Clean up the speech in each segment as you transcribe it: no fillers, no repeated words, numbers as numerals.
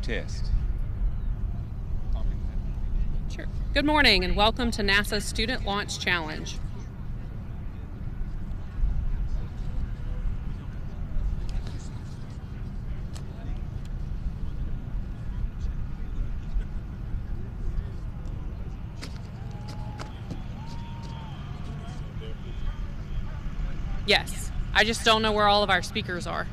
Test. Sure. Good morning and welcome to NASA's Student Launch Challenge. Yes, I just don't know where all of our speakers are.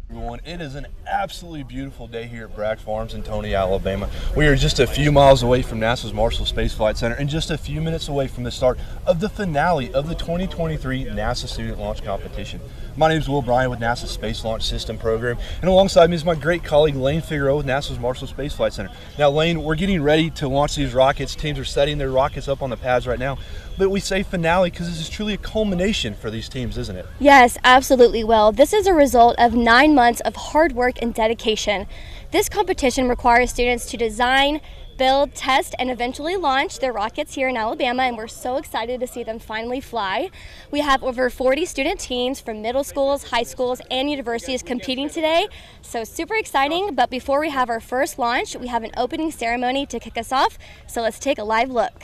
Everyone, it is an absolutely beautiful day here at Bragg Farms in Toney, Alabama. We are just a few miles away from NASA's Marshall Space Flight Center and just a few minutes away from the start of the finale of the 2023 NASA Student Launch Competition. My name is Will Bryan with NASA's Space Launch System Program, and alongside me is my great colleague Lane Figueroa with NASA's Marshall Space Flight Center. Now Lane, we're getting ready to launch these rockets. Teams are setting their rockets up on the pads right now, but we say finale because this is truly a culmination for these teams, isn't it? Yes, absolutely, Will. This is a result of 9 months of hard work and dedication. This competition requires students to design, build, test, and eventually launch their rockets here in Alabama, and we're so excited to see them finally fly. We have over 40 student teams from middle schools, high schools, and universities competing today, so super exciting. But before we have our first launch, we have an opening ceremony to kick us off, so let's take a live look.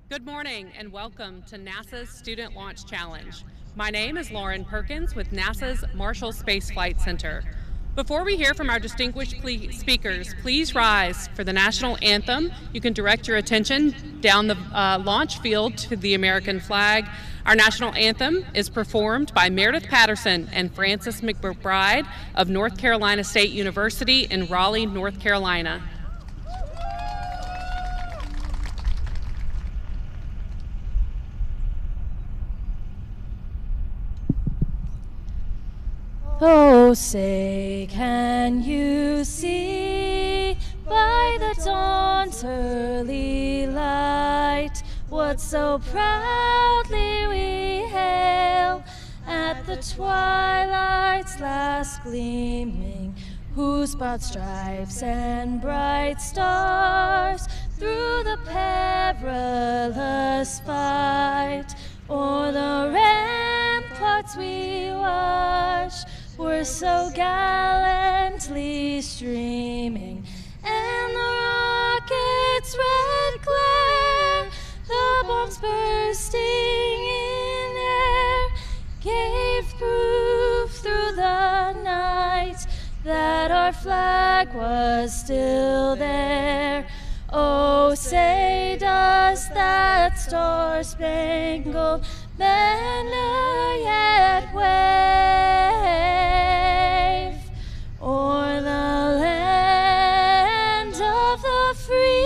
Good morning and welcome to NASA's Student Launch Challenge. My name is Lauren Perkins with NASA's Marshall Space Flight Center. Before we hear from our distinguished speakers, please rise for the national anthem. You can direct your attention down the launch field to the American flag. Our national anthem is performed by Meredith Patterson and Frances McBride of North Carolina State University in Raleigh, North Carolina. Oh, say, can you see by the dawn's early light what so proudly we hail at the twilight's last glass gleaming, whose broad stripes and bright stars through the perilous fight o'er the ramparts we watched were so gallantly streaming, and the rocket's red glare, the bombs bursting in air, gave proof through the night that our flag was still there. Oh, say does that star-spangled banner yet wave o'er the land of the free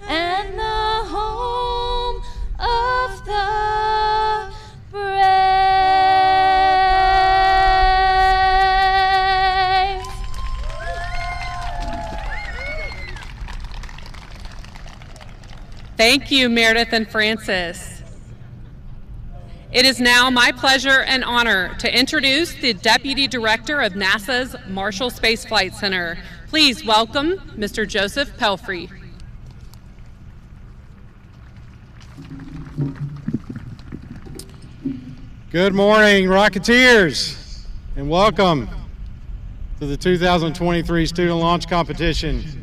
and the home of the brave? Thank you, Meredith and Francis. It is now my pleasure and honor to introduce the Deputy Director of NASA's Marshall Space Flight Center. Please welcome Mr. Joseph Pelfrey. Good morning, Rocketeers, and welcome to the 2023 Student Launch Competition.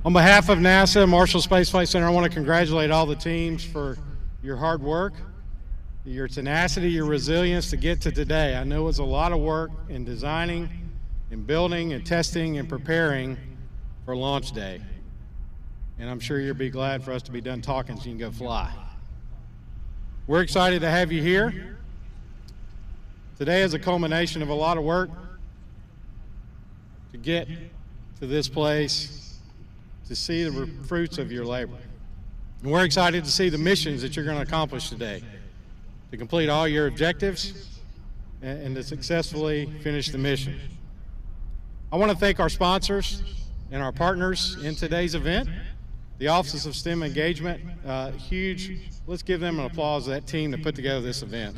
On behalf of NASA Marshall Space Flight Center, I want to congratulate all the teams for your hard work, your tenacity, your resilience to get to today. I know it was a lot of work in designing and building and testing and preparing for launch day. And I'm sure you'll be glad for us to be done talking so you can go fly. We're excited to have you here. Today is a culmination of a lot of work to get to this place, to see the fruits of your labor. And we're excited to see the missions that you're going to accomplish today, to complete all your objectives and to successfully finish the mission. I want to thank our sponsors and our partners in today's event, the Office of STEM Engagement. Let's give them an applause to that team that put together this event.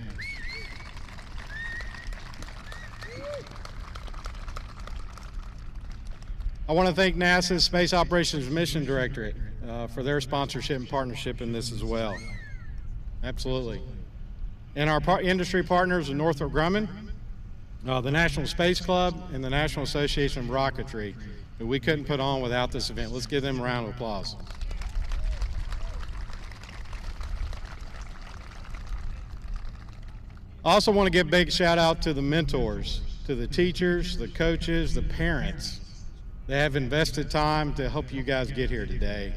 I want to thank NASA's Space Operations Mission Directorate for their sponsorship and partnership in this as well. Absolutely. And our industry partners are Northrop Grumman, the National Space Club, and the National Association of Rocketry, that we couldn't put on without this event. Let's give them a round of applause. I also want to give a big shout out to the mentors, to the teachers, the coaches, the parents. They have invested time to help you guys get here today.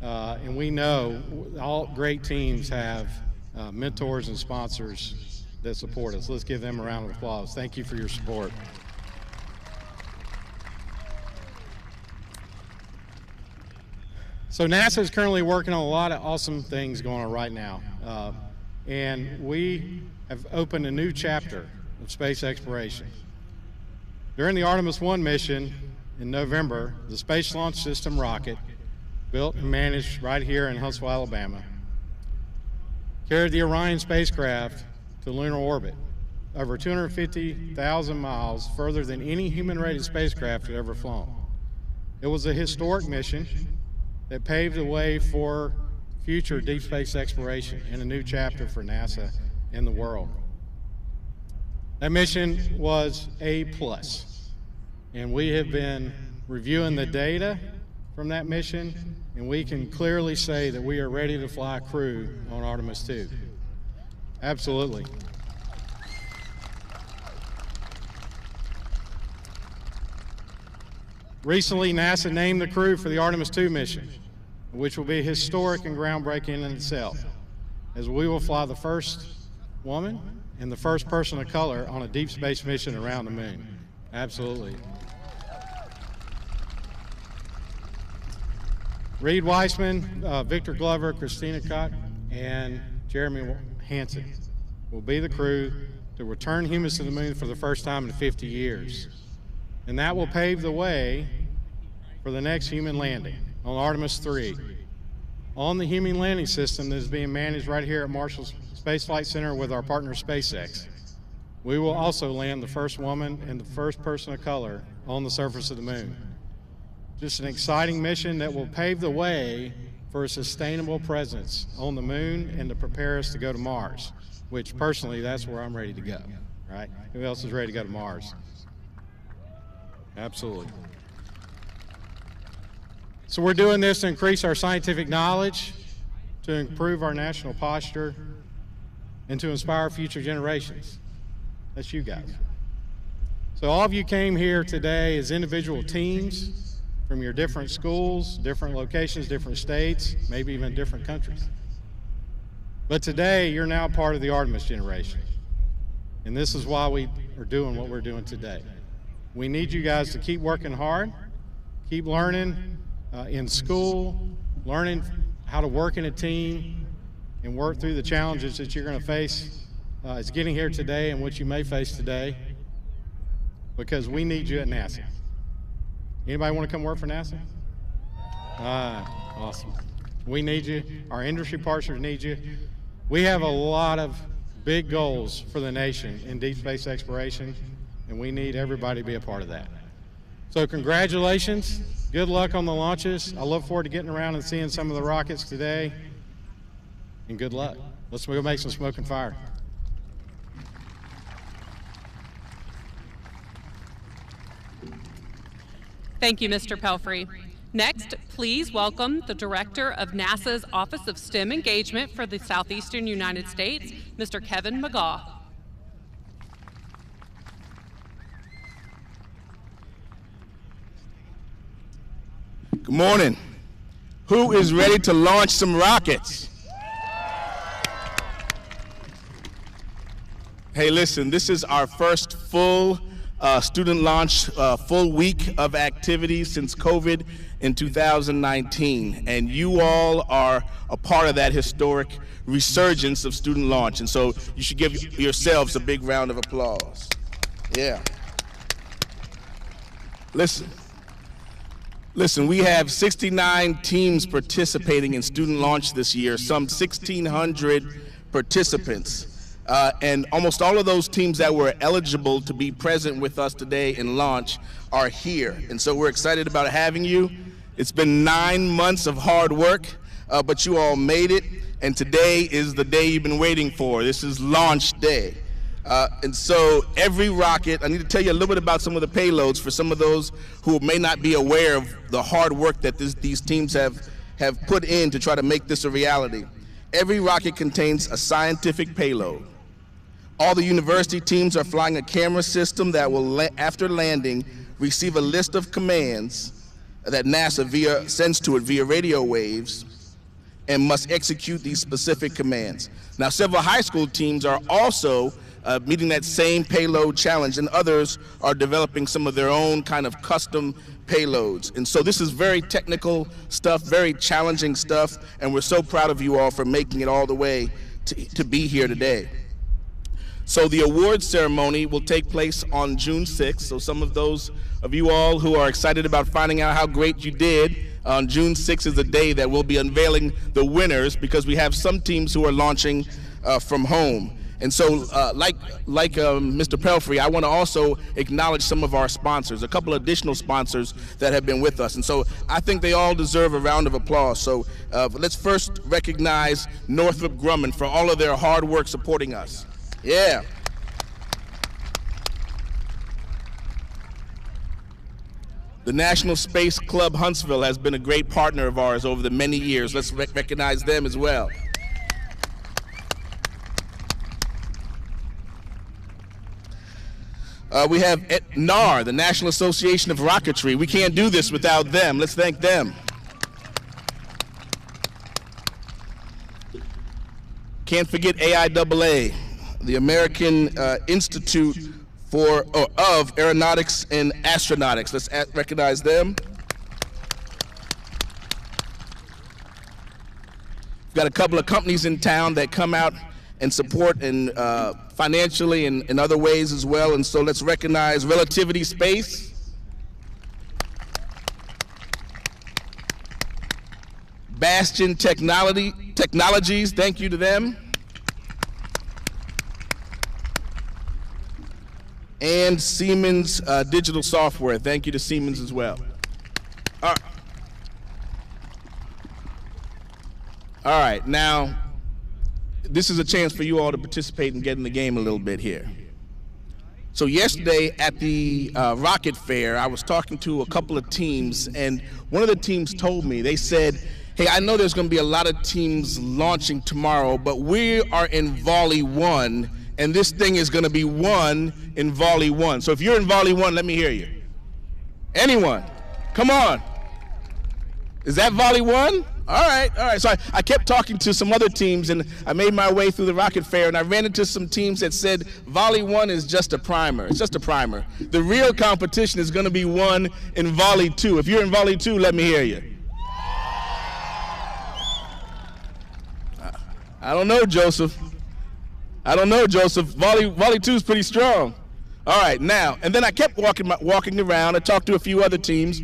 And we know all great teams have mentors and sponsors that support us. Let's give them a round of applause. Thank you for your support. So NASA is currently working on a lot of awesome things going on right now. And we have opened a new chapter of space exploration. During the Artemis 1 mission in November, the Space Launch System rocket, built and managed right here in Huntsville, Alabama, carried the Orion spacecraft to lunar orbit, over 250,000 miles further than any human-rated spacecraft had ever flown. It was a historic mission that paved the way for future deep space exploration and a new chapter for NASA and the world. That mission was A+, and we have been reviewing the data from that mission, and we can clearly say that we are ready to fly a crew on Artemis 2. Absolutely. Recently, NASA named the crew for the Artemis 2 mission, which will be historic and groundbreaking in itself, as we will fly the first woman and the first person of color on a deep space mission around the moon. Absolutely. Reed Weissman, Victor Glover, Christina Koch, and Jeremy Hansen will be the crew to return humans to the moon for the first time in 50 years. And that will pave the way for the next human landing on Artemis 3, on the human landing system that is being managed right here at Marshall Space Flight Center with our partner SpaceX. We will also land the first woman and the first person of color on the surface of the moon. Just an exciting mission that will pave the way for a sustainable presence on the moon and to prepare us to go to Mars, which personally, that's where I'm ready to go, right? Who else is ready to go to Mars? Absolutely. So we're doing this to increase our scientific knowledge, to improve our national posture, and to inspire future generations. That's you guys. So all of you came here today as individual teams from your different schools, different locations, different states, maybe even different countries. But today, you're now part of the Artemis generation. And this is why we are doing what we're doing today. We need you guys to keep working hard, keep learning in school, learning how to work in a team, and work through the challenges that you're going to face as getting here today and what you may face today, because we need you at NASA. Anybody want to come work for NASA? Awesome. We need you. Our industry partners need you. We have a lot of big goals for the nation in deep space exploration, and we need everybody to be a part of that. So congratulations. Good luck on the launches. I look forward to getting around and seeing some of the rockets today, and good luck. Let's go make some smoke and fire. Thank you, Mr. Pelfrey. Next, please welcome the Director of NASA's Office of STEM Engagement for the Southeastern United States, Mr. Kevin McGhaw. Good morning. Who is ready to launch some rockets? Hey, listen, this is our first full student launch, full week of activities since COVID in 2019. And you all are a part of that historic resurgence of student launch. And so you should give yourselves a big round of applause. Yeah. Listen, we have 69 teams participating in student launch this year, some 1,600 participants. And almost all of those teams that were eligible to be present with us today in launch are here. And so we're excited about having you. It's been 9 months of hard work, but you all made it. And today is the day you've been waiting for. This is launch day. And so every rocket, I need to tell you a little bit about some of the payloads for some of those who may not be aware of the hard work that these teams have put in to try to make this a reality. Every rocket contains a scientific payload. All the university teams are flying a camera system that will, after landing, receive a list of commands that NASA sends to it via radio waves and must execute these specific commands. Now, several high school teams are also meeting that same payload challenge, and others are developing some of their own kind of custom payloads. And so this is very technical stuff, very challenging stuff, and we're so proud of you all for making it all the way to be here today. So the awards ceremony will take place on June 6th. So some of those of you all who are excited about finding out how great you did, on June 6th is the day that we'll be unveiling the winners, because we have some teams who are launching from home. And so like Mr. Pelfrey, I want to also acknowledge some of our sponsors, a couple additional sponsors that have been with us. And so I think they all deserve a round of applause. So let's first recognize Northrop Grumman for all of their hard work supporting us. Yeah. The National Space Club Huntsville has been a great partner of ours over the many years. Let's recognize them as well. We have NAR, the National Association of Rocketry. We can't do this without them. Let's thank them. Can't forget AIAA, the American Institute of Aeronautics and Astronautics. Let's recognize them. We've got a couple of companies in town that come out and support and financially and in other ways as well. And so let's recognize Relativity Space, Bastion Technologies, thank you to them. and Siemens Digital Software. Thank you to Siemens as well. All right, now this is a chance for you all to participate and get in the game a little bit here. So yesterday at the Rocket Fair, I was talking to a couple of teams, and one of the teams told me, they said, hey, I know there's going to be a lot of teams launching tomorrow, but we are in volley 1, and this thing is going to be won in volley 1. So if you're in volley 1, let me hear you. Anyone? Come on. Is that volley 1? All right. So I kept talking to some other teams, and I made my way through the Rocket Fair, and I ran into some teams that said volley 1 is just a primer. It's just a primer. The real competition is going to be won in volley 2. If you're in volley 2, let me hear you. I don't know, Joseph. Volley 2 is pretty strong. All right, now, and then I kept walking around. I talked to a few other teams,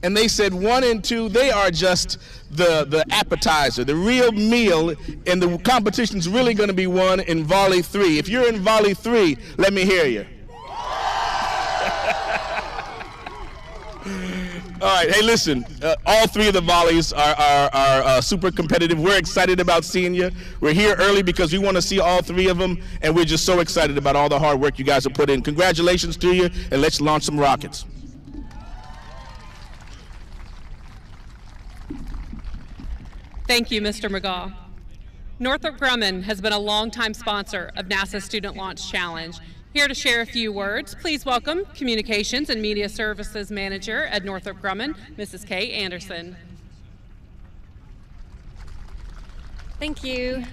and they said 1 and 2, they are just the appetizer, the real meal, and the competition's really going to be won in volley 3. If you're in volley 3, let me hear you. All right, hey, listen, all 3 of the volleys are super competitive. We're excited about seeing you. We're here early because we want to see all 3 of them, and we're just so excited about all the hard work you guys have put in. Congratulations to you, and let's launch some rockets. Thank you, Mr. McGhaw. Northrop Grumman has been a longtime sponsor of NASA's Student Launch Challenge. Here to share a few words, please welcome Communications and Media Services Manager at Northrop Grumman, Mrs. Kay Anderson. Thank you.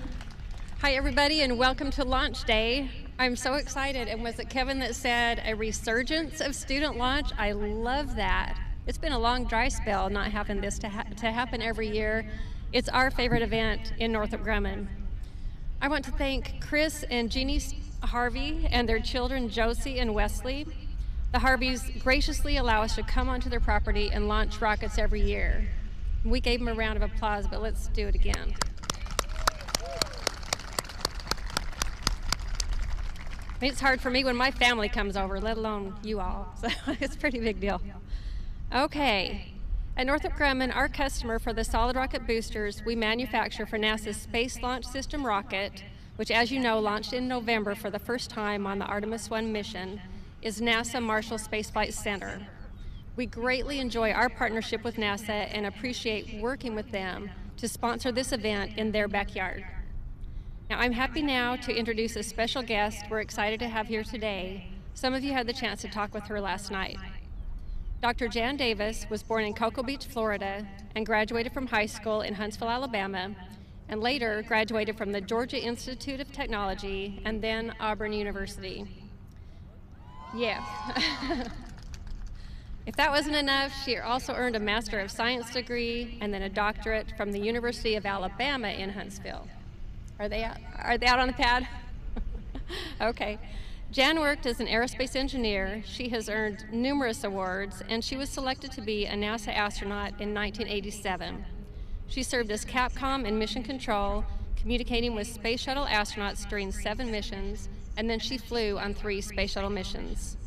Hi, everybody, and welcome to Launch Day. I'm so excited, and was it Kevin that said a resurgence of student launch? I love that. It's been a long dry spell not having this to happen every year. It's our favorite event in Northrop Grumman. I want to thank Chris and Jeannie Harvey and their children Josie and Wesley. The Harveys graciously allow us to come onto their property and launch rockets every year. We gave them a round of applause, but let's do it again. It's hard for me when my family comes over, let alone you all, so it's a pretty big deal. Okay. At Northrop Grumman, our customer for the solid rocket boosters we manufacture for NASA's Space Launch System rocket, which, as you know, launched in November for the first time on the Artemis 1 mission, is NASA Marshall Space Flight Center. We greatly enjoy our partnership with NASA and appreciate working with them to sponsor this event in their backyard. Now, I'm happy now to introduce a special guest we're excited to have here today. Some of you had the chance to talk with her last night. Dr. Jan Davis was born in Cocoa Beach, Florida, and graduated from high school in Huntsville, Alabama, and later graduated from the Georgia Institute of Technology and then Auburn University. Yeah. If that wasn't enough, she also earned a Master of Science degree and then a doctorate from the University of Alabama in Huntsville. Are they out on the pad? Okay. Jan worked as an aerospace engineer. She has earned numerous awards, and she was selected to be a NASA astronaut in 1987. She served as Capcom in mission control, communicating with space shuttle astronauts during 7 missions, and then she flew on 3 space shuttle missions.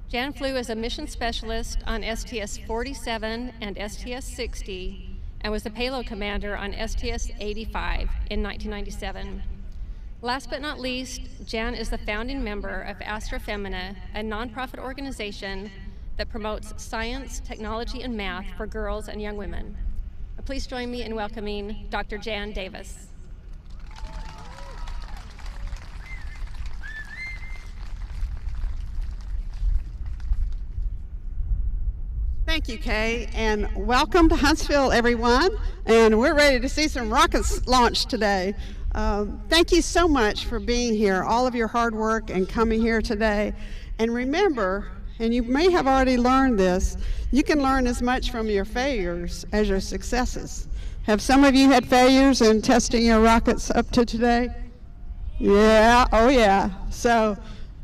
Jan flew as a mission specialist on STS-47 and STS-60, and was the payload commander on STS-85 in 1997. Last but not least, Jan is the founding member of Astra Femina, a nonprofit organization that promotes science, technology, and math for girls and young women. Please join me in welcoming Dr. Jan Davis. Thank you, Kay, and welcome to Huntsville, everyone. And we're ready to see some rockets launched today. Thank you so much for being here, all of your hard work and coming here today. And remember, and you may have already learned this, you can learn as much from your failures as your successes. Have some of you had failures in testing your rockets up to today? Yeah, oh yeah. So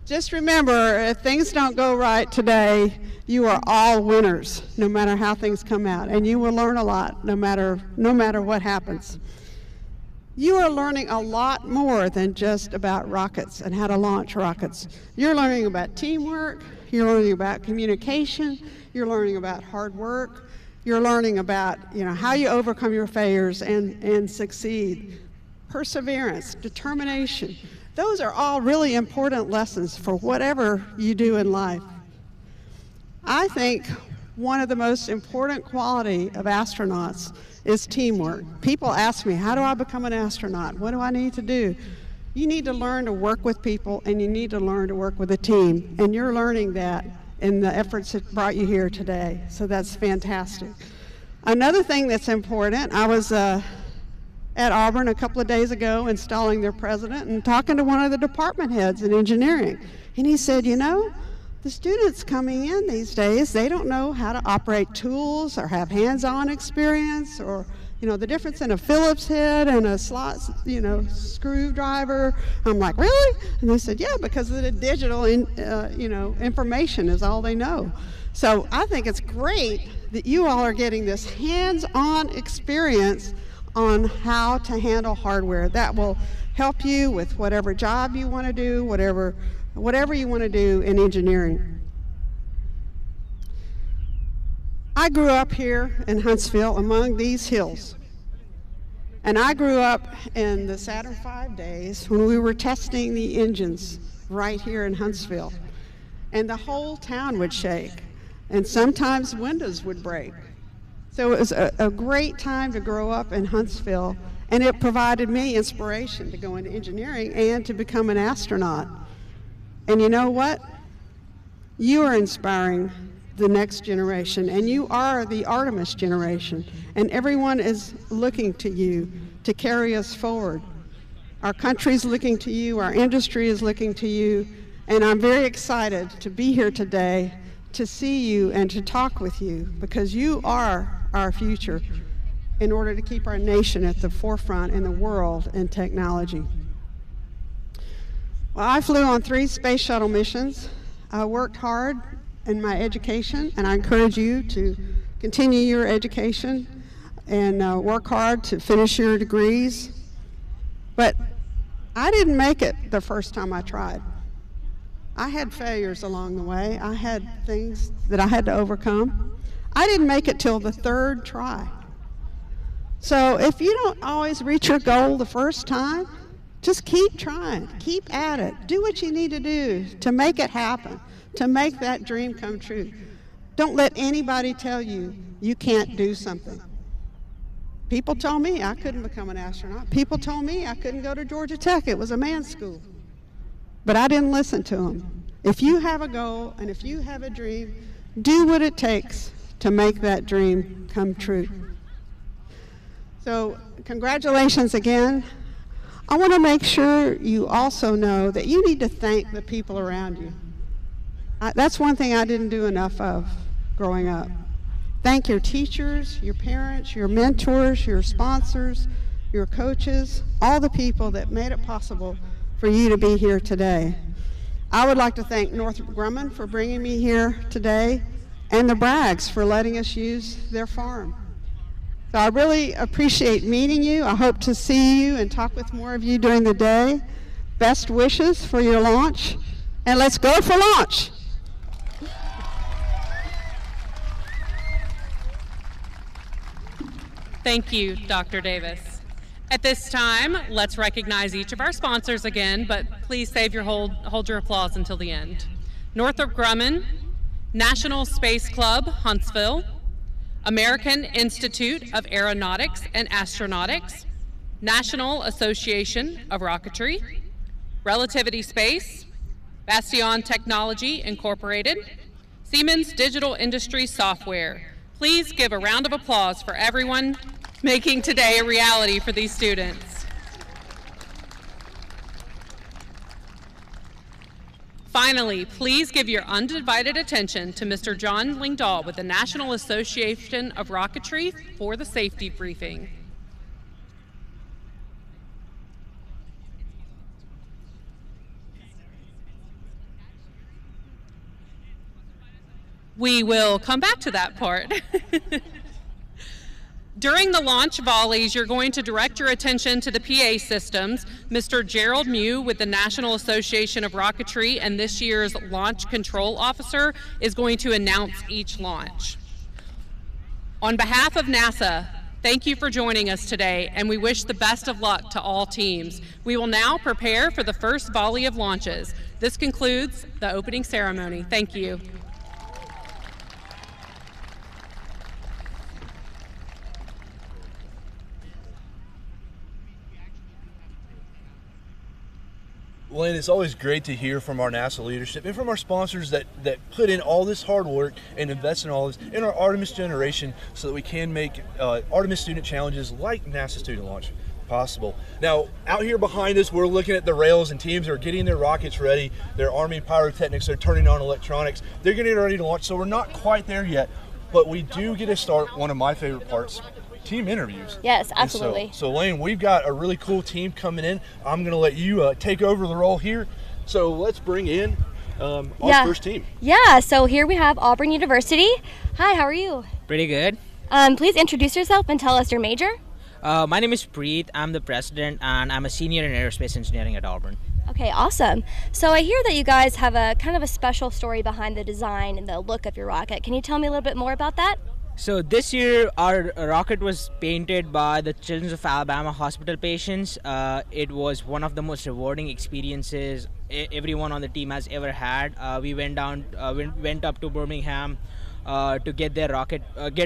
just remember, if things don't go right today, you are all winners, no matter how things come out. And you will learn a lot, no matter what happens. you are learning a lot more than just about rockets and how to launch rockets. You're learning about teamwork, you're learning about communication, you're learning about hard work, you're learning about, how you overcome your failures and succeed. Perseverance, determination. Those are all really important lessons for whatever you do in life. I think one of the most important quality of astronauts is teamwork. People ask me, how do I become an astronaut? What do I need to do? You need to learn to work with people, and you need to learn to work with a team. And you're learning that in the efforts that brought you here today. So that's fantastic. Another thing that's important, I was at Auburn a couple of days ago installing their president and talking to one of the department heads in engineering. And he said, the students coming in these days, they don't know how to operate tools or have hands-on experience or, the difference in a Phillips head and a slot, screwdriver. I'm like, really? And they said, yeah, because of the digital, information is all they know. So I think it's great that you all are getting this hands-on experience on how to handle hardware. That will help you with whatever job you want to do, whatever you want to do in engineering. I grew up here in Huntsville among these hills. And I grew up in the Saturn V days when we were testing the engines right here in Huntsville. And the whole town would shake. And sometimes windows would break. So it was a great time to grow up in Huntsville. And it provided me inspiration to go into engineering and to become an astronaut. And you know what? You are inspiring the next generation, and you are the Artemis generation, and everyone is looking to you to carry us forward. Our country's looking to you, our industry is looking to you, and I'm very excited to be here today to see you and to talk with you, because you are our future in order to keep our nation at the forefront in the world in technology. Well, I flew on 3 space shuttle missions. I worked hard in my education, and I encourage you to continue your education and work hard to finish your degrees. But I didn't make it the first time I tried. I had failures along the way. I had things that I had to overcome. I didn't make it till the 3rd try. So if you don't always reach your goal the first time, just keep trying, keep at it. Do what you need to do to make it happen, to make that dream come true. Don't let anybody tell you you can't do something. People told me I couldn't become an astronaut. People told me I couldn't go to Georgia Tech. It was a man's school. But I didn't listen to them. If you have a goal and if you have a dream, do what it takes to make that dream come true. So congratulations again. I want to make sure you also know that you need to thank the people around you. That's one thing I didn't do enough of growing up. Thank your teachers, your parents, your mentors, your sponsors, your coaches, all the people that made it possible for you to be here today. I would like to thank Northrop Grumman for bringing me here today, and the Braggs for letting us use their farm. So I really appreciate meeting you. I hope to see you and talk with more of you during the day. Best wishes for your launch, and let's go for launch. Thank you, Dr. Davis. At this time, let's recognize each of our sponsors again, but please save your hold your applause until the end. Northrop Grumman, National Space Club, Huntsville, American Institute of Aeronautics and Astronautics, National Association of Rocketry, Relativity Space, Bastion Technology Incorporated, Siemens Digital Industries Software. Please give a round of applause for everyone making today a reality for these students. Finally, please give your undivided attention to Mr. John Lingdahl with the National Association of Rocketry for the safety briefing. We will come back to that part. During the launch volleys, you're going to direct your attention to the PA systems. Mr. Gerald Mew with the National Association of Rocketry and this year's Launch Control Officer is going to announce each launch. On behalf of NASA, thank you for joining us today, and we wish the best of luck to all teams. We will now prepare for the first volley of launches. This concludes the opening ceremony. Thank you. Well, and it's always great to hear from our NASA leadership and from our sponsors that put in all this hard work and invest in all this in our Artemis generation so that we can make Artemis student challenges like NASA Student Launch possible. Now, out here behind us, we're looking at the rails and teams are getting their rockets ready. They're arming pyrotechnics, they're turning on electronics. They're getting ready to launch, so we're not quite there yet, but we do get to start one of my favorite parts, team interviews. Yes, absolutely. So Lane, we've got a really cool team coming in. I'm going to let you take over the role here. So let's bring in our first team. Yeah, so here we have Auburn University. Hi, how are you? Pretty good. Please introduce yourself and tell us your major. My name is Preet. I'm the president, and I'm a senior in aerospace engineering at Auburn. Okay, awesome. So I hear that you guys have a kind of a special story behind the design and the look of your rocket. Can you tell me a little bit more about that? So this year, our rocket was painted by the Children of Alabama hospital patients. It was one of the most rewarding experiences everyone on the team has ever had. We went up to Birmingham to get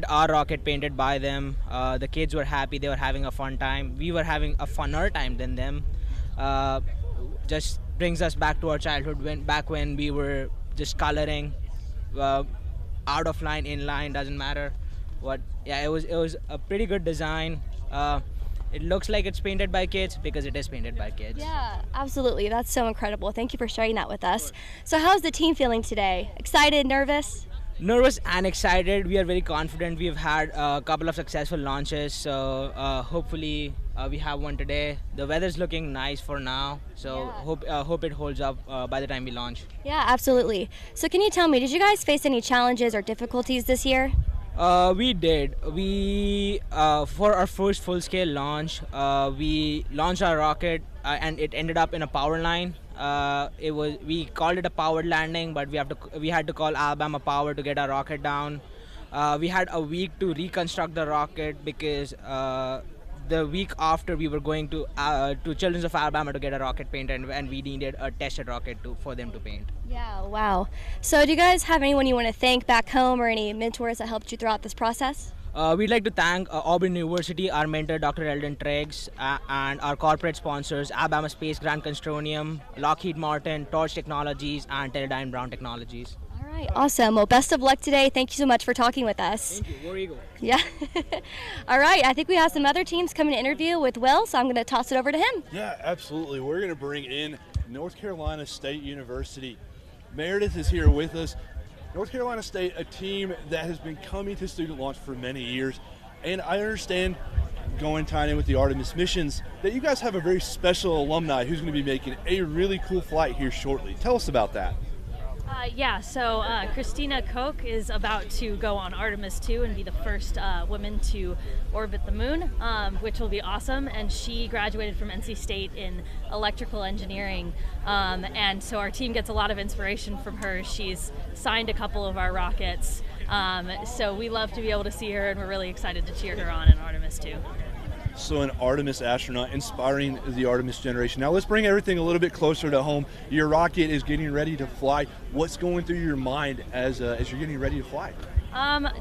our rocket painted by them. The kids were happy; they were having a fun time. We were having a funner time than them. Just brings us back to our childhood, back when we were just coloring. Out of line, in line, doesn't matter what. Yeah, it was a pretty good design. It looks like it's painted by kids because it is painted by kids. Yeah, absolutely. That's so incredible. Thank you for sharing that with us. So how's the team feeling today? Excited, nervous? Nervous and excited. We are very confident. We've had a couple of successful launches, so hopefully we have one today. The weather's looking nice for now, so hope it holds up by the time we launch. Yeah, absolutely. So can you tell me, did you guys face any challenges or difficulties this year? We did. We for our first full-scale launch, we launched our rocket and it ended up in a power line. We called it a powered landing, but we had to call Alabama Power to get our rocket down. We had a week to reconstruct the rocket because the week after we were going to Children's of Alabama to get a rocket painted, and we needed a tested rocket for them to paint. Yeah, wow. So do you guys have anyone you want to thank back home or any mentors that helped you throughout this process? We'd like to thank Auburn University, our mentor Dr. Eldon Treggs, and our corporate sponsors, Alabama Space Grant Consortium, Lockheed Martin, Torch Technologies, and Teledyne Brown Technologies. All right, awesome. Well, best of luck today. Thank you so much for talking with us. Thank you. War Eagle. Yeah. All right, I think we have some other teams coming to interview with Will, so I'm going to toss it over to him. Yeah, absolutely. We're going to bring in North Carolina State University. Meredith is here with us. North Carolina State, a team that has been coming to student launch for many years. And I understand, tying in with the Artemis missions, that you guys have a very special alumni who's going to be making a really cool flight here shortly. Tell us about that. So Christina Koch is about to go on Artemis 2 and be the first woman to orbit the moon, which will be awesome. And she graduated from NC State in electrical engineering. And so our team gets a lot of inspiration from her. She's signed a couple of our rockets. So we love to be able to see her, and we're really excited to cheer her on in Artemis 2. So an Artemis astronaut inspiring the Artemis generation. Now let's bring everything a little bit closer to home. Your rocket is getting ready to fly. What's going through your mind as you're getting ready to fly?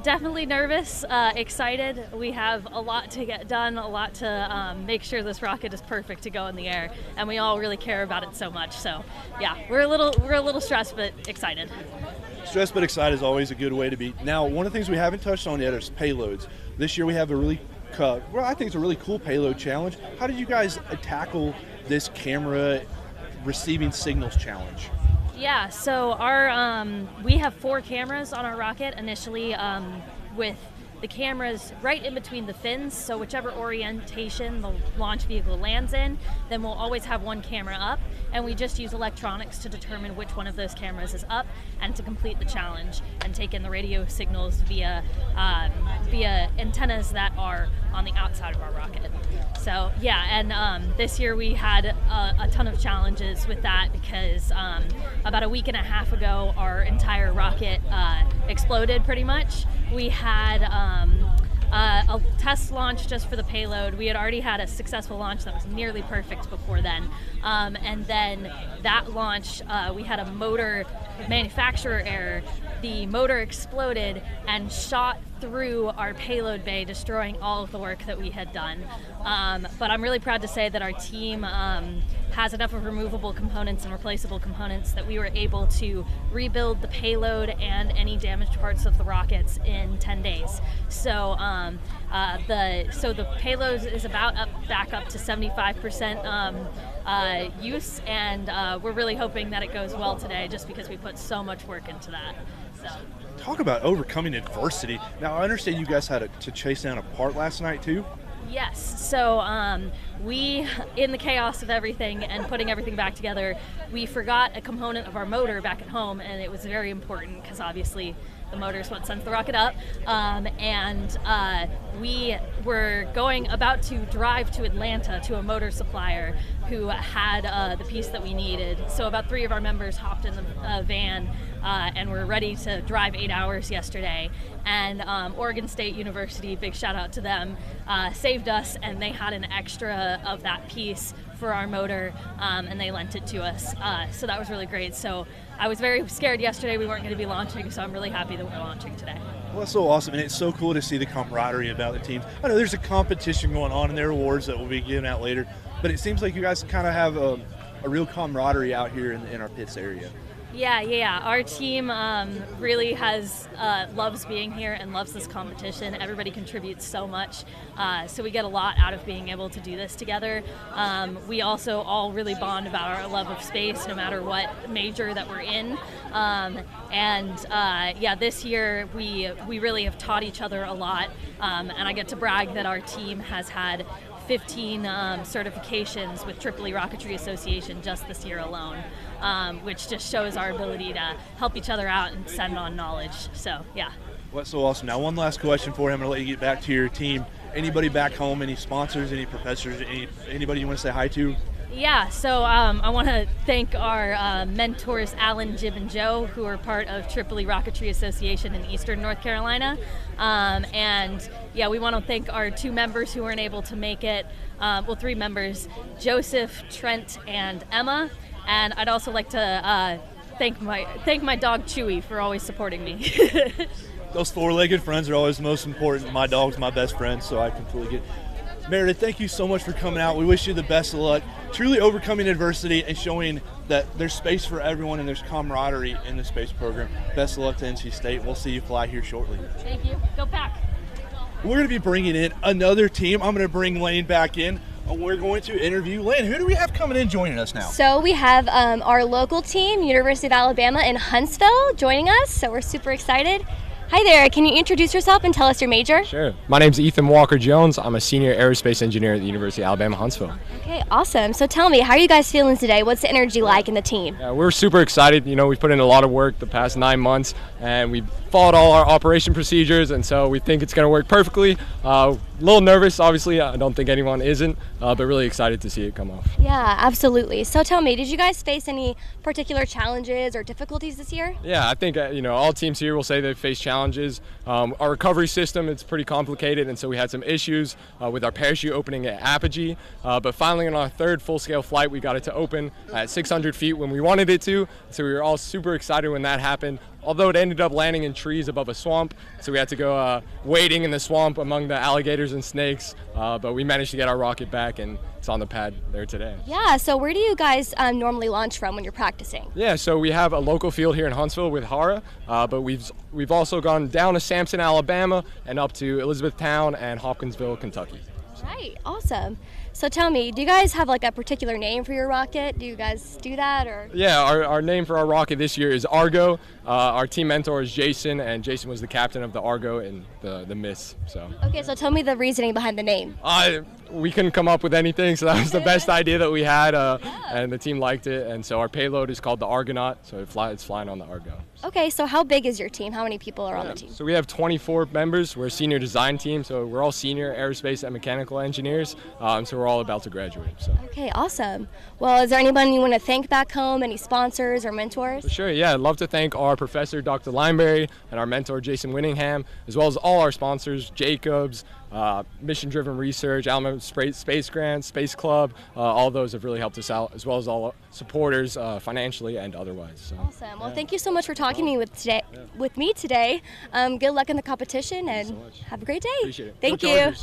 Definitely nervous, excited. We have a lot to get done, a lot to make sure this rocket is perfect to go in the air, and we all really care about it so much. So yeah, we're a little stressed but excited. Stressed but excited is always a good way to be. Now, one of the things we haven't touched on yet is payloads. This year we have a really I think it's a really cool payload challenge. How did you guys tackle this camera receiving signals challenge? Yeah, so our we have 4 cameras on our rocket initially with the cameras right in between the fins, so whichever orientation the launch vehicle lands in, then we'll always have one camera up, and we just use electronics to determine which one of those cameras is up and to complete the challenge and take in the radio signals via antennas that are on the outside of our rocket. So yeah, and this year we had a ton of challenges with that because about a week and a half ago our entire rocket exploded pretty much. We had a test launch just for the payload. We had already had a successful launch that was nearly perfect before then. And then that launch, we had a motor manufacturer error. The motor exploded and shot through our payload bay, destroying all of the work that we had done. But I'm really proud to say that our team has enough of removable components and replaceable components that we were able to rebuild the payload and any damaged parts of the rockets in 10 days. So the payload is about back up to 75% use, and we're really hoping that it goes well today just because we put so much work into that. So. Talk about overcoming adversity. Now, I understand you guys had to chase down a part last night, too? Yes. So we, in the chaos of everything and putting everything back together, we forgot a component of our motor back at home, and it was very important because obviously the motor is what sends the rocket up. We were about to drive to Atlanta to a motor supplier who had the piece that we needed. So about 3 of our members hopped in the van and were ready to drive 8 hours yesterday. And Oregon State University, big shout out to them, saved us, and they had an extra of that piece for our motor, and they lent it to us. So that was really great. So I was very scared yesterday we weren't going to be launching, so I'm really happy that we're launching today. Well, that's so awesome, and it's so cool to see the camaraderie about the teams. I know there's a competition going on, and there are awards that will be given out later, but it seems like you guys kind of have a real camaraderie out here in our pits area. Yeah. Our team really loves being here and loves this competition. Everybody contributes so much, so we get a lot out of being able to do this together. We also all really bond about our love of space, no matter what major that we're in. This year we really have taught each other a lot, and I get to brag that our team has had 15 certifications with EEE Rocketry Association just this year alone, which just shows our ability to help each other out and send on knowledge. So, yeah. Well, that's so awesome. Now, one last question for you. I'm going to let you get back to your team. Anybody back home, any sponsors, any professors, anybody you want to say hi to? Yeah, so I want to thank our mentors, Alan, Jim, and Joe, who are part of EEE Rocketry Association in Eastern North Carolina. We want to thank our 2 members who weren't able to make it, 3 members, Joseph, Trent, and Emma. And I'd also like to thank my dog, Chewy, for always supporting me. Those 4-legged friends are always the most important. My dog's my best friend, so I completely get it. Meredith, thank you so much for coming out. We wish you the best of luck. Truly overcoming adversity and showing that there's space for everyone and there's camaraderie in the space program. Best of luck to NC State. We'll see you fly here shortly. Thank you. Go Pack. We're going to be bringing in another team. I'm going to bring Lane back in. We're going to interview Lane. Who do we have coming in joining us now? So we have our local team, University of Alabama in Huntsville, joining us. So we're super excited. Hi there, can you introduce yourself and tell us your major? Sure. My name's Ethan Walker-Jones. I'm a senior aerospace engineer at the University of Alabama, Huntsville. Okay, awesome. So tell me, how are you guys feeling today? What's the energy like in the team? Yeah, we're super excited. We've put in a lot of work the past 9 months, and we've followed all our operation procedures, and so we think it's going to work perfectly. A little nervous, obviously. I don't think anyone isn't, but really excited to see it come off. Yeah, absolutely. So tell me, did you guys face any particular challenges or difficulties this year? Yeah, I think all teams here will say they've faced challenges. Our recovery system, it's pretty complicated, and so we had some issues with our parachute opening at apogee, but finally on our 3rd full-scale flight we got it to open at 600 feet when we wanted it to, so we were all super excited when that happened. Although it ended up landing in trees above a swamp, so we had to go wading in the swamp among the alligators and snakes, but we managed to get our rocket back, and it's on the pad there today. Yeah, so where do you guys normally launch from when you're practicing? Yeah, so we have a local field here in Huntsville with Hara, but we've also gone down to Sampson, Alabama, and up to Elizabethtown and Hopkinsville, Kentucky. Right, awesome. So tell me, do you guys have like a particular name for your rocket? Do you guys do that, or? Yeah, our name for our rocket this year is Argo. Our team mentor is Jason, and Jason was the captain of the Argo in the Miss. So. Okay, so tell me the reasoning behind the name. We couldn't come up with anything, so that was the best idea that we had, and the team liked it. And so our payload is called the Argonaut, so it's flying on the Argo. Okay, so how big is your team? How many people are on the team? So we have 24 members. We're a senior design team, so we're all senior aerospace and mechanical engineers. So we're all about to graduate. So. Okay, awesome. Well, is there anyone you want to thank back home? Any sponsors or mentors? Sure, yeah. I'd love to thank our professor, Dr. Lineberry, and our mentor, Jason Winningham, as well as all our sponsors, Jacobs, Mission Driven Research, Alamo Space Grants, Space Club. All those have really helped us out, as well as all supporters financially and otherwise. So. Awesome. Well, thank you so much for talking to me with me today. Good luck in the competition, and have a great day. Appreciate it. Thank you.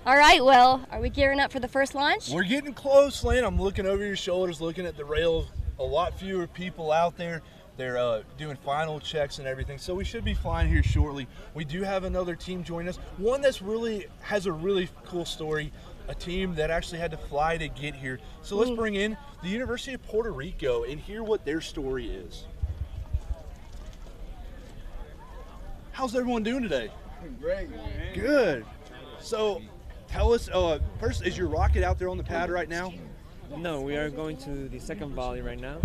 All right, well, are we gearing up for the first launch? We're getting close, Lynn. I'm looking over your shoulders, looking at the rails. A lot fewer people out there. They're doing final checks and everything, so we should be flying here shortly. We do have another team join us, one that's really has a really cool story, a team that actually had to fly to get here. So let's bring in the University of Puerto Rico and hear what their story is. How's everyone doing today? Great. Good. So tell us, first, is your rocket out there on the pad right now? No, we are going to the second volley right now.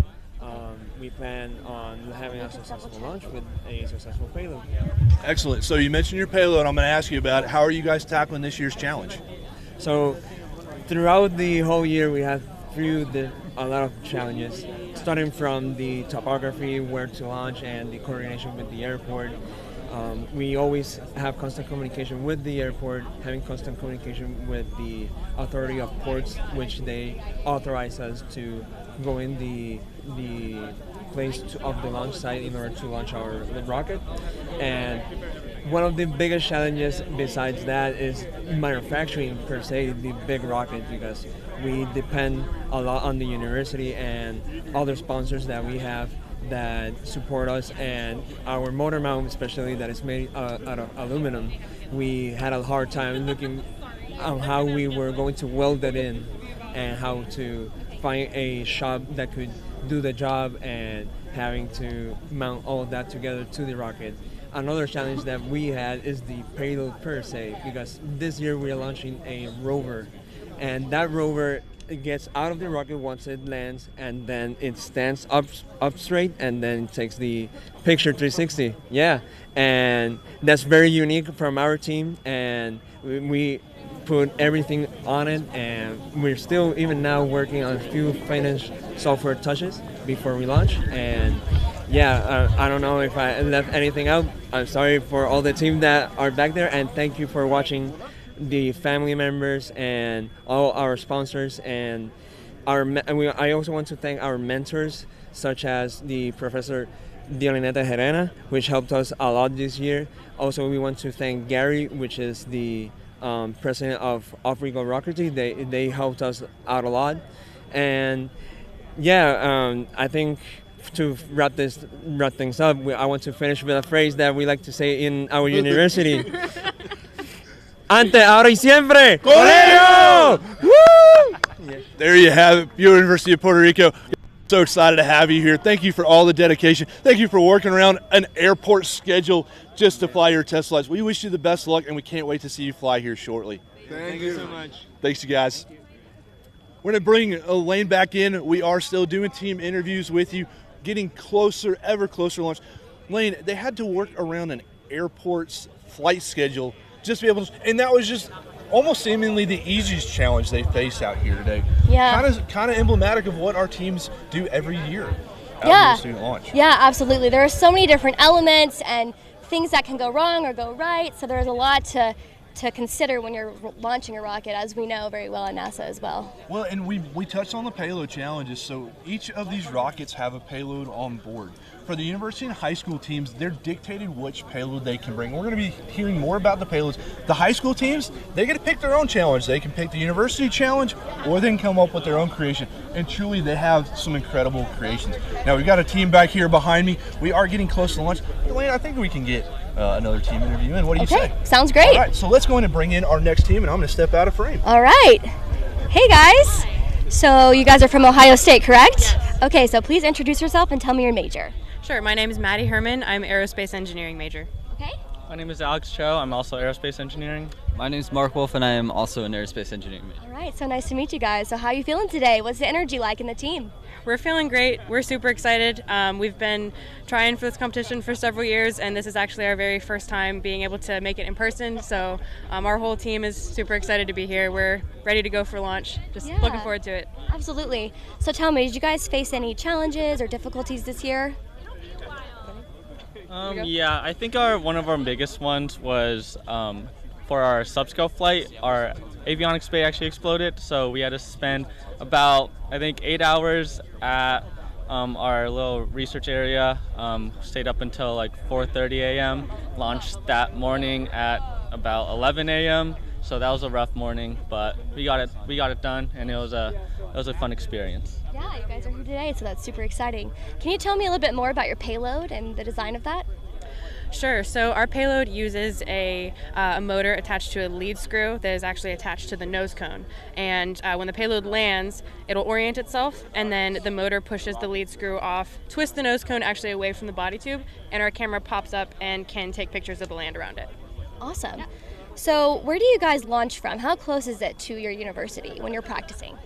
We plan on having a successful launch with a successful payload. Excellent. So you mentioned your payload. I'm going to ask you about it. How are you guys tackling this year's challenge? So throughout the whole year, we have a lot of challenges, starting from the topography, where to launch, and the coordination with the airport. We always have constant communication with the airport, having constant communication with the authority of ports, which they authorize us to go in the place of the launch site in order to launch our rocket. And one of the biggest challenges besides that is manufacturing per se the big rocket, because we depend a lot on the university and other sponsors that we have that support us, and our motor mount especially, that is made out of aluminum. We had a hard time looking on how we were going to weld it in and how to find a shop that could do the job, and having to mount all of that together to the rocket. Another challenge that we had is the payload per se, because this year we are launching a rover, and that rover, it gets out of the rocket once it lands, and then it stands up straight, and then it takes the picture 360. Yeah, and that's very unique from our team, and we put everything on it, and we're still even now working on a few finished software touches before we launch. And yeah, I don't know if I left anything out. I'm sorry for all the team that are back there, and thank you for watching, the family members and all our sponsors, and I also want to thank our mentors, such as the Professor Diolineta Herena, which helped us a lot this year. Also, we want to thank Gary, which is the president of Rico Rocketry. They helped us out a lot. And yeah, I think to wrap things up, I want to finish with a phrase that we like to say in our university. Ante, ahora y siempre, Colegio! Woo! There you have it, University of Puerto Rico. So excited to have you here. Thank you for all the dedication. Thank you for working around an airport schedule just to fly your test flights. We wish you the best of luck, and we can't wait to see you fly here shortly. Thank you so much. Thanks, you guys. We're going to bring Elaine back in. We are still doing team interviews with you, getting closer, ever closer to launch. Elaine, they had to work around an airport's flight schedule just to be able to, and that was just almost seemingly the easiest challenge they face out here today. Yeah. Kind of emblematic of what our teams do every year yeah. student launch. Yeah, absolutely. There are so many different elements and things that can go wrong or go right, so there's a lot to consider when you're launching a rocket, as we know very well at NASA as well. Well, and we touched on the payload challenges, so each of these rockets have a payload on board. For the university and high school teams, they're dictated which payload they can bring. We're going to be hearing more about the payloads. The high school teams, they get to pick their own challenge. They can pick the university challenge, or they can come up with their own creation. And truly, they have some incredible creations. Now, we've got a team back here behind me. We are getting close to lunch. Elaine, I think we can get another team interview in. What do you say? Sounds great. All right, so let's go in and bring in our next team, and I'm going to step out of frame. All right. Hey, guys. So you guys are from Ohio State, correct? Yes. Okay, so please introduce yourself and tell me your major. Sure, my name is Maddie Herman. I'm aerospace engineering major. Okay. My name is Alex Cho. I'm also aerospace engineering. My name is Mark Wolf, and I am also an aerospace engineering major. All right, so nice to meet you guys. So how are you feeling today? What's the energy like in the team? We're feeling great. We're super excited. We've been trying for this competition for several years, and this is actually our very first time being able to make it in person. So our whole team is super excited to be here. We're ready to go for launch. Just looking forward to it. Absolutely. So tell me, did you guys face any challenges or difficulties this year? Yeah, I think one of our biggest ones was for our subscale flight, our avionics bay actually exploded, so we had to spend about, I think, 8 hours at our little research area. Stayed up until like 4:30 a.m. Launched that morning at about 11 a.m. So that was a rough morning, but we got it done, and it was a fun experience. Yeah, you guys are here today, so that's super exciting. Can you tell me a little bit more about your payload and the design of that? Sure. So our payload uses a motor attached to a lead screw that is actually attached to the nose cone. And when the payload lands, it'll orient itself, and then the motor pushes the lead screw off, twists the nose cone actually away from the body tube, and our camera pops up and can take pictures of the land around it. Awesome. Yeah. So where do you guys launch from? How close is it to your university when you're practicing?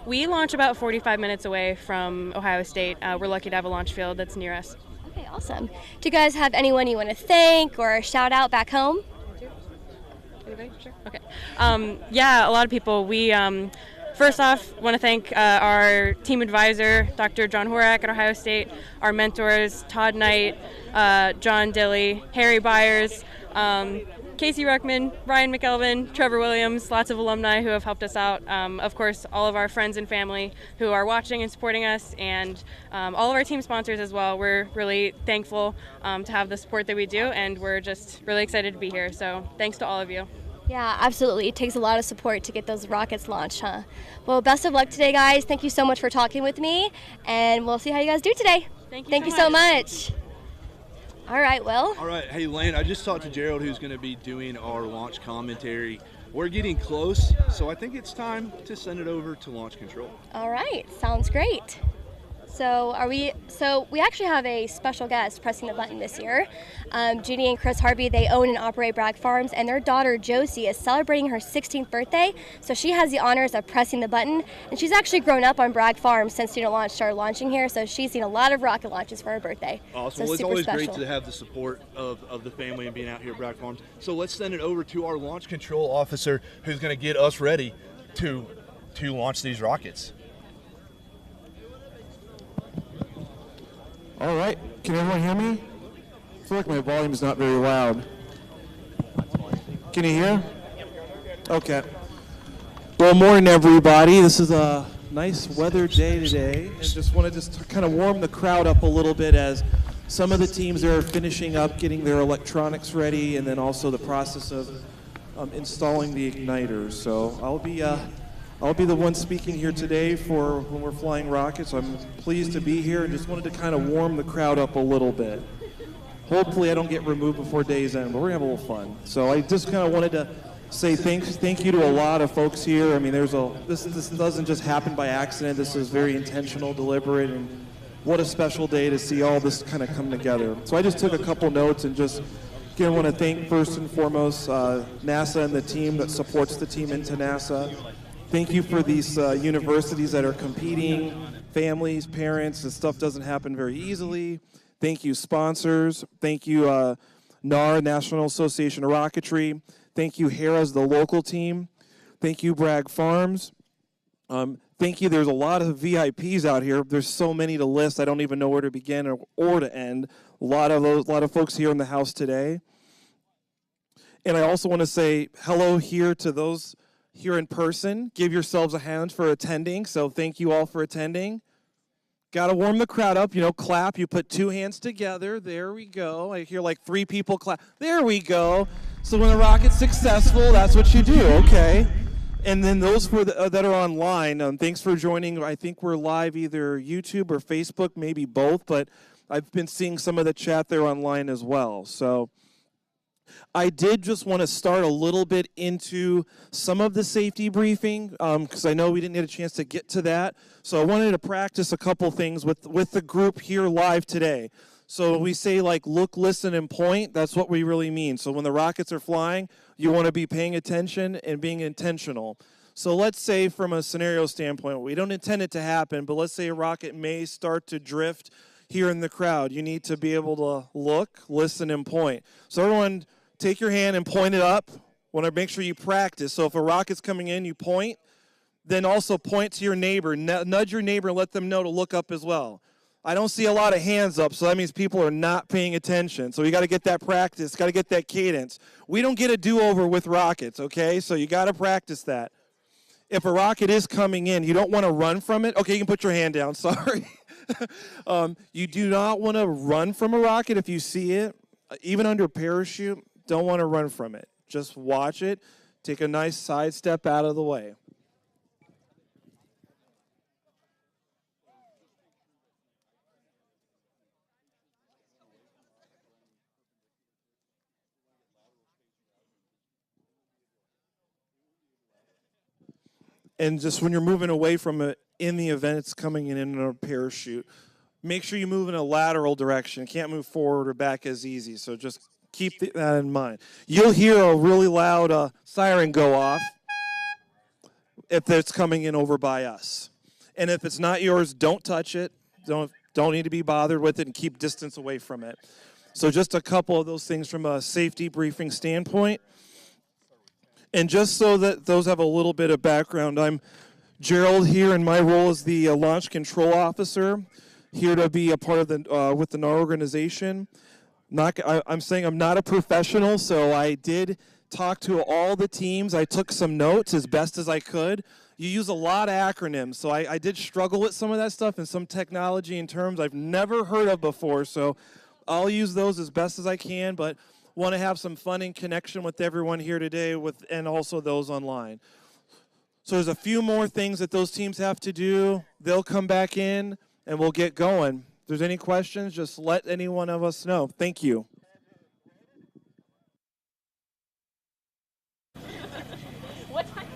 We launch about 45 minutes away from Ohio State. We're lucky to have a launch field that's near us. Okay, awesome. Do you guys have anyone you want to thank or shout out back home? Anybody? Sure. Okay. Yeah, a lot of people. We first off want to thank our team advisor, Dr. John Horak at Ohio State, our mentors, Todd Knight, John Dilly, Harry Byers, Casey Ruckman, Ryan McElvin, Trevor Williams, lots of alumni who have helped us out. Of course, all of our friends and family who are watching and supporting us, and all of our team sponsors as well. We're really thankful to have the support that we do, and we're just really excited to be here. So thanks to all of you. Yeah, absolutely. It takes a lot of support to get those rockets launched, huh? Well, best of luck today, guys. Thank you so much for talking with me, and we'll see how you guys do today. Thank you so much. All right, Will. All right, hey, Lane, I just talked to Gerald, who's going to be doing our launch commentary. We're getting close, so I think it's time to send it over to launch control. All right, sounds great. So we actually have a special guest pressing the button this year. Jeannie and Chris Harvey, they own and operate Bragg Farms, and their daughter Josie is celebrating her 16th birthday, so she has the honors of pressing the button, and she's actually grown up on Bragg Farms since Student Launch started launching here, so she's seen a lot of rocket launches for her birthday. Awesome. So well, it's always special. great to have the support of the family and being out here at Bragg Farms. So let's send it over to our launch control officer, who's going to get us ready to launch these rockets. All right, can everyone hear me? I feel like my volume is not very loud. Can you hear? Okay. Well, morning everybody. This is a nice weather day today, and just want to kind of warm the crowd up a little bit as some of the teams are finishing up getting their electronics ready, and then also the process of installing the igniters. So I'll be the one speaking here today for when we're flying rockets. I'm pleased to be here and just wanted to kind of warm the crowd up a little bit. Hopefully I don't get removed before day's end, but we're gonna have a little fun. So I just kind of wanted to say thank you to a lot of folks here. I mean, this doesn't just happen by accident. This is very intentional, deliberate, and what a special day to see all this kind of come together. So I just took a couple notes and just again want to thank first and foremost NASA and the team that supports the team into NASA. Thank you for these universities that are competing, families, parents. This stuff doesn't happen very easily. Thank you, sponsors. Thank you, NAR, National Association of Rocketry. Thank you, HERA's, the local team. Thank you, Bragg Farms. Thank you. There's a lot of VIPs out here. There's so many to list. I don't even know where to begin or to end. A lot of folks here in the house today. And I also want to say hello here to those here in person. Give yourselves a hand for attending. So thank you all for attending. Got to warm the crowd up, clap. You put two hands together. There we go. I hear like 3 people clap. There we go. So when the rocket's successful, that's what you do. Okay. And then those that are online, thanks for joining. I think we're live either YouTube or Facebook, maybe both, but I've been seeing some of the chat there online as well. So I did just want to start a little bit into some of the safety briefing because I know we didn't get a chance to get to that. So I wanted to practice a couple things with the group here live today. So when we say like look, listen, and point, that's what we really mean. So when the rockets are flying, you want to be paying attention and being intentional. So let's say from a scenario standpoint, we don't intend it to happen, but let's say a rocket may start to drift here in the crowd. You need to be able to look, listen, and point. So everyone take your hand and point it up. Want to make sure you practice. So if a rocket's coming in, you point. Then also point to your neighbor. Nudge your neighbor and let them know to look up as well. I don't see a lot of hands up, so that means people are not paying attention. So you got to get that practice, got to get that cadence. We don't get a do-over with rockets, okay? So you got to practice that. If a rocket is coming in, you don't want to run from it. Okay, you can put your hand down, sorry. You do not want to run from a rocket if you see it. Even under parachute, don't want to run from it. Just watch it. Take a nice side step out of the way. And just when you're moving away from it, in the event it's coming in a parachute, make sure you move in a lateral direction. Can't move forward or back as easy, so just keep that in mind. You'll hear a really loud siren go off if it's coming in over by us. And if it's not yours, don't touch it. Don't need to be bothered with it, and keep distance away from it. So just a couple of those things from a safety briefing standpoint. And just so that those have a little bit of background, I'm Gerald here, and my role is the launch control officer, here to be a part of the with the NAR organization. I'm saying I'm not a professional, so I did talk to all the teams. I took some notes as best as I could. You use a lot of acronyms, so I did struggle with some of that stuff and some technology and terms I've never heard of before, so I'll use those as best as I can, but want to have some fun and connection with everyone here today and also those online. So there's a few more things that those teams have to do. They'll come back in and we'll get going. If there's any questions, just let any one of us know. Thank you. What time?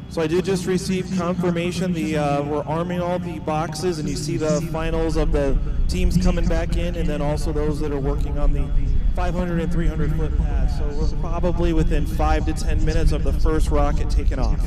So I did just receive confirmation. We're arming all the boxes, and you see the finals of the teams coming back in, and then also those that are working on the 500 and 300 foot pads. So we're probably within 5 to 10 minutes of the first rocket taking off.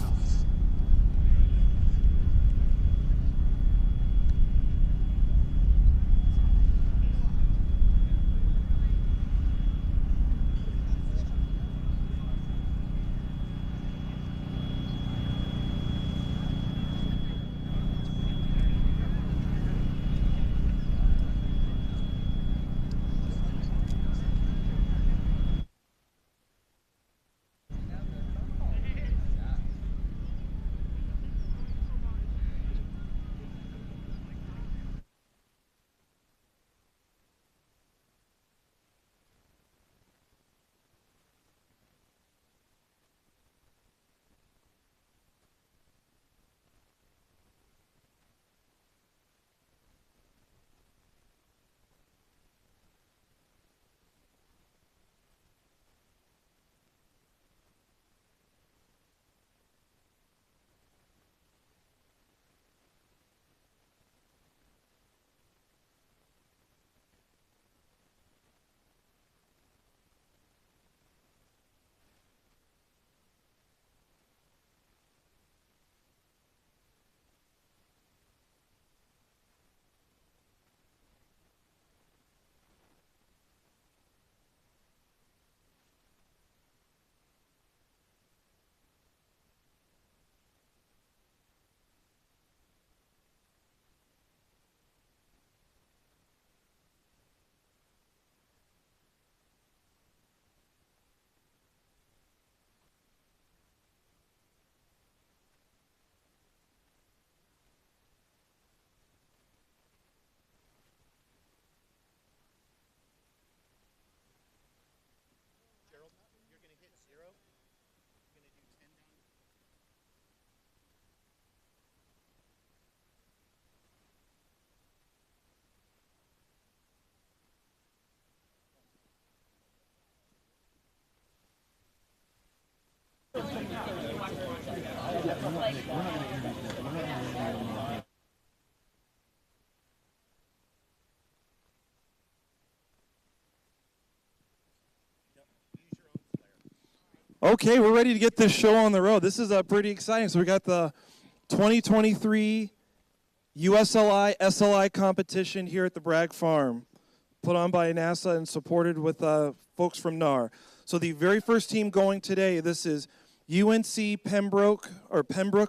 Okay, we're ready to get this show on the road. This is pretty exciting. So we got the 2023 USLI SLI competition here at the Bragg Farm, put on by NASA and supported with folks from NAR. So the very first team going today, this is UNC Pembroke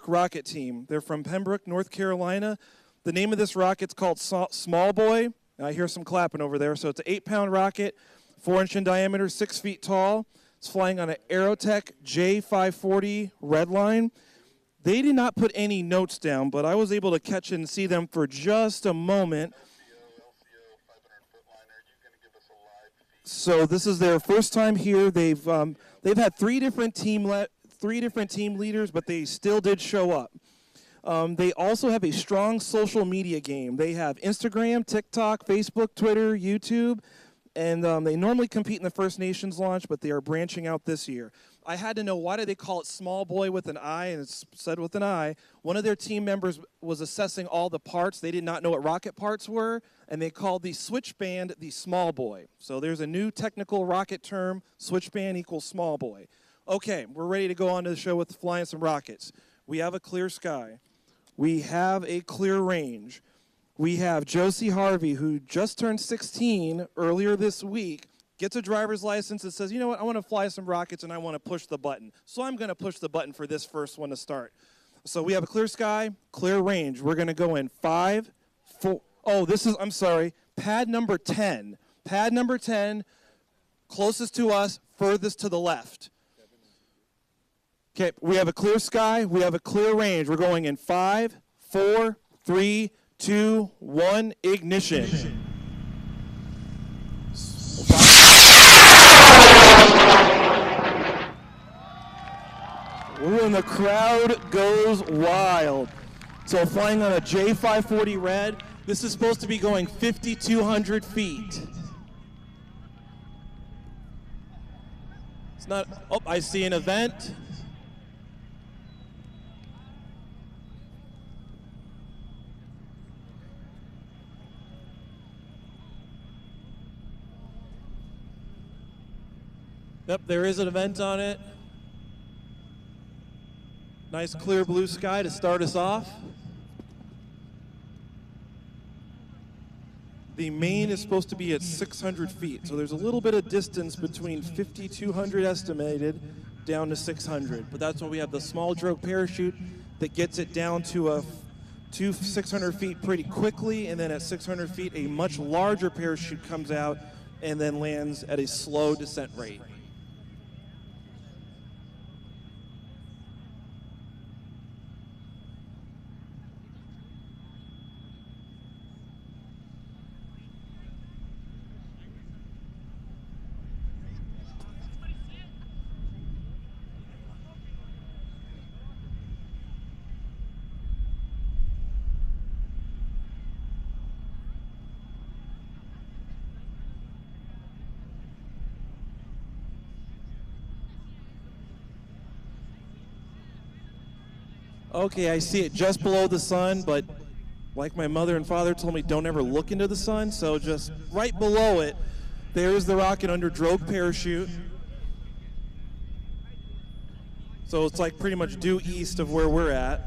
Rocket Team. They're from Pembroke, North Carolina. The name of this rocket's called Small Boy. I hear some clapping over there. So it's an 8-pound rocket, 4-inch in diameter, 6 feet tall. It's flying on an Aerotech J540 Redline. They did not put any notes down, but I was able to catch and see them for just a moment. So this is their first time here. They've had three different team leaders, but they still did show up. They also have a strong social media game. They have Instagram, TikTok, Facebook, Twitter, YouTube. And they normally compete in the First Nations launch, but they are branching out this year. I had to know, why do they call it Small Boy with an I, and it's said with an I. One of their team members was assessing all the parts. They did not know what rocket parts were, and they called the switch band the Small Boy. So there's a new technical rocket term, switch band equals Small Boy. Okay, we're ready to go on to the show with flying some rockets. We have a clear sky. We have a clear range. We have Josie Harvey, who just turned 16 earlier this week, gets a driver's license and says, you know what, I want to fly some rockets and I want to push the button. So I'm going to push the button for this first one to start. So we have a clear sky, clear range. We're going to go in 5, 4, I'm sorry, pad number 10. Pad number 10, closest to us, furthest to the left. Okay, we have a clear sky, we have a clear range. We're going in 5, 4, 3, 2, 1, ignition. Ooh, and the crowd goes wild. So flying on a J540 Red, this is supposed to be going 5,200 feet. It's not, oh, I see an event. Yep, there is an event on it. Nice clear blue sky to start us off. The main is supposed to be at 600 feet, so there's a little bit of distance between 5,200 estimated down to 600. But that's why we have the small drogue parachute that gets it down to 600 feet pretty quickly, and then at 600 feet, a much larger parachute comes out and then lands at a slow descent rate. Okay, I see it just below the sun, but like my mother and father told me, don't ever look into the sun, so just right below it, there's the rocket under drogue parachute. So it's like pretty much due east of where we're at.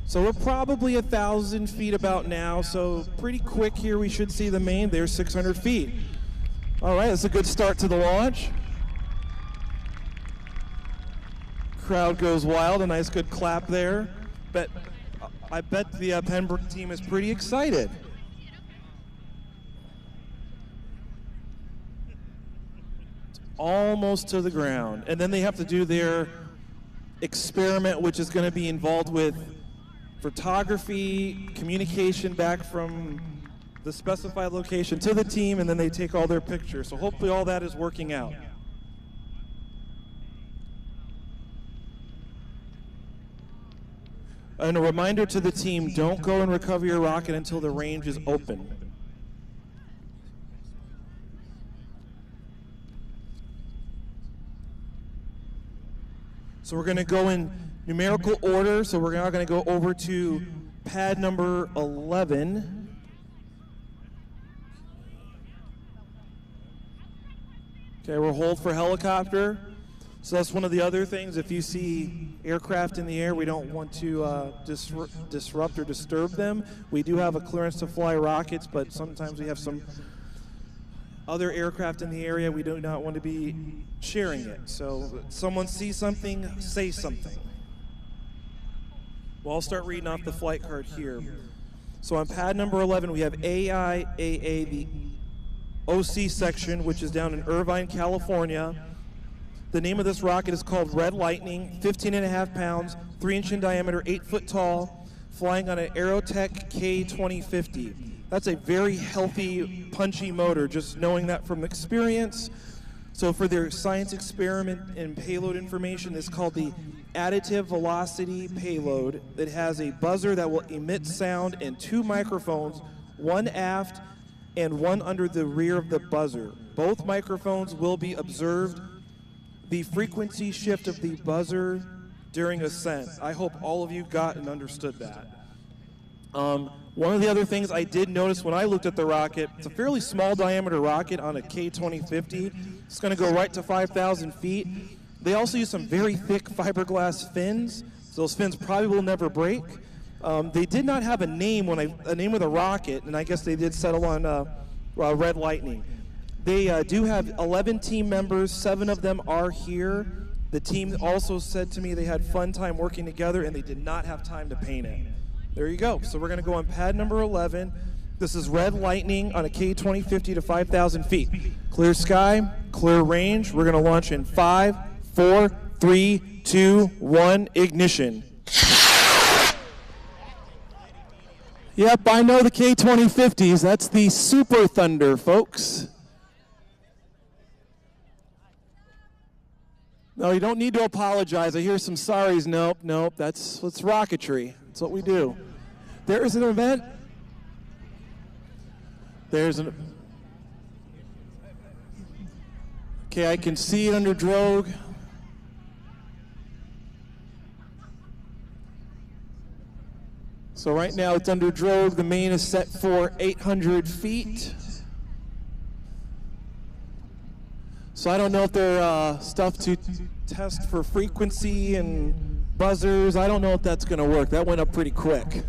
So we're probably 1,000 feet about now, so pretty quick here we should see the main. There's 600 feet. All right, that's a good start to the launch. Crowd goes wild, a nice good clap there. I bet the Pembroke team is pretty excited. It's almost to the ground. And then they have to do their experiment, which is going to be involved with photography, communication back from the specified location to the team, and then they take all their pictures. So hopefully all that is working out. And a reminder to the team, don't go and recover your rocket until the range is open. So we're going to go in numerical order, so we're now going to go over to pad number 11. Okay, we'll hold for helicopter. So that's one of the other things. If you see aircraft in the air, we don't want to disrupt or disturb them. We do have a clearance to fly rockets, but sometimes we have some other aircraft in the area. We do not want to be sharing it. So if someone sees something, say something. Well, I'll start reading off the flight card here. So on pad number 11, we have AIAA, the OC section, which is down in Irvine, California. The name of this rocket is called Red Lightning, 15.5 pounds, 3-inch in diameter, 8 foot tall, flying on an Aerotech K2050. That's a very healthy, punchy motor, just knowing that from experience. So for their science experiment and payload information, it's called the Additive Velocity Payload. That has a buzzer that will emit sound and 2 microphones, one aft and one under the rear of the buzzer. Both microphones will be observed the frequency shift of the buzzer during ascent. I hope all of you got and understood that. One of the other things I did notice when I looked at the rocket, it's a fairly small diameter rocket on a K2050. It's going to go right to 5,000 feet. They also use some very thick fiberglass fins, so those fins probably will never break. They did not have a name of the rocket, and I guess they did settle on Red Lightning. They do have 11 team members. 7 of them are here. The team also said to me they had fun time working together, and they did not have time to paint it. There you go. So we're going to go on pad number 11. This is Red Lightning on a K2050 to 5,000 feet. Clear sky, clear range. We're going to launch in 5, 4, 3, 2, 1, ignition. Yep, I know the K2050s. That's the Super Thunder, folks. No, you don't need to apologize. I hear some sorries. Nope. That's rocketry. That's what we do. There is an event. Okay, I can see it under drogue. So right now it's under drogue. The main is set for 800 feet. So I don't know if they're stuff to test for frequency and buzzers. I don't know if that's going to work. That went up pretty quick.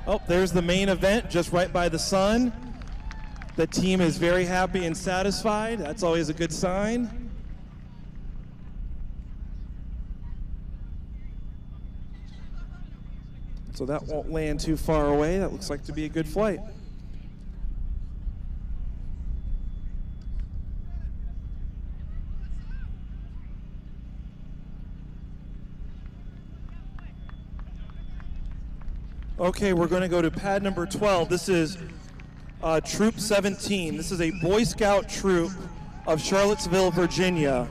Oh, there's the main event just right by the sun. The team is very happy and satisfied. That's always a good sign. So that won't land too far away. That looks like to be a good flight. Okay, we're going to go to pad number 12. This is Troop 17. This is a Boy Scout troop of Charlottesville, Virginia.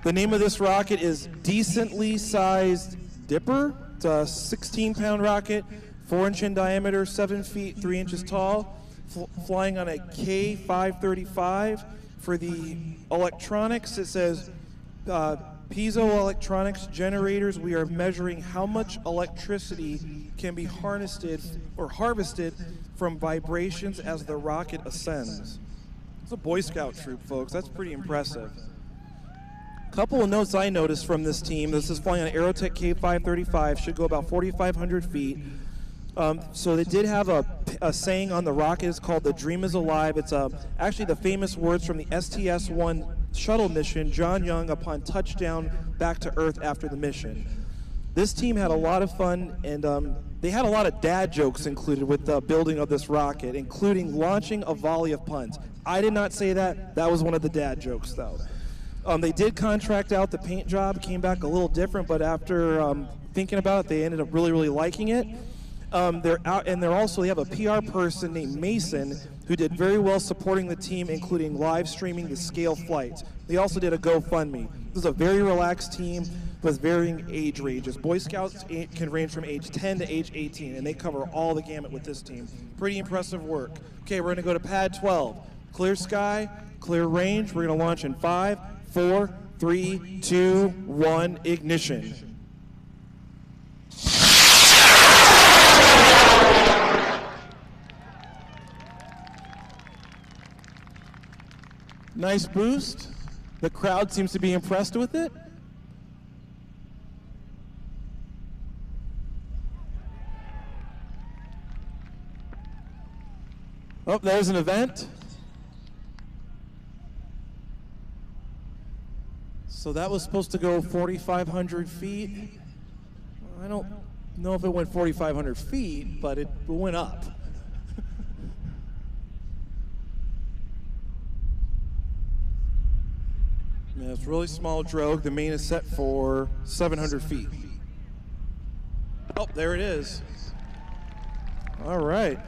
The name of this rocket is Decently Sized Dipper. It's a 16-pound rocket, 4-inch in diameter, 7 feet, 3 inches tall, flying on a K535. For the electronics, it says piezoelectronics generators. We are measuring how much electricity can be harnessed or harvested from vibrations as the rocket ascends. It's a Boy Scout troop, folks. That's pretty impressive. A couple of notes I noticed from this team. This is flying an Aerotech K535, should go about 4,500 feet. So they did have a saying on the rocket. It's called "The Dream is Alive." It's actually the famous words from the STS-1 shuttle mission, John Young, upon touchdown back to Earth after the mission. This team had a lot of fun, and they had a lot of dad jokes included with the building of this rocket, including launching a volley of puns. I did not say that. That was one of the dad jokes, though. They did contract out the paint job. It came back a little different, but after thinking about it, they ended up really, really liking it. They're out, and they have a PR person named Mason who did very well supporting the team, including live streaming the scale flights. They also did a GoFundMe. This is a very relaxed team with varying age ranges. Boy Scouts can range from age 10 to age 18, and they cover all the gamut with this team. Pretty impressive work. Okay, we're going to go to pad 12. Clear sky, clear range. We're going to launch in 5, 4, 3, 2, 1, ignition. Nice boost. The crowd seems to be impressed with it. Oh, there's an event. So that was supposed to go 4,500 feet. I don't know if it went 4,500 feet, but it went up. Yeah, it's a really small drogue. The main is set for 700 feet. Oh, there it is. All right.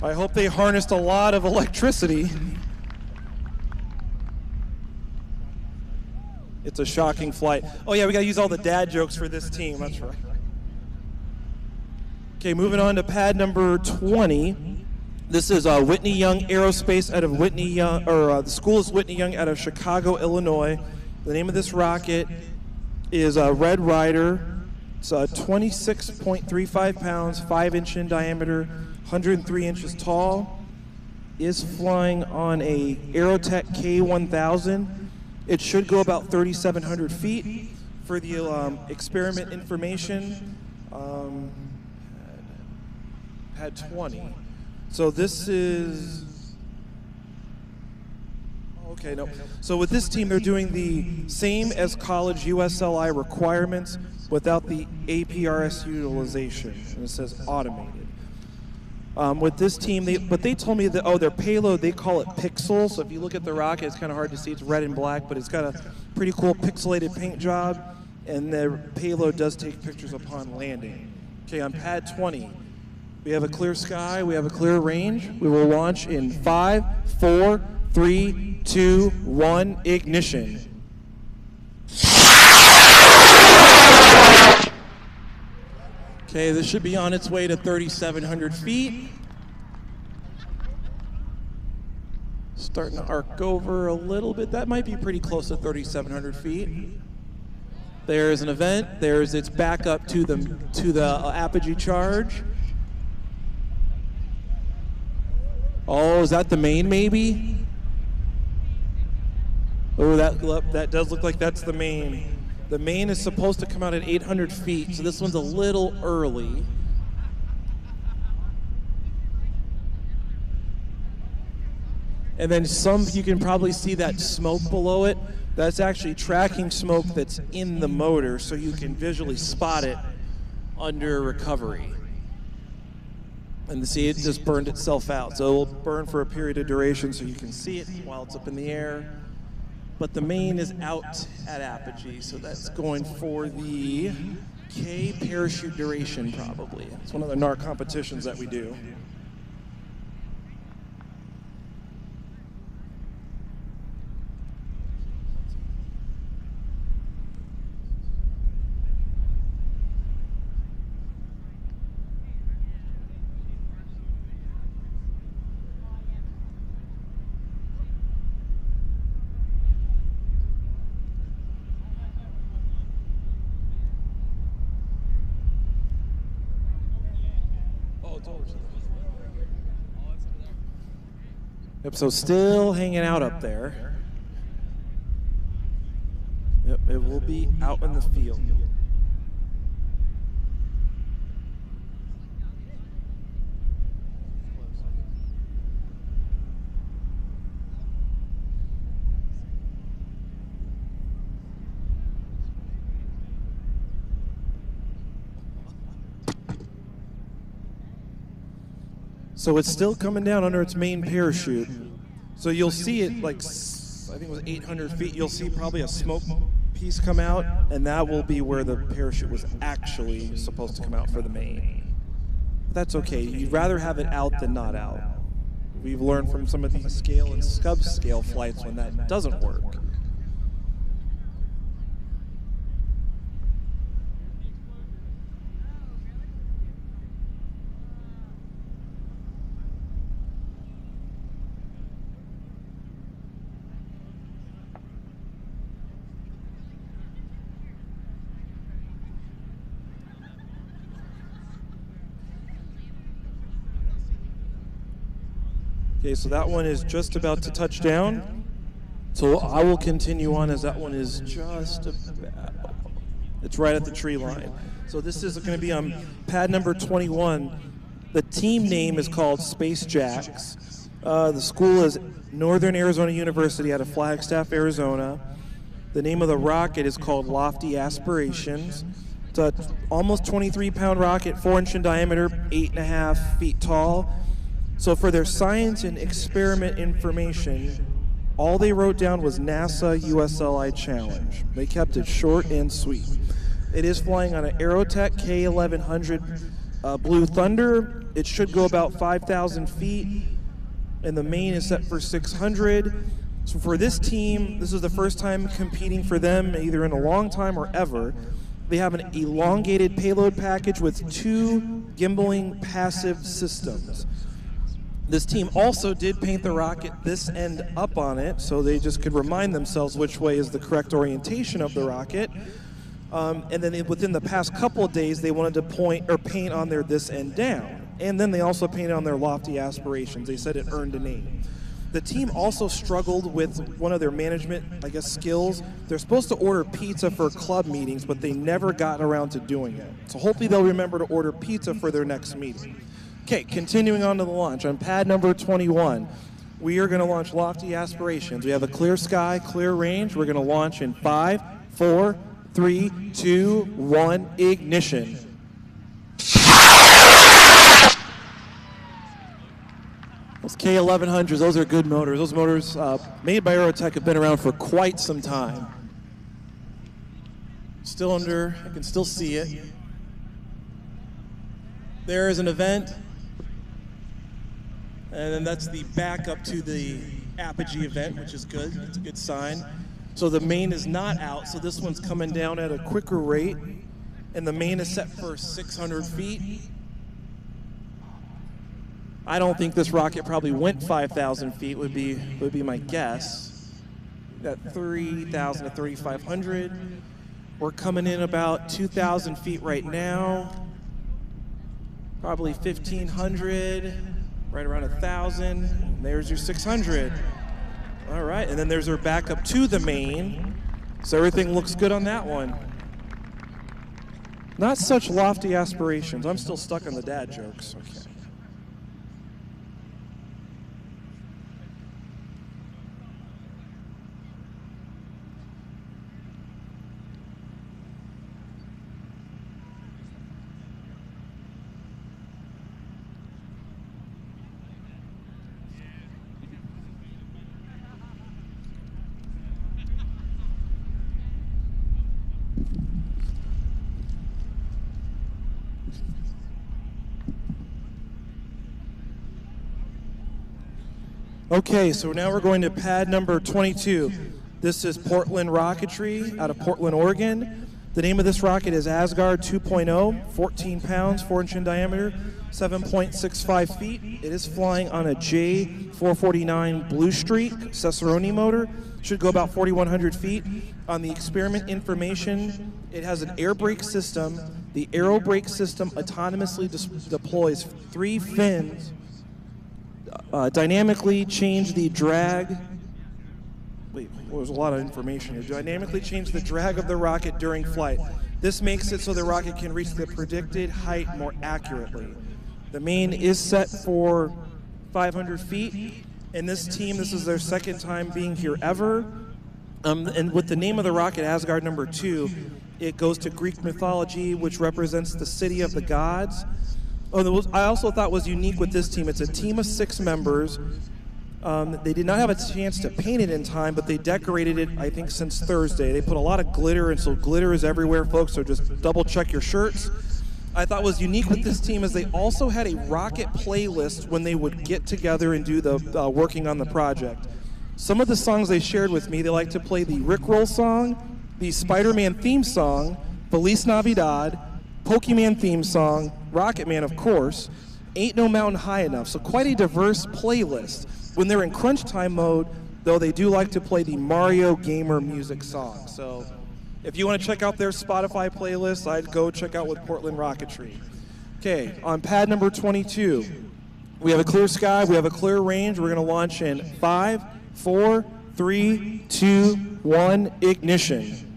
I hope they harnessed a lot of electricity. It's a shocking flight. Oh yeah, we gotta use all the dad jokes for this team, that's right. Okay, moving on to pad number 20. This is Whitney Young Aerospace out of Whitney Young, the school is Whitney Young out of Chicago, Illinois. The name of this rocket is Red Rider. It's 26.35 pounds, 5-inch in diameter, 103 inches tall. Is flying on a Aerotech K1000. It should go about 3,700 feet. For the experiment information, pad 20. So this is, okay, no. So with this team, they're doing the same as college USLI requirements without the APRS utilization, and it says automated. With this team, they told me that, their payload, they call it pixel. So if you look at the rocket, it's kind of hard to see. It's red and black, but it's got a pretty cool pixelated paint job, and the payload does take pictures upon landing. Okay, on pad 20. We have a clear sky, we have a clear range. We will launch in 5, 4, 3, 2, 1, ignition. Okay, this should be on its way to 3,700 feet. Starting to arc over a little bit. That might be pretty close to 3,700 feet. There's an event. There's its backup to the apogee charge. Oh, is that the main maybe? Oh, that does look like that's the main. The main is supposed to come out at 800 feet, so this one's a little early. And then you can probably see that smoke below it. That's actually tracking smoke that's in the motor, so you can visually spot it under recovery. And see, it just burned itself out. So it will burn for a period of duration so you can see it while it's up in the air. But the main is out at apogee, so that's going for the K parachute duration probably. It's one of the NARC competitions that we do. Yep, so still hanging out up there. Yep, it will be out in the field. So it's still coming down under its main parachute. So you'll see it like, I think it was 800 feet, you'll see probably a smoke piece come out, and that will be where the parachute was actually supposed to come out for the main. That's okay. You'd rather have it out than not out. We've learned from some of these scale and sub-scale flights when that doesn't work. Okay, so that one is just about to touch down. So I will continue on as that one is just about, it's right at the tree line. So this is going to be on pad number 21. The team name is called Space Jacks. The school is Northern Arizona University out of Flagstaff, Arizona. The name of the rocket is called Lofty Aspirations. It's a almost 23-pound rocket, 4-inch in diameter, 8.5 feet tall. So for their science and experiment information, all they wrote down was NASA USLI Challenge. They kept it short and sweet. It is flying on an Aerotech K1100 Blue Thunder. It should go about 5,000 feet, and the main is set for 600. So for this team, this is the first time competing for them, either in a long time or ever. They have an elongated payload package with 2 gimbaling passive systems. This team also did paint the rocket this end up on it, so they just could remind themselves which way is the correct orientation of the rocket. And then within the past couple of days, they wanted to paint on their this end down. And then they also painted on their Lofty Aspirations. They said it earned a name. The team also struggled with one of their management, skills. They're supposed to order pizza for club meetings, but they never got around to doing it. So hopefully they'll remember to order pizza for their next meeting. Okay, continuing on to the launch. On pad number 21, we are going to launch Lofty Aspirations. We have a clear sky, clear range. We're going to launch in 5, 4, 3, 2, 1, ignition. Those K1100s, those are good motors. Those motors made by Aerotech have been around for quite some time. Still under, I can still see it. There is an event. And then that's the backup to the apogee event, which is good. It's a good sign. So the main is not out, so this one's coming down at a quicker rate. And the main is set for 600 feet. I don't think this rocket probably went 5,000 feet would be my guess. At 3,000 to 3,500. We're coming in about 2,000 feet right now. Probably 1,500. Right around 1,000. And there's your 600. All right, and then there's our backup to the main. So everything looks good on that one. Not such lofty aspirations. I'm still stuck on the dad jokes. Okay. Okay, so now we're going to pad number 22. This is Portland Rocketry out of Portland, Oregon. The name of this rocket is Asgard 2.0, 14 pounds, 4-inch in diameter, 7.65 feet. It is flying on a J449 Blue Streak Cicerone motor. Should go about 4,100 feet. On the experiment information, it has an air brake system. The aero brake system autonomously deploys 3 fins, dynamically change the drag. Wait, well, there's a lot of information here. Dynamically change the drag of the rocket during flight. This makes it so the rocket can reach the predicted height more accurately. The main is set for 500 feet, and this team, this is their second time being here ever. And with the name of the rocket, Asgard number 2, it goes to Greek mythology, which represents the city of the gods. I also thought was unique with this team, it's a team of 6 members. They did not have a chance to paint it in time, but they decorated it, I think, since Thursday. They put a lot of glitter, and so glitter is everywhere, folks, so just double check your shirts. I thought was unique with this team is they also had a rocket playlist when they would get together and do the working on the project. Some of the songs they shared with me, they like to play the Rickroll song, the Spider-Man theme song, Feliz Navidad, Pokemon theme song, Rocket Man, of course, Ain't No Mountain High Enough. So quite a diverse playlist. When they're in crunch time mode, though, they do like to play the Mario Gamer music song. So if you want to check out their Spotify playlist, I'd go check out with Portland Rocketry. Okay, on pad number 22, we have a clear sky, we have a clear range. We're going to launch in 5, 4, 3, 2, 1, ignition.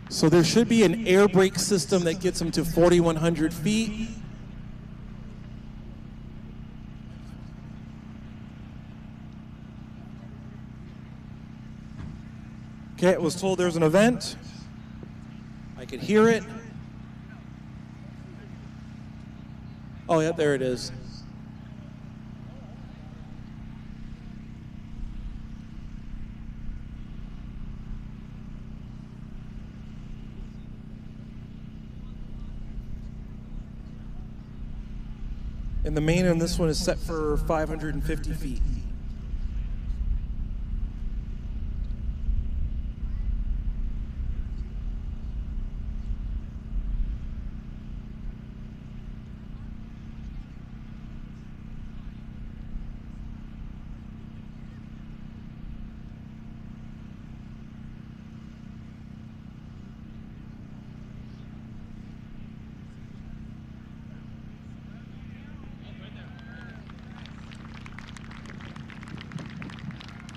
So there should be an air brake system that gets them to 4,100 feet. Okay, I was told there's an event. I could hear it. Oh, yeah, there it is. And the main on this one is set for 550 feet.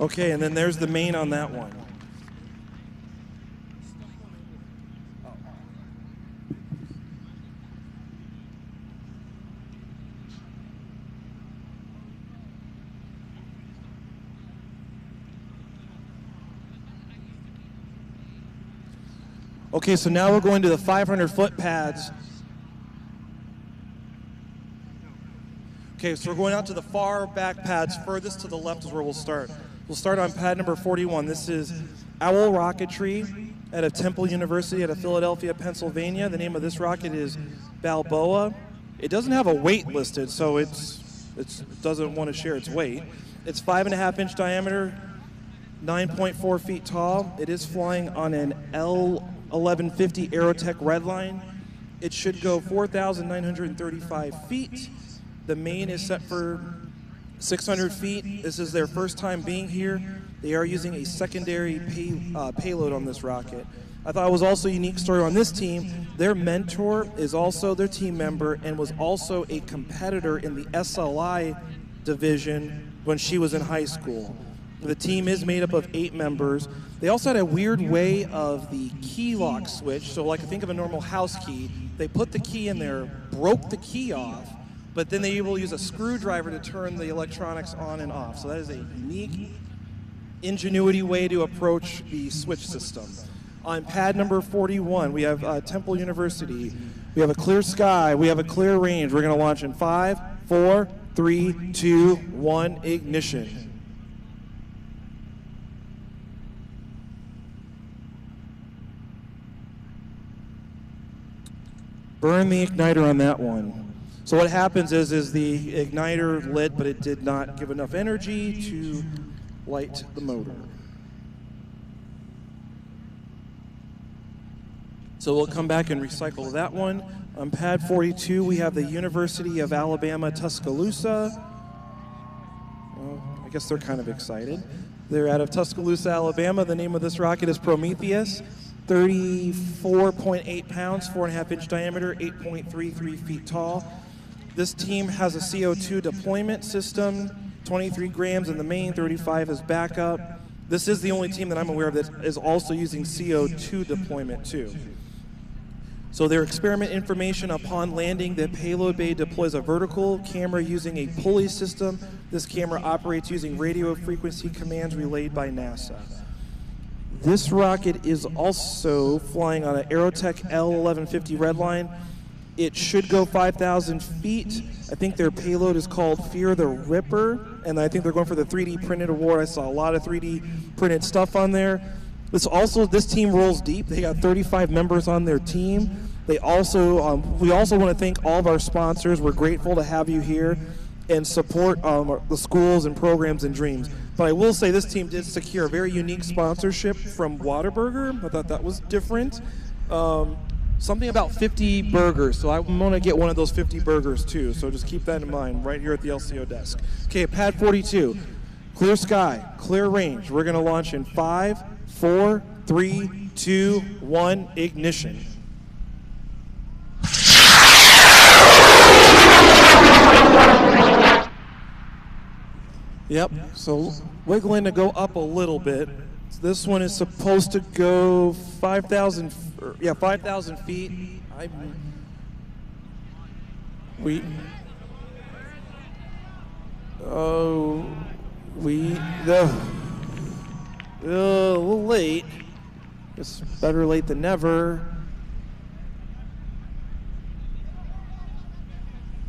Okay, and then there's the main on that one. Okay, so now we're going to the 500-foot pads. Okay, so we're going out to the far back pads. Furthest to the left is where we'll start. We'll start on pad number 41. This is Owl Rocketry out of Temple University out of Philadelphia, Pennsylvania. The name of this rocket is Balboa. It doesn't have a weight listed, so it doesn't want to share its weight. It's 5.5-inch diameter, 9.4 feet tall. It is flying on an L1150 Aerotech Redline. It should go 4,935 feet. The main is set for 600 feet. This is their first time being here. They are using a secondary payload on this rocket. I thought it was also a unique story on this team. Their mentor is also their team member and was also a competitor in the SLI division when she was in high school. The team is made up of 8 members. They also had a weird way of the key lock switch. So like think of a normal house key. They put the key in there, broke the key off, but then they will use a screwdriver to turn the electronics on and off. So that is a unique ingenuity way to approach the switch system. On pad number 41, we have Temple University. We have a clear sky. We have a clear range. We're going to launch in 5, 4, 3, 2, 1, ignition. Burn the igniter on that one. So what happens is the igniter lit, but it did not give enough energy to light the motor. So we'll come back and recycle that one. On pad 42, we have the University of Alabama, Tuscaloosa. Well, I guess they're kind of excited. They're out of Tuscaloosa, Alabama. The name of this rocket is Prometheus. 34.8 pounds, 4.5-inch diameter, 8.33 feet tall. This team has a CO2 deployment system, 23 grams in the main, 35 as backup. This is the only team that I'm aware of that is also using CO2 deployment too. So their experiment information: upon landing, the payload bay deploys a vertical camera using a pulley system. This camera operates using radio frequency commands relayed by NASA. This rocket is also flying on an Aerotech L1150 Redline. It should go 5,000 feet. I think their payload is called Fear the Ripper, and I think they're going for the 3D printed award. I saw a lot of 3D printed stuff on there. This team rolls deep. They got 35 members on their team. We also want to thank all of our sponsors. We're grateful to have you here and support the schools and programs and dreams. But I will say this team did secure a very unique sponsorship from Whataburger. I thought that was different. Something about 50 burgers, so I'm going to get one of those 50 burgers too, so just keep that in mind right here at the LCO desk. Okay, pad 42, clear sky, clear range. We're going to launch in 5, 4, 3, 2, 1, ignition. Yep, so wiggling to go up a little bit. This one is supposed to go 5,000 feet. A little late. It's better late than never.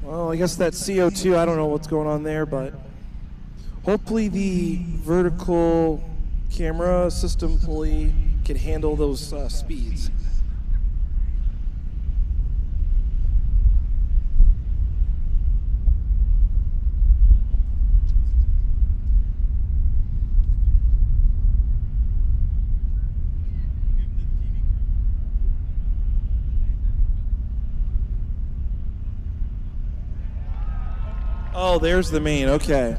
Well, I guess that's CO2. I don't know what's going on there, but hopefully the vertical camera system pulley can handle those speeds. Oh, there's the main, okay.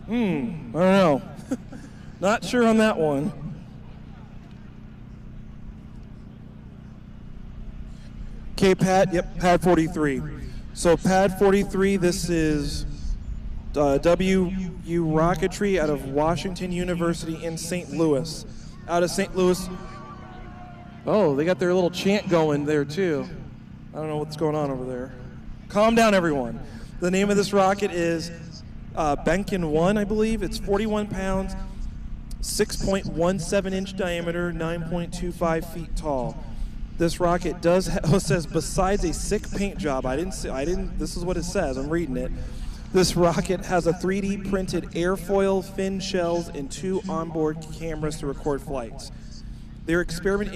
I don't know. Not sure on that one. Okay, pad 43. So pad 43, this is WU Rocketry out of Washington University in St. Louis. Out of St. Louis. Oh, they got their little chant going there too. I don't know what's going on over there. Calm down, everyone. The name of this rocket is Benkin 1, I believe. It's 41 pounds, 6.17 inch diameter, 9.25 feet tall. This rocket does it says besides a sick paint job. This is what it says. I'm reading it. This rocket has a 3D printed airfoil, fin shells, and 2 onboard cameras to record flights. Their experiment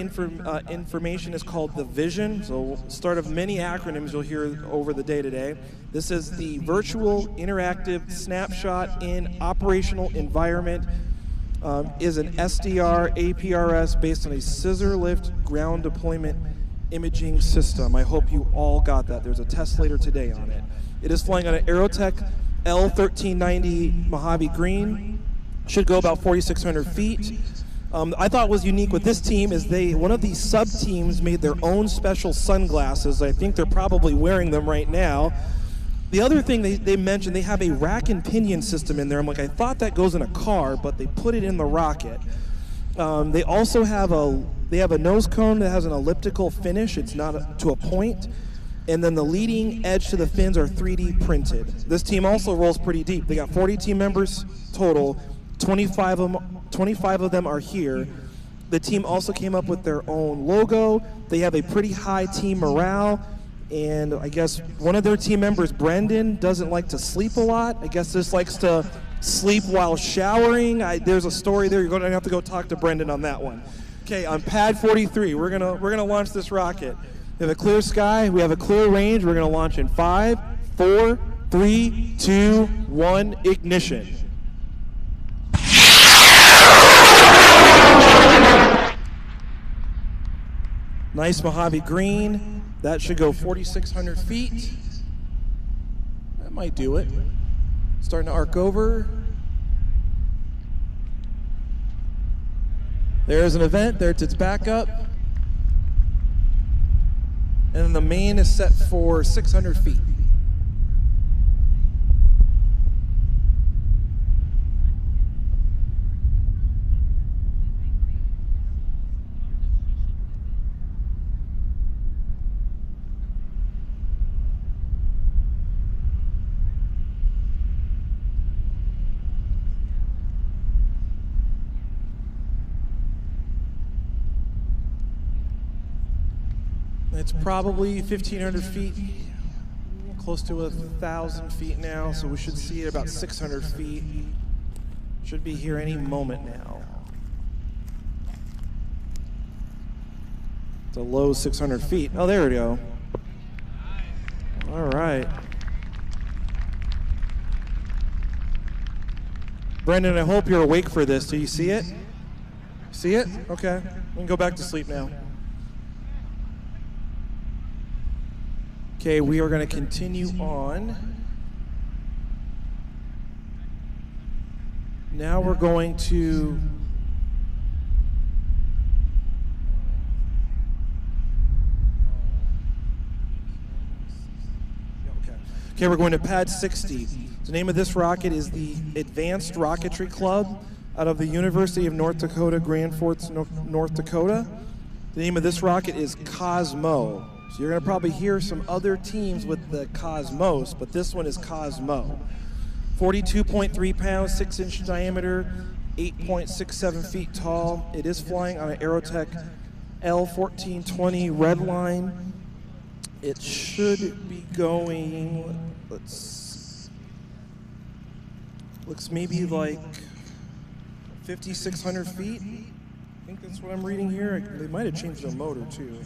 information is called the Vision, so start of many acronyms you'll hear over the day today. This is the Virtual Interactive Snapshot in Operational Environment, is an SDR APRS based on a scissor lift ground deployment imaging system. I hope you all got that. There's a test later today on it. It is flying on an Aerotech L1390 Mojave Green. Should go about 4,600 feet. I thought was unique with this team is one of these sub-teams made their own special sunglasses. I think they're probably wearing them right now. The other thing they mentioned, they have a rack and pinion system in there. I'm like, I thought that goes in a car, but they put it in the rocket. They also have a nose cone that has an elliptical finish. It's not to a point. And then the leading edge to the fins are 3D printed. This team also rolls pretty deep. They got 40 team members total. 25 of them are here. The team also came up with their own logo. They have a pretty high team morale. And I guess one of their team members, Brendan, doesn't like to sleep a lot. I guess just likes to sleep while showering. There's a story there. You're going to have to go talk to Brendan on that one. Okay, on pad 43, we're gonna launch this rocket. We have a clear sky. We have a clear range. We're gonna launch in 5, 4, 3, 2, 1, ignition. Nice Mojave green. That should go 4,600 feet. That might do it. Starting to arc over. There's an event. There's its backup. And then the main is set for 600 feet. It's probably 1,500 feet, close to 1,000 feet now, so we should see it about 600 feet. Should be here any moment now. It's a low 600 feet. Oh, there we go. All right. Brendan, I hope you're awake for this. Do you see it? See it? Okay. We can go back to sleep now. Okay, we are going to continue on. Now we're going to we're going to pad 60. The name of this rocket is the Advanced Rocketry Club out of the University of North Dakota, Grand Forks, North Dakota. The name of this rocket is Cosmo. So you're going to probably hear some other teams with the Cosmos, but this one is Cosmo. 42.3 pounds, 6-inch diameter, 8.67 feet tall. It is flying on an Aerotech L1420 red line. It should be going, looks maybe like 5,600 feet. I think that's what I'm reading here. They might have changed the motor too.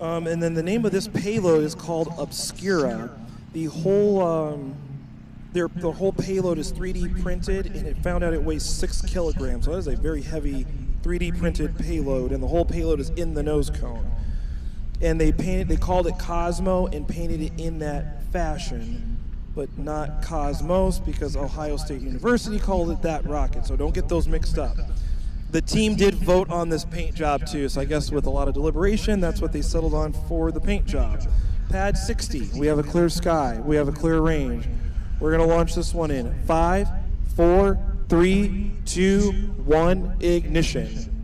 And then the name of this payload is called Obscura. The whole payload is 3D printed, and it found out it weighs 6 kilograms. So that is a very heavy 3D printed payload, and the whole payload is in the nose cone. And they called it Cosmo and painted it in that fashion, but not Cosmos because Ohio State University called it that rocket. So don't get those mixed up. The team did vote on this paint job too, so I guess with a lot of deliberation, that's what they settled on for the paint job. Pad 60, we have a clear sky, we have a clear range. We're gonna launch this one in 5, 4, 3, 2, 1, ignition.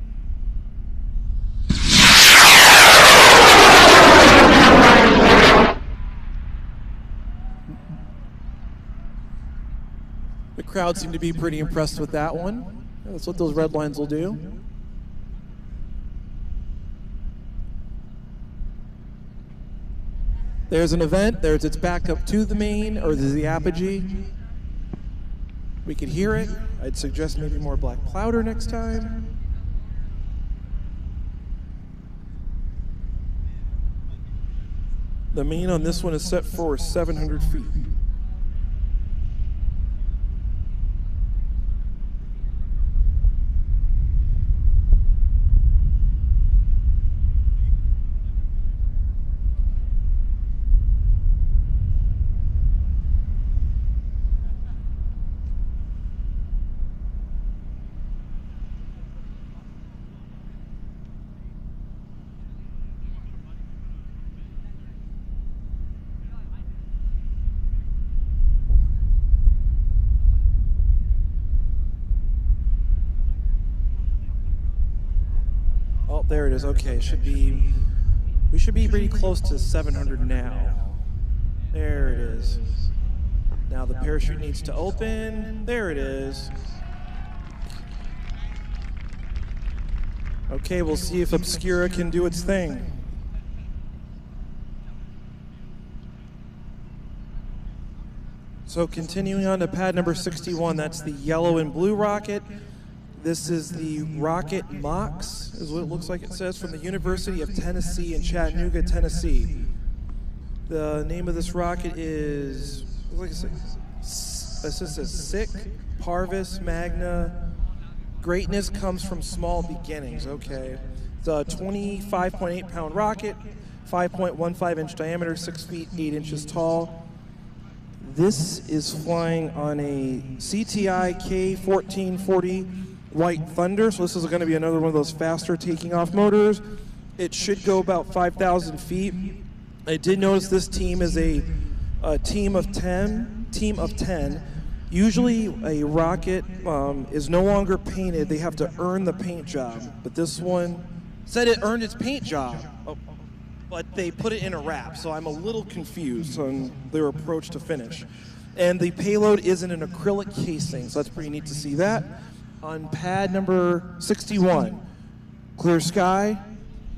The crowd seemed to be pretty impressed with that one. That's what those red lines will do. There's an event, there's its backup to the main, or the apogee. We could hear it. I'd suggest maybe more black powder next time. The main on this one is set for 700 feet. There it is. Okay, we should be pretty close to 700 now. There it is. Now the parachute needs to open. There it is. Okay, we'll see if Obscura can do its thing. So continuing on to pad number 61, that's the yellow and blue rocket. This is the Rocket Mox, is what it looks like it says, from the University of Tennessee in Chattanooga, Tennessee. The name of this rocket is, like it says, Sic Parvis Magna. Greatness comes from small beginnings. Okay. It's a 25.8 pound rocket, 5.15 inch diameter, 6 feet 8 inches tall. This is flying on a CTI K1440 White Thunder, so this is going to be another one of those faster taking off motors. It should go about 5,000 feet. I did notice this team is a team of 10. Usually a rocket is no longer painted. They have to earn the paint job, but this one said it earned its paint job, but they put it in a wrap, so I'm a little confused on their approach to finish. And the payload is in an acrylic casing, so that's pretty neat to see that. On pad number 61, clear sky,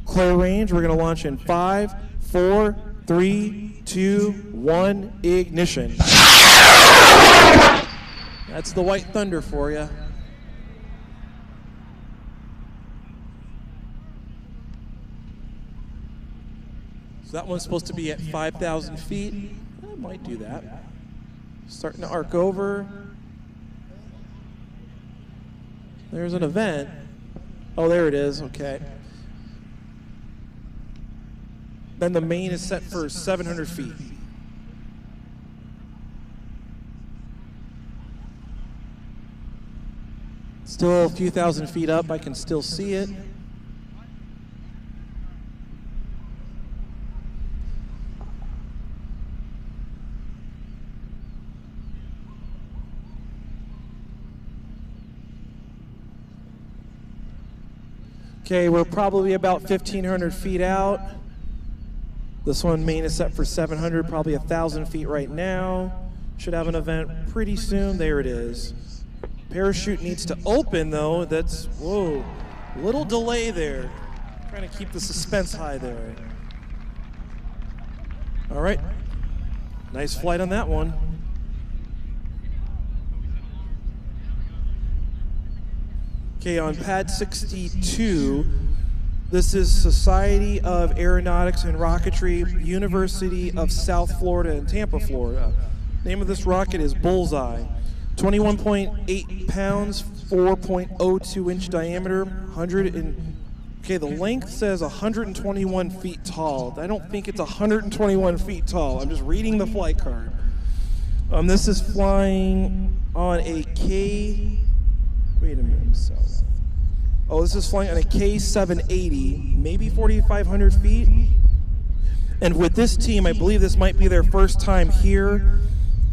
clear range. We're going to launch in 5, 4, 3, 2, 1, ignition. That's the White Thunder for you. So that one's supposed to be at 5,000 feet. I might do that. Starting to arc over. There's an event. Oh, there it is. Okay. Then the main is set for 700 feet. Still a few thousand feet up. I can still see it. Okay, we're probably about 1,500 feet out. This one main is set for 700, probably 1,000 feet right now. Should have an event pretty soon. There it is. Parachute needs to open though. That's, whoa, little delay there. Trying to keep the suspense high there. All right, nice flight on that one. Okay, on pad 62, this is Society of Aeronautics and Rocketry, University of South Florida in Tampa, Florida. Name of this rocket is Bullseye. 21.8 pounds, 4.02 inch diameter, okay, the length says 121 feet tall. I don't think it's 121 feet tall. I'm just reading the flight card. This is flying on a wait a minute, this is flying on a K780, maybe 4,500 feet. And with this team, I believe this might be their first time here.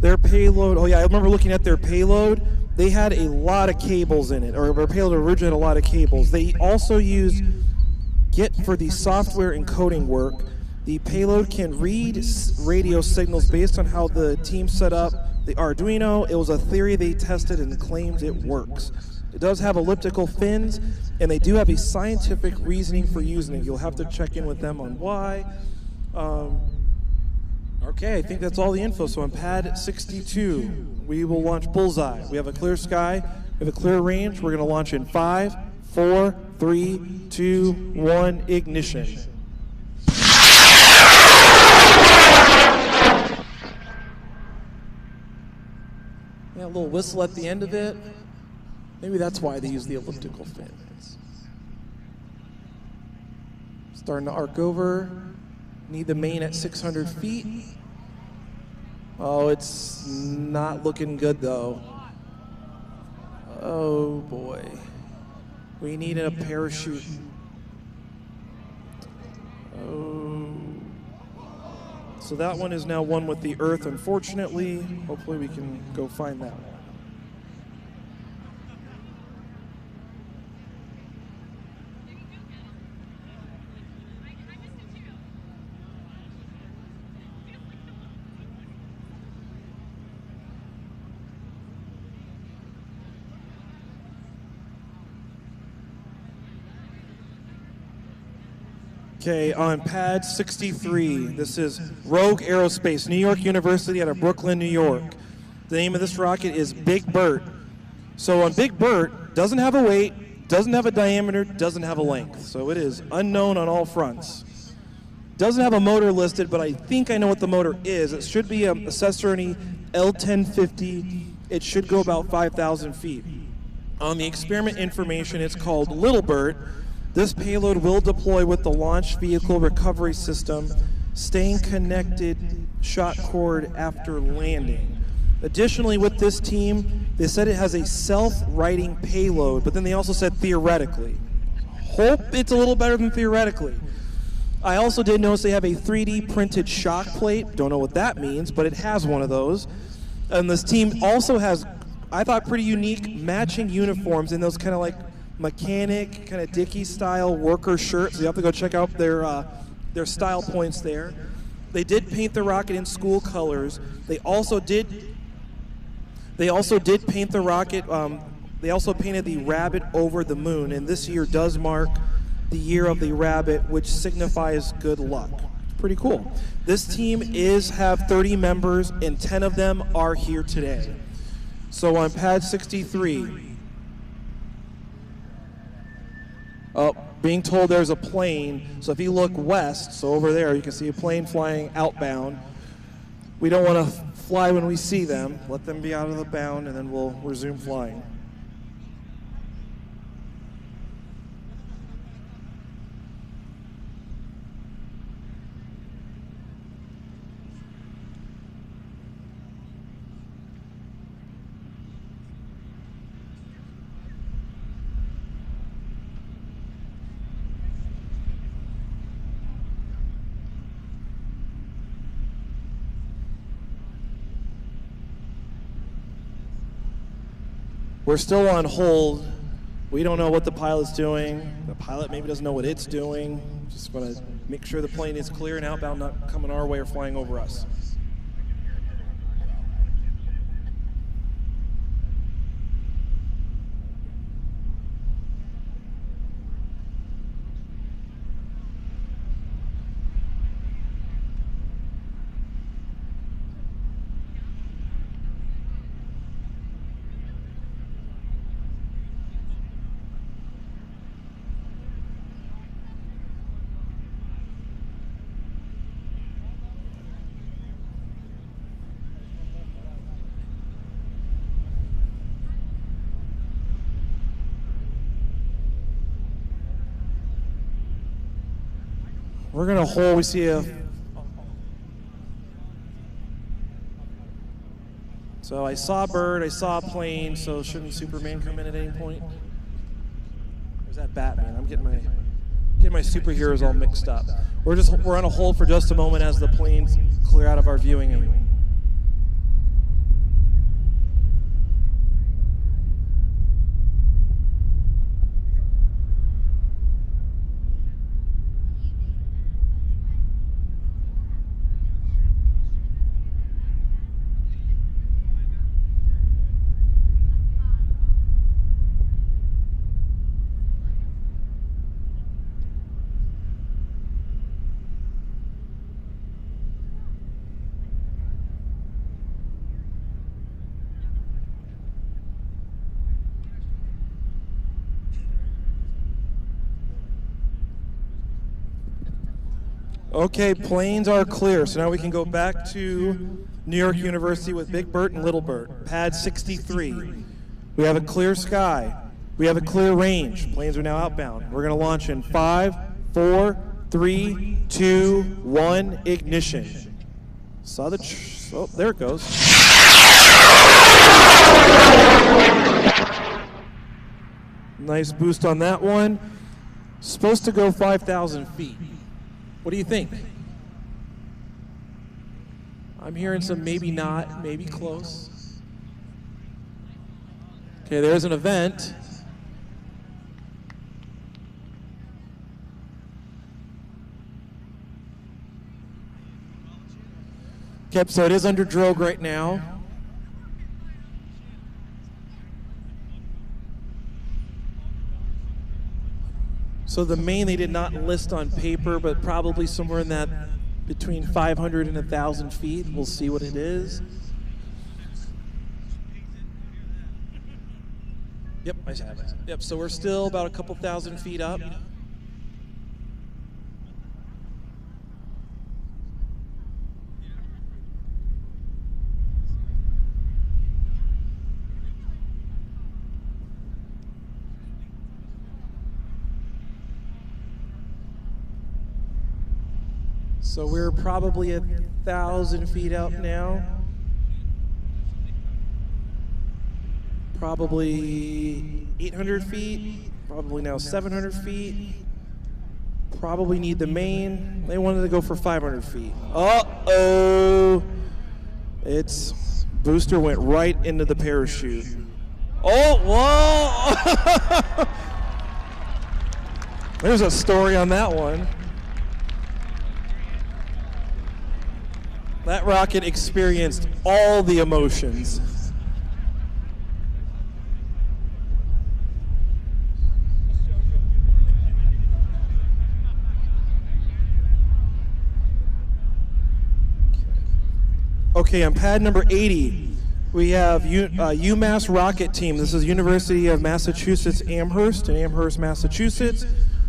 Their payload, oh yeah, I remember looking at their payload. They had a lot of cables in it, or their payload originally had a lot of cables. They also used Git for the software encoding work. The payload can read radio signals based on how the team set up the Arduino. It was a theory they tested and claims it works. It does have elliptical fins, and they do have a scientific reasoning for using it. You'll have to check in with them on why. Okay, I think that's all the info. So on pad 62, we will launch Bullseye. We have a clear sky, we have a clear range. We're going to launch in 5, 4, 3, 2, 1, ignition. Yeah, a little whistle at the end of it. Maybe that's why they use the elliptical fins. Starting to arc over. Need the main at 600 feet. Oh, it's not looking good though. Oh boy. We need a parachute. Oh. So that one is now one with the Earth, unfortunately. Hopefully we can go find that one. Okay, on pad 63, this is Rogue Aerospace, New York University out of Brooklyn, New York. The name of this rocket is Big Bert. So on Big Bert, doesn't have a weight, doesn't have a diameter, doesn't have a length. So it is unknown on all fronts. Doesn't have a motor listed, but I think I know what the motor is. It should be a Cessna L1050. It should go about 5,000 feet. On the experiment information, it's called Little Bert. This payload will deploy with the Launch Vehicle Recovery System, staying connected shot cord after landing. Additionally, with this team, they said it has a self-righting payload, but then they also said theoretically. Hope it's a little better than theoretically. I also did notice they have a 3D printed shock plate. Don't know what that means, but it has one of those. And this team also has, I thought, pretty unique matching uniforms in those kind of like mechanic, kind of Dickie style worker shirts. So you have to go check out their style points there. They did paint the rocket in school colors. They also did paint the rocket. They also painted the rabbit over the moon, and this year does mark the year of the rabbit, which signifies good luck. It's pretty cool. This team have 30 members, and 10 of them are here today. So on pad 63, being told there's a plane, so if you look west, so over there, you can see a plane flying outbound. We don't want to fly when we see them. Let them be out of the bound, and then we'll resume flying. We're still on hold. We don't know what the pilot's doing. The pilot maybe doesn't know what it's doing. Just want to make sure the plane is clear and outbound, not coming our way or flying over us. We're gonna hold. We see So I saw a bird, I saw a plane. So shouldn't Superman come in at any point? Or is that Batman? I'm getting my superheroes all mixed up. We're on a hold for just a moment as the planes clear out of our viewing area. Okay, planes are clear, so now we can go back to New York University with Big Bert and Little Bert. Pad 63. We have a clear sky. We have a clear range. Planes are now outbound. We're going to launch in 5, 4, 3, 2, 1, ignition. Saw the, oh, there it goes. Nice boost on that one. Supposed to go 5,000 feet. What do you think? I'm hearing some maybe not, maybe close. Okay, there's an event. Okay, so it is under drogue right now. So the main they did not list on paper, but probably somewhere in that between 500 and 1,000 feet. We'll see what it is. Yep, I have it. Yep, so we're still about a couple thousand feet up. So we're probably 1,000 feet up now. Probably 800 feet, probably now 700 feet. Probably need the main. They wanted to go for 500 feet. Uh-oh. Its booster went right into the parachute. Oh, whoa. There's a story on that one. That rocket experienced all the emotions. Okay, on pad number 80, we have UMass rocket team. This is University of Massachusetts Amherst in Amherst, Massachusetts.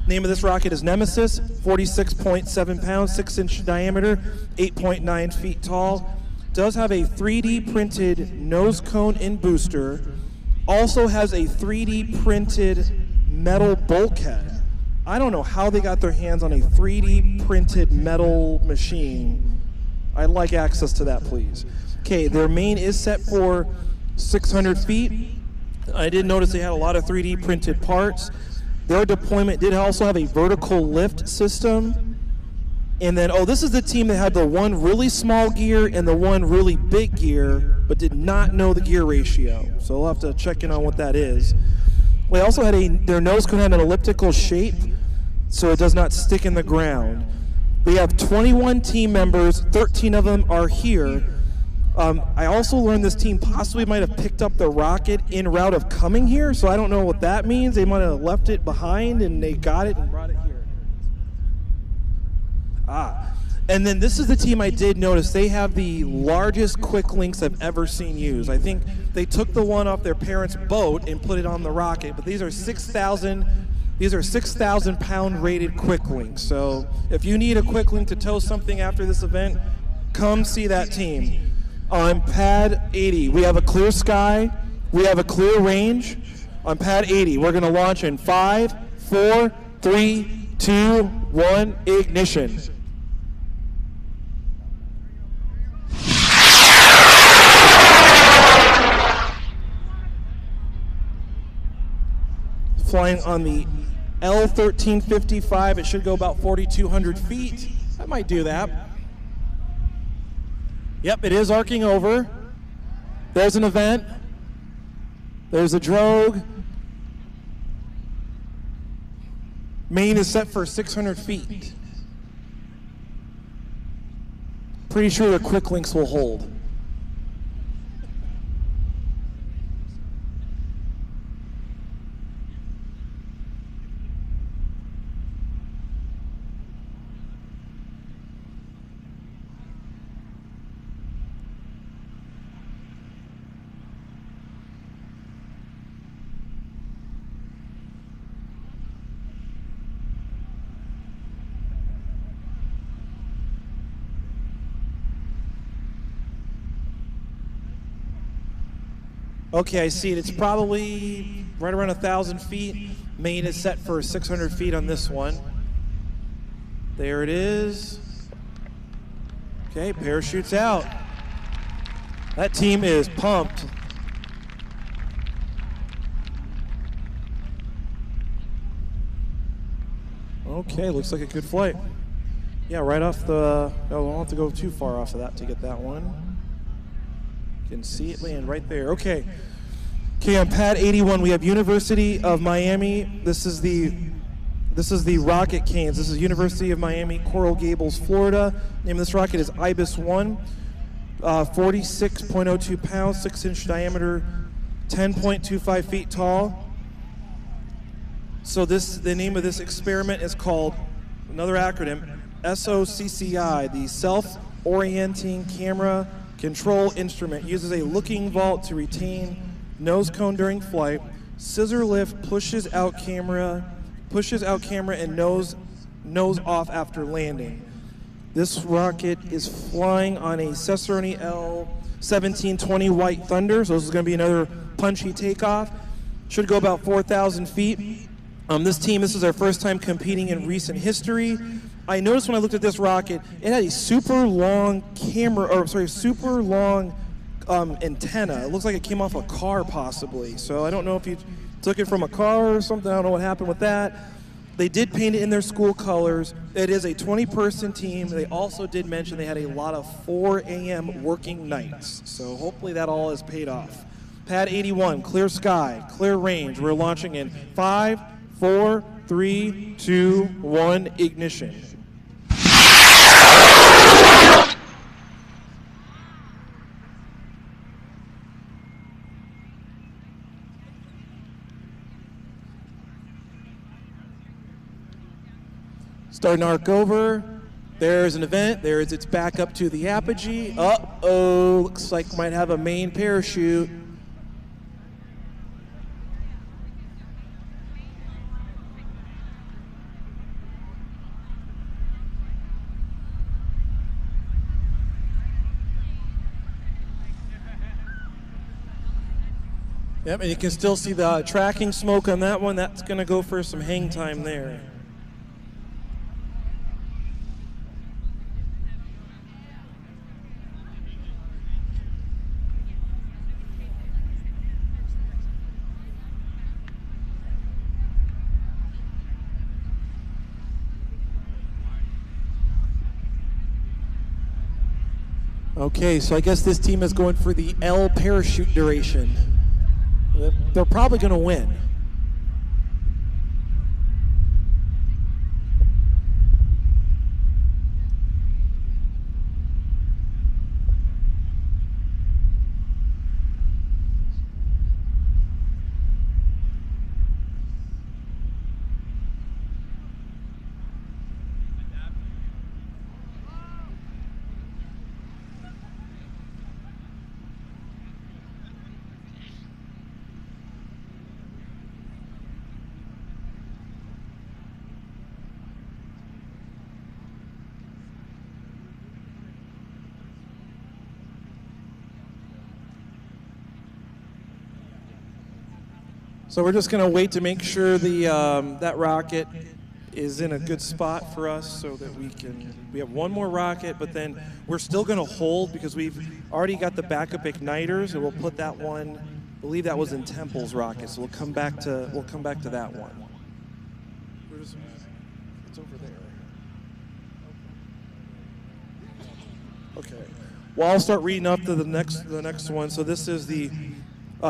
Name of this rocket is Nemesis, 46.7 pounds, 6-inch diameter, 8.9 feet tall. Does have a 3D printed nose cone and booster. Also has a 3D printed metal bulkhead. I don't know how they got their hands on a 3D printed metal machine. I'd like access to that, please. Okay, their main is set for 600 feet. I did notice they had a lot of 3D printed parts. Their deployment did also have a vertical lift system. And then, this is the team that had the one really small gear and the one really big gear, but did not know the gear ratio. So we'll have to check in on what that is. They also had their nose cone had an elliptical shape, so it does not stick in the ground. We have 21 team members, 13 of them are here. I also learned this team possibly might have picked up the rocket en route of coming here, so I don't know what that means. They might have left it behind and they got it and brought it here. And then this is the team I did notice. They have the largest quick links I've ever seen used. I think they took the one off their parents' boat and put it on the rocket, but these are 6,000 pound rated quick links. So if you need a quick link to tow something after this event, come see that team. On pad 80, we have a clear sky, we have a clear range. On pad 80, we're gonna launch in 5, 4, 3, 2, 1, ignition. Flying on the L1355, it should go about 4,200 feet. I might do that. Yep, it is arcing over. There's an event. There's a drogue. Main is set for 600 feet. Pretty sure the quick links will hold. Okay, I see it. It's probably right around 1,000 feet. Main is set for 600 feet on this one. There it is. Okay, parachutes out. That team is pumped. Okay, looks like a good flight. Yeah, right off the, no, we won't have to go too far off of that to get that one. You can see it land right there. Okay. Okay, on pad 81, we have University of Miami. This is the rocket canes. This is University of Miami, Coral Gables, Florida. Name of this rocket is Ibis 1. 46.02 pounds, 6-inch diameter, 10.25 feet tall. So the name of this experiment is called, another acronym, SOCCI, the Self-Orienting Camera Control Instrument. Uses a looking vault to retain nose cone during flight. Scissor lift pushes out camera and nose off after landing. This rocket is flying on a Cessna L1720 White Thunder, so this is going to be another punchy takeoff. Should go about 4,000 feet. This is our first time competing in recent history. I noticed when I looked at this rocket, it had a super long antenna. It looks like it came off a car possibly. So I don't know if you took it from a car or something. I don't know what happened with that. They did paint it in their school colors. It is a 20-person team. They also did mention they had a lot of 4 a.m. working nights. So hopefully that all has paid off. Pad 81, clear sky, clear range. We're launching in 5, 4, 3, 2, 1, ignition. Starting to arc over. There's an event. There's its back up to the apogee. Uh-oh, looks like might have a main parachute. Yep, and you can still see the tracking smoke on that one. That's going to go for some hang time there. Okay, so I guess this team is going for the L parachute duration. They're probably going to win. So we're just going to wait to make sure the that rocket is in a good spot for us so that we have one more rocket, but then we're still going to hold because we've already got the backup igniters, and we'll put that one, I believe that was in Temple's rocket, so we'll come back to that one. It's over there. Okay. Well, I'll start reading up to the next one. So this is the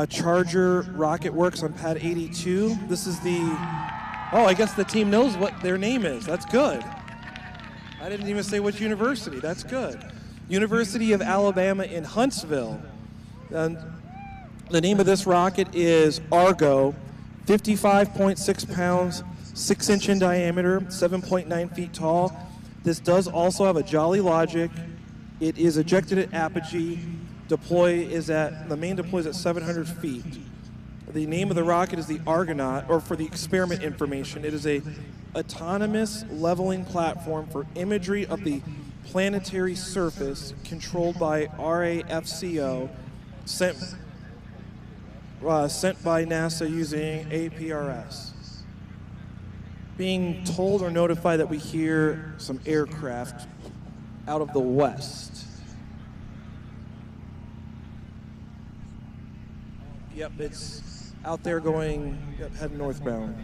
Charger Rocket Works on pad 82. This is the, I guess the team knows what their name is. That's good. I didn't even say which university. That's good. University of Alabama in Huntsville. And the name of this rocket is Argo, 55.6 pounds, 6-inch in diameter, 7.9 feet tall. This does also have a Jolly Logic. It is ejected at apogee. The main deploy is at 700 feet. The name of the rocket is the Argonaut, or for the experiment information, it is a autonomous leveling platform for imagery of the planetary surface controlled by RAFCO, sent by NASA using APRS. Being told or notified that we hear some aircraft out of the west. Yep, it's out there going, heading northbound.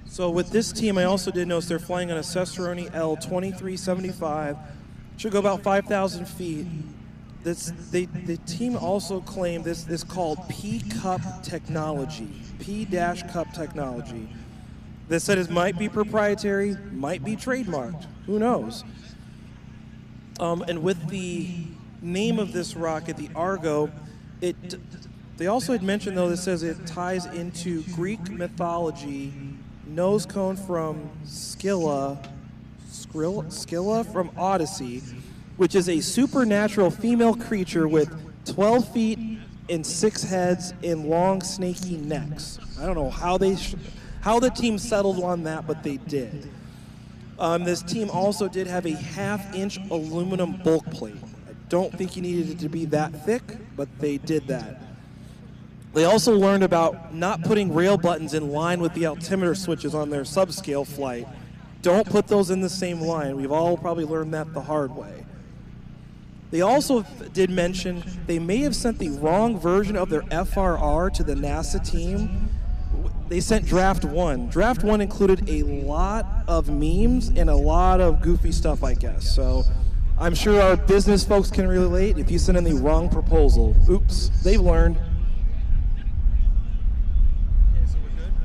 So with this team, I also did notice they're flying on a Cessaroni L2375. Should go about 5,000 feet. The team also claimed this is called P-Cup technology, P-Cup technology. They said it might be proprietary, might be trademarked, who knows? And with the name of this rocket, the Argo, they also had mentioned, though, that says it ties into Greek mythology, nose cone from Scylla from Odyssey, which is a supernatural female creature with 12 feet and 6 heads and long snaky necks. I don't know how the team settled on that, but they did. This team also did have a 1/2-inch aluminum bulk plate. I don't think you needed it to be that thick, but they did that. They also learned about not putting rail buttons in line with the altimeter switches on their subscale flight. Don't put those in the same line. We've all probably learned that the hard way. They also did mention they may have sent the wrong version of their FRR to the NASA team. They sent Draft 1. Draft 1 included a lot of memes and a lot of goofy stuff, I guess. So I'm sure our business folks can relate if you send in the wrong proposal. Oops, they've learned.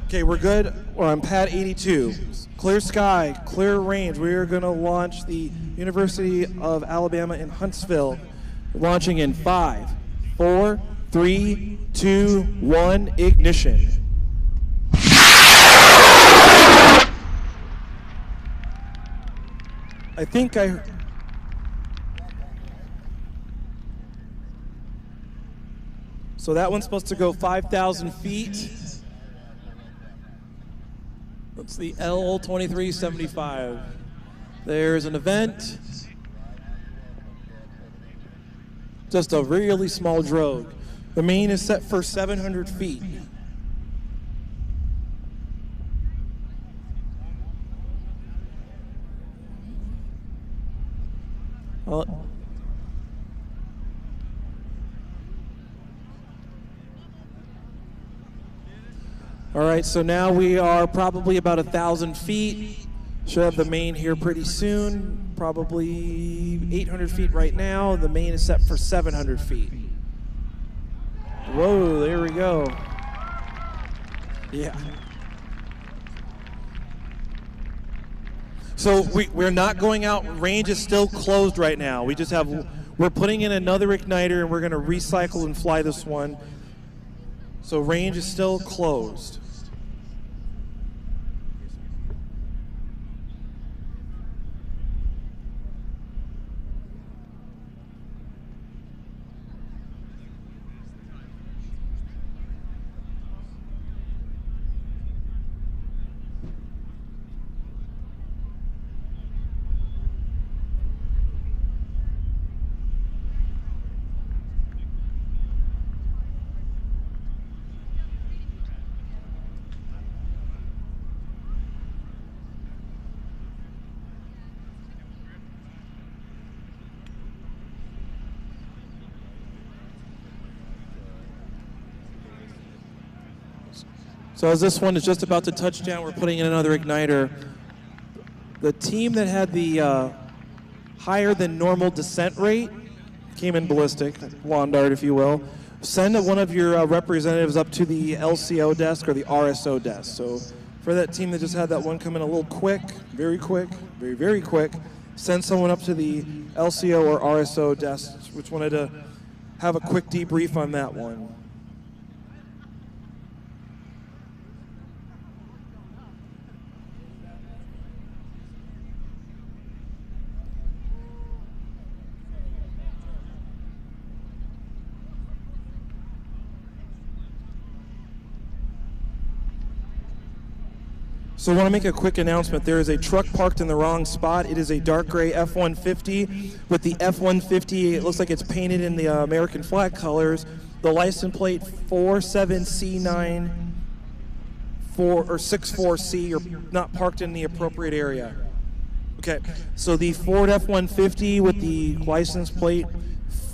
Okay, we're good. We're on pad 82. Clear sky, clear range. We are going to launch the University of Alabama in Huntsville, launching in 5, 4, 3, 2, 1, ignition. I think so that one's supposed to go 5,000 feet. That's the L2375. There's an event. Just a really small drogue. The main is set for 700 feet. Well, all right, so now we are probably about 1,000 feet. Should have the main here pretty soon. Probably 800 feet right now. The main is set for 700 feet. Whoa, there we go. Yeah. So we're not going out. Range is still closed right now. We're putting in another igniter and we're going to recycle and fly this one. So range is still closed. So as this one is just about to touch down, we're putting in another igniter. The team that had the higher than normal descent rate came in ballistic, lawn dart if you will. Send one of your representatives up to the LCO desk or the RSO desk. So for that team that just had that one come in a little quick, very, very quick, send someone up to the LCO or RSO desk, which wanted to have a quick debrief on that one. So I want to make a quick announcement. There is a truck parked in the wrong spot. It is a dark gray F-150. With the F-150, it looks like it's painted in the American flag colors. The license plate 47C9 or 64C, you're not parked in the appropriate area. Okay, so the Ford F-150 with the license plate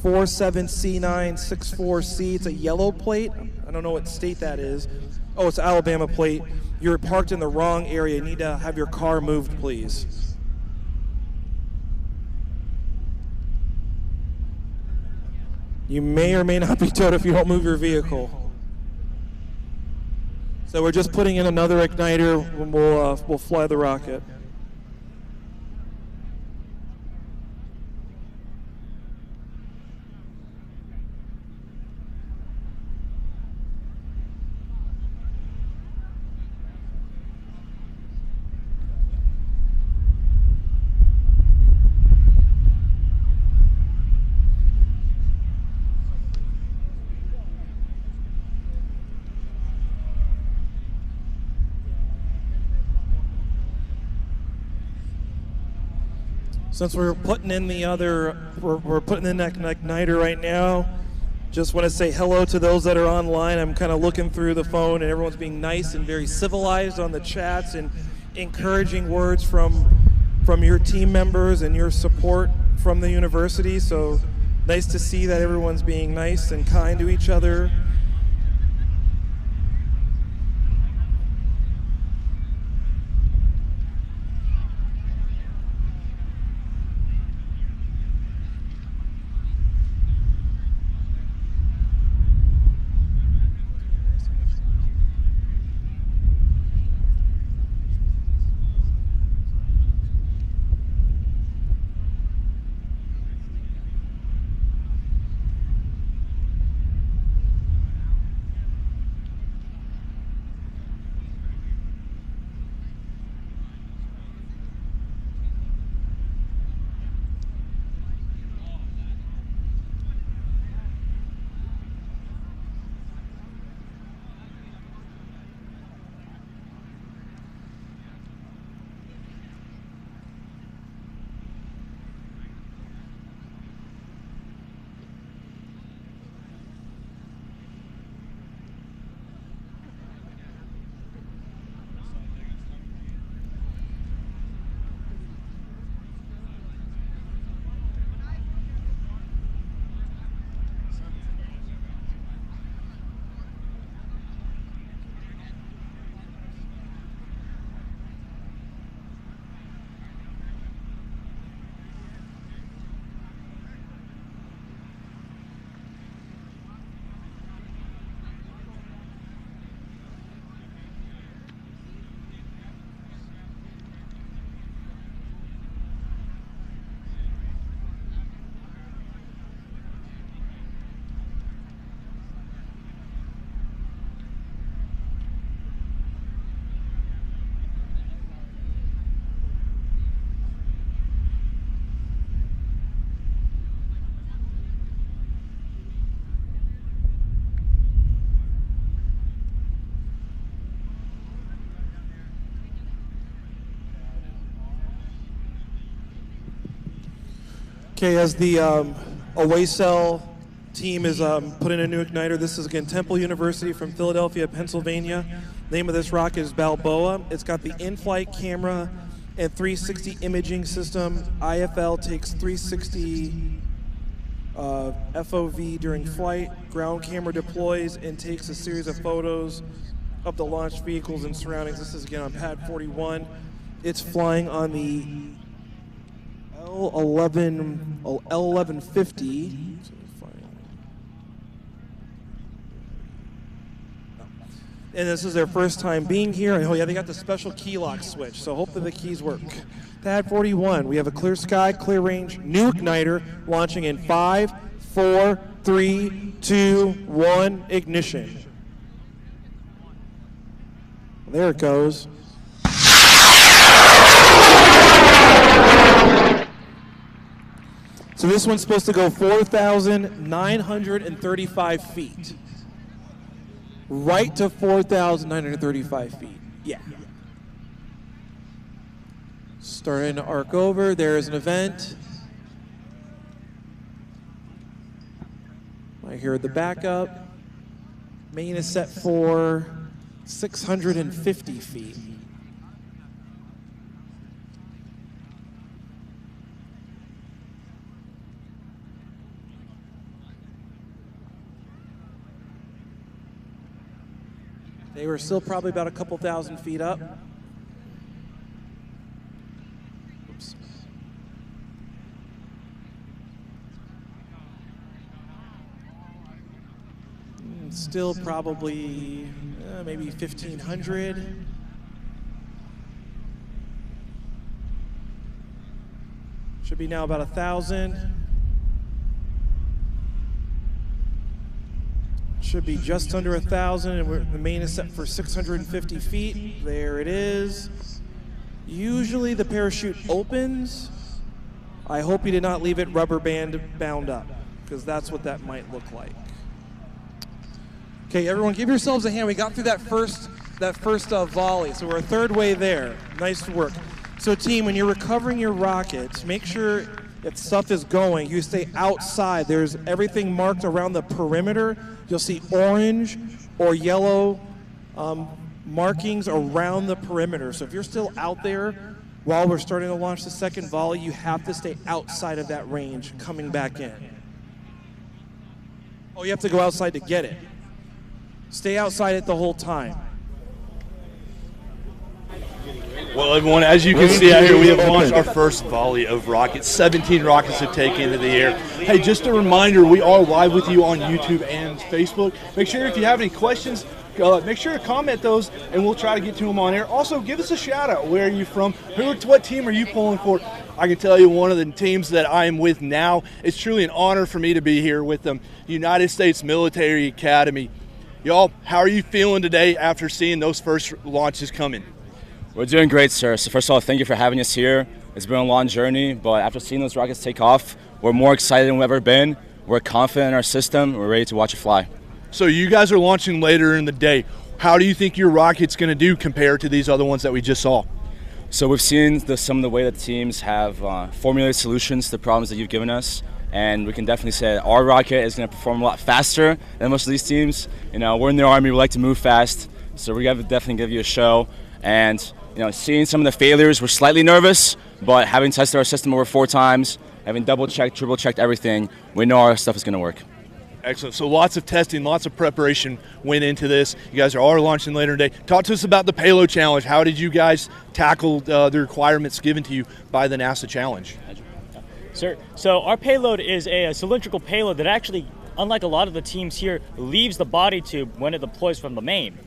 47C964C, it's a yellow plate. I don't know what state that is. Oh, it's Alabama plate. You're parked in the wrong area. You need to have your car moved, please. You may or may not be towed if you don't move your vehicle. So we're just putting in another igniter when we'll fly the rocket. Since we're putting in we're putting in that igniter right now, just want to say hello to those that are online. I'm kind of looking through the phone and everyone's being nice and very civilized on the chats and encouraging words from your team members and your support from the university. So nice to see that everyone's being nice and kind to each other. Okay, as the away cell team is putting a new igniter, this is again Temple University from Philadelphia, Pennsylvania. Name of this rocket is Balboa. It's got the in-flight camera and 360 imaging system. IFL takes 360 FOV during flight. Ground camera deploys and takes a series of photos of the launch vehicles and surroundings. This is again on pad 41. It's flying on the L1150. And this is their first time being here. And oh yeah, they got the special key lock switch, so hopefully the keys work. Pad 41, we have a clear sky, clear range, new igniter, launching in 5, 4, 3, 2, 1, ignition. There it goes. So this one's supposed to go 4,935 feet. Right to 4,935 feet. Yeah. Starting to arc over. There is an event. Right here at the backup. Main is set for 650 feet. They were still probably about a couple thousand feet up. Oops. Still probably maybe 1,500. Should be now about 1,000. Should be just under 1,000, and the main is set for 650 feet. There it is. Usually the parachute opens. I hope you did not leave it rubber band bound up, because that's what that might look like. Okay, everyone, give yourselves a hand. We got through that first volley, so we're a third way there. Nice work. So team, when you're recovering your rockets, make sure if stuff is going, you stay outside. There's everything marked around the perimeter. You'll see orange or yellow markings around the perimeter. So if you're still out there while we're starting to launch the second volley, you have to stay outside of that range coming back in. Oh, you have to go outside to get it. Stay outside it the whole time. Well, everyone, as you can see out here, we have launched our first volley of rockets. 17 rockets have taken into the air. Hey, just a reminder, we are live with you on YouTube and Facebook. Make sure if you have any questions, make sure to comment those, and we'll try to get to them on air. Also, give us a shout out. Where are you from? What team are you pulling for? I can tell you one of the teams that I am with now. It's truly an honor for me to be here with the United States Military Academy. Y'all, how are you feeling today after seeing those first launches coming? We're doing great, sir. So first of all, thank you for having us here. It's been a long journey, but after seeing those rockets take off, we're more excited than we've ever been. We're confident in our system. We're ready to watch it fly. So you guys are launching later in the day. How do you think your rocket's going to do compared to these other ones that we just saw? So we've seen some of the way that teams have formulated solutions to the problems that you've given us, and we can definitely say that our rocket is going to perform a lot faster than most of these teams. You know, we're in the Army. We like to move fast, so we're going to definitely give you a show. And you know, seeing some of the failures, we're slightly nervous, but having tested our system over 4 times, having double-checked, triple-checked everything, we know our stuff is going to work. Excellent. So lots of testing, lots of preparation went into this. You guys are all launching later today. Talk to us about the Payload Challenge. How did you guys tackle the requirements given to you by the NASA Challenge? Sir, so our payload is a cylindrical payload that actually, unlike a lot of the teams here, leaves the body tube when it deploys from the main.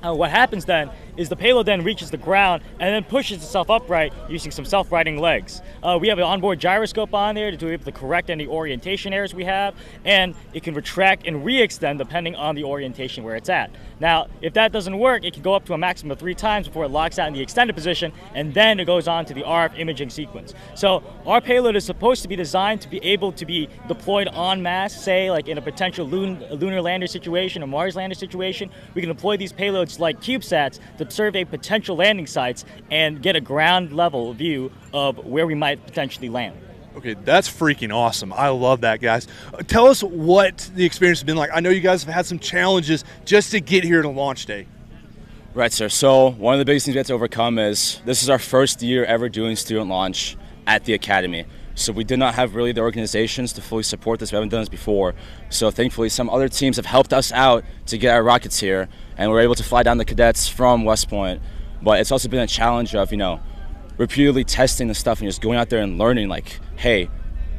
What happens then is the payload then reaches the ground and then pushes itself upright using some self-righting legs. We have an onboard gyroscope on there to be able to correct any orientation errors we have, and it can retract and re-extend depending on the orientation where it's at. Now, if that doesn't work, it can go up to a maximum of 3 times before it locks out in the extended position, and then it goes on to the RF imaging sequence. So our payload is supposed to be designed to be able to be deployed en masse, say like in a potential lunar lander situation, a Mars lander situation. We can deploy these payloads like CubeSats to survey potential landing sites and get a ground level view of where we might potentially land. Okay, that's freaking awesome. I love that, guys. Tell us what the experience has been like. I know you guys have had some challenges just to get here to launch day. Right, sir. So one of the biggest things we had to overcome is this is our first year ever doing student launch at the academy. So we did not have really the organizations to fully support this. We haven't done this before. So thankfully some other teams have helped us out to get our rockets here, and we're able to fly down the cadets from West Point. But it's also been a challenge of, repeatedly testing the stuff and just going out there and learning, like, hey,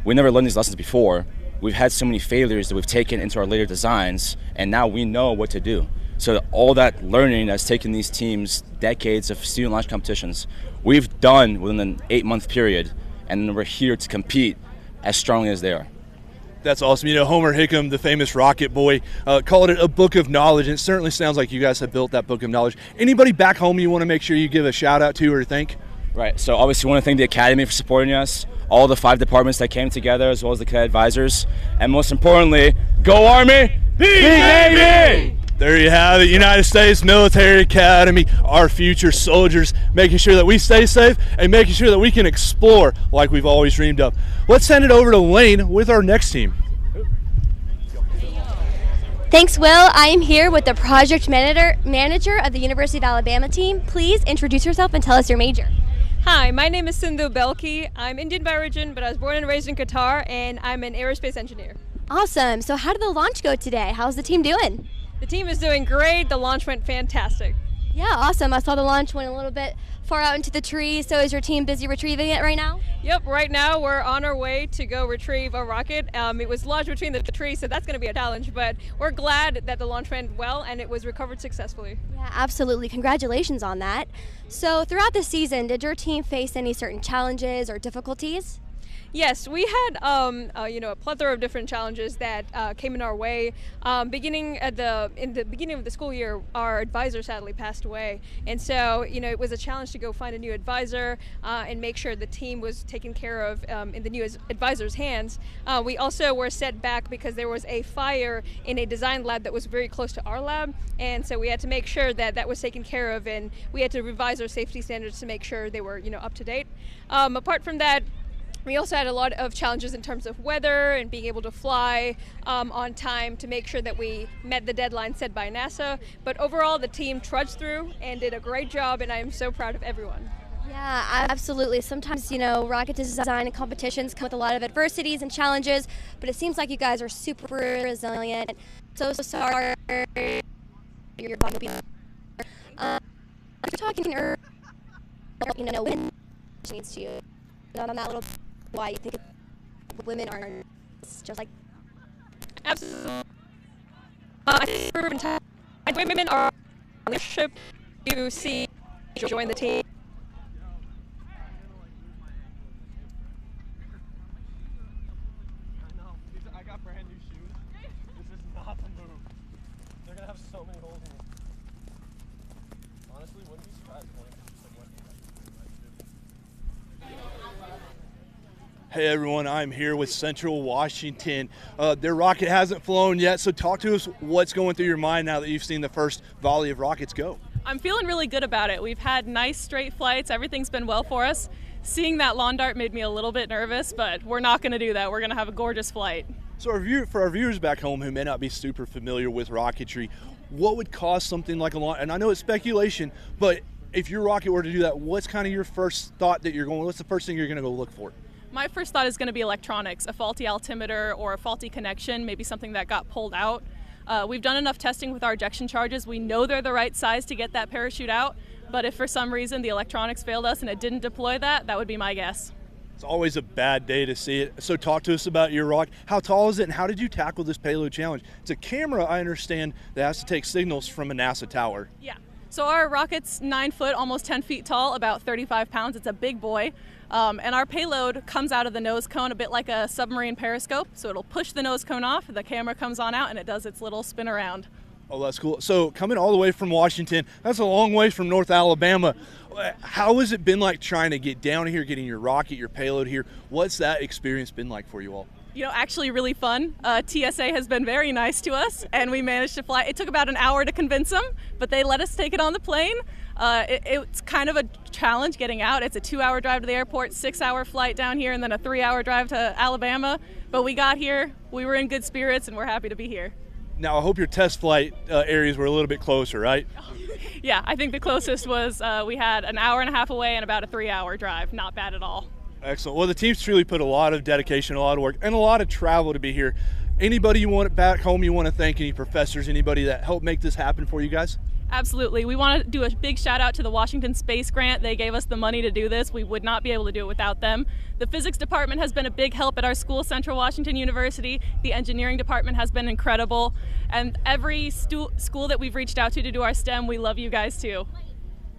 we never learned these lessons before. We've had so many failures that we've taken into our later designs, and now we know what to do. So all that learning that's taken these teams decades of student launch competitions, we've done within an 8-month period, and we're here to compete as strongly as they are. That's awesome. Homer Hickam, the famous rocket boy, called it a book of knowledge, and it certainly sounds like you guys have built that book of knowledge. Anybody back home you want to make sure you give a shout out to or thank? Right, so obviously we want to thank the Academy for supporting us, all the 5 departments that came together, as well as the cadet advisors, and most importantly, go Army, be Navy! There you have it, United States Military Academy, our future soldiers, making sure that we stay safe and making sure that we can explore like we've always dreamed of. Let's send it over to Lane with our next team. Thanks, Will. I am here with the project manager of the University of Alabama team. Please introduce yourself and tell us your major. Hi, my name is Sindhu Belki. I'm Indian by origin, but I was born and raised in Qatar, and I'm an aerospace engineer. Awesome. So how did the launch go today? How's the team doing? The team is doing great. The launch went fantastic. Yeah, awesome. I saw the launch went a little bit far out into the tree. So is your team busy retrieving it right now? Yep, right now we're on our way to go retrieve a rocket. It was lodged between the trees, so that's going to be a challenge, but we're glad that the launch went well and it was recovered successfully. Yeah, absolutely. Congratulations on that. So throughout the season, did your team face any certain challenges or difficulties? Yes, we had a plethora of different challenges that came in our way. In the beginning of the school year, our advisor sadly passed away, and so it was a challenge to go find a new advisor and make sure the team was taken care of in the new advisor's hands. We also were set back because there was a fire in a design lab that was very close to our lab, and so we had to make sure that that was taken care of, and we had to revise our safety standards to make sure they were up to date. Apart from that, we also had a lot of challenges in terms of weather and being able to fly on time to make sure that we met the deadline set by NASA. But overall, the team trudged through and did a great job, and I am so proud of everyone. Yeah, absolutely. Sometimes, rocket design and competitions come with a lot of adversities and challenges, but it seems like you guys are super resilient. So sorry. You're talking earlier, when needs to on that little why you think women are just like absolutely. I think women are leadership. You see, join the team. I got brand new shoes. This is not the move. They're gonna have so many holes in them. Honestly, wouldn't be surprised if one of them just like went. Hey everyone, I'm here with Central Washington. Their rocket hasn't flown yet, so talk to us what's going through your mind now that you've seen the first volley of rockets go. I'm feeling really good about it. We've had nice straight flights, everything's been well for us. Seeing that lawn dart made me a little bit nervous, but we're not going to do that. We're going to have a gorgeous flight. So for our viewers back home who may not be super familiar with rocketry, what would cause something like a launch? And I know it's speculation, but if your rocket were to do that, what's kind of your first thought that what's the first thing you're going to go look for? My first thought is going to be electronics, a faulty altimeter or a faulty connection, maybe something that got pulled out. We've done enough testing with our ejection charges. We know they're the right size to get that parachute out, but if for some reason the electronics failed us and it didn't deploy that would be my guess. It's always a bad day to see it. So talk to us about your rocket. How tall is it and how did you tackle this payload challenge? It's a camera, I understand, that has to take signals from a NASA tower. Yeah. So our rocket's 9 foot, almost 10 feet tall, about 35 pounds. It's a big boy. And our payload comes out of the nose cone a bit like a submarine periscope. So it'll push the nose cone off, the camera comes on out, and it does its little spin around. Oh, that's cool. So coming all the way from Washington, that's a long way from North Alabama. How has it been like trying to get down here, getting your rocket, your payload here? What's that experience been like for you all? Actually really fun. TSA has been very nice to us, and we managed to fly. It took about an hour to convince them, but they let us take it on the plane. It's kind of a challenge getting out. It's a 2-hour drive to the airport, 6-hour flight down here, and then a 3-hour drive to Alabama. But we got here, we were in good spirits, and we're happy to be here. Now, I hope your test flight areas were a little bit closer, right? Yeah, I think the closest was we had an hour and a half away and about a 3-hour drive. Not bad at all. Excellent. Well, the team's truly put a lot of dedication, a lot of work, and a lot of travel to be here. Anybody you want back home you want to thank, any professors, anybody that helped make this happen for you guys? Absolutely. We want to do a big shout out to the Washington Space Grant. They gave us the money to do this. We would not be able to do it without them. The physics department has been a big help at our school, Central Washington University. The engineering department has been incredible. And every school that we've reached out to do our STEM, we love you guys too.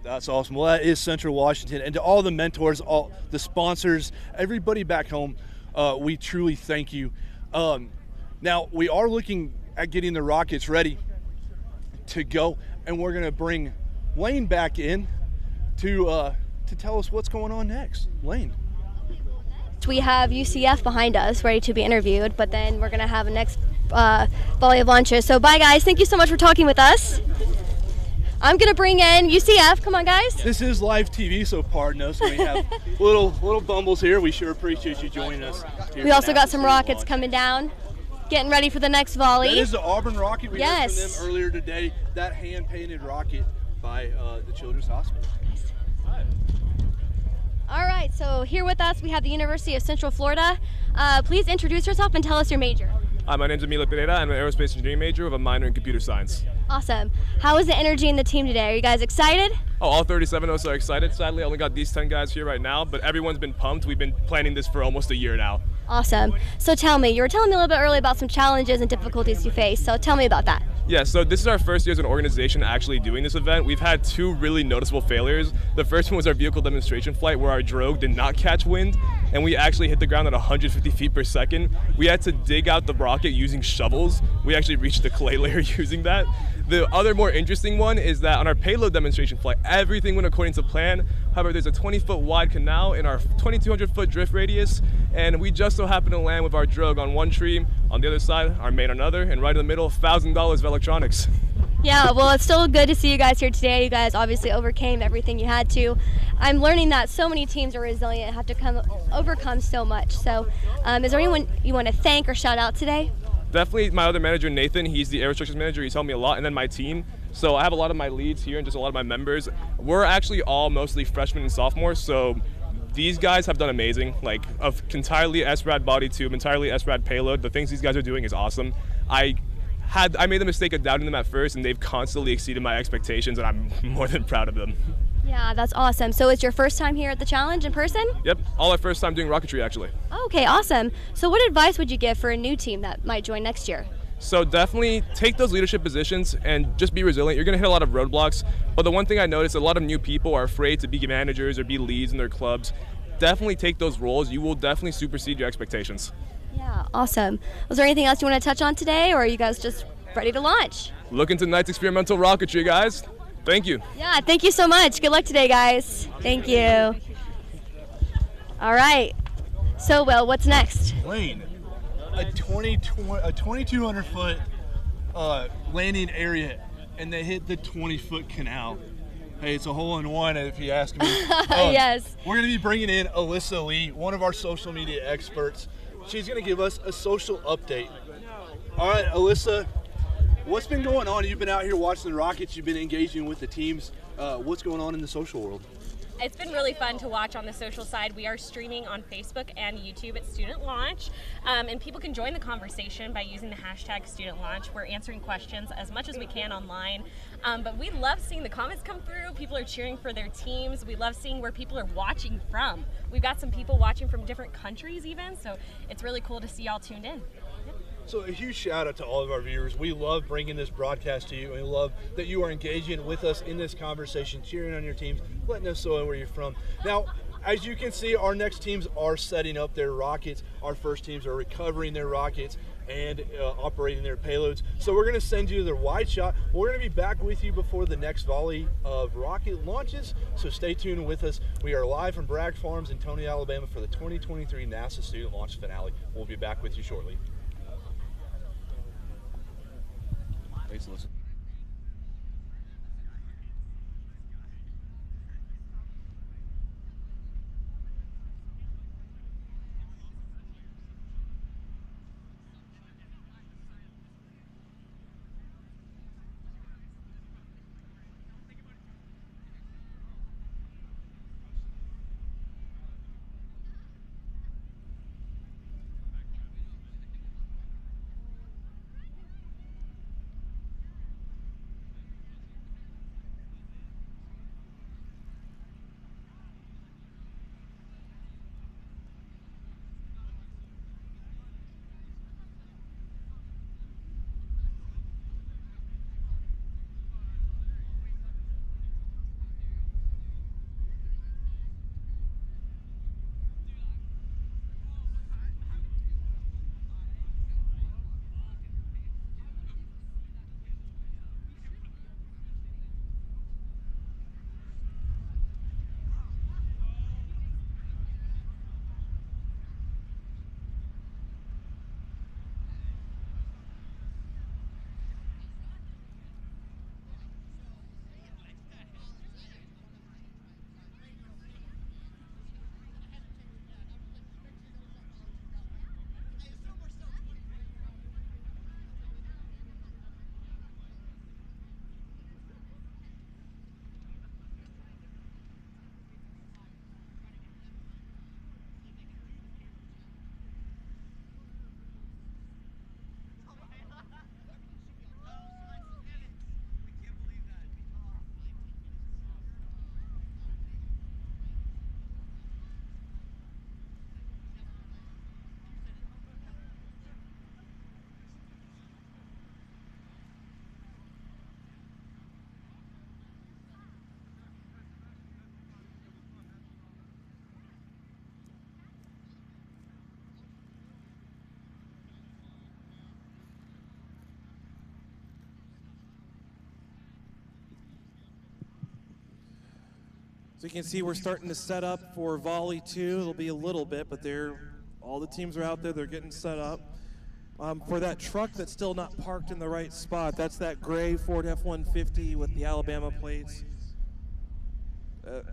That's awesome. Well, that is Central Washington. And to all the mentors, all the sponsors, everybody back home, we truly thank you. Now, we are looking at getting the rockets ready to go, and we're going to bring Lane back in to tell us what's going on next. Lane. We have UCF behind us, ready to be interviewed, but then we're going to have a next volley of launches. So bye, guys. Thank you so much for talking with us. I'm going to bring in UCF. Come on, guys. This is live TV, so pardon us. We have little bumbles here. We sure appreciate you joining us. We also got some rockets coming down, getting ready for the next volley. That is the Auburn rocket. We heard from them Yes. earlier today. That hand-painted rocket by the Children's Hospital. All right, so here with us we have the University of Central Florida. Please introduce yourself and tell us your major. Hi, my name is Emilio Pereira. I'm an aerospace engineering major with a minor in computer science. Awesome. How is the energy in the team today? Are you guys excited? Oh, all 37 of us are excited. Sadly, I only got these 10 guys here right now, but everyone's been pumped. We've been planning this for almost a year now. Awesome. So tell me, you were telling me a little bit earlier about some challenges and difficulties you face, so tell me about that. Yeah, so this is our first year as an organization actually doing this event. We've had 2 really noticeable failures. The first one was our vehicle demonstration flight where our drogue did not catch wind and we actually hit the ground at 150 feet per second. We had to dig out the rocket using shovels. We actually reached the clay layer using that. The other more interesting one is that on our payload demonstration flight, everything went according to plan. However, there's a 20-foot wide canal in our 2,200-foot drift radius, and we just so happened to land with our drogue on one tree, on the other side, our main on another, and right in the middle, $1,000 of electronics. Yeah, well, it's still good to see you guys here today. You guys obviously overcame everything you had to. I'm learning that so many teams are resilient and have to overcome so much. So is there anyone you want to thank or shout out today? Definitely my other manager, Nathan. He's the aerostructures manager. He's helped me a lot. And then my team. So I have a lot of my leads here and just a lot of my members. We're actually all mostly freshmen and sophomores. So these guys have done amazing. Like entirely SRAD body tube, entirely SRAD payload. The things these guys are doing is awesome. I made the mistake of doubting them at first, and they've constantly exceeded my expectations, and I'm more than proud of them. Yeah, that's awesome. So it's your first time here at the challenge in person? Yep, all our first time doing rocketry, actually. Okay, awesome. So what advice would you give for a new team that might join next year? So definitely take those leadership positions and just be resilient. You're going to hit a lot of roadblocks, but the one thing I noticed, a lot of new people are afraid to be managers or be leads in their clubs. Definitely take those roles. You will definitely supersede your expectations. Yeah, awesome. Was there anything else you want to touch on today, or are you guys just ready to launch? Look into tonight's experimental rocketry, guys. Thank you. Yeah, thank you so much. Good luck today, guys. Thank you. All right. So, Will, what's next? Lane, a 2,200-foot landing area, and they hit the 20-foot canal. Hey, it's a hole-in-one, if you ask me. Yes. We're going to be bringing in Alyssa Lee, one of our social media experts. She's going to give us a social update. All right, Alyssa, what's been going on? You've been out here watching the Rockets. You've been engaging with the teams. What's going on in the social world? It's been really fun to watch on the social side. We are streaming on Facebook and YouTube at Student Launch, and people can join the conversation by using the hashtag Student Launch. We're answering questions as much as we can online, but we love seeing the comments come through. People are cheering for their teams. We love seeing where people are watching from. We've got some people watching from different countries even, so it's really cool to see y'all tuned in. So a huge shout out to all of our viewers. We love bringing this broadcast to you, and we love that you are engaging with us in this conversation, cheering on your teams, letting us know where you're from. Now, as you can see, our next teams are setting up their rockets. Our first teams are recovering their rockets and operating their payloads. So we're going to send you their wide shot. We're going to be back with you before the next volley of rocket launches, so stay tuned with us. We are live from Bragg Farms in Toney, Alabama for the 2023 NASA Student Launch Finale. We'll be back with you shortly. Thanks, Alyssa. So you can see we're starting to set up for volley 2. It'll be a little bit, but all the teams are out there. They're getting set up. For that truck that's still not parked in the right spot, that's that gray Ford F-150 with the Alabama plates.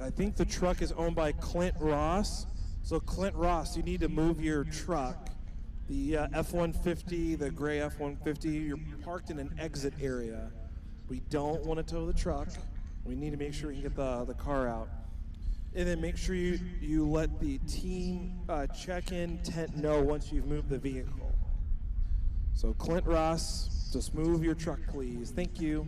I think the truck is owned by Clint Ross. So Clint Ross, you need to move your truck. The F-150, the gray F-150, you're parked in an exit area. We don't want to tow the truck. We need to make sure we can get the car out. And then make sure you let the team check-in tent know once you've moved the vehicle. So Clint Ross, just move your truck, please. Thank you.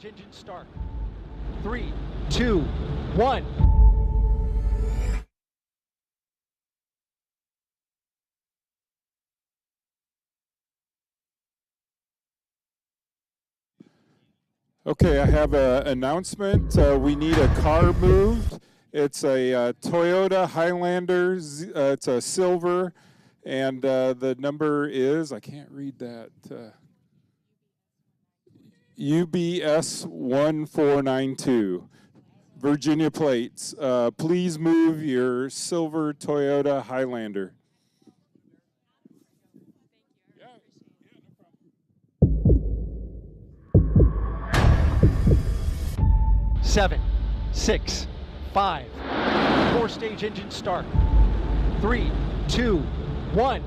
stage engine start. 3, 2, 1. Okay, I have an announcement. We need a car moved. It's a Toyota Highlander. It's a silver, and the number is, I can't read that, UBS 1492. Virginia plates. Please move your silver Toyota Highlander. 7, 6, 5. 4-stage engine start. 3, 2, 1.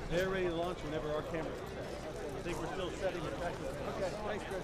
They're ready to launch whenever our camera is set. I think we're still setting the practice. Okay, thanks, Chris.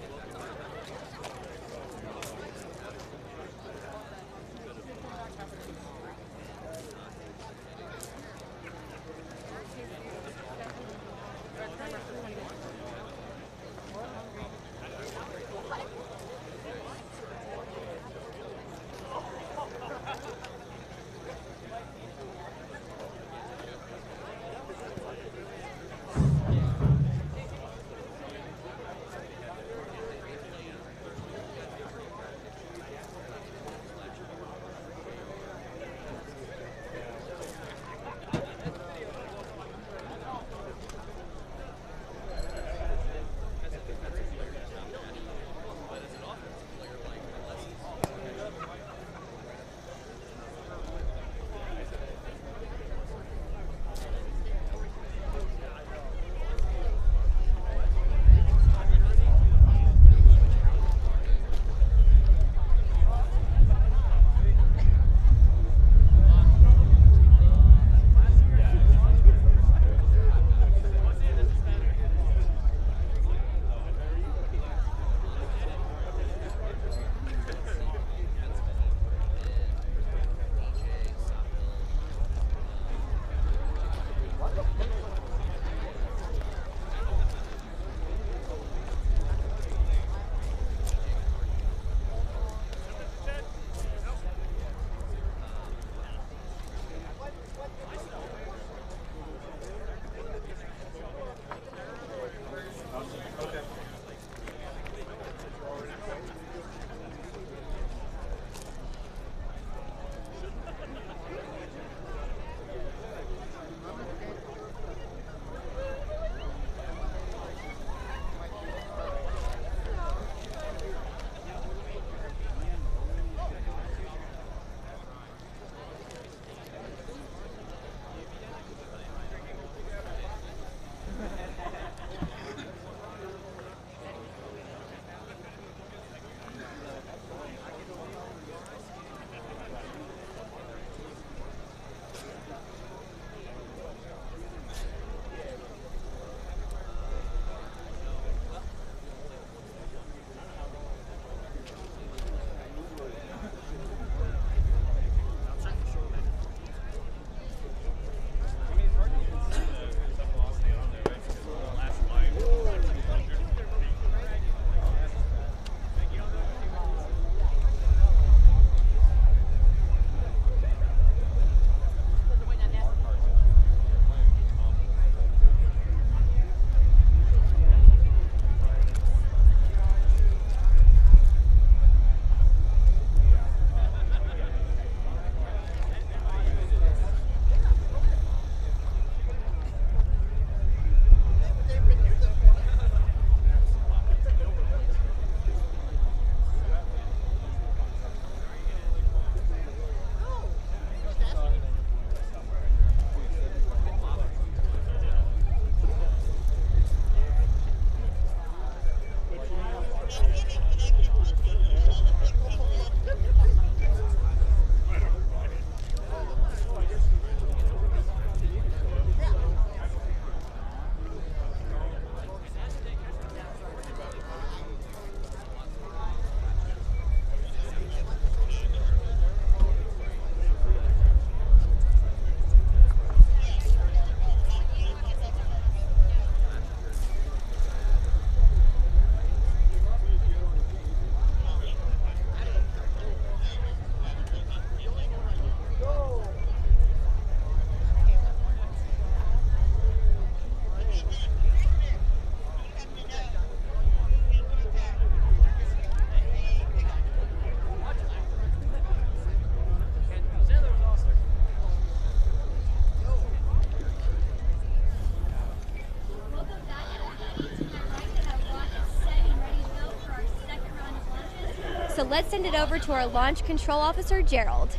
let's send it over to our Launch Control Officer, Gerald.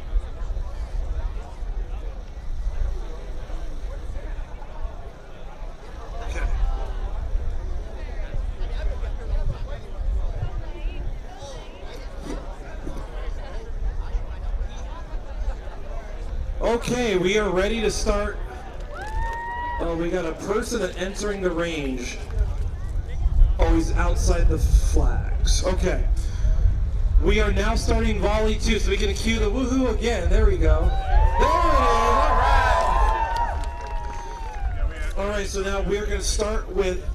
Okay, we are ready to start. Oh, we got a person entering the range. Oh, he's outside the flags. Okay. We are now starting volley 2, so we can cue the woohoo again. There we go. There it is. All right. All right, so now we're going to start with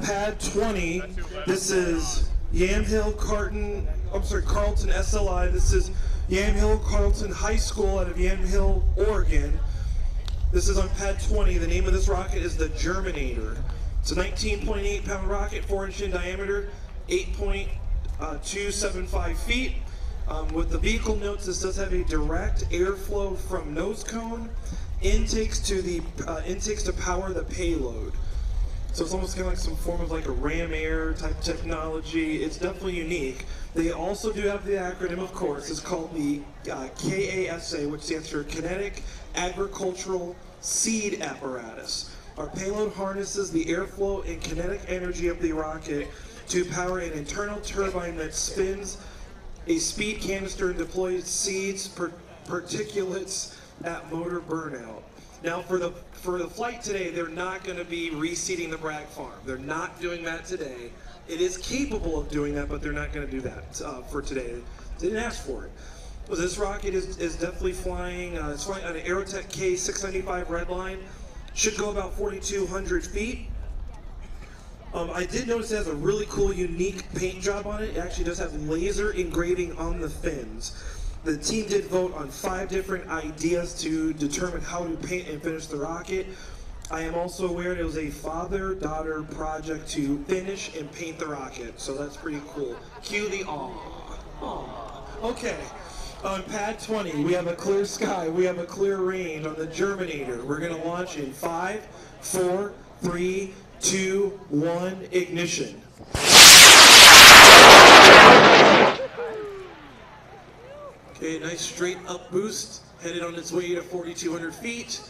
pad 20. This is Yamhill Carlton SLI. This is Yamhill Carlton High School out of Yamhill, Oregon. This is on pad 20. The name of this rocket is the Germinator. It's a 19.8 pound rocket, 4-inch in diameter, 8.275 feet. With the vehicle notes, this does have a direct airflow from nose cone, intakes to power the payload. So it's almost kind of like some form of like a ram air type technology. It's definitely unique. They also do have the acronym, of course. It's called the KASA, which stands for Kinetic Agricultural Seed Apparatus. Our payload harnesses the airflow and kinetic energy of the rocket to power an internal turbine that spins a speed canister and deploys seeds, particulates at motor burnout. Now for the flight today, they're not going to be reseeding the Bragg Farm. They're not doing that today. It is capable of doing that, but they're not going to do that for today. They didn't ask for it. Well, this rocket is definitely flying. It's flying on an Aerotech K695 Redline. Should go about 4,200 feet. I did notice it has a really cool, unique paint job on it. It actually does have laser engraving on the fins. The team did vote on 5 different ideas to determine how to paint and finish the rocket. I am also aware it was a father-daughter project to finish and paint the rocket, so that's pretty cool. Cue the aw. Aw. Okay, on pad 20, we have a clear sky, we have a clear range on the Germinator. We're gonna launch in 5, 4, 3, 2, 1, ignition. Okay, nice straight up boost, headed on its way to 4,200 feet.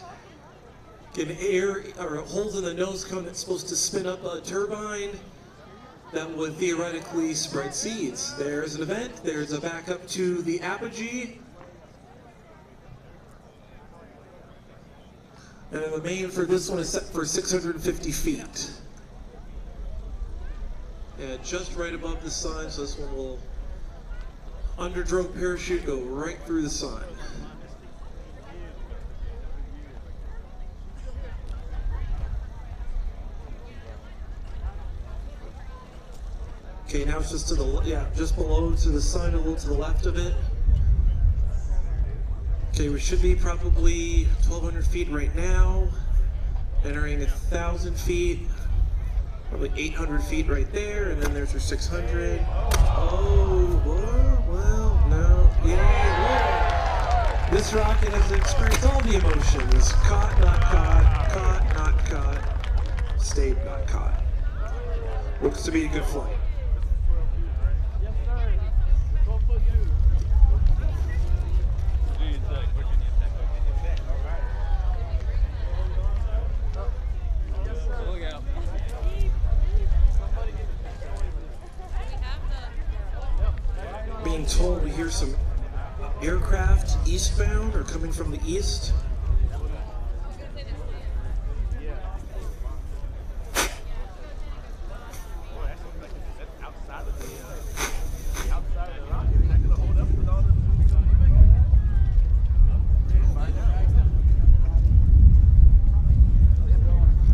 Get air or holes in the nose cone that's supposed to spin up a turbine that would theoretically spread seeds. There's an event, there's a backup to the apogee. And the main for this one is set for 650 feet. And just right above the sun, so this one will underdrove parachute go right through the sun. Okay, now it's just to the just below to the sun, a little to the left of it. Okay, we should be probably 1,200 feet right now, entering 1,000 feet, probably 800 feet right there, and then there's your 600. Oh, well, no, yeah. This rocket has experienced all the emotions: caught, not caught, stayed, not caught. Looks to be a good flight. Being told we hear some aircraft eastbound or coming from the east.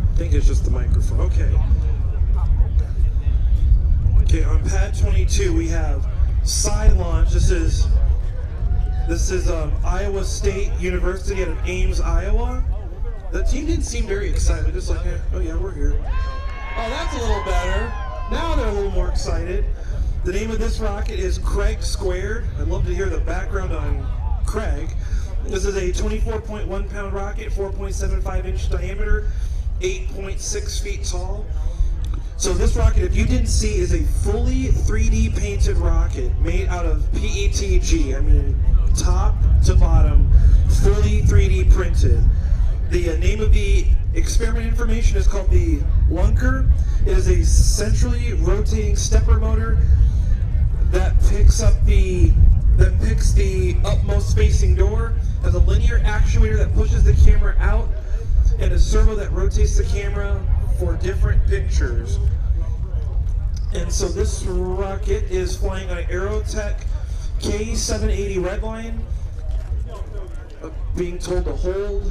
I think it's just the microphone. Okay. Okay, on pad 22 we have side launch. This is Iowa State University out of Ames, Iowa. The team didn't seem very excited, just like, oh yeah, we're here. Oh, that's a little better. Now they're a little more excited. The name of this rocket is Craig Squared. I'd love to hear the background on Craig. This is a 24.1 pound rocket, 4.75 inch diameter, 8.6 feet tall. So this rocket, if you didn't see, is a fully 3D painted rocket made out of PETG. I mean, top to bottom, fully 3D printed. The name of the experiment information is called the Lunker. It is a centrally rotating stepper motor that picks the upmost facing door, has a linear actuator that pushes the camera out, and a servo that rotates the camera for different pictures. And so this rocket is flying on an Aerotech K780 Redline, being told to hold.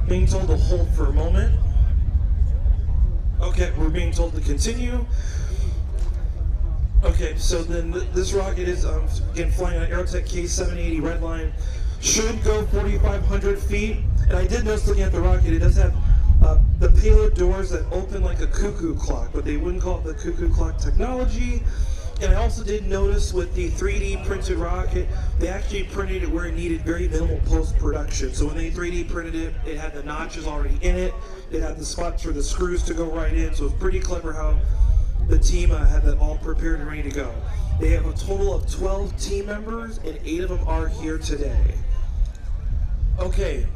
Being told to hold for a moment. Okay, we're being told to continue. Okay, so then this rocket is again flying on Aerotech K780 Redline. Should go 4,500 feet. And I did notice looking at the rocket, it does have the payload doors that open like a cuckoo clock, but they wouldn't call it the cuckoo clock technology. And I also did notice with the 3D printed rocket, they actually printed it where it needed very minimal post-production. So when they 3D printed it, it had the notches already in it. It had the spots for the screws to go right in. So it's pretty clever how the team had that all prepared and ready to go. They have a total of 12 team members, and 8 of them are here today. Okay,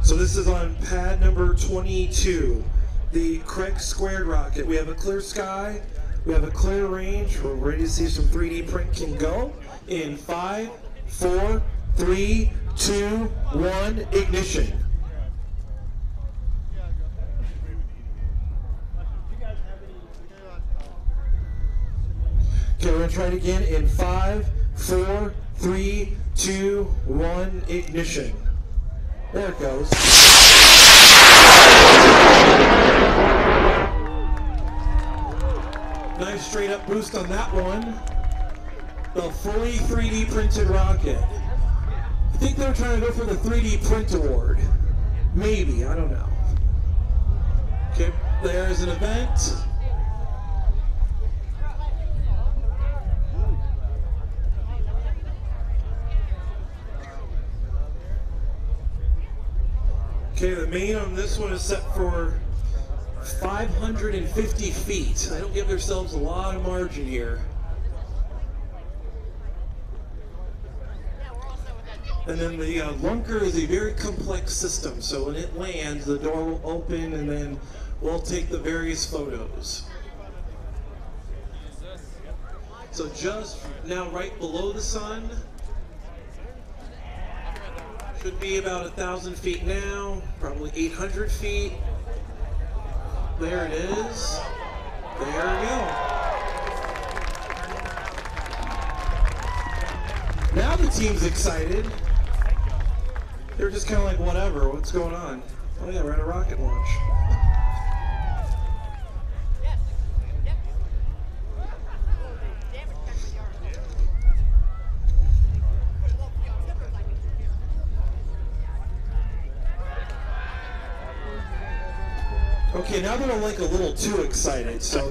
so this is on pad number 22, the Craig Squared rocket. We have a clear sky. We have a clear range. We're ready to see some 3D print can go in 5, 4, 3, 2, 1, ignition. Okay, we're gonna try it again in 5, 4, 3, 2, 1, ignition. There it goes. Nice straight up boost on that one. The fully 3D printed rocket. I think they're trying to go for the 3D print award. Maybe, I don't know. Okay, there's an event. Okay, the main on this one is set for 550 feet. They don't give themselves a lot of margin here. And then the Lunker is a very complex system, so when it lands, the door will open and then we'll take the various photos. So just now right below the sun, should be about 1,000 feet now, probably 800 feet. There it is. There we go. Now the team's excited. They're just kind of like, whatever, what's going on? Oh yeah, we're at a rocket launch. Okay, now they're like a little too excited, so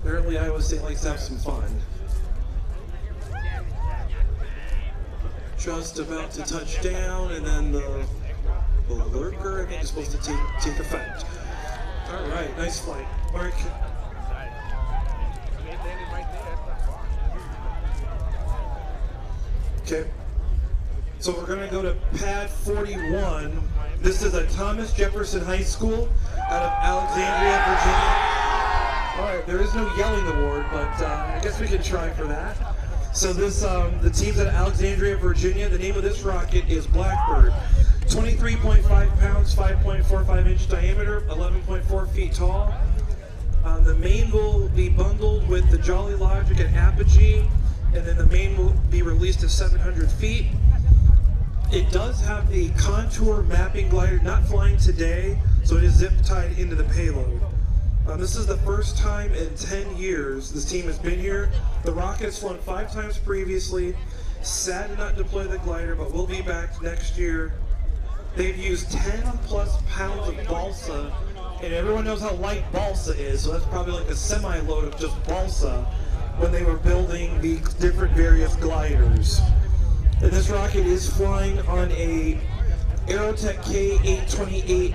apparently Iowa State likes to have some fun. Just about to touch down, and then the lurker, I think, is supposed to take effect. All right, nice flight. Mark. Okay, so we're gonna go to pad 41. This is a Thomas Jefferson High School out of Alexandria, Virginia. All right, there is no yelling award, but I guess we can try for that. So this, the team's out of Alexandria, Virginia. The name of this rocket is Blackbird. 23.5 pounds, 5.45 inch diameter, 11.4 feet tall. The main will be bundled with the Jolly Logic and Apogee, and then the main will be released to 700 feet. It does have the contour mapping glider, not flying today, so it is zip tied into the payload. This is the first time in 10 years this team has been here. The rocket has flown 5 times previously. Sad to not deploy the glider, but we'll be back next year. They've used 10 plus pounds of balsa, and everyone knows how light balsa is, so that's probably like a semi-load of just balsa when they were building the different various gliders. And this rocket is flying on a Aerotech K828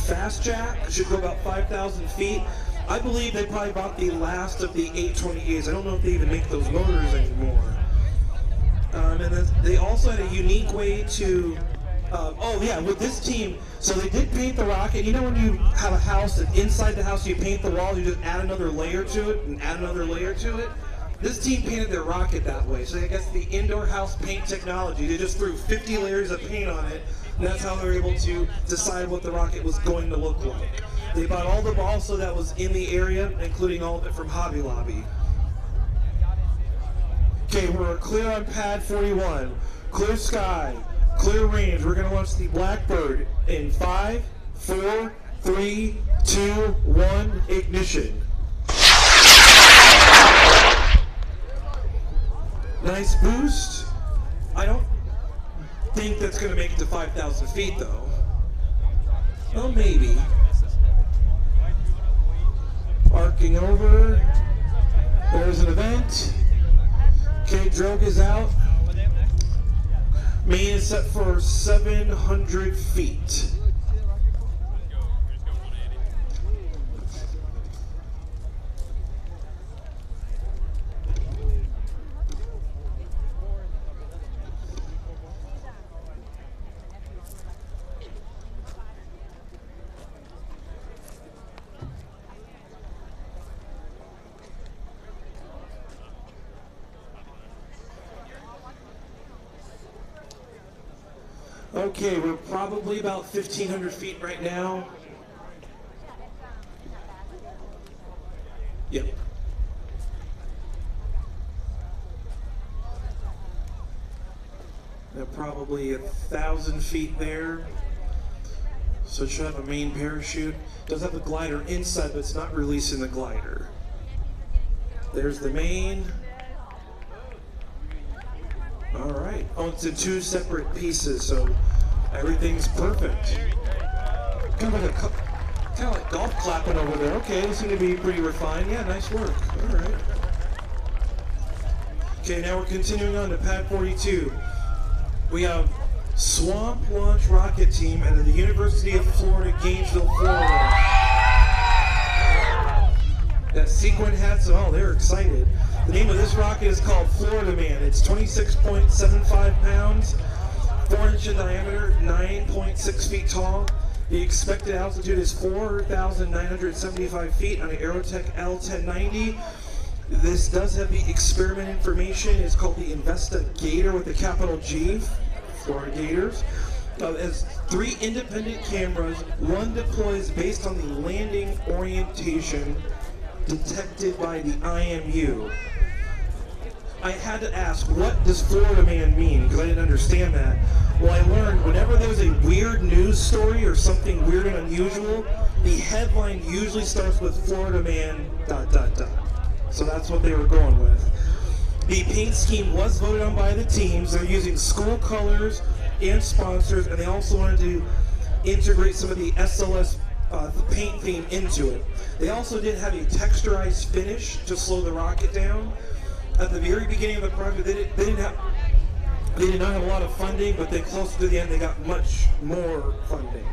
fast jack. It should go about 5,000 feet. I believe they probably bought the last of the 828s. I don't know if they even make those motors anymore. And then they also had a unique way to, oh yeah, with this team, so they did paint the rocket. You know when you have a house and inside the house you paint the wall, you just add another layer to it and add another layer to it? This team painted their rocket that way. So I guess the indoor house paint technology, they just threw 50 layers of paint on it, and that's how they were able to decide what the rocket was going to look like. They bought all the balsa that was in the area, including all of it from Hobby Lobby. Okay, we're clear on pad 41. Clear sky, clear range. We're going to launch the Blackbird in 5, 4, 3, 2, 1, ignition. Nice boost. I don't think that's going to make it to 5,000 feet though. Well, maybe. Arcing over. There's an event. Okay, drogue is out. Main is set for 700 feet. Okay, we're probably about 1,500 feet right now. Yep. They're probably 1,000 feet there. So it should have a main parachute. Does have a glider inside, but it's not releasing the glider. There's the main. All right. Oh, it's in 2 separate pieces, so everything's perfect. Kind of like golf clapping over there. Okay, they seem to be pretty refined. Yeah, nice work. All right. Okay, now we're continuing on to pad 42. We have Swamp Launch Rocket Team at the University of Florida, Gainesville, Florida. That sequin hats, oh, they're excited. The name of this rocket is called Florida Man. It's 26.75 pounds, 4 inch in diameter, 9.6 feet tall. The expected altitude is 4,975 feet on an Aerotech L1090. This does have the experiment information. It's called the Investigator with a capital G, Florida Gators. It has 3 independent cameras. One deploys based on the landing orientation detected by the IMU. I had to ask, what does Florida Man mean? Because I didn't understand that. Well, I learned whenever there's a weird news story or something weird and unusual, the headline usually starts with Florida Man ... So that's what they were going with. The paint scheme was voted on by the teams. They're using school colors and sponsors, and they also wanted to integrate some of the SLS paint theme into it. They also did have a texturized finish to slow the rocket down. At the very beginning of the project, they did not have a lot of funding, but then closer to the end, they got much more funding.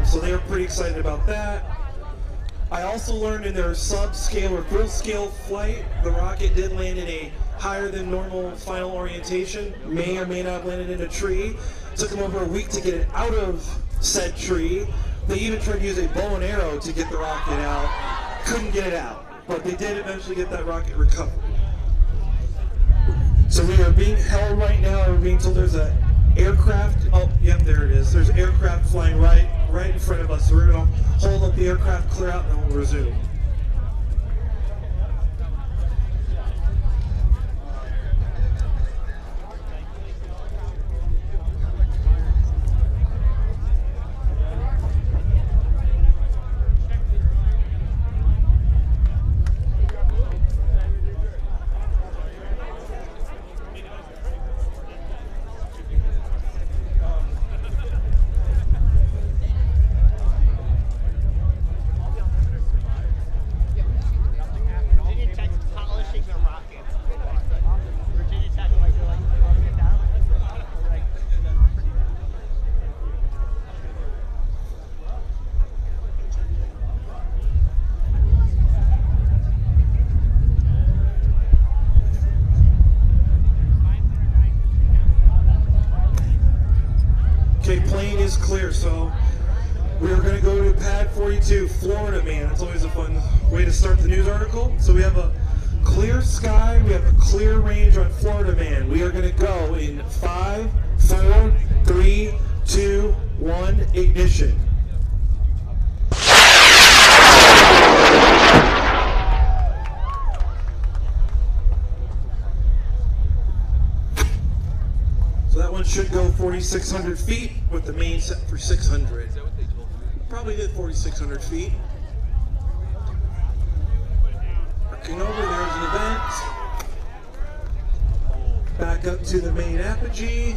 So they were pretty excited about that. I also learned in their sub-scale or full-scale flight, the rocket did land in a higher than normal final orientation, may or may not have landed in a tree. Took them over a week to get it out of said tree. They even tried to use a bow and arrow to get the rocket out. Couldn't get it out, but they did eventually get that rocket recovered. So we are being held right now, we're being told there's an aircraft, oh, yep, there it is. There's aircraft flying right in front of us, so we're gonna hold up the aircraft, clear out, and then we'll resume. to Florida Man. It's always a fun way to start the news article. So we have a clear sky, we have a clear range on Florida Man. We are going to go in 5, 4, 3, 2, 1, ignition. So that one should go 4,600 feet with the main set for 600. Probably did 4,600 feet. Working over, there's an event. Back up to the main apogee.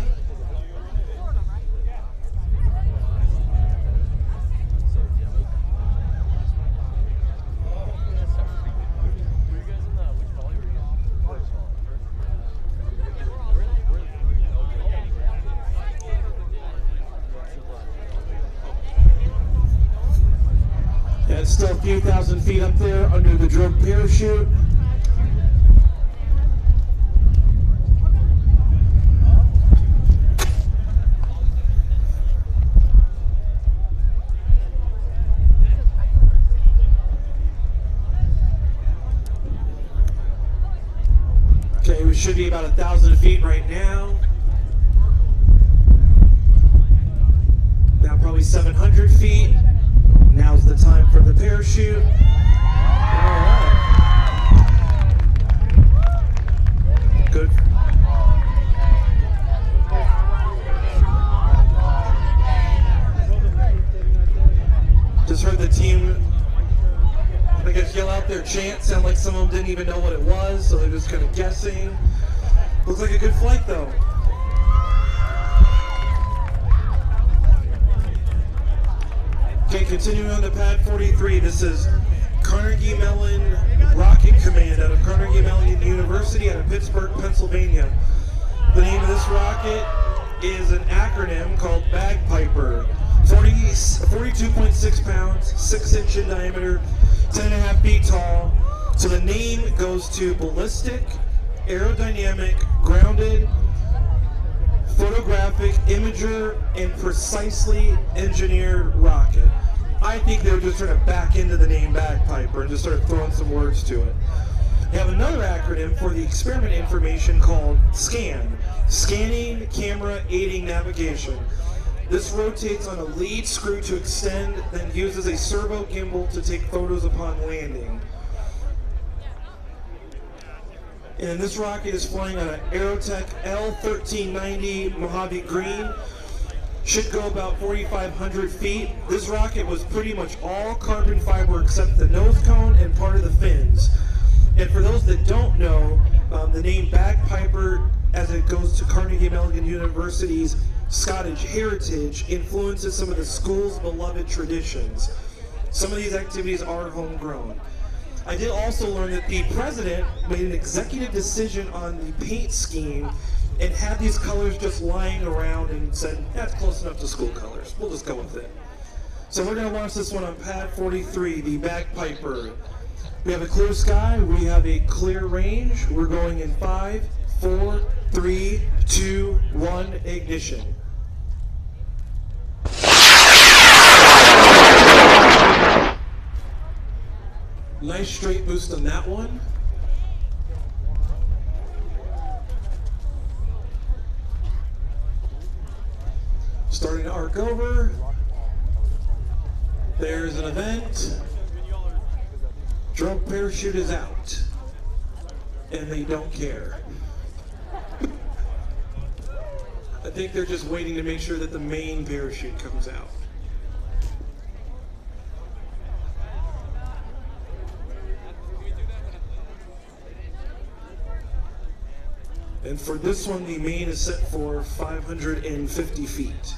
Yeah, it's still a few thousand feet up there under the drogue parachute. Okay, we should be about 1,000 feet right now. Now probably 700 feet. Now's the time for the parachute. All right. Good. Just heard the team, I guess, yell out their chant. Sound like some of them didn't even know what it was, so they're just kind of guessing. Looks like a good flight, though. Okay, continuing on to pad 43, this is Carnegie Mellon Rocket Command out of Carnegie Mellon University out of Pittsburgh, Pennsylvania. The name of this rocket is an acronym called Bagpiper. 42.6 pounds, 6-inch in diameter, 10.5 feet tall. So the name goes to ballistic, aerodynamic, grounded, photographic, imager, and precisely engineered rocket. I think they were just trying to back into the name Bagpiper and just start throwing some words to it. We have another acronym for the experiment information called SCAN, Scanning Camera Aiding Navigation. This rotates on a lead screw to extend, then uses a servo gimbal to take photos upon landing. And this rocket is flying on an Aerotech L1390 Mojave Green. Should go about 4,500 feet. This rocket was pretty much all carbon fiber except the nose cone and part of the fins. And for those that don't know, the name Bagpiper, as it goes to Carnegie Mellon University's Scottish heritage, influences some of the school's beloved traditions. Some of these activities are homegrown. I did also learn that the president made an executive decision on the paint scheme and had these colors just lying around and said, that's close enough to school colors. We'll just go with it. So we're going to launch this one on pad 43, the Bagpiper. We have a clear sky. We have a clear range. We're going in 5, 4, 3, 2, 1, ignition. Nice straight boost on that one. Starting to arc over. There's an event. Drogue parachute is out. And they don't care. I think they're just waiting to make sure that the main parachute comes out. And for this one, the main is set for 550 feet.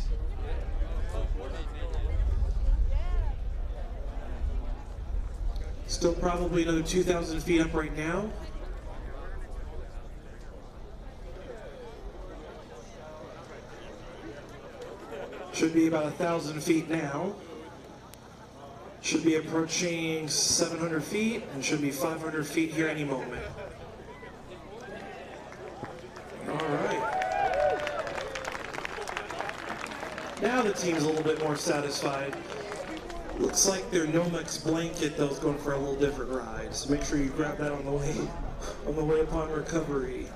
Still probably another 2,000 feet up right now. Should be about 1,000 feet now. Should be approaching 700 feet and should be 500 feet here any moment. All right. Now the team's a little bit more satisfied. Looks like their Nomex blanket though is going for a little different ride, so make sure you grab that on the way upon recovery.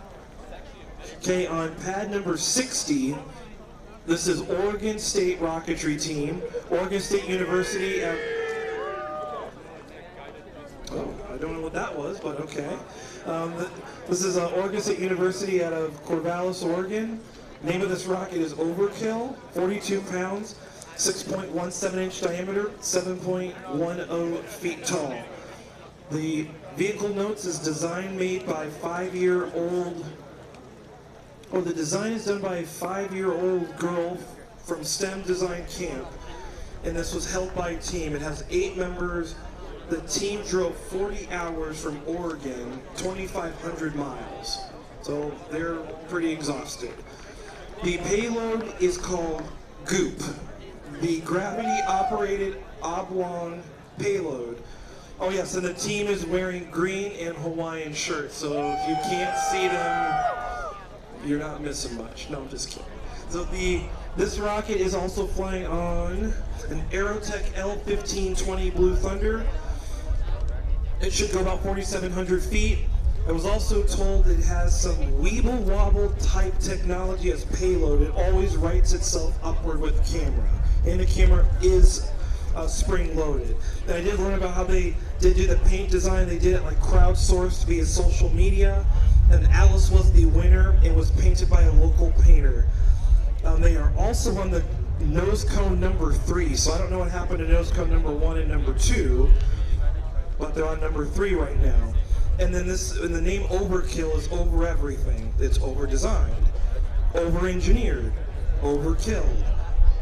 Okay, on pad number 60, this is Oregon State rocketry team, Oregon State University at, oh, I don't know what that was, but okay. This is Oregon State University out of Corvallis, Oregon. Name of this rocket is Overkill, 42 pounds, 6.17 inch diameter, 7.10 feet tall. The vehicle notes is design made by 5-year-old, or the design is done by a 5-year-old girl from STEM Design Camp, and this was held by a team. It has 8 members. The team drove 40 hours from Oregon, 2,500 miles. So they're pretty exhausted. The payload is called Goop, the gravity-operated oblong payload. Oh yes, and the team is wearing green and Hawaiian shirts, so if you can't see them, you're not missing much. No, I'm just kidding. So this rocket is also flying on an Aerotech L-1520 Blue Thunder. It should go about 4,700 feet. I was also told it has some weeble wobble type technology as payload. It always rights itself upward with the camera, and the camera is spring loaded. And I did learn about how they did do the paint design. They did it like crowdsourced via social media, and Alice was the winner and was painted by a local painter. They are also on the nose cone number 3, so I don't know what happened to nose cone number 1 and number 2, but they're on number 3 right now. And then the name Overkill is over everything. It's over designed, over engineered, overkilled,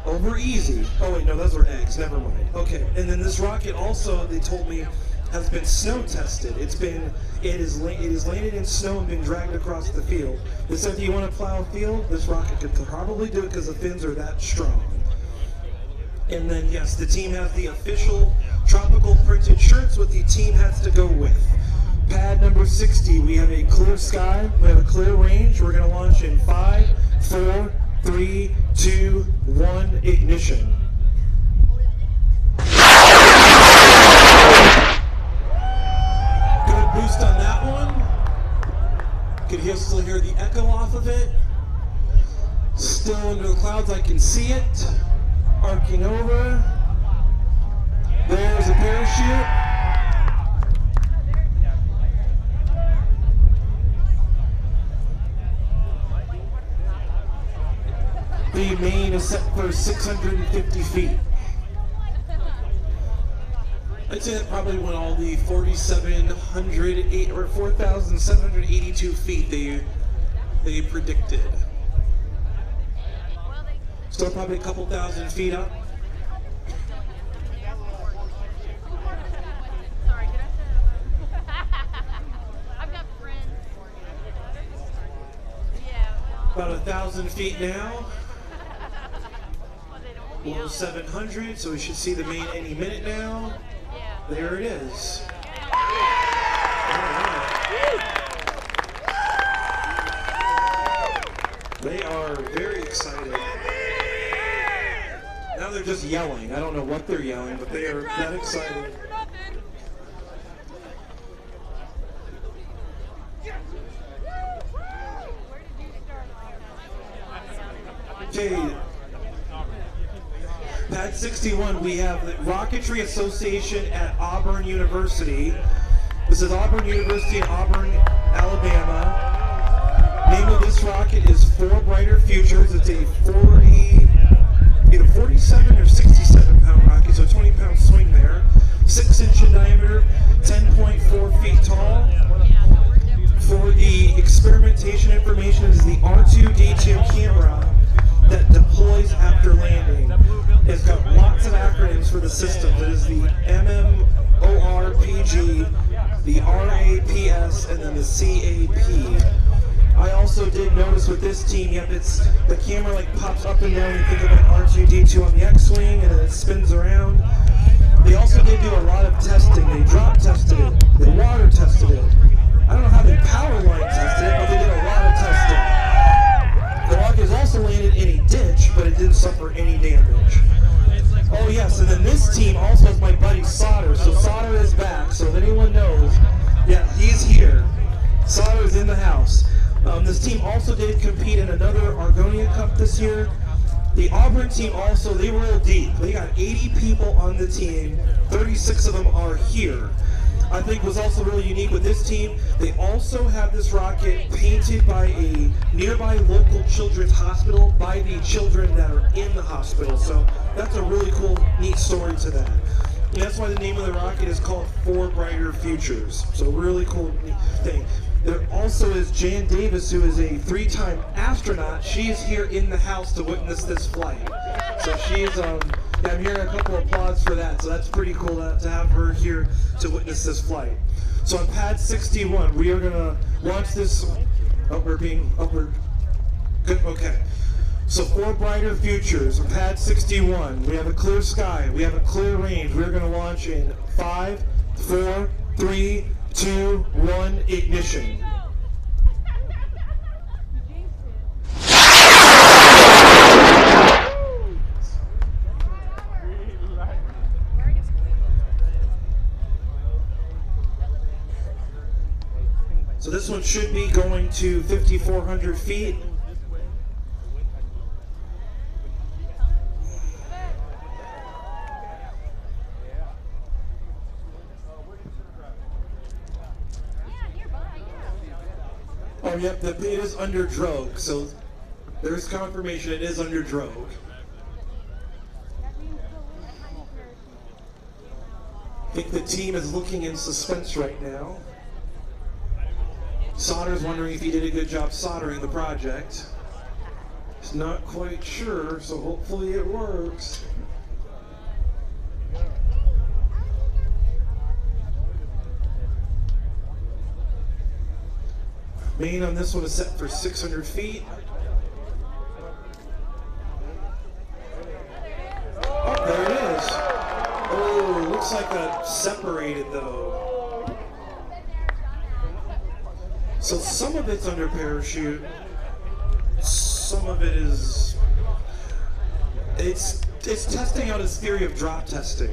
over easy. Oh wait, no, those are eggs, never mind. Okay, and then this rocket also, they told me, has been snow tested. It is landed in snow and been dragged across the field. They said if you want to plow a field, this rocket could probably do it because the fins are that strong. And then yes, the team has the official tropical printed shirts with the team hats to go with. Pad number 60, we have a clear sky, we have a clear range. We're going to launch in 5, 4, 3, 2, 1, ignition. Good boost on that one. Could still hear the echo off of it. Still under the clouds, I can see it. Arcing over. There's a parachute. The main is set for 650 feet. I'd say that probably went all the 4,708 or 4,782 feet they predicted. Still probably a couple thousand feet up. About 1,000 feet now. Below 700, so we should see the main any minute now. There it is. They are very excited. Now they're just yelling. I don't know what they're yelling, but they are that excited. Okay. Pad 61, we have the Rocketry Association at Auburn University. This is Auburn University in Auburn, Alabama. Name of this rocket is 4 Brighter Futures. It's a either 47 or 67 pound rocket, so a 20 pound swing there. 6 inch in diameter, 10.4 feet tall. For the experimentation information is the R2D2 camera that deploys after landing. It's got lots of acronyms for the system. It is the MMORPG, the RAPS, and then the CAP. I also did notice with this team, yep, it's the camera like pops up and down. You think about R2D2 on the X-Wing, and then it spins around. They also did do a lot of testing. They drop tested it. They water tested it. I don't know how they power line tested it, but they did a lot of testing. The rocket is also landed in a ditch, but it didn't suffer any damage. Oh yes, and then this team also This team also did compete in another Argonia Cup this year. The Auburn team also, they rolled deep. They got 80 people on the team. 36 of them are here. I think was also really unique with this team, they also have this rocket painted by a nearby local children's hospital by the children that are in the hospital. So that's a really cool, neat story to that. And that's why the name of the rocket is called For Brighter Futures. So really cool thing. There also is Jan Davis, who is a 3-time astronaut. She is here in the house to witness this flight. So she's, yeah, I'm hearing a couple of applause for that. So that's pretty cool to have her here to witness this flight. So on pad 61, we are gonna launch this, good, okay. So For Brighter Futures, on pad 61, we have a clear sky, we have a clear range. We're gonna launch in 5, 4, 3, 2, 1, ignition. So this one should be going to 5,400 feet. Oh, yep, it is under drogue, so there's confirmation it is under drogue. I think the team is looking in suspense right now. Solder's wondering if he did a good job soldering the project. He's not quite sure, so hopefully it works. Main on this one is set for 600 feet. Oh, there it is. Oh, looks like that separated though. So some of it's under parachute. Some of it is, it's testing out its theory of drop testing.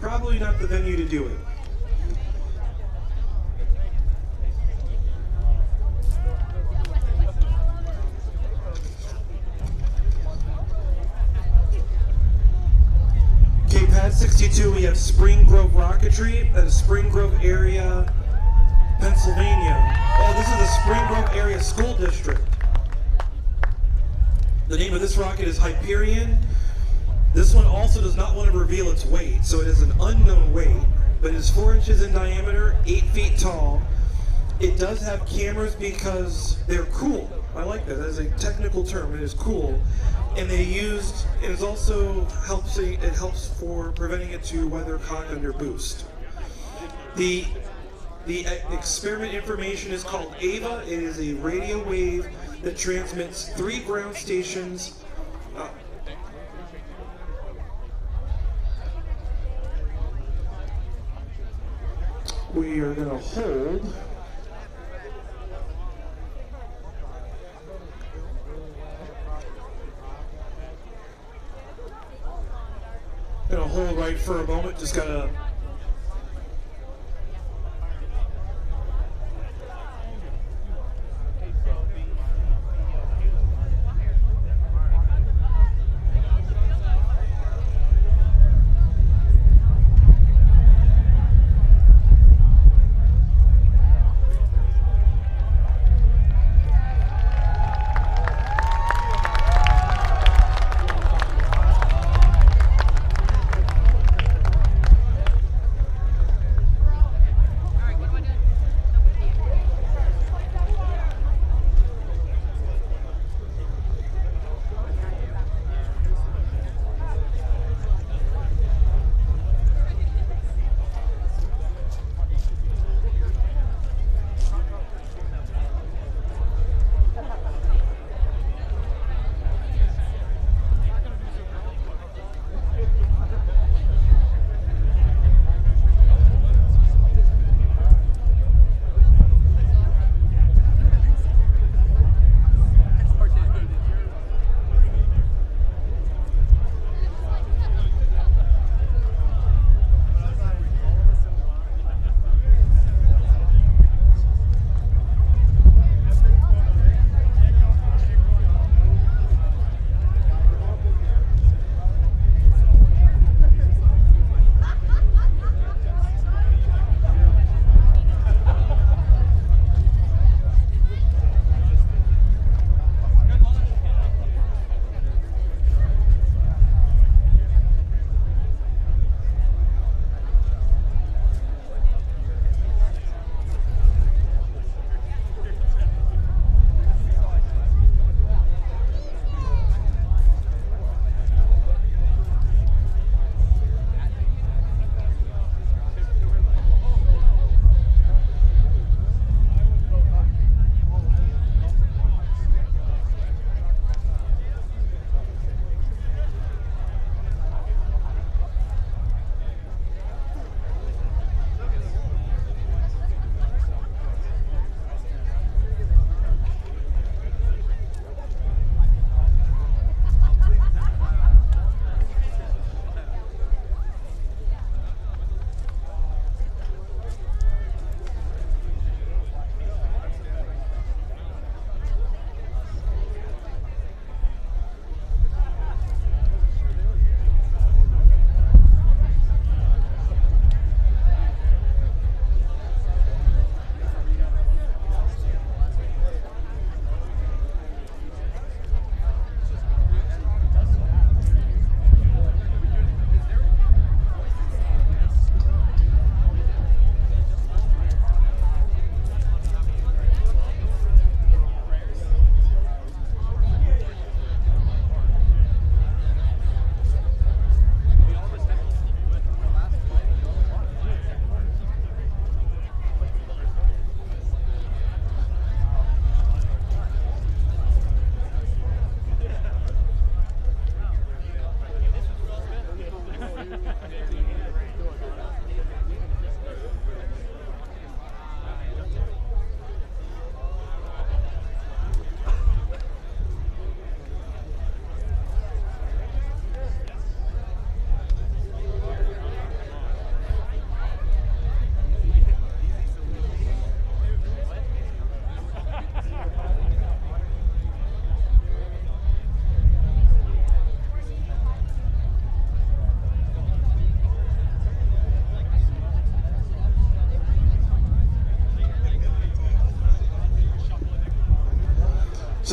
Probably not the venue to do it. Pad 62, we have Spring Grove Rocketry at a Spring Grove area, Pennsylvania. Oh, this is the Spring Grove area school district. The name of this rocket is Hyperion. This one also does not want to reveal its weight, so it is an unknown weight, but it is 4 inches in diameter, 8 feet tall. It does have cameras because they're cool. I like that. That is a technical term. It is cool. And they used, it also helps, it helps for preventing it to weather cock under boost. The experiment information is called AVA. It is a radio wave that transmits 3 ground stations. We are going to hold. Gonna hold right for a moment, just gotta.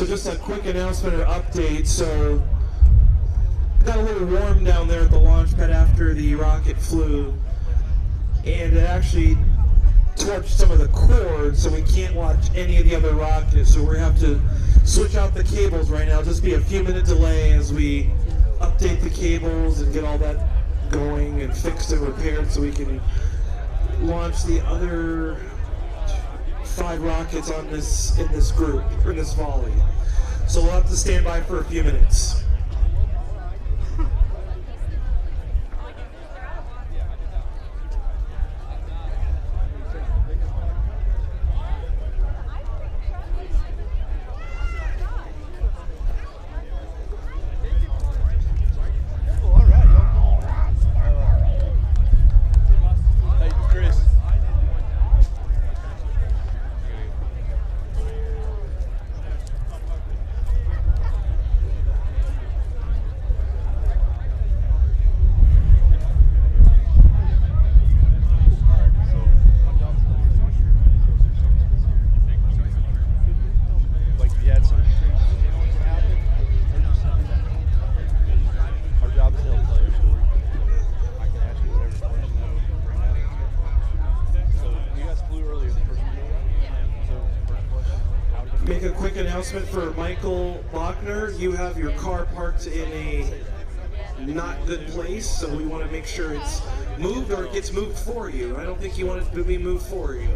So just a quick announcement or update. So it got a little warm down there at the launch pad after the rocket flew, and it actually torched some of the cords, so we can't watch any of the other rockets. So we have to switch out the cables right now. Just be a few minute delay as we update the cables and get all that going and fixed and repaired, so we can launch the other 5 rockets on this in this group, or this volley. So we'll have to stand by for a few minutes. Make a quick announcement for Michael Bachner. You have your car parked in a not good place, so we want to make sure it's moved or it gets moved for you. I don't think you want it to be moved for you.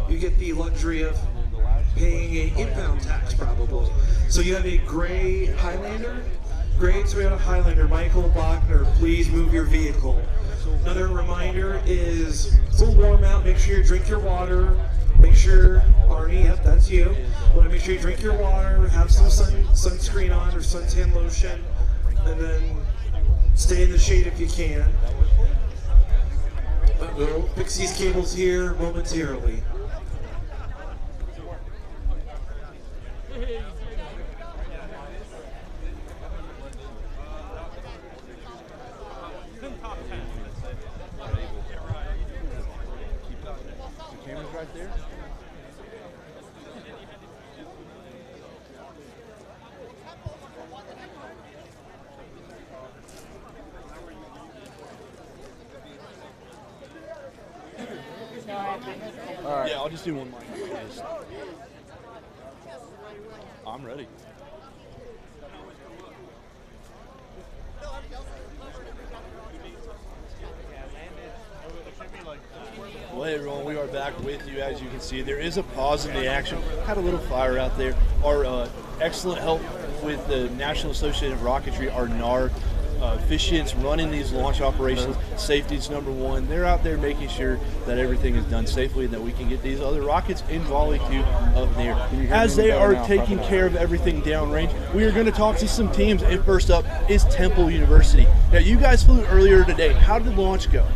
You get the luxury of paying an impound tax probably. So you have a gray Highlander, gray Toyota Highlander. Michael Bachner, please move your vehicle. Another reminder is it's a little warm out. Make sure you drink your water. Make sure, Arnie, yep, that's you. Want to make sure you drink your water, have some sunscreen on or suntan lotion, and then stay in the shade if you can. We'll fix these cables here momentarily. Right there. All right. Yeah, I'll just do one more. I'm ready. Well, hey everyone, we are back with you. As you can see, there is a pause in the action. Had a little fire out there. Our excellent help with the National Association of Rocketry, our NAR officiants running these launch operations. Safety is number one. They're out there making sure that everything is done safely and that we can get these other rockets in volley tube up there. As they are taking care of everything downrange, we are going to talk to some teams. And first up is Temple University. Now, you guys flew earlier today. How did the launch go?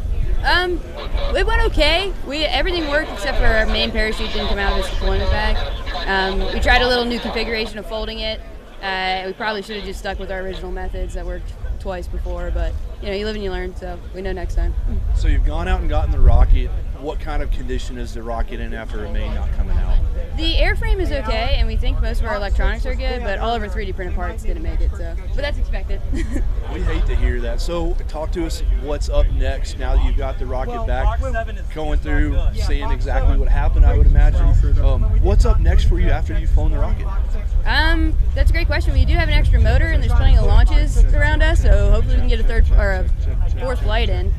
It went okay. Everything worked except for our main parachute didn't come out of its deployment bag. We tried a little new configuration of folding it. We probably should have just stuck with our original methods that worked twice before, but you live and you learn, so we know next time. So you've gone out and gotten the rocket. What kind of condition is the rocket in after a main not coming out? The airframe is okay, and we think most of our electronics are good, but all of our 3D printed parts didn't make it, so. But that's expected. We hate to hear that. So talk to us, what's up next now that you've got the rocket back, going through, seeing exactly what happened, I would imagine. What's up next for you after you've flown the rocket? That's a great question. We do have an extra motor, and there's plenty of launches around us, so hopefully we can get a third or a fourth flight in.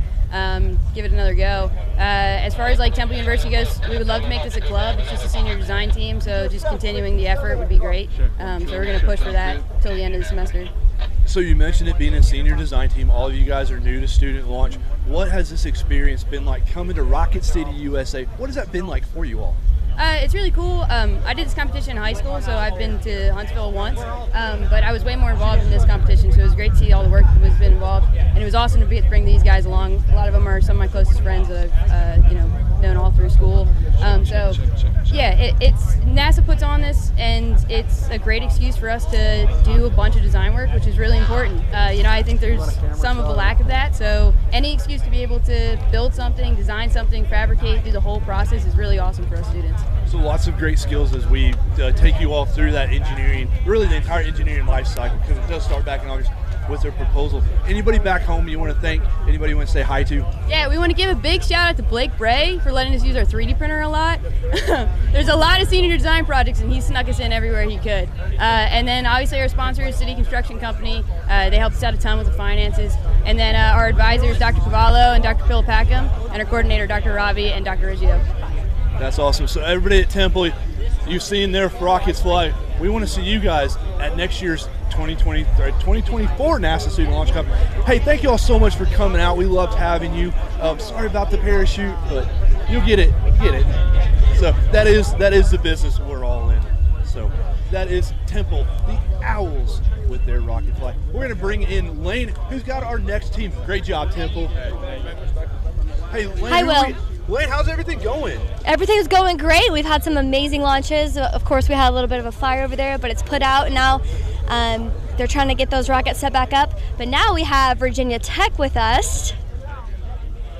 Give it another go. As far as like Temple University goes, we would love to make this a club. It's just a senior design team, so just continuing the effort would be great. So we're going to push for that till the end of the semester. So you mentioned it being a senior design team. All of you guys are new to student launch. What has this experience been like coming to Rocket City, USA? What has that been like for you all? It's really cool. I did this competition in high school, so I've been to Huntsville once, but I was way more involved in this competition, so it was great to see all the work that was been involved, and it was awesome to bring these guys along. A lot of them are some of my closest friends that I've known all through school. So yeah, it's NASA puts on this, and it's a great excuse for us to do a bunch of design work, which is really important. I think there's some of a lack of that, so any excuse to be able to build something, design something, fabricate, do the whole process is really awesome for us students. So lots of great skills as we take you all through that engineering, really the entire engineering life cycle, because it does start back in August with their proposal. Anybody back home you want to thank? Anybody you want to say hi to? Yeah, we want to give a big shout out to Blake Bray for letting us use our 3D printer a lot. There's a lot of senior design projects, and he snuck us in everywhere he could. And then obviously our sponsors, City Construction Company, they helped us out a ton with the finances. And then our advisors, Dr. Cavallo and Dr. Pilipacum, and our coordinator, Dr. Ravi and Dr. Riggio. That's awesome. So everybody at Temple, you've seen their rockets fly. We want to see you guys at next year's 2024 NASA Student Launch Cup. Hey, thank you all so much for coming out. We loved having you. Sorry about the parachute, but you'll get it. Get it. So that is the business we're all in. So that is Temple, the Owls, with their rocket flight. We're going to bring in Lane, who's got our next team. Great job, Temple. Hey, Lane. Hi, Will. Lane, how's everything going? Everything's going great. We've had some amazing launches. Of course, we had a little bit of a fire over there, but it's put out now. They're trying to get those rockets set back up. But now we have Virginia Tech with us.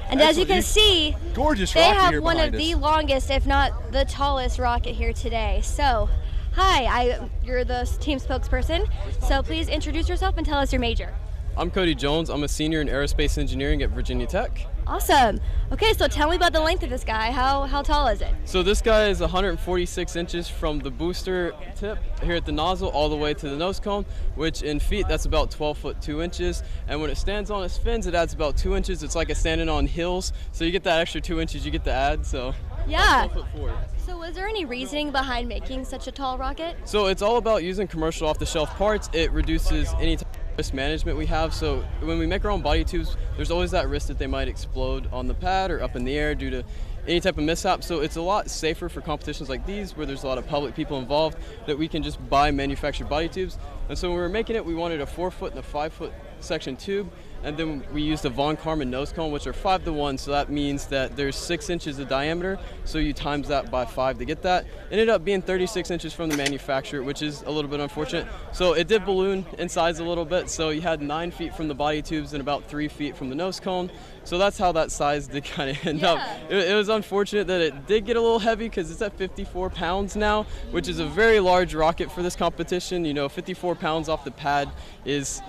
And as you can see, gorgeous they rocket have here one of behind the us. longest, if not the tallest rocket here today. So, hi, you're the team spokesperson. So please introduce yourself and tell us your major. I'm Cody Jones. I'm a senior in aerospace engineering at Virginia Tech. Awesome. Okay, so tell me about the length of this guy. How tall is it? So this guy is 146 inches from the booster tip here at the nozzle all the way to the nose cone, which in feet, that's about 12 foot 2 inches. And when it stands on its fins, it adds about 2 inches. It's like it's standing on hills. So you get that extra 2 inches you get to add. So Yeah. 12 foot 4. So was there any reasoning behind making such a tall rocket? So it's all about using commercial off-the-shelf parts. It reduces any type of risk management we have. So when we make our own body tubes, there's always that risk that they might explode on the pad or up in the air due to any type of mishap. So it's a lot safer for competitions like these where there's a lot of public people involved that we can just buy manufactured body tubes. And so when we were making it, we wanted a 4 foot and a 5 foot section tube. And then we used a Von Karman nose cone, which are 5-to-1, so that means that there's 6 inches of diameter, so you times that by 5 to get that. It ended up being 36 inches from the manufacturer, which is a little bit unfortunate. So it did balloon in size a little bit, so you had 9 feet from the body tubes and about 3 feet from the nose cone. So that's how that size did kind of end up. It was unfortunate that it did get a little heavy because it's at 54 pounds now, which is a very large rocket for this competition. You know, 54 pounds off the pad is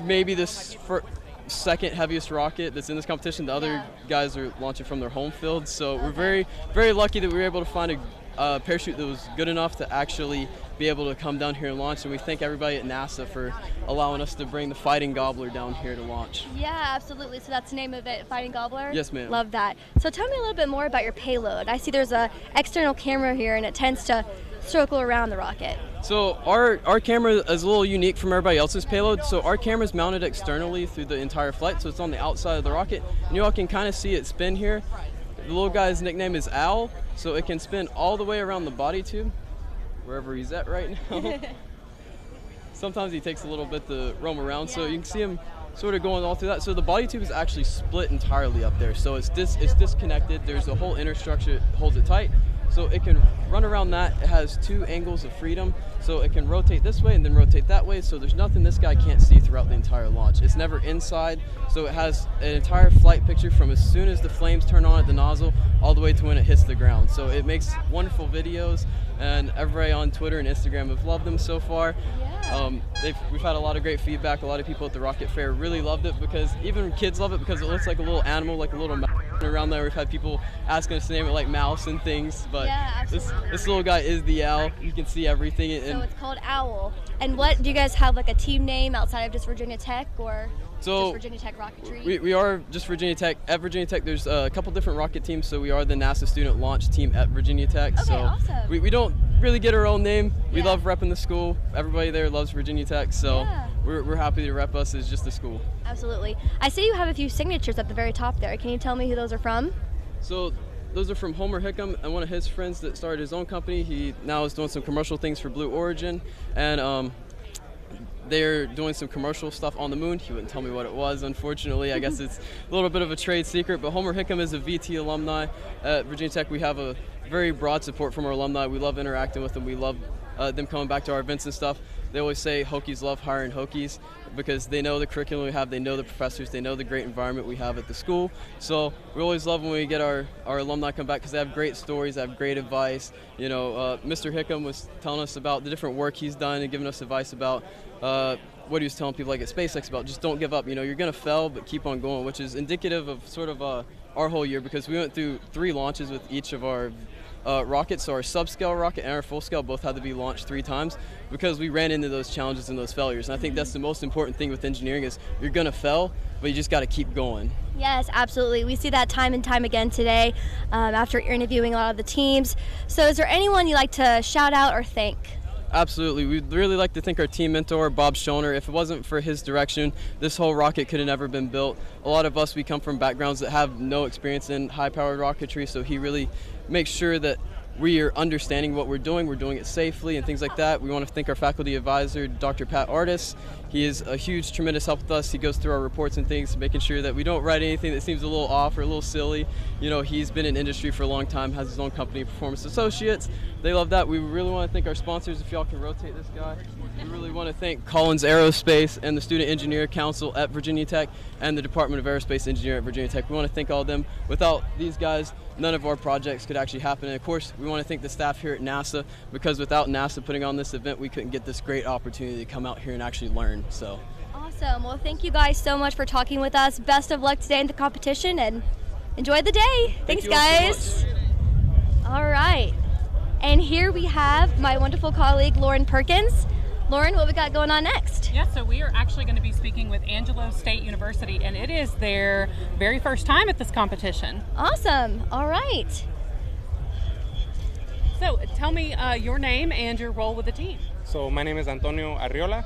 maybe this second heaviest rocket that's in this competition. The other guys are launching from their home field, so we're very, very lucky that we were able to find a parachute that was good enough to actually be able to come down here and launch, and we thank everybody at NASA for allowing us to bring the Fighting Gobbler down here to launch. Yeah, absolutely. So that's the name of it, Fighting Gobbler? Yes, ma'am. Love that. So tell me a little bit more about your payload. I see there's a external camera here, and it tends to circle around the rocket. So our camera is a little unique from everybody else's payload. So our camera is mounted externally through the entire flight, so it's on the outside of the rocket. And you all can kind of see it spin here. The little guy's nickname is Owl, so it can spin all the way around the body tube, wherever he's at right now. Sometimes he takes a little bit to roam around, so you can see him sort of going all through that. So the body tube is actually split entirely up there, so it's disconnected. There's a whole inner structure that holds it tight. So it can run around that. It has 2 angles of freedom, so it can rotate this way and then rotate that way, so there's nothing this guy can't see throughout the entire launch. It's never inside, so it has an entire flight picture from as soon as the flames turn on at the nozzle all the way to when it hits the ground. So it makes wonderful videos, and everybody on Twitter and Instagram have loved them so far. We've had a lot of great feedback. A lot of people at the Rocket Fair really loved it, because even kids love it because it looks like a little animal, like a little mouse around there. We've had people asking us to name it like Mouse and things, but this little guy is the Owl. You can see everything. So it's called Owl. And what, do you guys have like a team name outside of just Virginia Tech, or just Virginia Tech Rocketry? We are just Virginia Tech. At Virginia Tech, there's a couple different rocket teams, so we are the NASA Student Launch Team at Virginia Tech. Okay, so awesome. we don't really get our own name. We love repping the school. Everybody there loves Virginia Tech, so we're happy to rep us as just the school. Absolutely. I see you have a few signatures at the very top there. Can you tell me who those are from? So those are from Homer Hickam and one of his friends that started his own company. He now is doing some commercial things for Blue Origin, and they're doing some commercial stuff on the moon. He wouldn't tell me what it was, unfortunately. I guess it's a little bit of a trade secret, but Homer Hickam is a VT alumni at Virginia Tech. We have a very broad support from our alumni. We love interacting with them. We love them coming back to our events and stuff. They always say Hokies love hiring Hokies because they know the curriculum we have, they know the professors, they know the great environment we have at the school. So we always love when we get our alumni come back because they have great stories, they have great advice. You know, Mr. Hickam was telling us about the different work he's done and giving us advice about what he was telling people like at SpaceX about just don't give up. You know, you're going to fail, but keep on going, which is indicative of sort of our whole year because we went through 3 launches with each of our rockets. So our subscale rocket and our full scale both had to be launched 3 times because we ran into those challenges and those failures. And I think that's the most important thing with engineering is you're going to fail, but you just got to keep going. Yes, absolutely. We see that time and time again today after interviewing a lot of the teams. So is there anyone you'd like to shout out or thank? Absolutely. We'd really like to thank our team mentor, Bob Schoner. If it wasn't for his direction, this whole rocket could have never been built. A lot of us, we come from backgrounds that have no experience in high-powered rocketry, so he really makes sure that we are understanding what we're doing it safely and things like that. We want to thank our faculty advisor, Dr. Pat Artis. He is a huge, tremendous help with us. He goes through our reports and things, making sure that we don't write anything that seems a little off or a little silly. You know, he's been in industry for a long time, has his own company, Performance Associates. They love that. We really want to thank our sponsors. If y'all can rotate this guy. We really want to thank Collins Aerospace and the Student Engineer Council at Virginia Tech and the Department of Aerospace Engineering at Virginia Tech. We want to thank all of them. Without these guys, none of our projects could actually happen. And of course, we want to thank the staff here at NASA because without NASA putting on this event, we couldn't get this great opportunity to come out here and actually learn. So. Awesome. Well, thank you guys so much for talking with us. Best of luck today in the competition and enjoy the day. Thanks, guys. All right. And here we have my wonderful colleague, Lauren Perkins. Lauren, what we got going on next? Yeah, so we are actually going to be speaking with Angelo State University, and it is their very first time at this competition. Awesome. All right. So tell me your name and your role with the team. So my name is Antonio Arriola.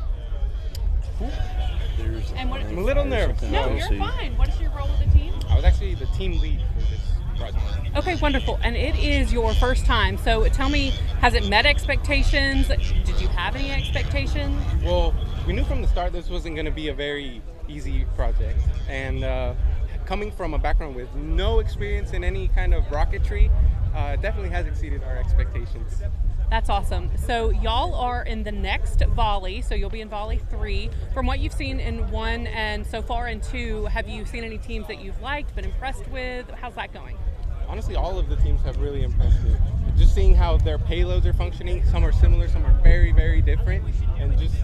And I'm a little nervous. No, you're fine. What is your role with the team? I was actually the team lead for this project. Okay, wonderful. And it is your first time. So tell me, has it met expectations? Did you have any expectations? Well, we knew from the start this wasn't going to be a very easy project. And coming from a background with no experience in any kind of rocketry, definitely has exceeded our expectations. That's awesome. So y'all are in the next volley, so you'll be in volley 3. From what you've seen in 1 and so far in 2, have you seen any teams that you've liked, been impressed with? How's that going? Honestly, all of the teams have really impressed me. Just seeing how their payloads are functioning, some are similar, some are very, very different, and just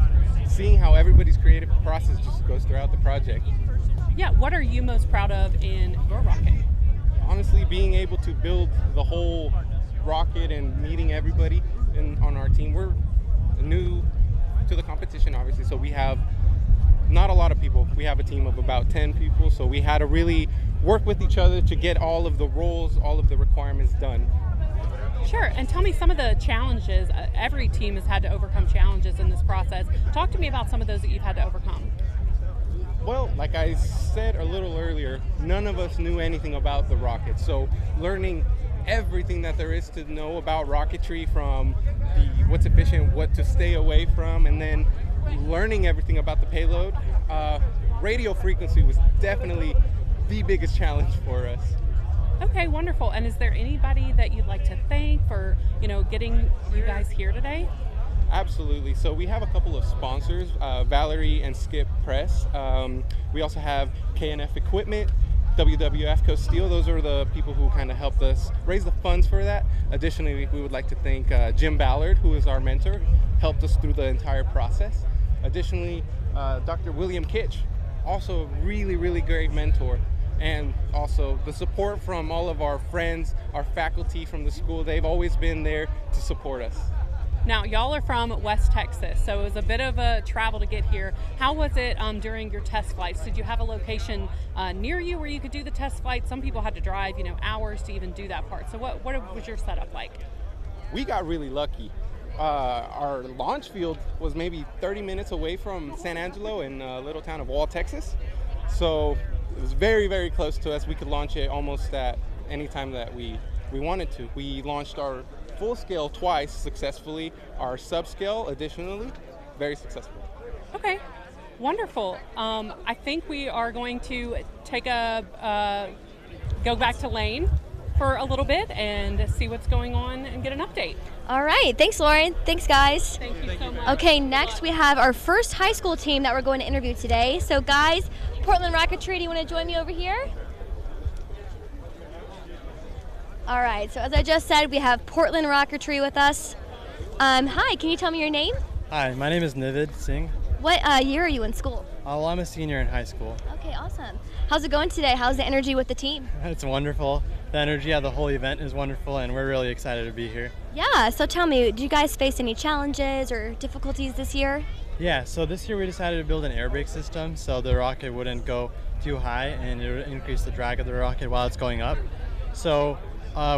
seeing how everybody's creative process just goes throughout the project. Yeah, what are you most proud of in your rocket? Honestly, being able to build the whole rocket and meeting everybody on our team. We're new to the competition, obviously, so we have not a lot of people. We have a team of about 10 people, so we had to really work with each other to get all of the roles, all of the requirements done. Sure, and tell me some of the challenges. Every team has had to overcome challenges in this process. Talk to me about some of those that you've had to overcome. Well, like I said a little earlier, none of us knew anything about the rocket, so learning everything that there is to know about rocketry, from what's efficient, what to stay away from, and then learning everything about the payload. Radio frequency was definitely the biggest challenge for us. Okay, wonderful. And is there anybody that you'd like to thank for, getting you guys here today? Absolutely. So we have a couple of sponsors, Valerie and Skip Press. We also have KNF Equipment, WWF Coast Steel. Those are the people who kind of helped us raise the funds for that. Additionally, we would like to thank Jim Ballard, who is our mentor, helped us through the entire process. Additionally, Dr. William Kitch, also a really, really great mentor. And also the support from all of our friends, our faculty from the school. They've always been there to support us. Now, y'all are from West Texas, so it was a bit of a travel to get here. How was it during your test flights? Did you have a location near you where you could do the test flight? Some people had to drive, hours to even do that part. So what was your setup like? We got really lucky. Our launch field was maybe 30 minutes away from San Angelo in a little town of Wall, Texas. So it was very, very close to us. We could launch it almost at any time that we wanted to. We launched our full scale twice successfully, our subscale additionally, very successful. Okay, wonderful. I think we are going to take go back to Lane for a little bit and see what's going on and get an update. All right, thanks Lauren. Thanks guys. Thank you so much. Okay, next we have our first high school team that we're going to interview today. So guys, Portland Rocketry, do you want to join me over here? All right, so as I just said, we have Portland Rocketry with us. Hi, can you tell me your name? Hi, my name is Nivid Singh. What year are you in school? Well, I'm a senior in high school. Okay, awesome. How's it going today? How's the energy with the team? It's wonderful. The energy of the whole event is wonderful, and we're really excited to be here. Yeah, so tell me, do you guys face any challenges or difficulties this year? Yeah, so this year we decided to build an air brake system so the rocket wouldn't go too high and it would increase the drag of the rocket while it's going up. So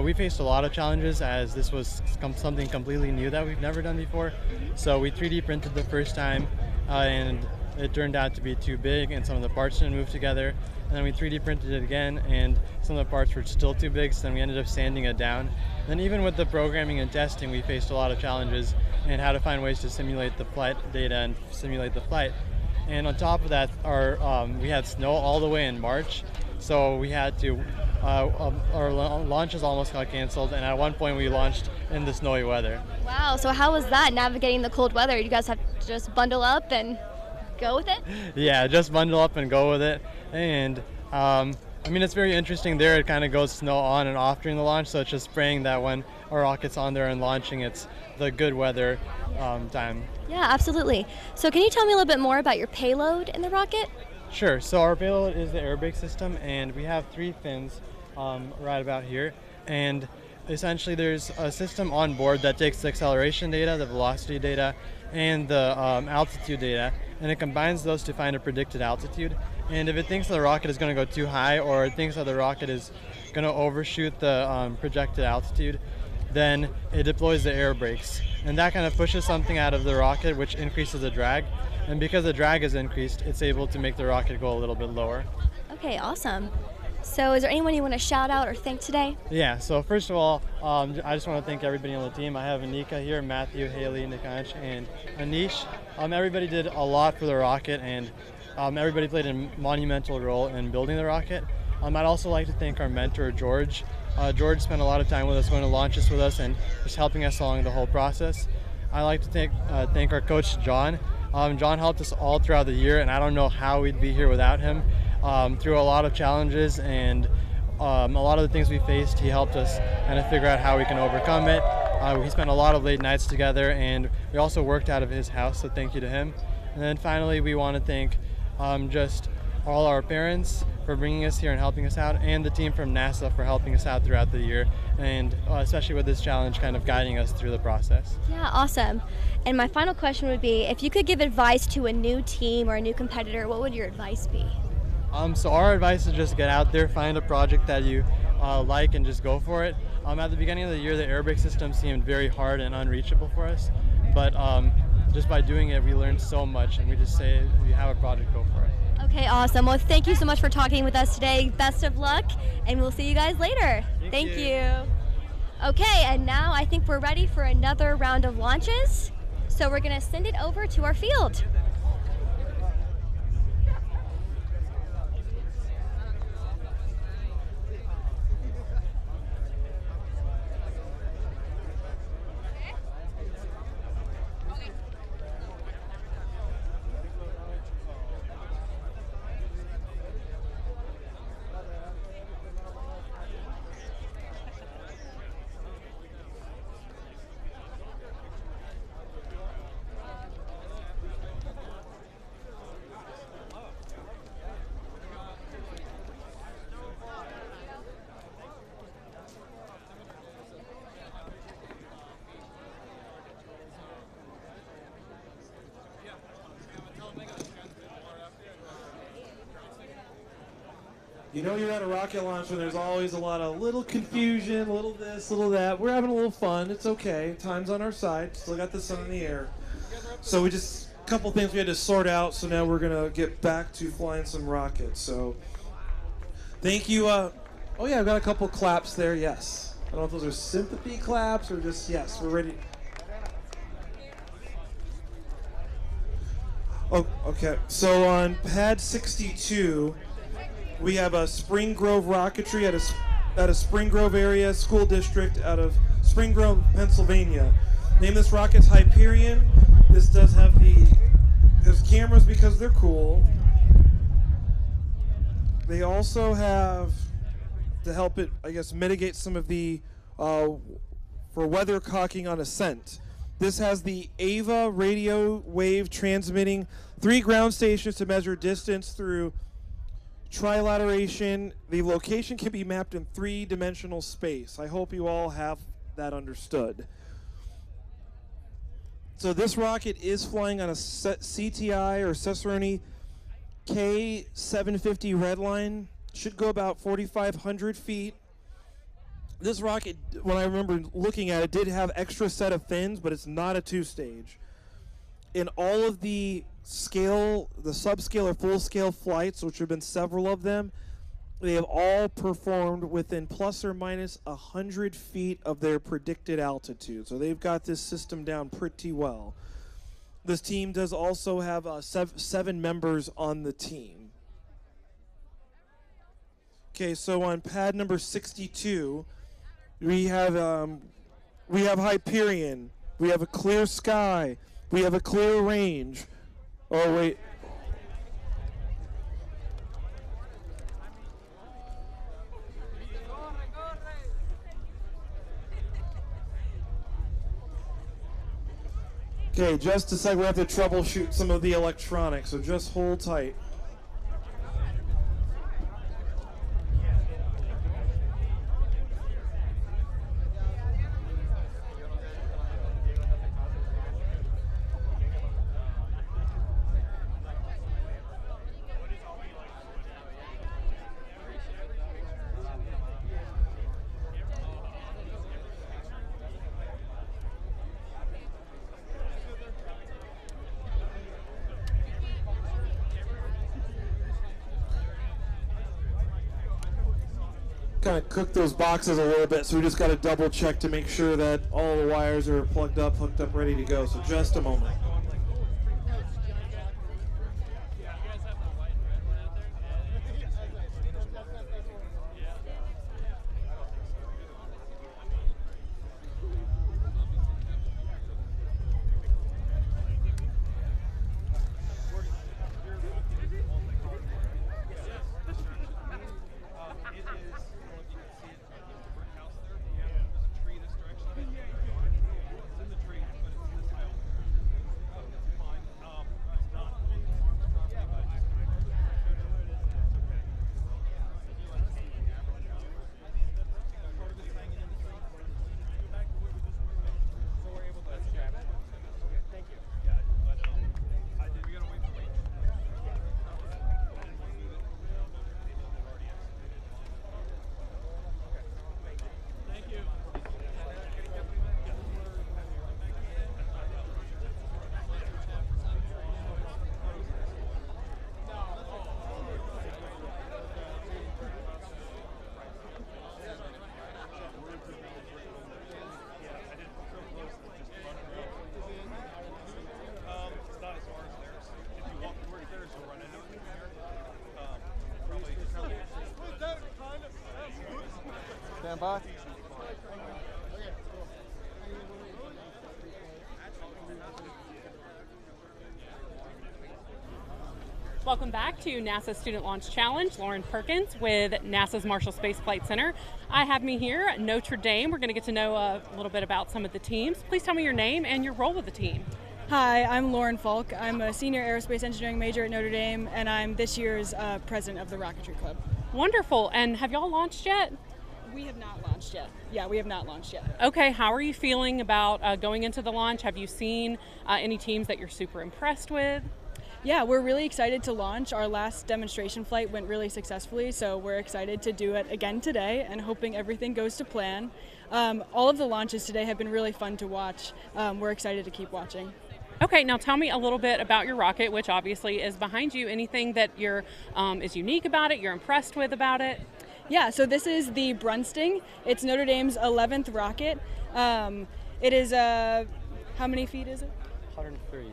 we faced a lot of challenges as this was something completely new that we've never done before. So we 3D printed the first time and it turned out to be too big and some of the parts didn't move together. And then we 3D printed it again and some of the parts were still too big, so then we ended up sanding it down. Then even with the programming and testing, we faced a lot of challenges and how to find ways to simulate the flight data and simulate the flight. And on top of that, we had snow all the way in March, so we had to, our launches almost got canceled, and at one point we launched in the snowy weather. Wow, so how was that, navigating the cold weather? You guys have to just bundle up and go with it? Yeah, just bundle up and go with it. And I mean, it's very interesting there. It kind of goes snow on and off during the launch, so it's just praying that when our rocket's on there and launching, it's the good weather time. Yeah, absolutely. So can you tell me a little bit more about your payload in the rocket? Sure. So our payload is the air brake system, and we have 3 fins right about here. And essentially there's a system on board that takes the acceleration data, the velocity data, and the altitude data, and it combines those to find a predicted altitude. And if it thinks the rocket is going to go too high, or it thinks that the rocket is going to overshoot the projected altitude, then it deploys the air brakes. And that kind of pushes something out of the rocket, which increases the drag. And because the drag is increased, it's able to make the rocket go a little bit lower. Okay, awesome. So is there anyone you want to shout out or thank today? Yeah, so first of all, I just want to thank everybody on the team. I have Anika here, Matthew, Haley, Nikanch, and Anish. Everybody did a lot for the rocket, and everybody played a monumental role in building the rocket. I'd also like to thank our mentor, George. George spent a lot of time with us, going to launches with us, and just helping us along the whole process. I'd like to thank our coach, John. John helped us all throughout the year, and I don't know how we'd be here without him. Through a lot of challenges and a lot of the things we faced, he helped us kind of figure out how we can overcome it. We spent a lot of late nights together, and we also worked out of his house, so thank you to him. And then finally, we want to thank just all our parents for bringing us here and helping us out, and the team from NASA for helping us out throughout the year, and especially with this challenge kind of guiding us through the process. Yeah, awesome. And my final question would be, if you could give advice to a new team or a new competitor, what would your advice be? So our advice is just get out there, find a project that you like, and just go for it. At the beginning of the year, the air brake system seemed very hard and unreachable for us, but just by doing it, we learned so much, and we just say, if you have a project, go for it. Okay, awesome. Well, thank you so much for talking with us today. Best of luck, and we'll see you guys later. Thank you. Okay, and now I think we're ready for another round of launches. So we're going to send it over to our field. You know you're at a rocket launch when there's always a lot of little confusion, little this, little that. We're having a little fun. It's okay. Time's on our side. Still got the sun in the air. So a couple things we had to sort out. So now we're going to get back to flying some rockets. So thank you. Oh, yeah, I've got a couple claps there. Yes. I don't know if those are sympathy claps or just, yes, we're ready. Oh, okay. So on pad 62, we have a Spring Grove rocketry at a Spring Grove area school district out of Spring Grove, Pennsylvania. Name this rocket's Hyperion. This does have there's cameras because they're cool. They also have, to help it, I guess, mitigate some of the, for weathercocking on ascent. This has the AVA radio wave transmitting 3 ground stations to measure distance through trilateration. The location can be mapped in 3-dimensional space. I hope you all have that understood. So this rocket is flying on a CTI or Cicerone K750 redline. Should go about 4,500 feet. This rocket, when I remember looking at it, did have extra set of fins, but it's not a 2-stage. In all of the scale, the subscale or full-scale flights, which have been several of them, they have all performed within plus or minus 100 feet of their predicted altitude. So they've got this system down pretty well. This team does also have 7 members on the team. Okay, so on pad number 62, we have Hyperion. We have a clear sky. We have a clear range. Oh wait. Okay, just a sec, we have to troubleshoot some of the electronics, so just hold tight. Kind of cook those boxes a little bit, so we just got to double check to make sure that all the wires are plugged up, hooked up, ready to go. So just a moment. Stand by. Welcome back to NASA's Student Launch Challenge. Lauren Perkins with NASA's Marshall Space Flight Center. I have me here at Notre Dame. We're going to get to know a little bit about some of the teams. Please tell me your name and your role with the team. Hi, I'm Lauren Falk. I'm a senior aerospace engineering major at Notre Dame, and I'm this year's president of the Rocketry Club. Wonderful. And have y'all launched yet? We have not launched yet. Yeah, we have not launched yet. Okay, how are you feeling about going into the launch? Have you seen any teams that you're super impressed with? Yeah, we're really excited to launch. Our last demonstration flight went really successfully, so we're excited to do it again today and hoping everything goes to plan. All of the launches today have been really fun to watch. We're excited to keep watching. Okay, now tell me a little bit about your rocket, which obviously is behind you. Anything that is unique about it, you're impressed with about it? Yeah, so this is the Brunsting. It's Notre Dame's 11th rocket. It is, how many feet is it? 103.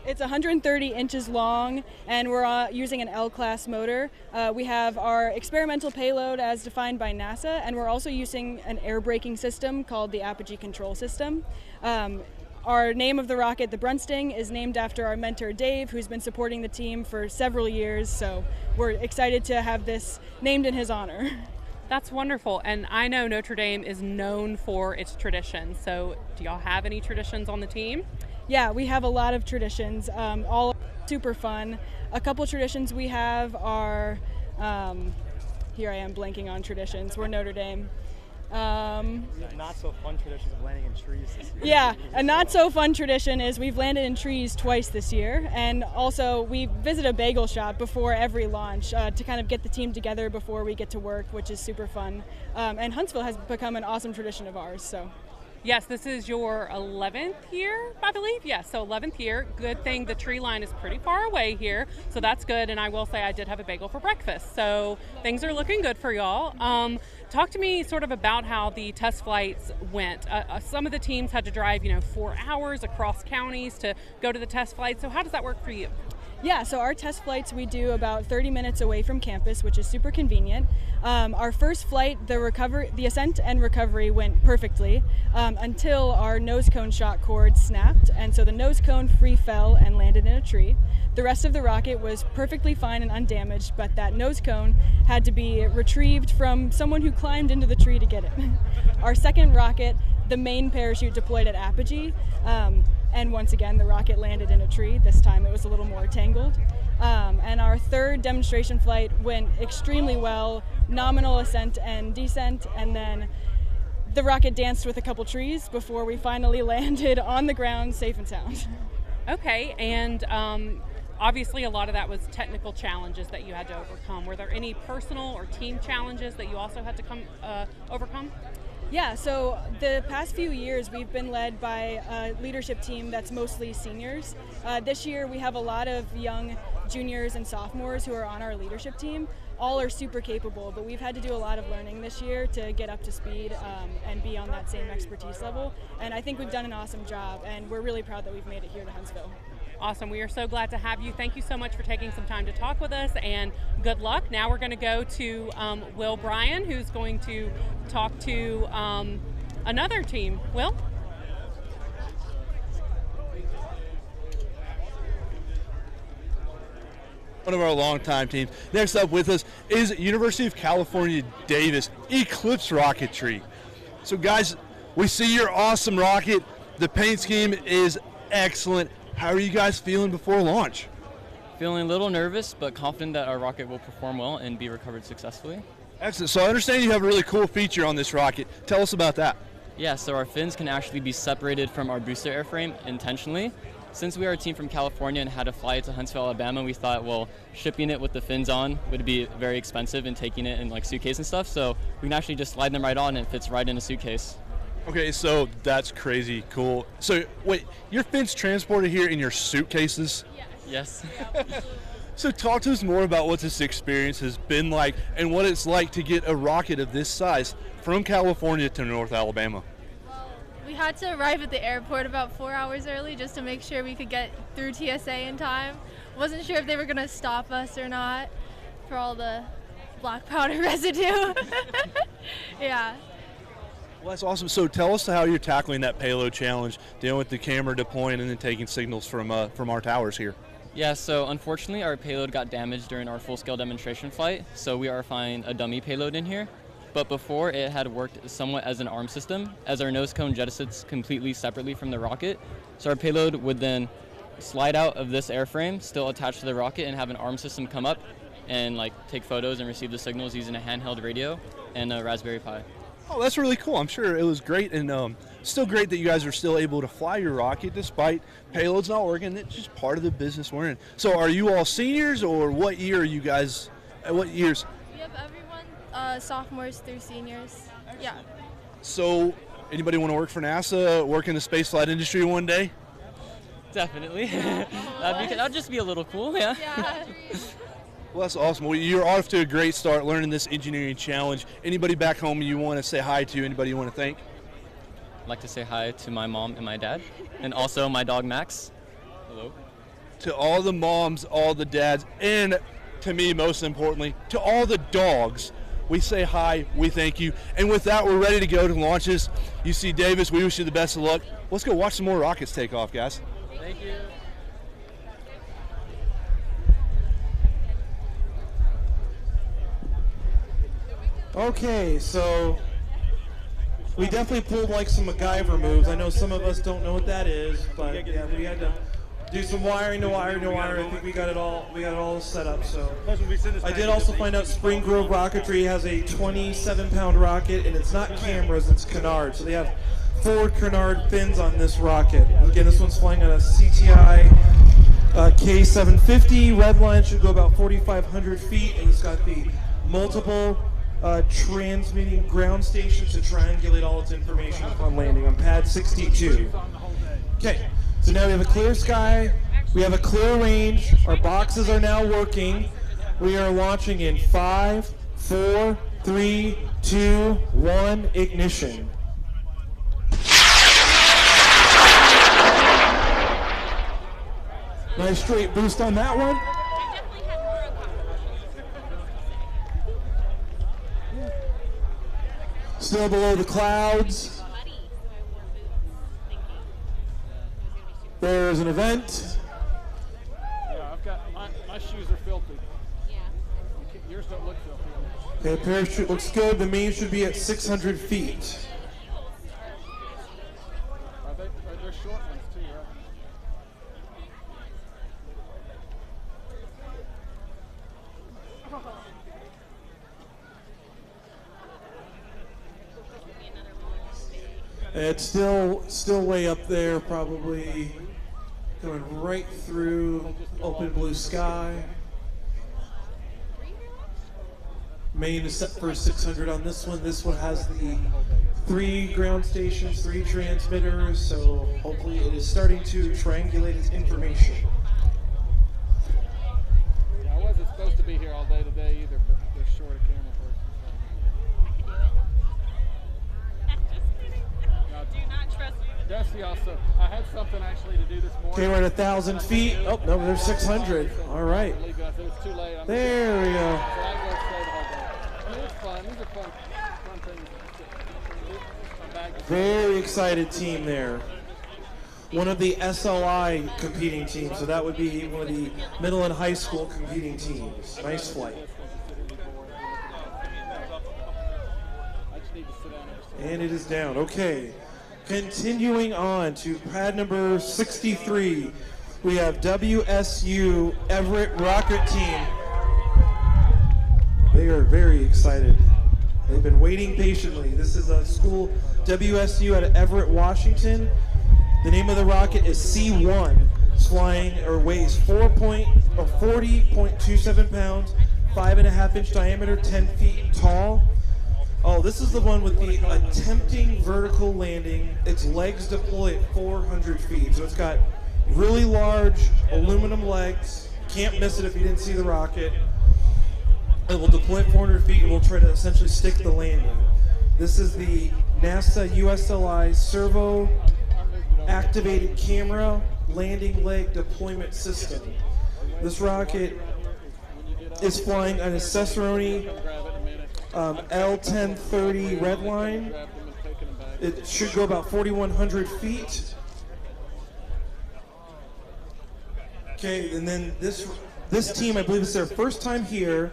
It's 130 inches long, and we're using an L-class motor. We have our experimental payload as defined by NASA, and we're also using an air braking system called the Apogee Control System. Our name of the rocket, the Brunsting, is named after our mentor Dave, who's been supporting the team for several years, so we're excited to have this named in his honor. That's wonderful, and I know Notre Dame is known for its traditions, so do y'all have any traditions on the team? Yeah, we have a lot of traditions, all super fun. A couple traditions we have are, here I am blanking on traditions, we're Notre Dame. Not so fun traditions of landing in trees this year. Yeah, a not so fun tradition is we've landed in trees twice this year, and also we visit a bagel shop before every launch to kind of get the team together before we get to work, which is super fun. And Huntsville has become an awesome tradition of ours, so. Yes, this is your 11th year, I believe. Yes, so 11th year. Good thing the tree line is pretty far away here, so that's good. And I will say I did have a bagel for breakfast, so things are looking good for y'all. Talk to me sort of about how the test flights went. Some of the teams had to drive, 4 hours across counties to go to the test flight. So how does that work for you? Yeah, so our test flights we do about 30 minutes away from campus, which is super convenient. Our first flight, the ascent and recovery went perfectly until our nose cone shock cord snapped, and so the nose cone free fell and landed in a tree. The rest of the rocket was perfectly fine and undamaged, but that nose cone had to be retrieved from someone who climbed into the tree to get it. Our second rocket, the main parachute deployed at Apogee, and once again the rocket landed in a tree. This time it was a little more tangled. And our third demonstration flight went extremely well, nominal ascent and descent, and then the rocket danced with a couple trees before we finally landed on the ground safe and sound. Okay, and obviously a lot of that was technical challenges that you had to overcome. Were there any personal or team challenges that you also had to overcome? Yeah, so the past few years we've been led by a leadership team that's mostly seniors. This year we have a lot of young juniors and sophomores who are on our leadership team. All are super capable, but we've had to do a lot of learning this year to get up to speed and be on that same expertise level. And I think we've done an awesome job, and we're really proud that we've made it here to Huntsville. Awesome. We are so glad to have you. Thank you so much for taking some time to talk with us, and good luck. Now we're going to go to Will Bryan, who's going to talk to another team. Will? One of our longtime teams. Next up with us is University of California, Davis Eclipse Rocketry. So guys, we see your awesome rocket. The paint scheme is excellent. How are you guys feeling before launch? Feeling a little nervous, but confident that our rocket will perform well and be recovered successfully. Excellent. So I understand you have a really cool feature on this rocket. Tell us about that. Yeah, so our fins can actually be separated from our booster airframe intentionally. Since we are a team from California and had to fly it to Huntsville, Alabama, we thought, well, shipping it with the fins on would be very expensive and taking it in like suitcase and stuff. So we can actually just slide them right on and it fits right in a suitcase. Okay, so that's crazy cool. So wait, your fins transported here in your suitcases? Yes. So talk to us more about what this experience has been like and what it's like to get a rocket of this size from California to North Alabama. We had to arrive at the airport about 4 hours early just to make sure we could get through TSA in time. Wasn't sure if they were going to stop us or not for all the black powder residue. Yeah. Well, that's awesome. So tell us how you're tackling that payload challenge, dealing with the camera deploying and then taking signals from our towers here. Yeah, so unfortunately our payload got damaged during our full-scale demonstration flight, so we are flying a dummy payload in here. But before, it had worked somewhat as an arm system, as our nose cone jettisons completely separately from the rocket. So our payload would then slide out of this airframe, still attached to the rocket, and have an arm system come up and like take photos and receive the signals using a handheld radio and a Raspberry Pi. Oh, that's really cool. I'm sure it was great, and still great that you guys are still able to fly your rocket despite payloads not working. It's just part of the business we're in. So are you all seniors, or what year are you guys, what years? We have everyone, sophomores through seniors. Yeah. So anybody want to work for NASA, work in the spaceflight industry one day? Definitely. That'd just be a little cool, yeah. Well, that's awesome. Well, you're off to a great start learning this engineering challenge. Anybody back home you want to say hi to? Anybody you want to thank? I'd like to say hi to my mom and my dad, and also my dog Max. Hello. to all the moms, all the dads, and to me, most importantly, to all the dogs. We say hi, we thank you. And with that, we're ready to go to launches. UC Davis, we wish you the best of luck. Let's go watch some more rockets take off, guys. Thank you. Okay, so we definitely pulled like some MacGyver moves. I know some of us don't know what that is, but yeah, we had to do some wiring to wire to wire. I think we got it all set up. So I did also find out Spring Grove Rocketry has a 27-pound rocket, and it's not cameras, it's canard. So they have 4 canard fins on this rocket. Again, this one's flying on a CTI K750. Red line should go about 4,500 feet, and it's got the multiple transmitting ground stations to triangulate all its information upon landing on pad 62. Okay. So now we have a clear sky, we have a clear range, our boxes are now working. We are launching in 5, 4, 3, 2, 1, ignition. Nice straight boost on that one. Still below the clouds. There's an event. Yeah, I've got my shoes are filthy. Yeah. Yours don't look filthy. Okay, parachute looks good. The main should be at 600 feet. They're short ones too, right? It's still way up there, probably going right through open blue sky. Main is set for 600 on this one. This one has the 3 ground stations, 3 transmitters, so hopefully it is starting to triangulate its information. Yeah, I wasn't supposed to be here all day today either, but they're short a camera person. Dusty also, I had something actually to do this morning. Okay, we're at 1,000 feet. Oh, no, there's 600. All right. It's too late. There we go. It's fun. These are fun things. Very excited team there. One of the SLI competing teams, so that would be one of the middle and high school competing teams. Nice flight. And it is down. Okay. Continuing on to pad number 63, we have WSU Everett Rocket Team. They are very excited. They've been waiting patiently. This is a school, WSU out of Everett, Washington. The name of the rocket is C1. It's flying or weighs 40.27 pounds, 5.5-inch diameter, 10 feet tall. Oh, this is the one with the attempting vertical landing. Its legs deploy at 400 feet. So it's got really large aluminum legs. Can't miss it if you didn't see the rocket. It will deploy at 400 feet and will try to essentially stick the landing. This is the NASA USLI servo activated camera landing leg deployment system. This rocket is flying on a Cicerone L1030 red line. It should go about 4,100 feet. Okay, and then this team, I believe it's their first time here,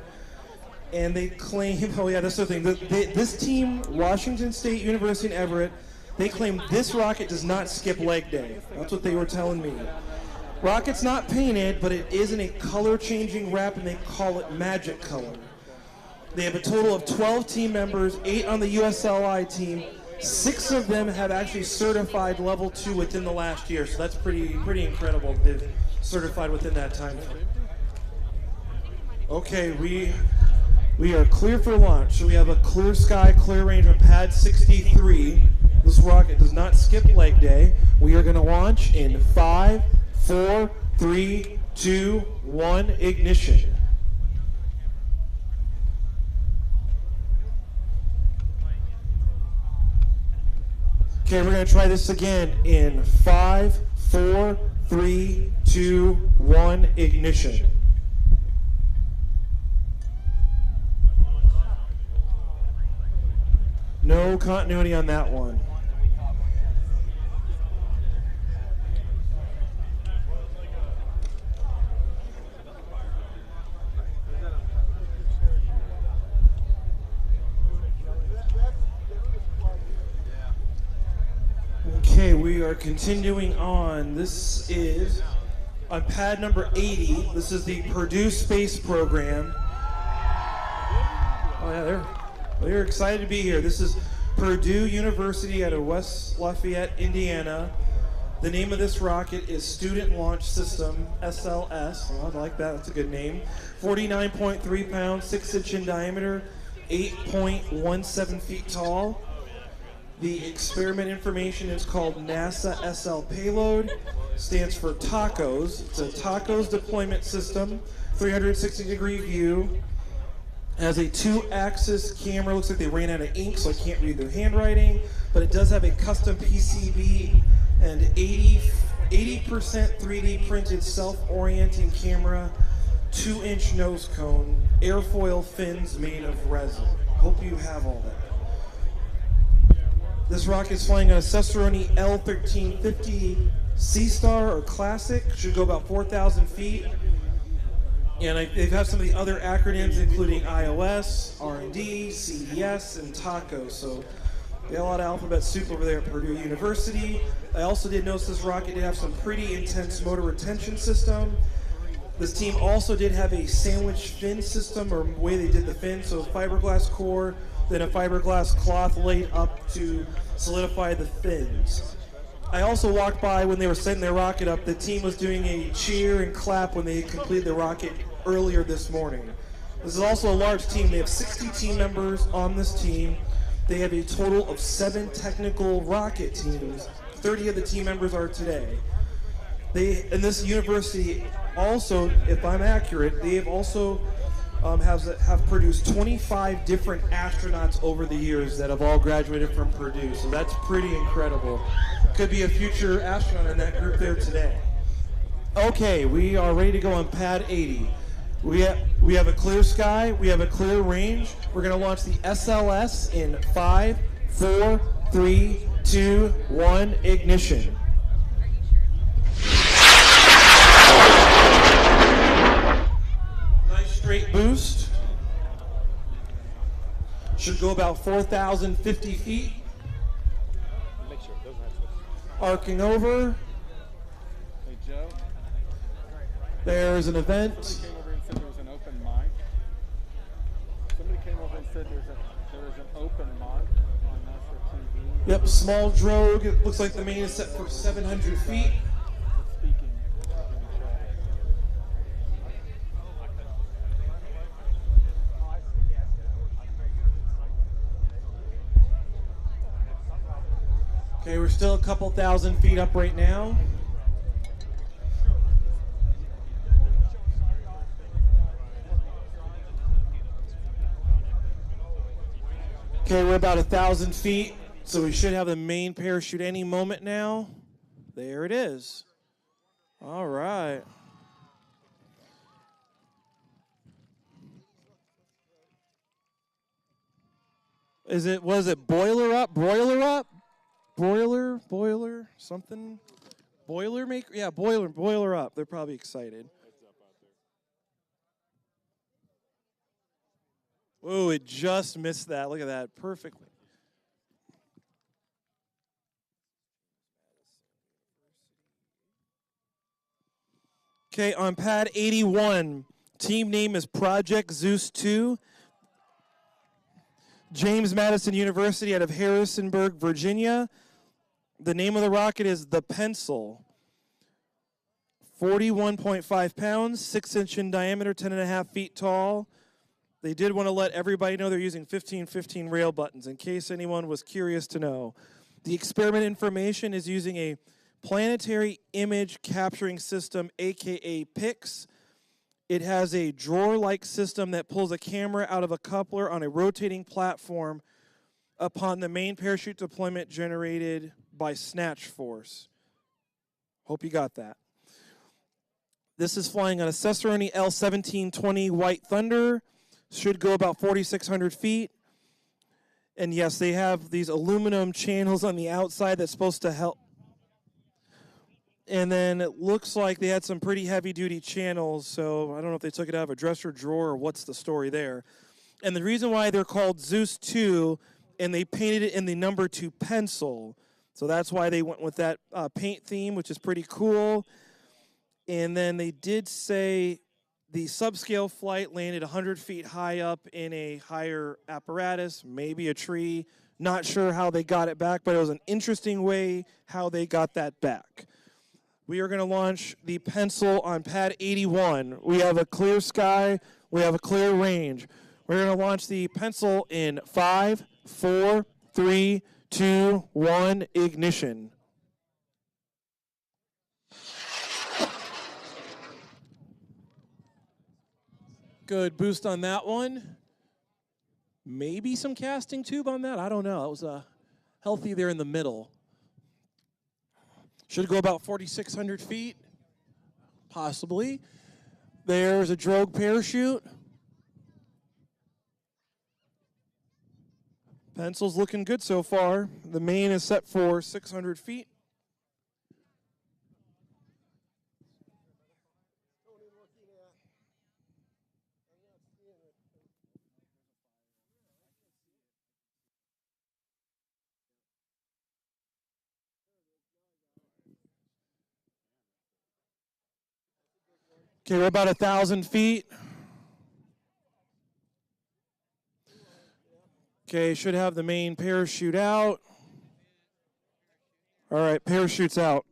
and they claim, oh yeah, that's the thing. This team, Washington State University in Everett, they claim this rocket does not skip leg day. That's what they were telling me. Rocket's not painted, but it is in a color-changing wrap, and they call it magic color. They have a total of 12 team members, 8 on the USLI team. 6 of them have actually certified level 2 within the last year, so that's pretty incredible. They've certified within that time frame. Okay, we are clear for launch. So we have a clear sky, clear range on pad 63. This rocket does not skip leg day. We are going to launch in 5, 4, 3, 2, 1, ignition. Okay, we're going to try this again in 5, 4, 3, 2, 1, ignition. No continuity on that one. Okay, we are continuing on. This is on pad number 80. This is the Purdue Space Program. Oh yeah, they're excited to be here. This is Purdue University out of West Lafayette, Indiana. The name of this rocket is Student Launch System, SLS. Oh, I like that, that's a good name. 49.3 pounds, 6 inch in diameter, 8.17 feet tall. The experiment information is called NASA SL Payload, stands for TACOS. It's a TACOS deployment system, 360-degree view. Has a 2-axis camera. Looks like they ran out of ink, so I can't read their handwriting. But it does have a custom PCB and 80% 3D printed self-orienting camera, 2-inch nose cone, airfoil fins made of resin. Hope you have all that. This rocket is flying on a Cicerone L1350 C-Star or Classic. Should go about 4,000 feet. And they've had some of the other acronyms, including iOS, R&D, CDS, and TACO. So they have a lot of alphabet soup over there at Purdue University. I also did notice this rocket did have some pretty intense motor retention system. This team also did have a sandwich fin system, or way they did the fin, so fiberglass core, then a fiberglass cloth laid up to solidify the fins. I also walked by when they were setting their rocket up. The team was doing a cheer and clap when they completed the rocket earlier this morning. This is also a large team. They have 60 team members on this team. They have a total of 7 technical rocket teams. 30 of the team members are today. And this university also, if I'm accurate, they have also have produced 25 different astronauts over the years that have all graduated from Purdue. So that's pretty incredible. Could be a future astronaut in that group there today. Okay, we are ready to go on pad 80. We have a clear sky, we have a clear range. We're going to launch the SLS in 5, 4, 3, 2, 1, ignition. Nice straight boost. Should go about 4,050 feet. Arcing over. Hey, Joe. There's an event. Somebody came over and said there was an open mic. Somebody came over and said there was an open mic on NASA TV. Yep, small drogue. It looks like the main is set for 700 feet. Okay, we're still a couple thousand feet up right now. Okay, we're about 1,000 feet, so we should have the main parachute any moment now. There it is. All right. Was it boiler up? Broiler up? Boiler, something? Boiler maker? Yeah, boiler up. They're probably excited. Whoa, it just missed that. Look at that, perfectly. Okay, on pad 81, team name is Project Zeus 2. James Madison University out of Harrisonburg, Virginia. The name of the rocket is the Pencil. 41.5 pounds, 6-inch in diameter, 10.5 feet tall. They did want to let everybody know they're using 1515 rail buttons, in case anyone was curious to know. The experiment information is using a planetary image capturing system, aka PIX. It has a drawer-like system that pulls a camera out of a coupler on a rotating platform upon the main parachute deployment generated by snatch force. Hope you got that. This is flying on a Cessaroni L1720 White Thunder. Should go about 4,600 feet. And yes, they have these aluminum channels on the outside that's supposed to help. And then it looks like they had some pretty heavy-duty channels, so I don't know if they took it out of a dresser drawer or what's the story there. And the reason why they're called Zeus 2, and they painted it in the number 2 pencil. So that's why they went with that paint theme, which is pretty cool. And then they did say the subscale flight landed 100 feet high up in a higher apparatus, maybe a tree. Not sure how they got it back, but it was an interesting way how they got that back. We are going to launch the pencil on pad 81. We have a clear sky. We have a clear range. We're going to launch the pencil in 5, 4, 3, 2, 1, ignition. Good boost on that one. Maybe some casting tube on that. I don't know. It was healthy there in the middle. Should go about 4,600 feet. Possibly. There's a drogue parachute. Pencil's looking good so far. The main is set for 600 feet. Okay, we're about 1,000 feet. Okay, should have the main parachute out. All right, parachute's out.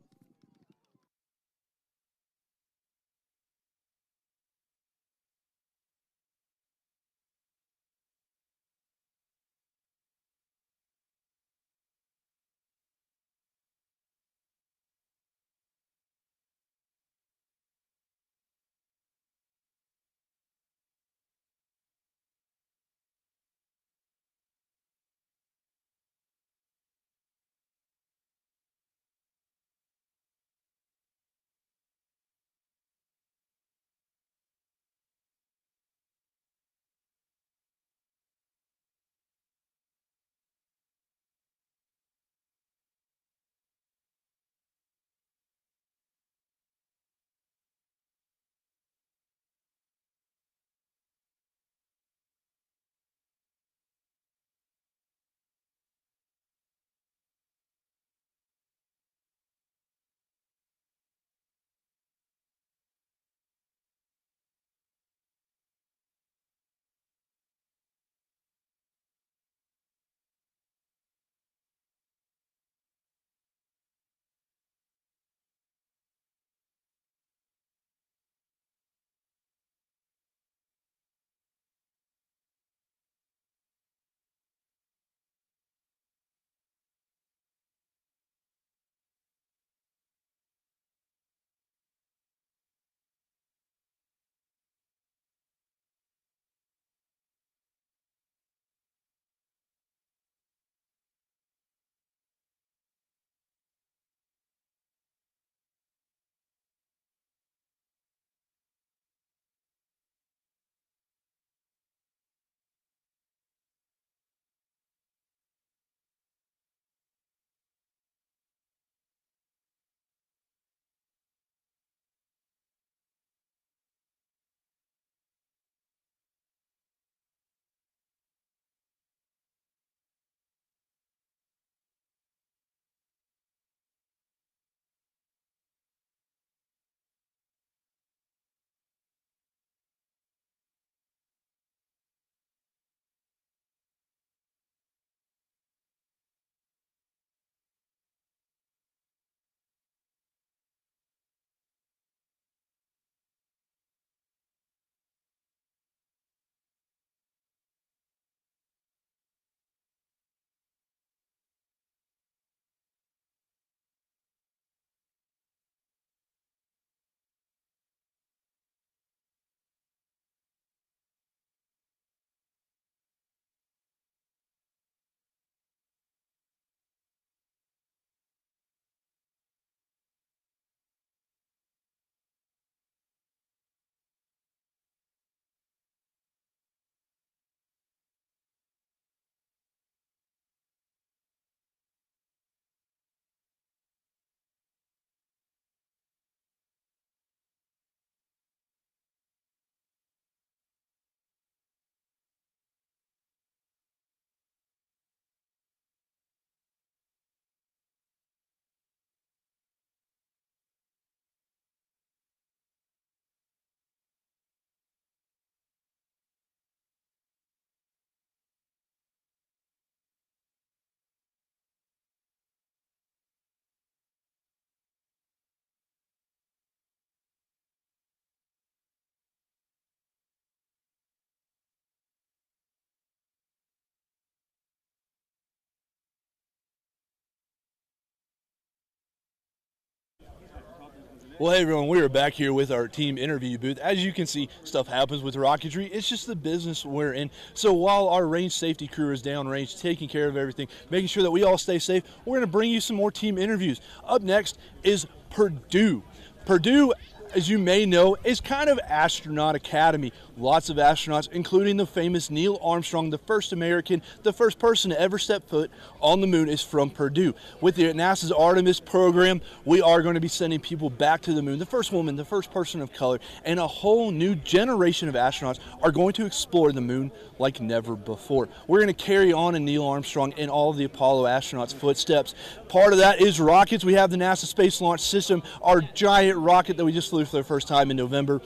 Well, hey everyone, we are back here with our team interview booth. As you can see, stuff happens with rocketry. It's just the business we're in. So while our range safety crew is downrange, taking care of everything, making sure that we all stay safe, we're going to bring you some more team interviews. Up next is Purdue. Purdue, as you may know, is kind of astronaut academy. Lots of astronauts, including the famous Neil Armstrong, the first American, the first person to ever step foot on the moon, is from Purdue. With the NASA's Artemis program, we are going to be sending people back to the moon. The first woman, the first person of color, and a whole new generation of astronauts are going to explore the moon like never before. We're going to carry on in Neil Armstrong and all of the Apollo astronauts' footsteps. Part of that is rockets. We have the NASA Space Launch System, our giant rocket that we just flew for the first time in November.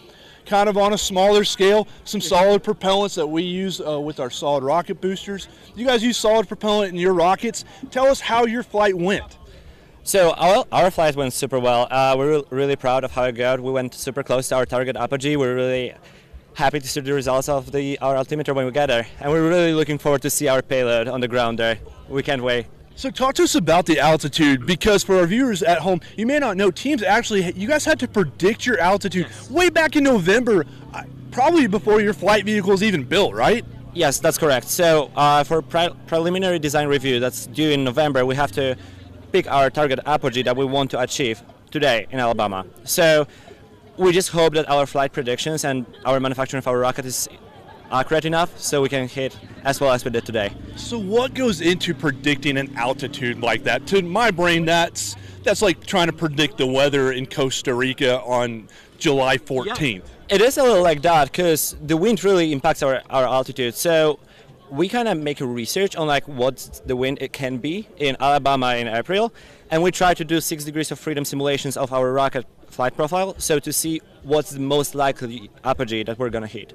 Kind of on a smaller scale, some solid propellants that we use with our solid rocket boosters. You guys use solid propellant in your rockets. Tell us how your flight went. So our flight went super well. We're really proud of how it got. We went super close to our target apogee. We're really happy to see the results of our altimeter when we get there. And we're really looking forward to see our payload on the ground there. We can't wait. So talk to us about the altitude, because for our viewers at home, you may not know, you guys had to predict your altitude way back in November, probably before your flight vehicle is even built, right? Yes, that's correct. So for preliminary design review that's due in November, we have to pick our target apogee that we want to achieve today in Alabama. So we just hope that our flight predictions and our manufacturing of our rocket is accurate enough so we can hit as well as we did today. So what goes into predicting an altitude like that? To my brain, that's like trying to predict the weather in Costa Rica on July 14th. Yeah. It is a little like that because the wind really impacts our altitude. So we kind of make a research on like what the wind it can be in Alabama in April, and we try to do 6 degrees of freedom simulations of our rocket flight profile, so to see what's the most likely apogee that we're going to hit.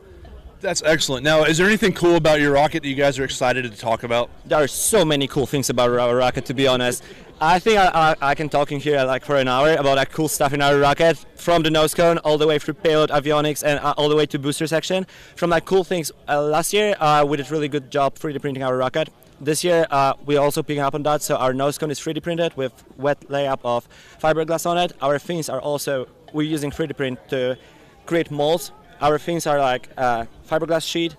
That's excellent. Now, is there anything cool about your rocket that you guys are excited to talk about? There are so many cool things about our rocket, to be honest. I think I can talk in here like for an hour about like cool stuff in our rocket, from the nose cone all the way through payload, avionics, and all the way to booster section. From like cool things, last year we did a really good job 3D printing our rocket. This year we're also picking up on that, so our nose cone is 3D printed with wet layup of fiberglass on it. Our fins are also, we're using 3D print to create molds. Our fins are like fiberglass sheet,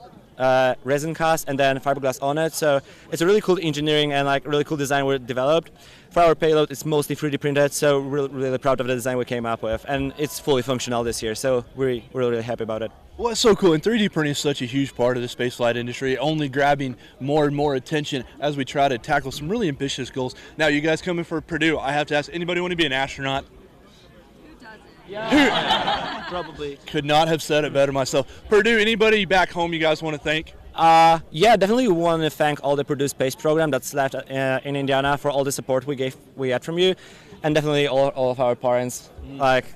resin cast, and then fiberglass on it. So it's a really cool engineering and like really cool design we developed. For our payload, it's mostly 3D printed, so we're really proud of the design we came up with, and it's fully functional this year. So we're really happy about it. Well, it's so cool, and 3D printing is such a huge part of the spaceflight industry, only grabbing more and more attention as we try to tackle some really ambitious goals. Now, you guys coming for Purdue, I have to ask, anybody want to be an astronaut? Yeah, probably. Could not have said it better myself. Purdue, anybody back home you guys want to thank? Yeah, definitely we want to thank all the Purdue Space Program that's left in Indiana for all the support we had from you, and definitely all of our parents. Like,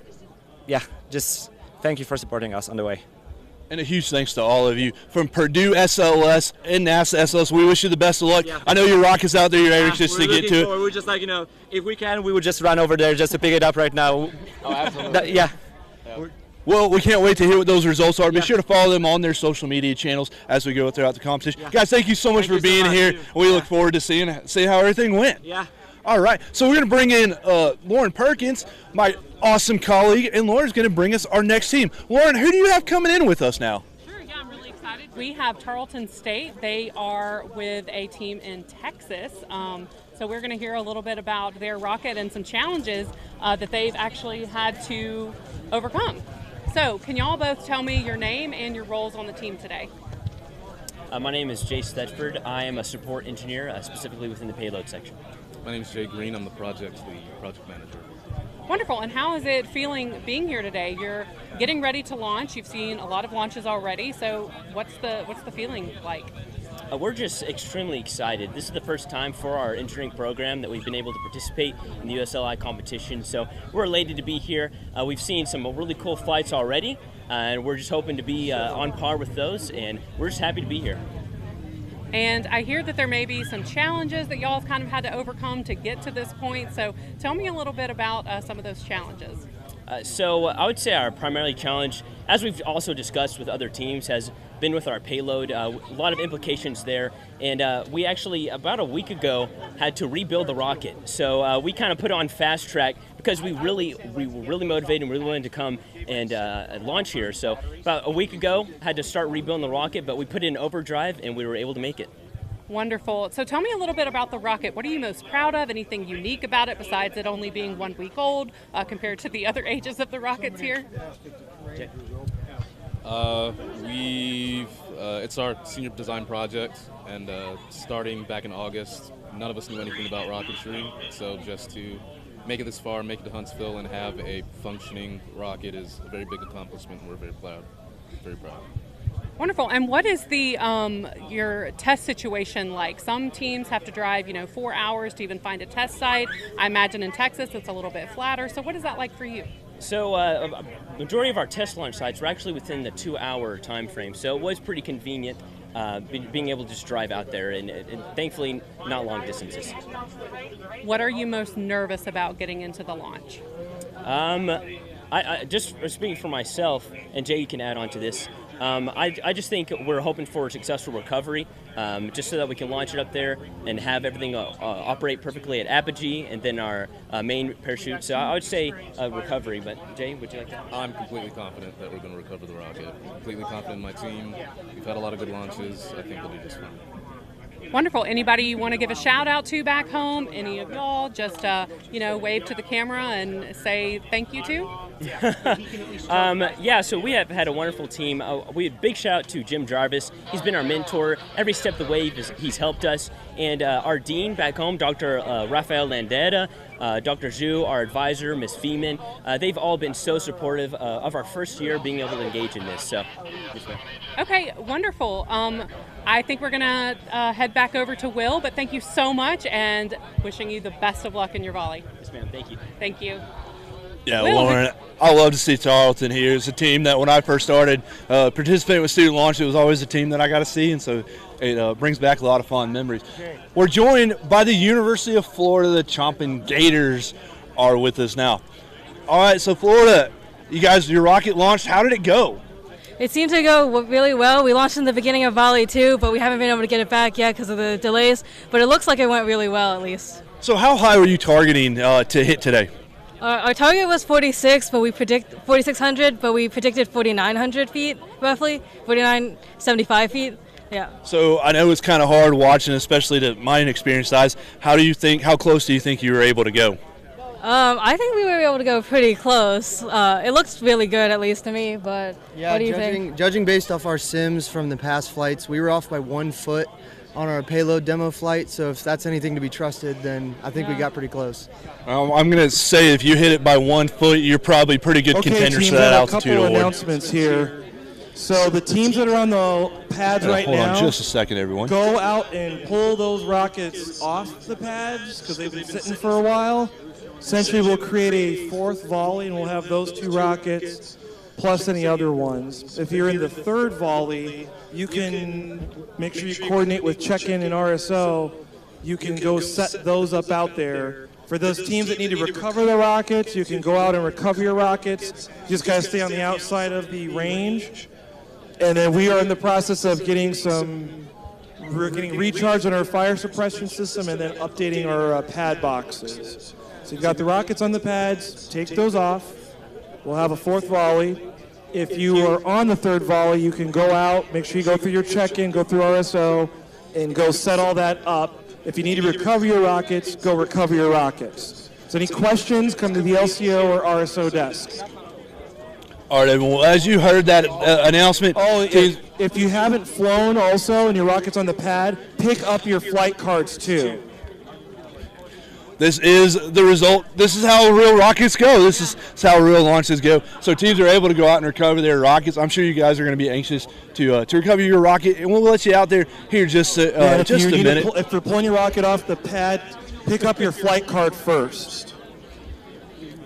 yeah, just thank you for supporting us on the way. And a huge thanks to all of you from Purdue SLS and NASA SLS. We wish you the best of luck. Yeah. I know your rocket's out there, you're anxious to get to it. We're just like, if we can, we would just run over there just to pick it up right now. Oh, absolutely. Yeah. Well, we can't wait to hear what those results are. Be sure to follow them on their social media channels as we go throughout the competition. Yeah. Guys, thank you so much for being here. We look forward to seeing how everything went. Yeah. All right, so we're going to bring in Lauren Perkins, my awesome colleague, and Lauren's going to bring us our next team. Lauren, who do you have coming in with us now? Sure, yeah, I'm really excited. We have Tarleton State. They are with a team in Texas. So we're going to hear a little bit about their rocket and some challenges that they've actually had to overcome. So can y'all both tell me your name and your roles on the team today? My name is Jay Stetford. I am a support engineer, specifically within the payload section. My name is Jay Green. I'm the project manager. Wonderful. And how is it feeling being here today? You're getting ready to launch. You've seen a lot of launches already. So what's the feeling like? We're just extremely excited. This is the first time for our engineering program that we've been able to participate in the USLI competition. So we're elated to be here. We've seen some really cool flights already, and we're just hoping to be on par with those. And we're just happy to be here. And I hear that there may be some challenges that y'all have kind of had to overcome to get to this point. So tell me a little bit about some of those challenges. So I would say our primary challenge, as we've also discussed with other teams, has been with our payload. A lot of implications there. And we actually, about a week ago, had to rebuild the rocket. So we kind of put on fast track because we were really motivated and really wanted to come and launch here. So about a week ago, had to start rebuilding the rocket, but we put it in overdrive and we were able to make it. Wonderful. So tell me a little bit about the rocket. What are you most proud of? Anything unique about it besides it only being 1 week old compared to the other ages of the rockets here? It's our senior design project, and starting back in August, none of us knew anything about rocketry, so just to make it this far, make it to Huntsville, and have a functioning rocket is a very big accomplishment, and we're very proud. Very proud. Wonderful. And what is the your test situation like? Some teams have to drive, 4 hours to even find a test site. I imagine in Texas it's a little bit flatter. So what is that like for you? So a majority of our test launch sites were actually within the 2-hour time frame, so it was pretty convenient being able to just drive out there, and thankfully not long distances. What are you most nervous about getting into the launch? I just speaking for myself, and Jay, you can add on to this. I just think we're hoping for a successful recovery, just so that we can launch it up there and have everything operate perfectly at apogee and then our main parachute. So I would say recovery, but Jay, would you like to? I'm completely confident that we're going to recover the rocket. Completely confident in my team. We've had a lot of good launches. I think we'll do just fine. Wonderful. Anybody you want to give a shout out to back home? Any of y'all? Just wave to the camera and say thank you to? Yeah, so we have had a wonderful team. We have big shout out to Jim Jarvis. He's been our mentor every step of the way. He's helped us. And our dean back home, Dr. Rafael Landera, Dr. Zhu, our advisor, Ms. Feeman, they've all been so supportive of our first year being able to engage in this. So, okay, wonderful. I think we're going to head back over to Will, but thank you so much and wishing you the best of luck in your volley. Yes, ma'am. Thank you. Thank you. Yeah, Will, Lauren, I love to see Tarleton here. It's a team that when I first started participating with Student Launch, it was always a team that I got to see, and so it brings back a lot of fond memories. We're joined by the University of Florida. The Chomping Gators are with us now. All right, so Florida, you guys, your rocket launched. How did it go? It seemed to go really well. We launched in the beginning of Volley 2, but we haven't been able to get it back yet because of the delays. But it looks like it went really well, at least. So how high were you targeting to hit today? Our target was 46, but we predict 4,600, but we predicted 4,900 feet, roughly, 4,975 feet. Yeah. So I know it's kind of hard watching, especially to my inexperienced eyes. How close do you think you were able to go? I think we were able to go pretty close. It looks really good, at least to me, but yeah, what do you think? Judging based off our sims from the past flights, we were off by 1 foot on our payload demo flight, so if that's anything to be trusted, then I think we got pretty close. I'm going to say if you hit it by 1 foot, you're probably pretty good contenders for that altitude award. A couple announcements here. So the teams that are on the pads right now, hold on just a second, everyone. Go out and pull those rockets off the pads because they've been sitting for a while. Essentially, we'll create a 4th volley, and we'll have those 2 rockets plus any other ones. If you're in the 3rd volley, you can make sure you coordinate with check-in and RSO. You can go set those up out there. For those teams that need to recover the rockets, you can go out and recover your rockets. You just got to stay on the outside of the range. And then we are in the process of getting recharged on our fire suppression system and then updating our pad boxes. So you've got the rockets on the pads, take those off. We'll have a 4th volley. If you are on the 3rd volley, you can go out, make sure you go through your check-in, go through RSO, and go set all that up. If you need to recover your rockets, go recover your rockets. So any questions, come to the LCO or RSO desk. All right, everyone. Well, as you heard that announcement. If you haven't flown also and your rocket's on the pad, pick up your flight cards too. This is the result. This is how real rockets go. This is how real launches go. So teams are able to go out and recover their rockets. I'm sure you guys are going to be anxious to recover your rocket, and we'll let you out there here just a minute. If you're pulling your rocket off the pad, pick up your flight card first.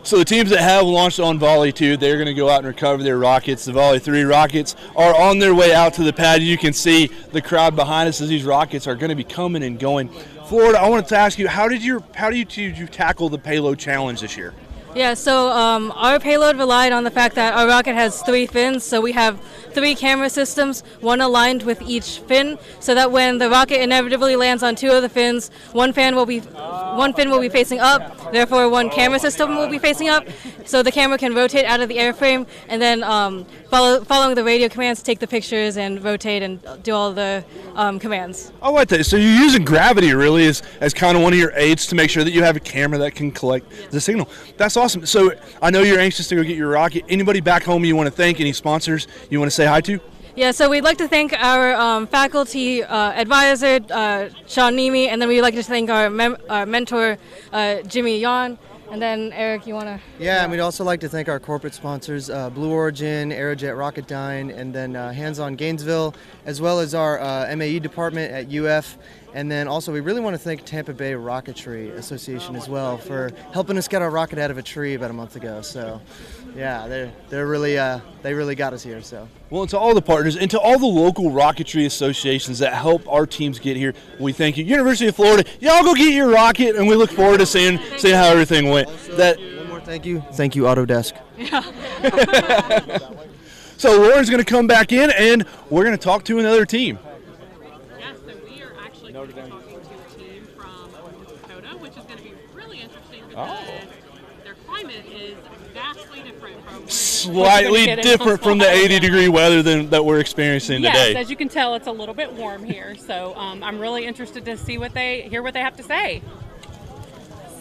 So the teams that have launched on Volley 2, they're going to go out and recover their rockets. The Volley 3 rockets are on their way out to the pad. You can see the crowd behind us as these rockets are going to be coming and going. Florida, I wanted to ask you, how did you tackle the payload challenge this year? Yeah, so our payload relied on the fact that our rocket has 3 fins, so we have 3 camera systems, one aligned with each fin, so that when the rocket inevitably lands on 2 of the fins, one fin will be one fin will be facing up, therefore one camera system will be facing up, so the camera can rotate out of the airframe and then following the radio commands, take the pictures and rotate and do all the commands. I like that. So you're using gravity really as kind of one of your aids to make sure that you have a camera that can collect the signal. That's awesome. So I know you're anxious to go get your rocket. Anybody back home you want to thank? Any sponsors you want to say hi to? Yeah, so we'd like to thank our faculty advisor, Sean Nemi, and then we'd like to thank our mentor, Jimmy Yon. And then, Eric, you want to? Yeah, and we'd also like to thank our corporate sponsors, Blue Origin, Aerojet Rocketdyne, and then Hands-On Gainesville, as well as our MAE department at UF. And then also we really want to thank Tampa Bay Rocketry Association as well for helping us get our rocket out of a tree about a month ago. So, yeah, they really got us here. So. Well, and to all the partners and to all the local rocketry associations that help our teams get here, we thank you. University of Florida, y'all go get your rocket, and we look forward to seeing how everything went. One more thank you. Thank you, Autodesk. Yeah. So Lauren's going to come back in, and we're going to talk to another team. Yes, so we are actually going to be talking to a team from Puerto, which is going to be really interesting because their climate is vastly different from Slightly different from the 80-degree weather that we're experiencing today. Yes, as you can tell, it's a little bit warm here. So I'm really interested to hear what they have to say.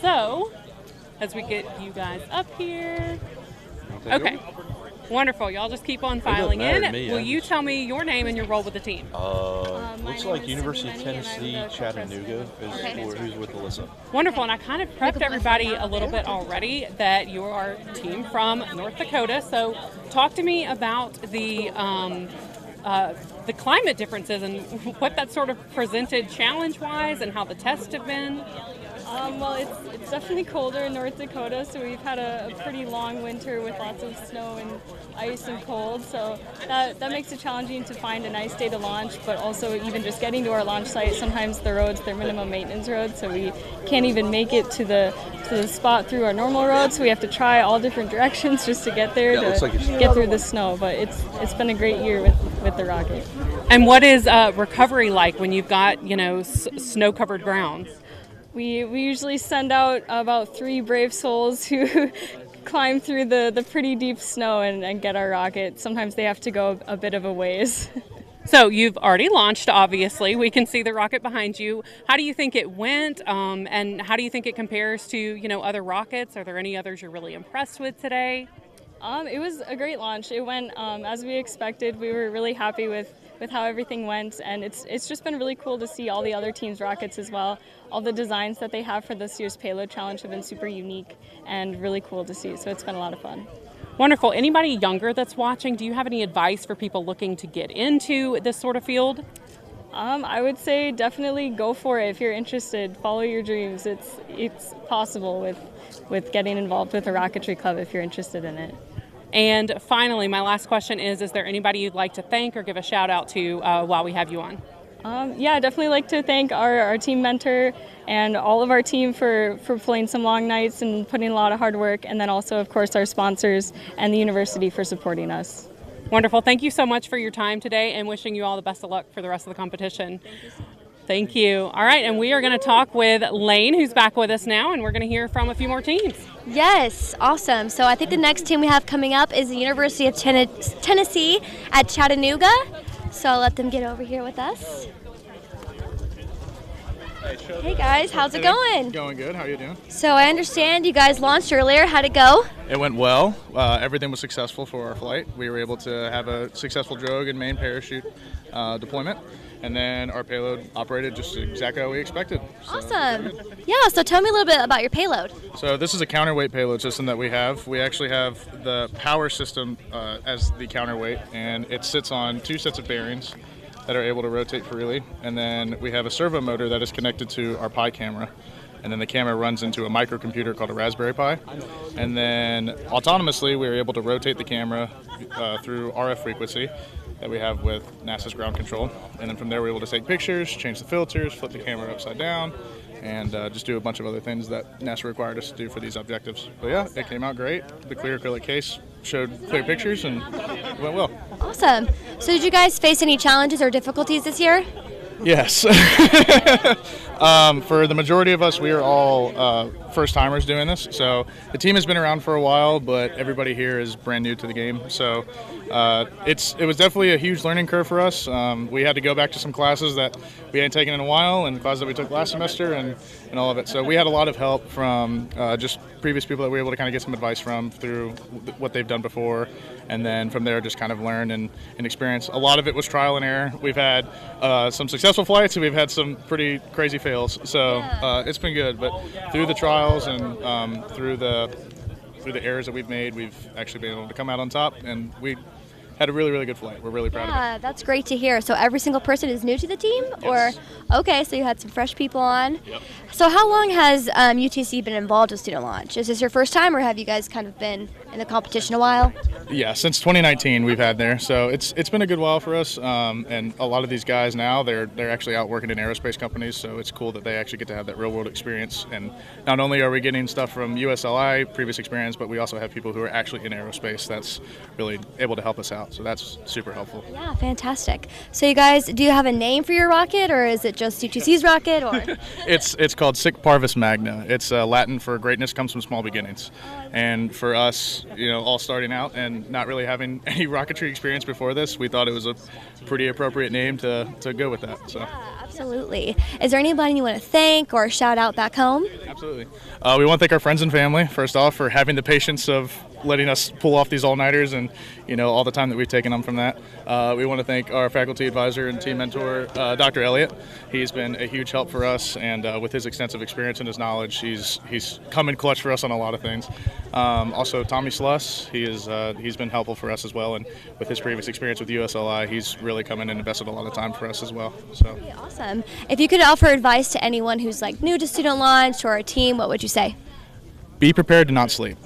So, as we get you guys up here. Okay. Wonderful. Y'all just keep on filing in. Will you tell me your name and your role with the team? Looks like University of Tennessee, Chattanooga is who's with Alyssa. Wonderful. And I kind of prepped everybody a little bit already that you are a team from North Dakota. So talk to me about the climate differences and what that sort of presented challenge-wise and how the tests have been. Well, it's definitely colder in North Dakota, so we've had a pretty long winter with lots of snow and ice and cold, so that makes it challenging to find a nice day to launch, but also even just getting to our launch site, sometimes the roads, they're minimum maintenance roads, so we can't even make it to the spot through our normal roads, so we have to try all different directions just to get there get through the snow, but it's been a great year with the rocket. And what is recovery like when you've got, snow-covered grounds? We usually send out about 3 brave souls who climb through the pretty deep snow and get our rocket. Sometimes they have to go a bit of a ways. So you've already launched, obviously. We can see the rocket behind you. How do you think it went, and how do you think it compares to, other rockets? Are there any others you're really impressed with today? It was a great launch. It went as we expected. We were really happy with how everything went, and it's just been really cool to see all the other teams' rockets as well. All the designs that they have for this year's Payload Challenge have been super unique and really cool to see, so it's been a lot of fun. Wonderful. Anybody younger that's watching, do you have any advice for people looking to get into this sort of field? I would say definitely go for it if you're interested. Follow your dreams. It's possible with getting involved with a rocketry club if you're interested in it. And finally, my last question is there anybody you'd like to thank or give a shout out to while we have you on? Yeah, definitely like to thank our team mentor and all of our team for pulling some long nights and putting a lot of hard work, and then also, of course, our sponsors and the university for supporting us. Wonderful. Thank you so much for your time today, and wishing you all the best of luck for the rest of the competition. Thank you. All right, and we are going to talk with Lane, who's back with us now, and we're going to hear from a few more teams. Yes, awesome. So I think the next team we have coming up is the University of Tennessee at Chattanooga. So I'll let them get over here with us. Hey guys, how's it going? Going good. How are you doing? So I understand you guys launched earlier. How'd it go? It went well. Everything was successful for our flight. We were able to have a successful drogue and main parachute deployment. And then our payload operated just exactly how we expected. So awesome. Yeah, so tell me a little bit about your payload. So this is a counterweight payload system that we have. We actually have the power system as the counterweight, and it sits on 2 sets of bearings that are able to rotate freely. And then we have a servo motor that is connected to our Pi camera. And then the camera runs into a microcomputer called a Raspberry Pi. And then autonomously, we are able to rotate the camera through RF frequency that we have with NASA's ground control. And then from there, we're able to take pictures, change the filters, flip the camera upside down, and just do a bunch of other things that NASA required us to do for these objectives. But yeah, it came out great. The clear acrylic case showed clear pictures, and it went well. Awesome. So did you guys face any challenges or difficulties this year? Yes. For the majority of us, we are all first-timers doing this. So the team has been around for a while, but everybody here is brand new to the game. So it was definitely a huge learning curve for us. We had to go back to some classes that we hadn't taken in a while, and classes that we took last semester, and all of it. So we had a lot of help from just previous people that we were able to kind of get some advice from through what they've done before, and then from there just kind of learn and experience. A lot of it was trial and error. We've had some successful flights, and we've had some pretty crazy fails. So it's been good, but through the trials and through the errors that we've made, we've actually been able to come out on top, and we had a really, really good flight. We're really proud of it. Yeah, that's great to hear. So every single person is new to the team? Yes. Or okay, so you had some fresh people on. Yep. So how long has UTC been involved with student launch? Is this your first time, or have you guys kind of been in the competition a while? Yeah, since 2019 we've had there, so it's been a good while for us. And a lot of these guys now they're actually out working in aerospace companies, so it's cool that they actually get to have that real world experience. And not only are we getting stuff from USLI previous experience, but we also have people who are actually in aerospace that's really able to help us out. So that's super helpful. Yeah, fantastic. So you guys, do you have a name for your rocket, or is it just UTC's rocket? Or It's called Sic Parvis Magna. It's Latin for greatness comes from small beginnings. And for us, all starting out and not really having any rocketry experience before this, we thought it was a pretty appropriate name to go with that. So. yeah, absolutely. Is there anybody you want to thank or shout out back home? Absolutely. We want to thank our friends and family, first off, for having the patience of letting us pull off these all-nighters and, all the time that we've taken them from that. We want to thank our faculty advisor and team mentor, Dr. Elliott. He's been a huge help for us, and with his extensive experience and his knowledge, he's come in clutch for us on a lot of things. Also, Tommy Sluss, he's been helpful for us as well, and with his previous experience with USLI, he's really come in and invested a lot of time for us as well. So. Okay, awesome. If you could offer advice to anyone who's new to student launch or a team, what would you say? Be prepared to not sleep.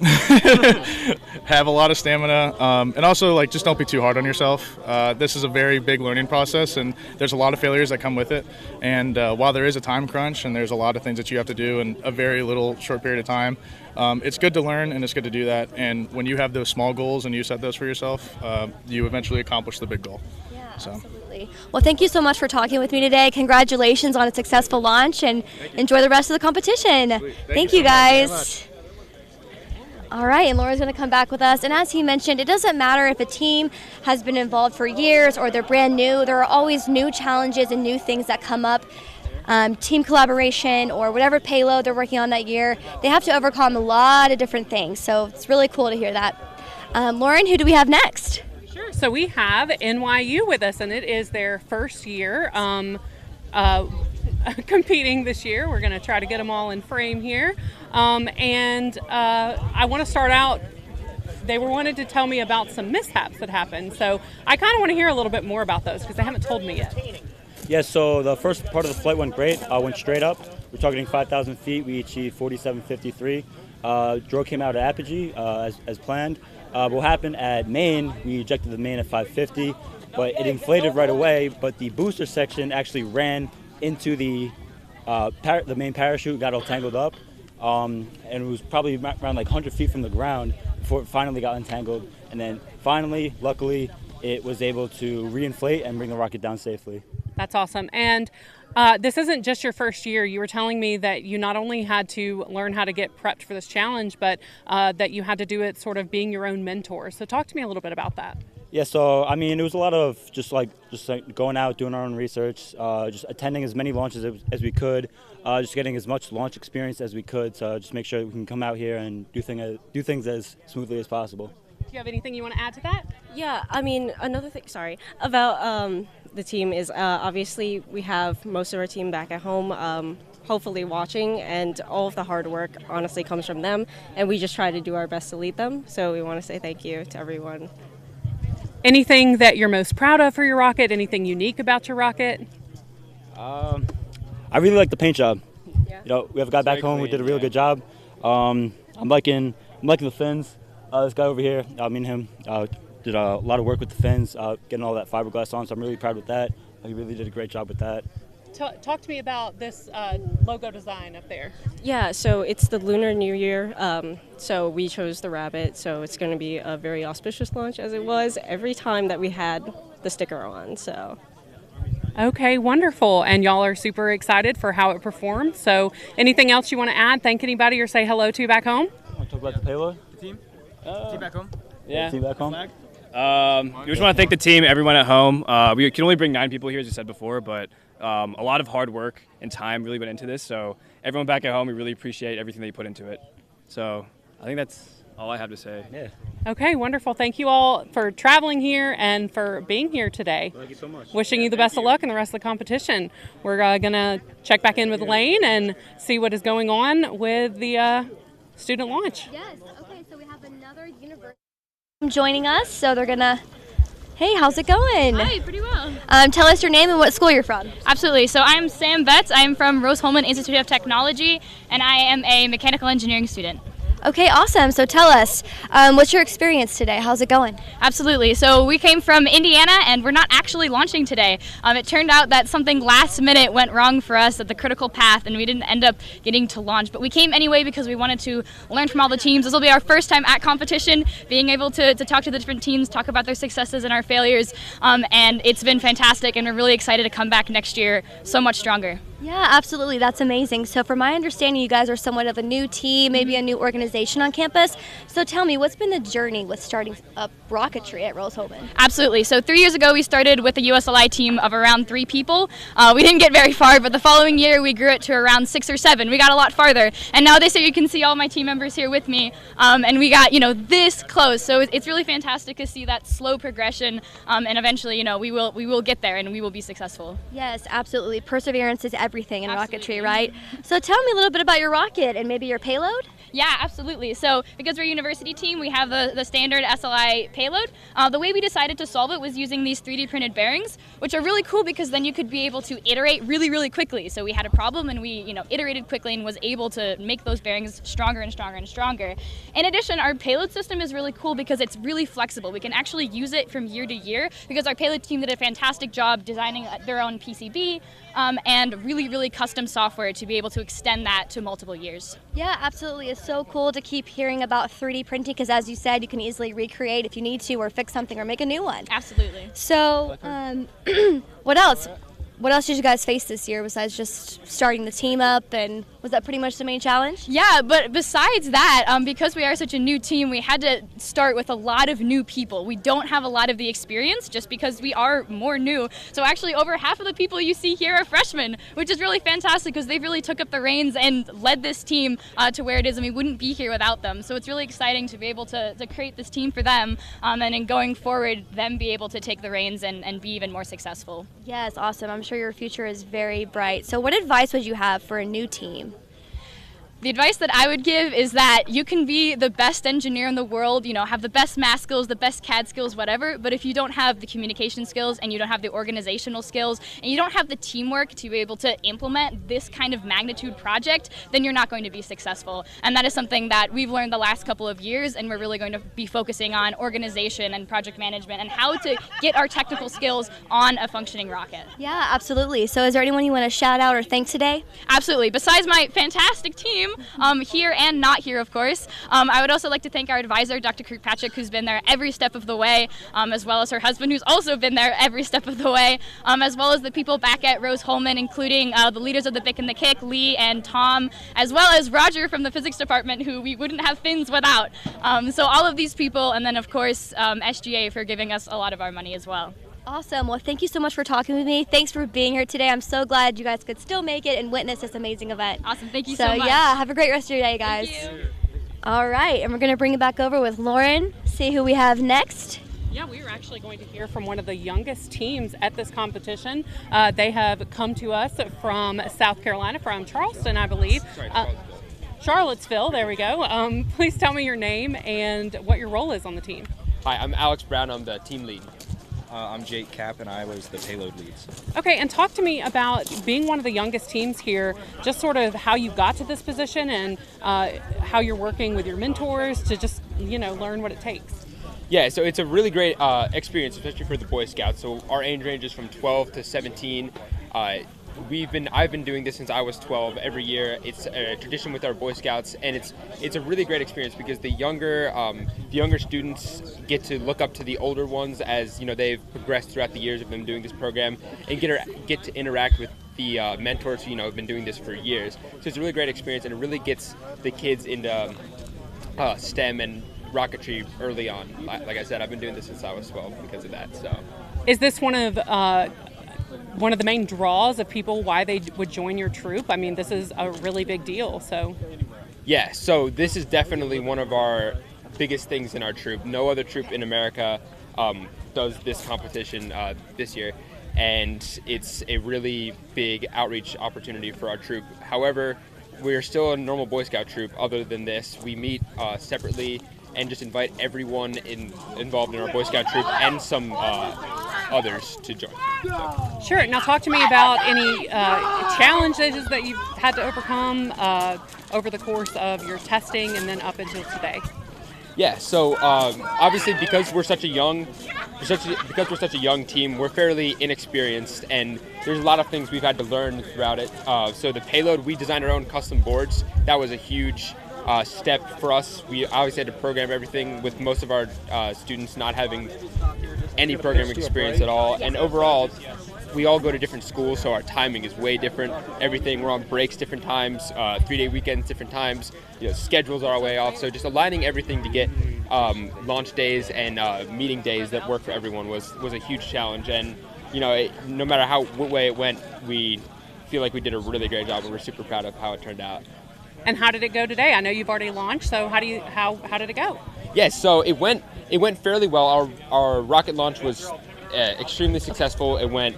Have a lot of stamina, and also just don't be too hard on yourself. This is a very big learning process, and there's a lot of failures that come with it. And while there is a time crunch and there's a lot of things that you have to do in a very little short period of time, it's good to learn and it's good to do that. And when you have those small goals and you set those for yourself, you eventually accomplish the big goal. Yeah, so. Absolutely. Well, thank you so much for talking with me today. Congratulations on a successful launch, and enjoy the rest of the competition. Thank you guys. All right, and Laura's going to come back with us. And as he mentioned, it doesn't matter if a team has been involved for years or they're brand new. There are always new challenges and new things that come up. Team collaboration or whatever payload they're working on that year, they have to overcome a lot of different things. So it's really cool to hear that. Lauren, who do we have next? Sure. So we have NYU with us, and it is their first year competing this year. We're going to try to get them all in frame here. I want to start out, they wanted to tell me about some mishaps that happened. So I kind of want to hear a little bit more about those because they haven't told me yet. Yeah, so the first part of the flight went great. Went straight up. We're targeting 5,000 feet. We achieved 47.53. Drogue came out at apogee as planned. What happened at main, we ejected the main at 550, but it inflated right away, but the booster section actually ran into the main parachute, got all tangled up, and it was probably around 100 feet from the ground before it finally got untangled. And then finally, luckily, it was able to reinflate and bring the rocket down safely. That's awesome. And this isn't just your first year. You were telling me that you not only had to learn how to get prepped for this challenge, but that you had to do it sort of being your own mentor. So talk to me a little bit about that. Yeah, so it was a lot of just going out, doing our own research, just attending as many launches as we could, just getting as much launch experience as we could, so just make sure we can come out here and do things as smoothly as possible. Do you have anything you want to add to that? Yeah, another thing, about the team is obviously we have most of our team back at home, hopefully watching, and all of the hard work honestly comes from them, and we just try to do our best to lead them, so we want to say thank you to everyone. Anything that you're most proud of for your rocket? Anything unique about your rocket? I really like the paint job. Yeah. We have a guy back home who did a really good job. I'm liking the fins. This guy over here, me and him did a lot of work with the fins, getting all that fiberglass on. So I'm really proud with that. He really did a great job with that. Talk to me about this logo design up there. Yeah, so it's the Lunar New Year. So we chose the rabbit. So it's going to be a very auspicious launch, as it was every time that we had the sticker on. So. Okay, wonderful. And y'all are super excited for how it performed. So anything else you want to add? Thank anybody or say hello to back home? Want to talk about the payload? The team? Team back home? Yeah. Team back home? We just want to thank the team, everyone at home. We can only bring 9 people here, as you said before, but a lot of hard work and time really went into this. So everyone back at home, we really appreciate everything that you put into it. So I think that's all I have to say. Yeah. Okay, wonderful. Thank you all for traveling here and for being here today. Thank you so much. Wishing you the best of luck in the rest of the competition. We're going to check back in with Lane and see what is going on with the student launch. Yes. Okay, so we have another university joining us, so they're going to... Hey, how's it going? Hi, pretty well. Tell us your name and what school you're from. Absolutely. So I'm Sam Betts. I'm from Rose-Hulman Institute of Technology, and I am a mechanical engineering student. Okay, awesome. So tell us, what's your experience today? How's it going? Absolutely. So we came from Indiana, and we're not actually launching today. It turned out that something last minute went wrong for us at the critical path, and we didn't end up getting to launch. But we came anyway because we wanted to learn from all the teams. This will be our first time at competition, being able to talk to the different teams, talk about their successes and our failures. And it's been fantastic, and we're really excited to come back next year so much stronger. Yeah, absolutely. That's amazing. So from my understanding, you guys are somewhat of a new team, maybe a new organization on campus. So tell me, what's been the journey with starting up rocketry at Rose-Hulman? Absolutely. So 3 years ago, we started with a USLI team of around 3 people. We didn't get very far, but the following year, we grew it to around 6 or 7. We got a lot farther. And now this year, you can see all my team members here with me. And we got, this close. So it's really fantastic to see that slow progression. And eventually, we will get there and we will be successful. Yes, absolutely. Perseverance is everything in rocketry, right? So tell me a little bit about your rocket and maybe your payload. Yeah, absolutely. So because we're a university team, we have the standard SLI payload. The way we decided to solve it was using these 3D printed bearings, which are really cool because then you could be able to iterate really, really quickly. So we had a problem and we iterated quickly and was able to make those bearings stronger and stronger and stronger. In addition, our payload system is really cool because it's really flexible. We can actually use it from year to year because our payload team did a fantastic job designing their own PCB and really, really custom software to be able to extend that to multiple years. Yeah, absolutely. It's so cool to keep hearing about 3D printing because, as you said, you can easily recreate if you need to or fix something or make a new one. Absolutely. So what else? What else did you guys face this year besides just starting the team up, and was that pretty much the main challenge? Yeah, but besides that, because we are such a new team, we had to start with a lot of new people. We don't have a lot of the experience just because we are more new. So actually over half of the people you see here are freshmen, which is really fantastic because they really took up the reins and led this team to where it is, and we wouldn't be here without them. So it's really exciting to be able to create this team for them, and in going forward, them be able to take the reins and be even more successful. Yes, awesome. I'm sure your future is very bright. So what advice would you have for a new team? The advice that I would give is that you can be the best engineer in the world, have the best math skills, the best CAD skills, whatever, but if you don't have the communication skills and you don't have the organizational skills and you don't have the teamwork to be able to implement this kind of magnitude project, then you're not going to be successful. And that is something that we've learned the last couple of years, and we're really going to be focusing on organization and project management and how to get our technical skills on a functioning rocket. Yeah, absolutely. So is there anyone you want to shout out or thank today? Absolutely. Besides my fantastic team, here and not here, of course. I would also like to thank our advisor, Dr. Kirkpatrick, who's been there every step of the way, as well as her husband, who's also been there every step of the way, as well as the people back at Rose-Hulman, including the leaders of the Bick and the Kick, Lee and Tom, as well as Roger from the physics department, who we wouldn't have fins without. So all of these people, and then of course SGA for giving us a lot of our money as well. Awesome. Well, thank you so much for talking with me. Thanks for being here today. I'm so glad you guys could still make it and witness this amazing event. Awesome. Thank you so much. So yeah, have a great rest of your day, guys. Thank you. All right, and we're going to bring it back over with Lauren, see who we have next. Yeah, we are actually going to hear from one of the youngest teams at this competition. They have come to us from South Carolina, from Charleston, I believe. Charlottesville, there we go. Please tell me your name and what your role is on the team. Hi, I'm Alex Brown. I'm the team lead. I'm Jake Kapp, and I was the payload leads. Okay, and talk to me about being one of the youngest teams here, just sort of how you got to this position and how you're working with your mentors to just, learn what it takes. Yeah, so it's a really great experience, especially for the Boy Scouts. So our age range is from 12 to 17. I've been doing this since I was 12 every year. It's a tradition with our Boy Scouts, and it's a really great experience because the younger students get to look up to the older ones as they've progressed throughout the years of them doing this program, and get to interact with the mentors who have been doing this for years. So it's a really great experience, and it really gets the kids into STEM and rocketry early on. Like I said, I've been doing this since I was 12 because of that. So, is this one of the main draws of people why they would join your troop? I mean, this is a really big deal. So, yeah. So this is definitely one of our biggest things in our troop. No other troop in America does this competition this year, and it's a really big outreach opportunity for our troop. However, we're still a normal Boy Scout troop. Other than this, we meet separately and just invite everyone involved in our Boy Scout troop and some others to join. So. Sure. Now talk to me about any challenges that you've had to overcome over the course of your testing and then up until today. Yeah. So obviously, because we're such a young team, we're fairly inexperienced, and there's a lot of things we've had to learn throughout it. So the payload, we designed our own custom boards. That was a huge step for us. We obviously had to program everything, with most of our students not having any programming experience at all. And overall, we all go to different schools, so our timing is way different. We're on breaks different times, 3-day weekends different times. Schedules are way off. So just aligning everything to get launch days and meeting days that work for everyone was a huge challenge. And no matter what way it went, we feel like we did a really great job, and we're super proud of how it turned out. And how did it go today? I know you've already launched, so how did it go? Yes, so it went fairly well. Our rocket launch was extremely successful. It went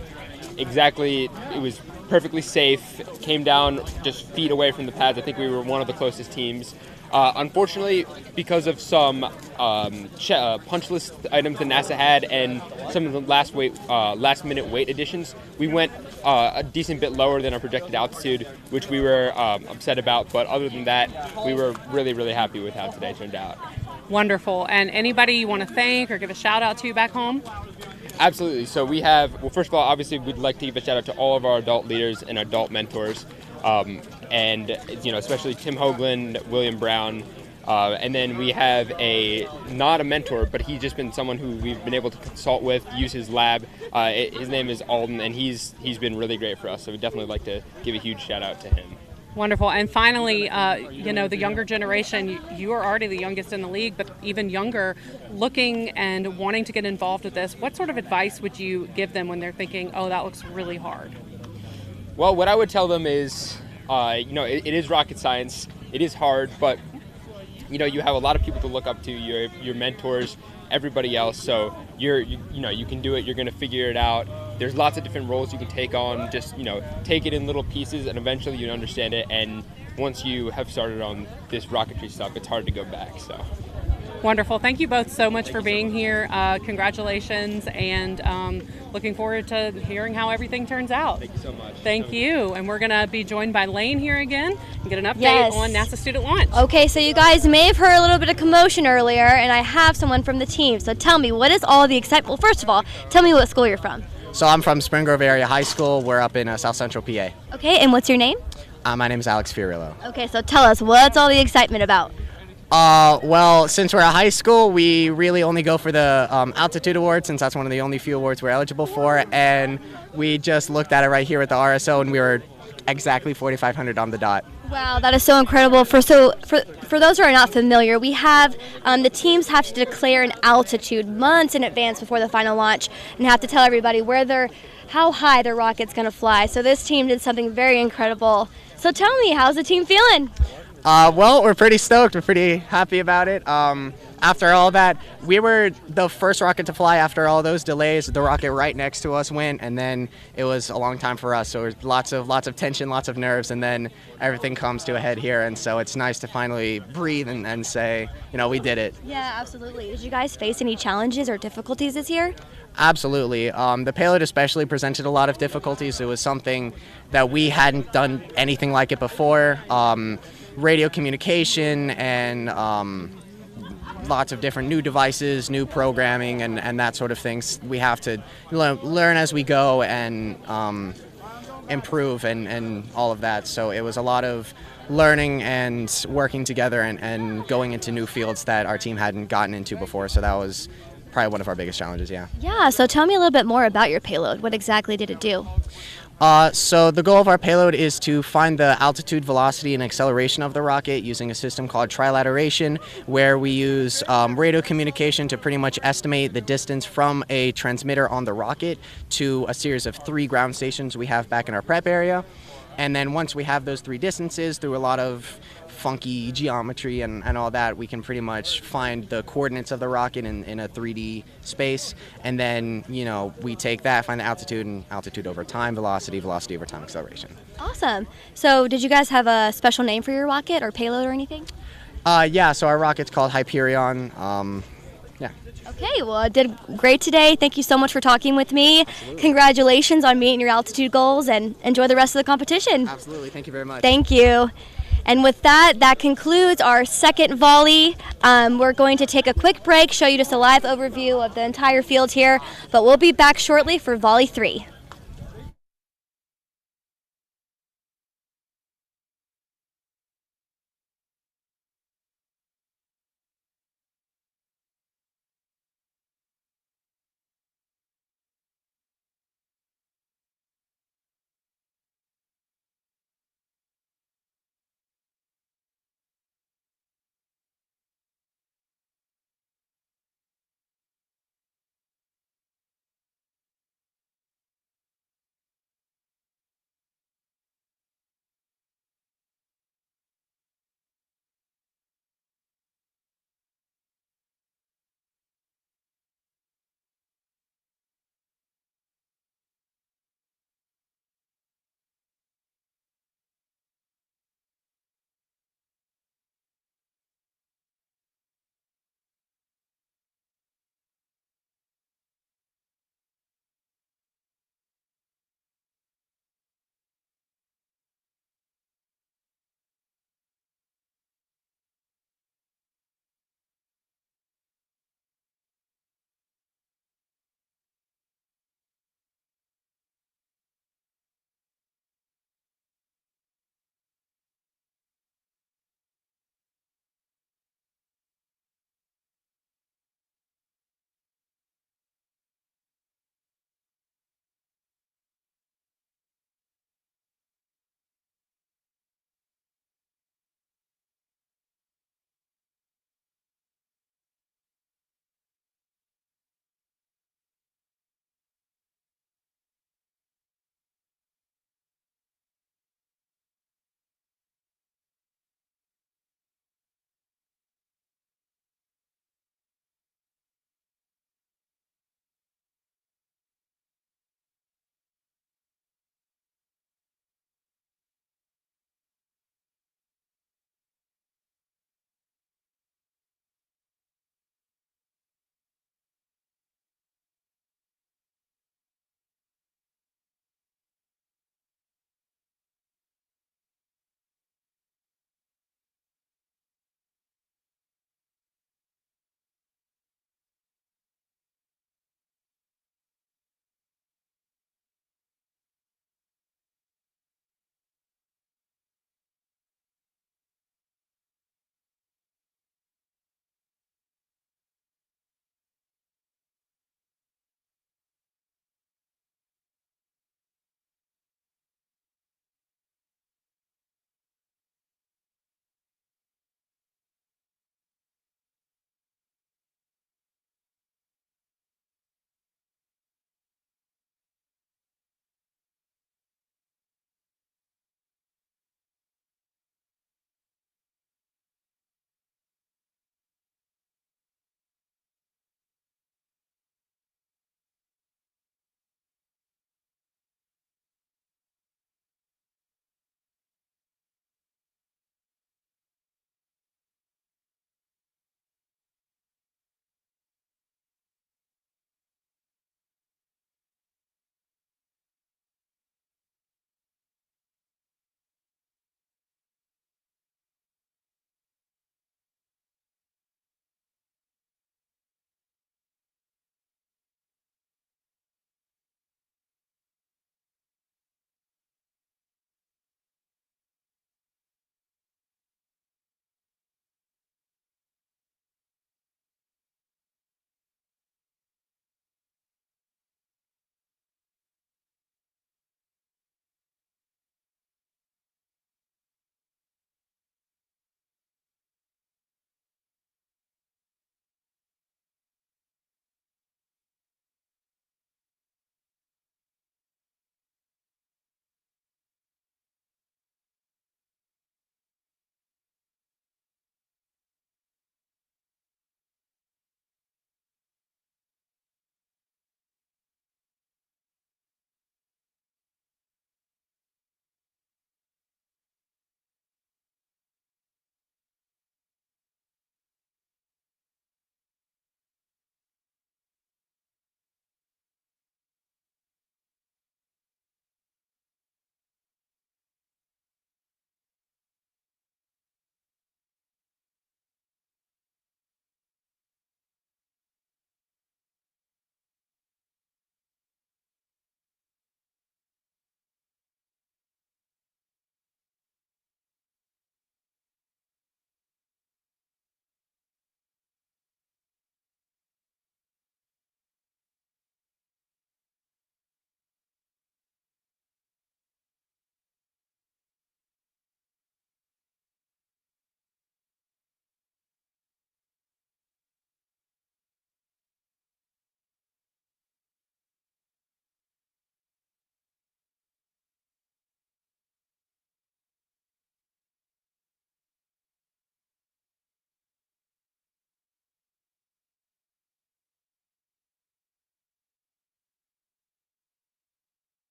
it was perfectly safe. Came down just feet away from the pads. I think we were one of the closest teams. Unfortunately, because of some punch list items that NASA had and some of the last minute weight additions, we went a decent bit lower than our projected altitude, which we were upset about. But other than that, we were really, really happy with how today turned out. Wonderful. And anybody you want to thank or give a shout out to back home? Absolutely. So we have, first of all, obviously we'd like to give a shout out to all of our adult leaders and adult mentors. And especially Tim Hoagland, William Brown, and then we have not a mentor, but he's just been someone who we've been able to consult with, use his lab. His name is Alden, and he's been really great for us. So we definitely like to give a huge shout out to him. Wonderful. And finally, the younger generation, you are already the youngest in the league, but even younger, looking and wanting to get involved with this. What sort of advice would you give them when they're thinking, oh, that looks really hard? Well, what I would tell them is, it is rocket science. It is hard, but you have a lot of people to look up to, your mentors, everybody else. So you can do it. You're going to figure it out. There's lots of different roles you can take on. Just take it in little pieces, and eventually you understand it. And once you have started on this rocketry stuff, it's hard to go back. So. Wonderful. Thank you both so much for being here. Congratulations, and looking forward to hearing how everything turns out. Thank you so much. Thank you. And we're going to be joined by Lane here again and get an update on NASA student launch. Okay, so you guys may have heard a little bit of commotion earlier, and I have someone from the team. So tell me, what is all the excitement? Well, first of all, tell me what school you're from. So I'm from Spring Grove Area High School. We're up in South Central PA. Okay, and what's your name? My name is Alex Fiorillo. Okay, so tell us, what's all the excitement about? Well, since we're a high school, we really only go for the altitude award, since that's one of the only few awards we're eligible for. And we just looked at it right here at the RSO, and we were exactly 4,500 on the dot. Wow, that is so incredible. For those who are not familiar, we have the teams have to declare an altitude months in advance before the final launch, and have to tell everybody how high their rocket's going to fly. So this team did something very incredible. So tell me, how's the team feeling? Well, we're pretty stoked. We're pretty happy about it. After all that, we were the first rocket to fly after all those delays. The rocket right next to us went, and then it was a long time for us. So it was lots of tension, lots of nerves, and then everything comes to a head here. And so it's nice to finally breathe and say, we did it. Yeah, absolutely. Did you guys face any challenges or difficulties this year? Absolutely. The payload especially presented a lot of difficulties. It was something that we hadn't done anything like it before. Radio communication and lots of different new devices, new programming, and that sort of things. We have to learn as we go, and improve and all of that. So it was a lot of learning and working together and going into new fields that our team hadn't gotten into before. So that was probably one of our biggest challenges, yeah. Yeah, so tell me a little bit more about your payload. What exactly did it do? So the goal of our payload is to find the altitude, velocity, and acceleration of the rocket using a system called trilateration, where we use radio communication to pretty much estimate the distance from a transmitter on the rocket to a series of 3 ground stations we have back in our prep area. And then once we have those 3 distances, through a lot of funky geometry and all that, we can pretty much find the coordinates of the rocket in a 3D space. And then, you know, we take that, find the altitude, and altitude over time, velocity, velocity over time, acceleration. Awesome. So did you guys have a special name for your rocket or payload or anything? Yeah, so our rocket's called Hyperion. Yeah. Okay, well, it did great today. Thank you so much for talking with me. Absolutely. Congratulations on meeting your altitude goals, and enjoy the rest of the competition. Absolutely. Thank you very much. Thank you. And with that, that concludes our second volley. We're going to take a quick break, show you just a live overview of the entire field here, but we'll be back shortly for volley 3.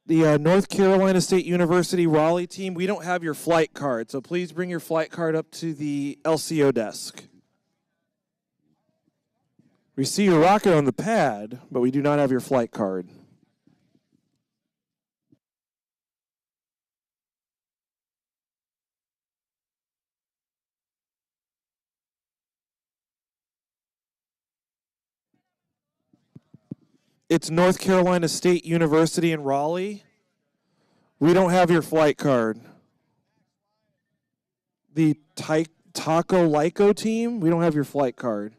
The North Carolina State University Raleigh team, we don't have your flight card, so please bring your flight card up to the LCO desk. We see your rocket on the pad, but we do not have your flight card. It's North Carolina State University in Raleigh. We don't have your flight card. The Taco Lyco team, we don't have your flight card.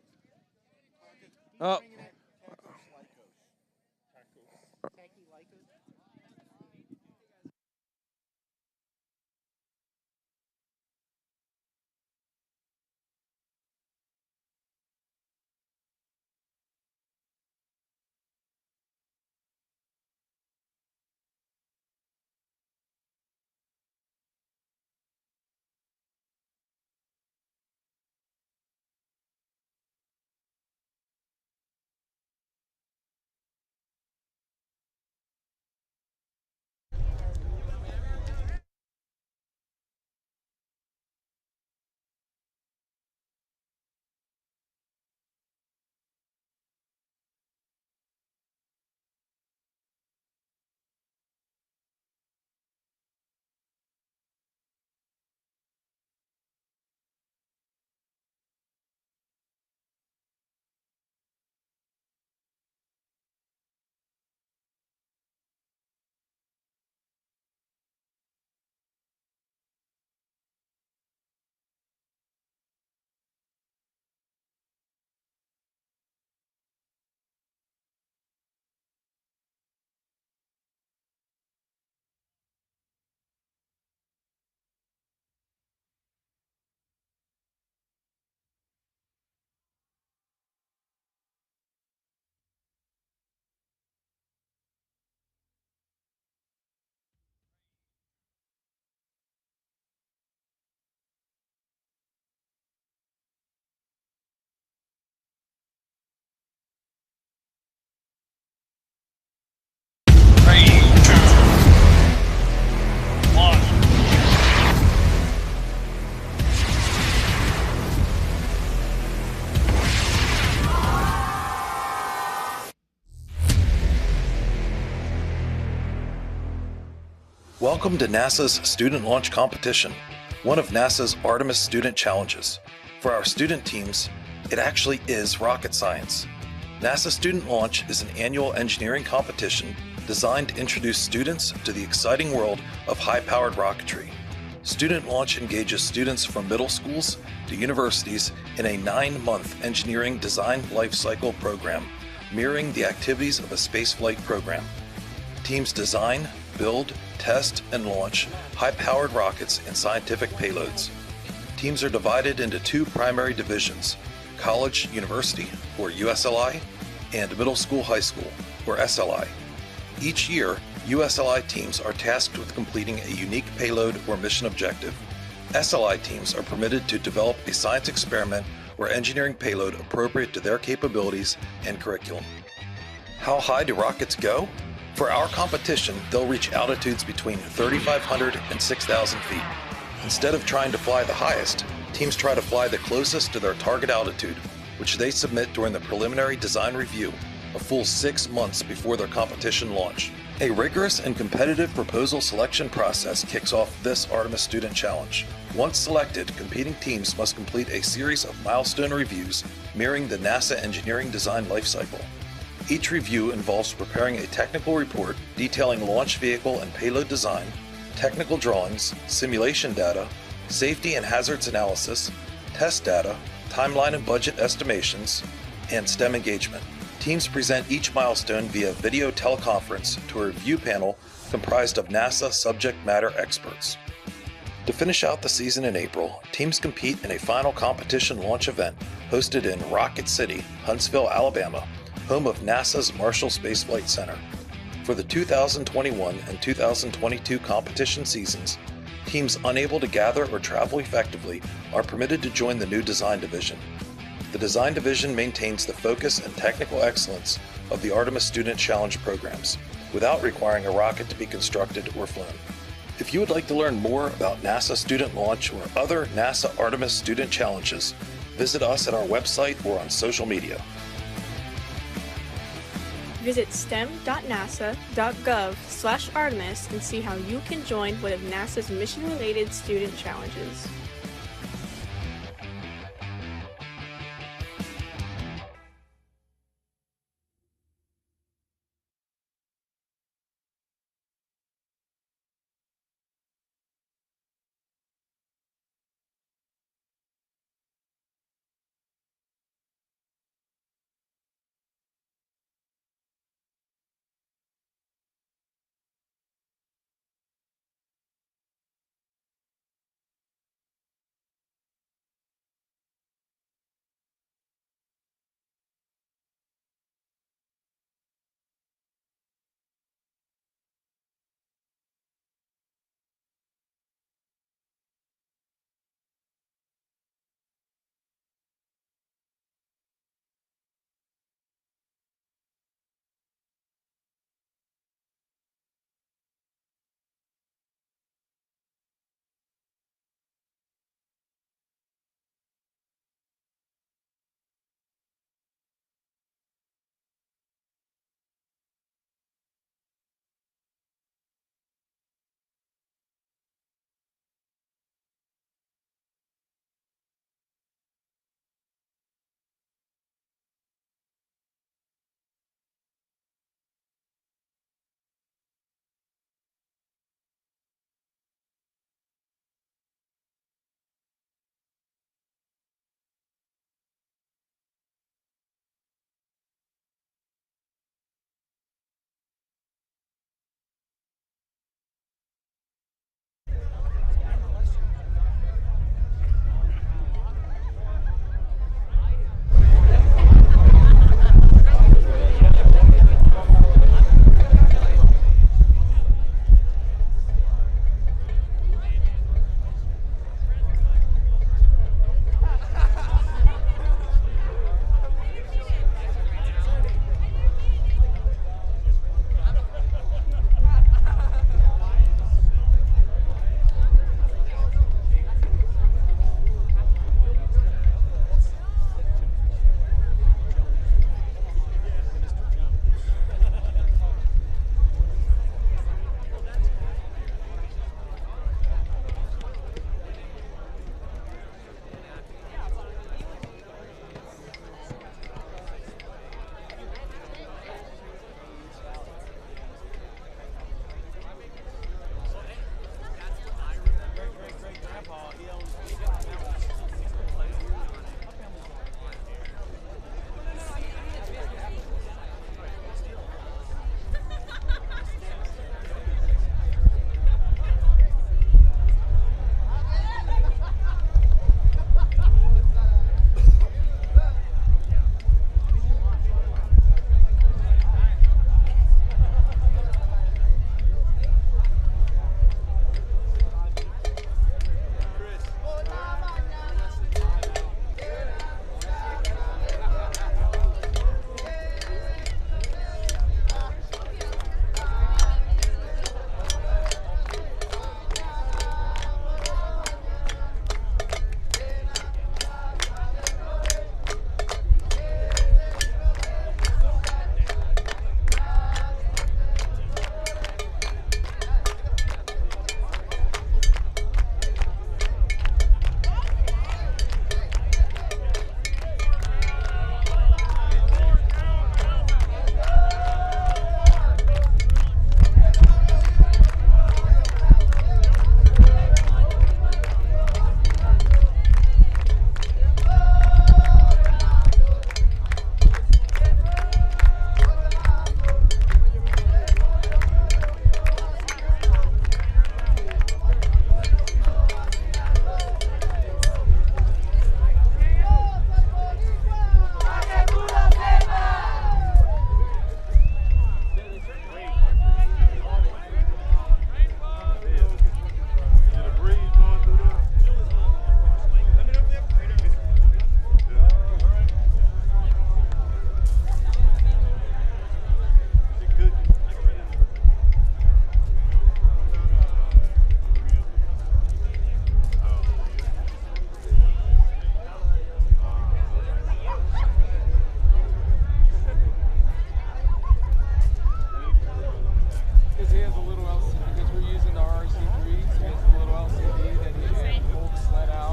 Oh. Welcome to NASA's Student Launch Competition, one of NASA's Artemis Student Challenges. For our student teams, it actually is rocket science. NASA Student Launch is an annual engineering competition designed to introduce students to the exciting world of high-powered rocketry. Student Launch engages students from middle schools to universities in a 9-month engineering design life cycle program, mirroring the activities of a spaceflight program. Teams design, build, test, and launch high-powered rockets and scientific payloads. Teams are divided into 2 primary divisions, college, university, or USLI, and middle school, high school, or SLI. Each year, USLI teams are tasked with completing a unique payload or mission objective. SLI teams are permitted to develop a science experiment or engineering payload appropriate to their capabilities and curriculum. How high do rockets go? For our competition, they'll reach altitudes between 3,500 and 6,000 feet. Instead of trying to fly the highest, teams try to fly the closest to their target altitude, which they submit during the preliminary design review, a full 6 months before their competition launch. A rigorous and competitive proposal selection process kicks off this Artemis Student Challenge. Once selected, competing teams must complete a series of milestone reviews mirroring the NASA engineering design lifecycle. Each review involves preparing a technical report detailing launch vehicle and payload design, technical drawings, simulation data, safety and hazards analysis, test data, timeline and budget estimations, and STEM engagement. Teams present each milestone via video teleconference to a review panel comprised of NASA subject matter experts. To finish out the season in April, teams compete in a final competition launch event hosted in Rocket City, Huntsville, Alabama, home of NASA's Marshall Space Flight Center. For the 2021 and 2022 competition seasons, teams unable to gather or travel effectively are permitted to join the new Design Division. The Design Division maintains the focus and technical excellence of the Artemis Student Challenge programs. without requiring a rocket to be constructed or flown. If you would like to learn more about NASA Student Launch or other NASA Artemis Student Challenges, visit us at our website or on social media. Visit stem.nasa.gov/Artemis and see how you can join one of NASA's mission-related student challenges.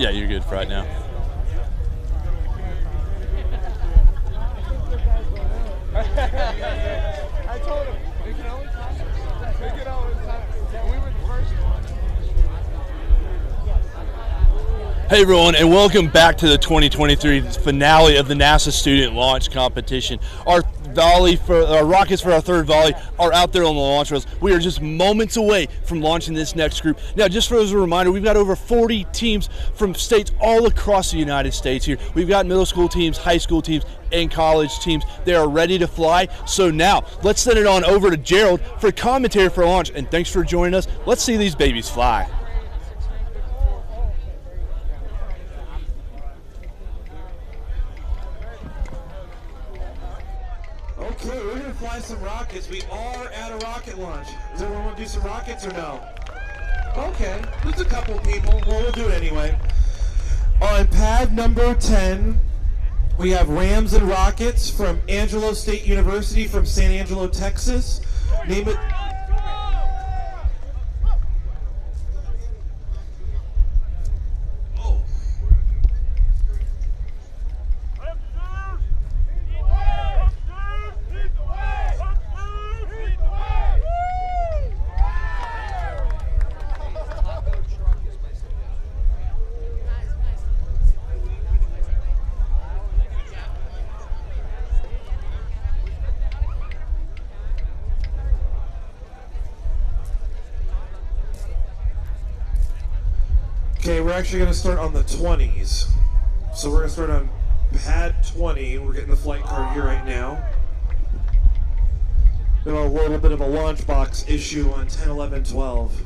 Yeah, you're good for right now. I told him, we can always talk. We can always talk. We were the first one. Hey everyone, and welcome back to the 2023 finale of the NASA Student Launch Competition. Our rockets for our third volley are out there on the launch rails. We are just moments away from launching this next group. Now, just for as a reminder, we've got over 40 teams from states all across the United States here. We've got middle school teams, high school teams, and college teams. They are ready to fly. So now, let's send it on over to Gerald for commentary for launch. And thanks for joining us. Let's see these babies fly. Okay, we're going to fly some rockets. We are at a rocket launch. Does everyone want to do some rockets or no? Okay, there's a couple people. Well, we'll do it anyway. On pad number 10, we have Rams and Rockets from Angelo State University from San Angelo, Texas. Name it. Okay, we're actually going to start on the 20s. So we're going to start on pad 20. We're getting the flight card here right now. Got a little bit of a launch box issue on 10, 11, 12.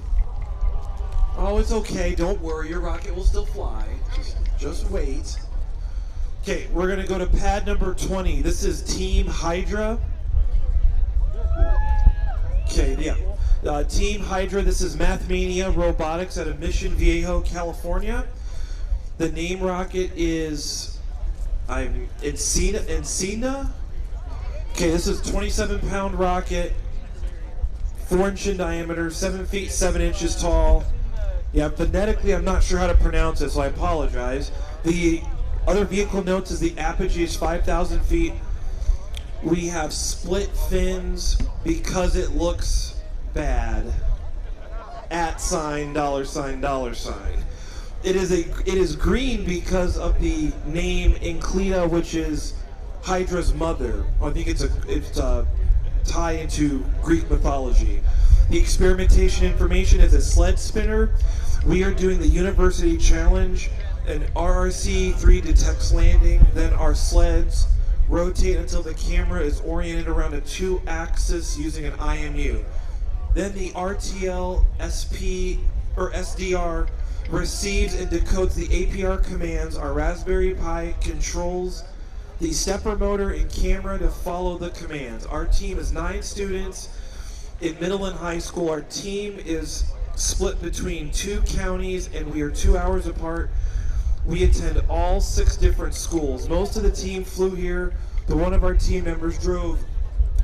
Oh, it's okay. Don't worry. Your rocket will still fly. Just wait. Okay, we're going to go to pad number 20. This is Team Hydra. Okay, yeah. Team Hydra, this is Mathmania Robotics out of Mission Viejo, California. The name rocket is Encina. Okay, this is 27-pound rocket, 4-inch in diameter, 7 feet 7 inches tall. Yeah, phonetically I'm not sure how to pronounce it, so I apologize. The other vehicle notes is the apogee is 5,000 feet. We have split fins because it looks bad. $$. It is green because of the name Enclita, which is Hydra's mother. I think it's a tie into Greek mythology. The experimentation information is a sled spinner. We are doing the University Challenge. An RRC-3 detects landing. Then our sleds rotate until the camera is oriented around a 2-axis using an IMU. Then the RTL SP or SDR receives and decodes the APR commands. Our Raspberry Pi controls the stepper motor and camera to follow the commands. Our team is 9 students in middle and high school. Our team is split between 2 counties and we are 2 hours apart. We attend all 6 different schools. Most of the team flew here, but one of our team members drove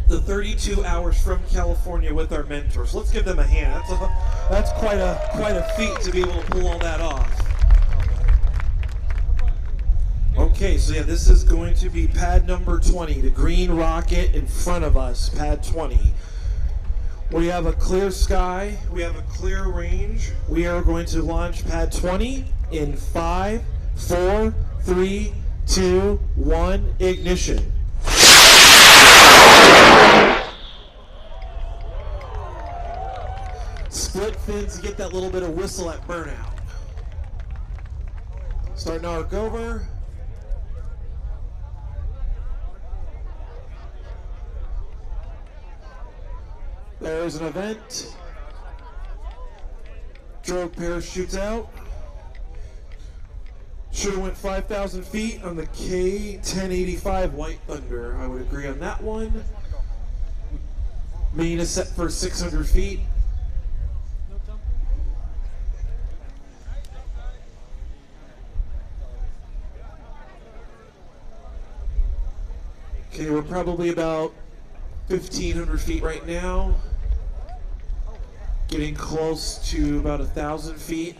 the 32 hours from California with our mentors. Let's give them a hand. That's quite a feat to be able to pull all that off. Okay, so yeah, this is going to be pad number 20, the green rocket in front of us, pad 20. We have a clear sky, we have a clear range. We are going to launch pad 20 in 5, 4, 3, 2, 1, ignition. Split fins to get that little bit of whistle at burnout. Starting to arc over. There's an event. Drogue parachutes out. Should have went 5,000 feet on the K-1085 White Thunder. I would agree on that one. Main is set for 600 feet. Okay, we're probably about 1,500 feet right now. Getting close to about 1,000 feet.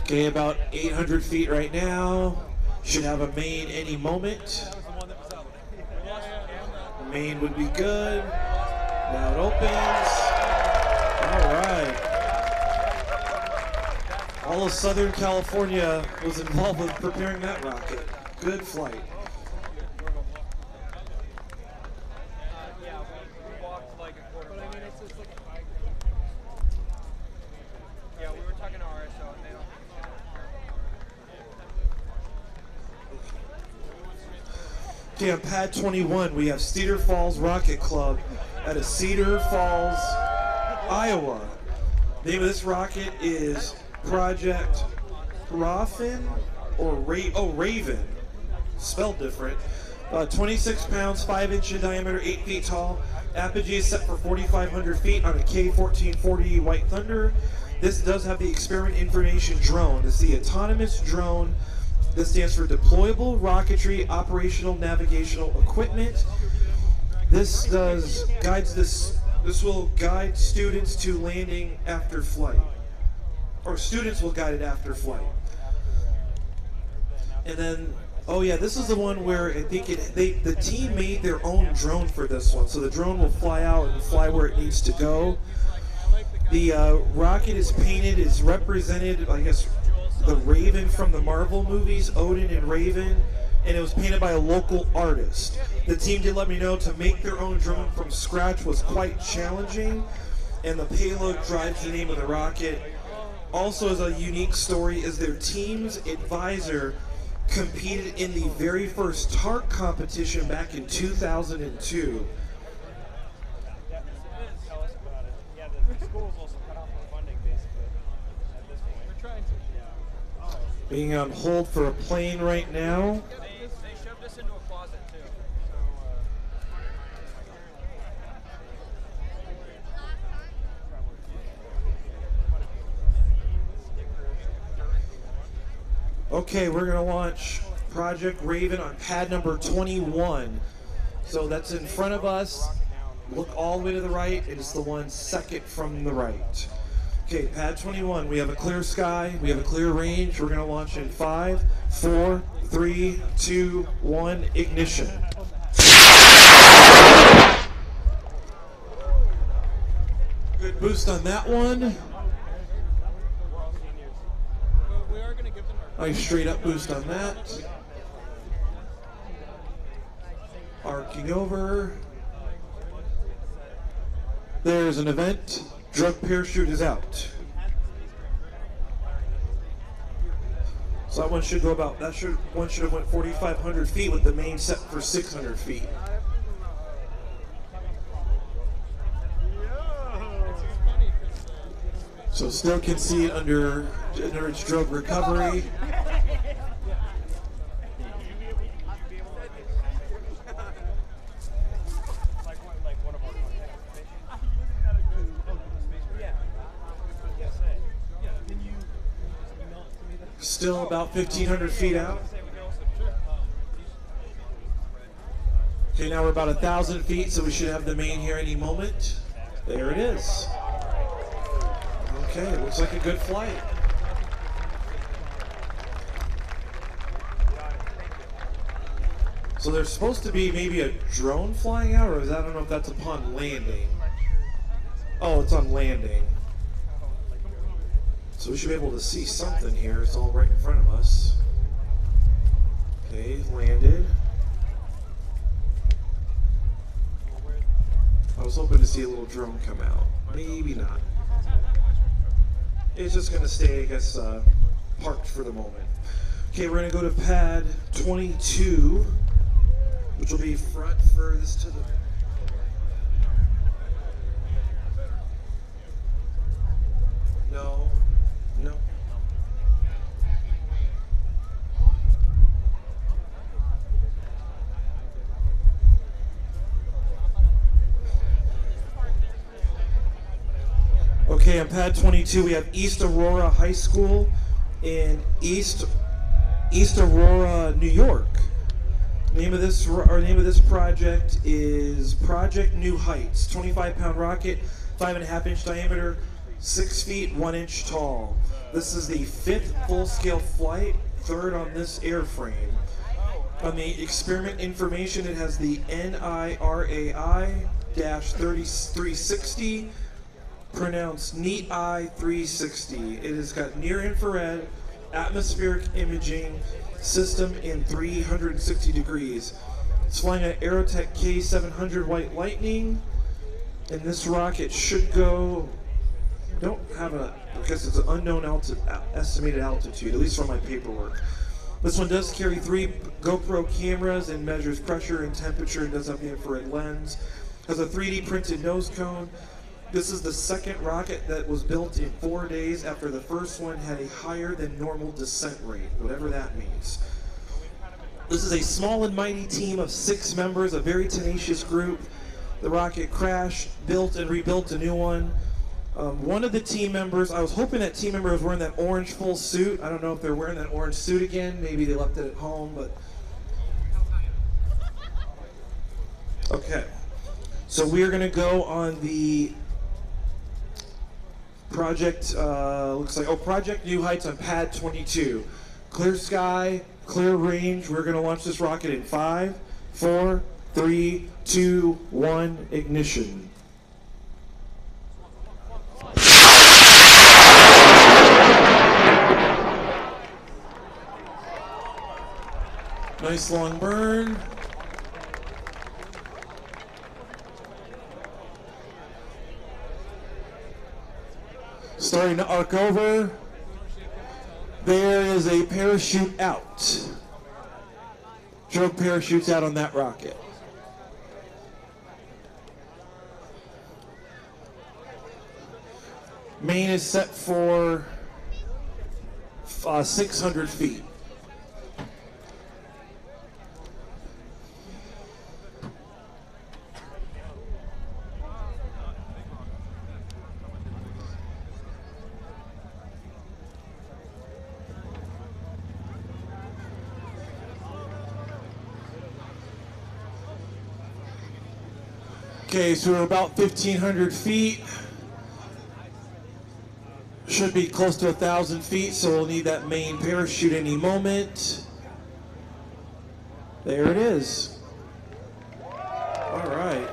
Okay, about 800 feet right now. Should have a main any moment. Main would be good. Now it opens. All right. All of Southern California was involved with preparing that rocket. Good flight. Okay, on pad 21, we have Cedar Falls Rocket Club out of Cedar Falls, Iowa. The name of this rocket is Project Raven, or Raven, spelled different. 26 pounds, 5 inch in diameter, 8 feet tall. Apogee is set for 4,500 feet on a K-1440 White Thunder. This does have the Experiment Information Drone. It's the autonomous drone. This stands for Deployable Rocketry Operational Navigational Equipment. This will guide students to landing after flight, or students will guide it after flight. And then, oh yeah, this is the one where I think the team made their own drone for this one, so the drone will fly out and fly where it needs to go. The rocket is painted, is represented, I guess, the Raven from the Marvel movies, Odin and Raven, and it was painted by a local artist. The team did let me know to make their own drone from scratch was quite challenging, and the payload drives the name of the rocket. Also, as a unique story, is their team's advisor competed in the very first TARC competition back in 2002. Being on hold for a plane right now. They shoved us into a closet too. Okay, we're going to launch Project Raven on pad number 21. So that's in front of us. Look all the way to the right. It's the one second from the right. Okay, pad 21. We have a clear sky. We have a clear range. We're going to launch in 5, 4, 3, 2, 1, ignition. Good boost on that one. Nice straight up boost on that. Arcing over. There's an event. Drug parachute is out. So that one should go about, one should have went 4,500 feet with the main set for 600 feet. So still can see it under its drug recovery. Still about 1,500 feet out. Okay, now we're about 1,000 feet, so we should have the main here any moment. There it is. Okay, looks like a good flight. So there's supposed to be maybe a drone flying out, or is that, I don't know if that's upon landing. Oh, it's on landing. So we should be able to see something here. It's all right in front of us. Okay, landed. I was hoping to see a little drone come out. Maybe not. It's just gonna stay, I guess, parked for the moment. Okay, we're gonna go to pad 22, which will be front furthest to the... No. No. Okay, on pad 22, we have East Aurora High School in East Aurora, New York. Name of this project is Project New Heights. 25-pound rocket, 5.5-inch diameter, 6 feet 1 inch tall. This is the 5th full-scale flight, 3rd on this airframe. On the experiment information, it has the NIRAI-3360, pronounced NEAT-I 360. It has got near-infrared atmospheric imaging system in 360 degrees. It's flying an Aerotech K700 White Lightning, and this rocket should go, don't have because it's an unknown estimated altitude, at least from my paperwork. This one does carry 3 GoPro cameras and measures pressure and temperature, and does have the infrared lens. Has a 3D printed nose cone. This is the 2nd rocket that was built in 4 days after the first one had a higher than normal descent rate, whatever that means. This is a small and mighty team of 6 members, a very tenacious group. The rocket crashed, built and rebuilt a new one. One of the team members, I was hoping that team member was wearing that orange full suit. I don't know if they're wearing that orange suit again. Maybe they left it at home, but. Okay. So we are going to go on the project, looks like, Project New Heights on pad 22. Clear sky, clear range. We're going to launch this rocket in 5, 4, 3, 2, 1, ignition. Nice long burn. Starting to arc over. There is a parachute out. Drove parachutes out on that rocket. Main is set for 600 feet. Okay, so we're about 1,500 feet. Should be close to 1,000 feet, so we'll need that main parachute any moment. There it is. All right.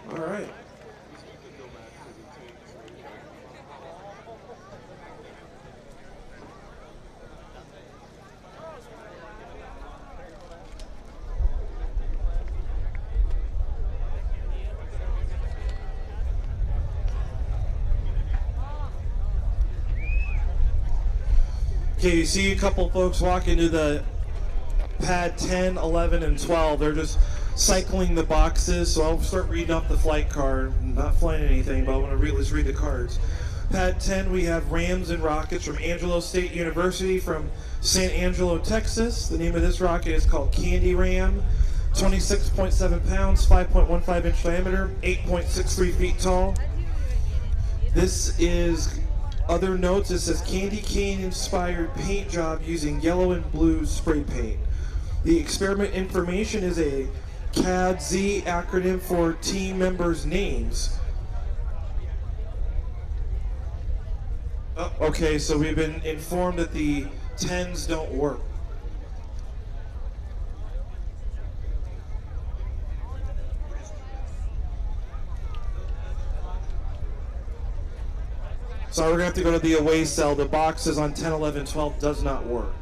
All right. Okay, you see a couple folks walk into the pad 10, 11, and 12. They're just cycling the boxes, so I'll start reading off the flight card. I'm not flying anything, but I want to let's read the cards. Pad 10, we have Rams and rockets from Angelo State University from San Angelo, Texas. The name of this rocket is called Candy Ram. 26.7 pounds, 5.15 inch diameter, 8.63 feet tall. This is... Other notes, it says candy cane inspired paint job using yellow and blue spray paint. The experiment information is a CAD-Z acronym for team members' names. Oh, okay, so we've been informed that the 10s don't work. So we're going to have to go to the away cell. The boxes on 10, 11, 12 does not work.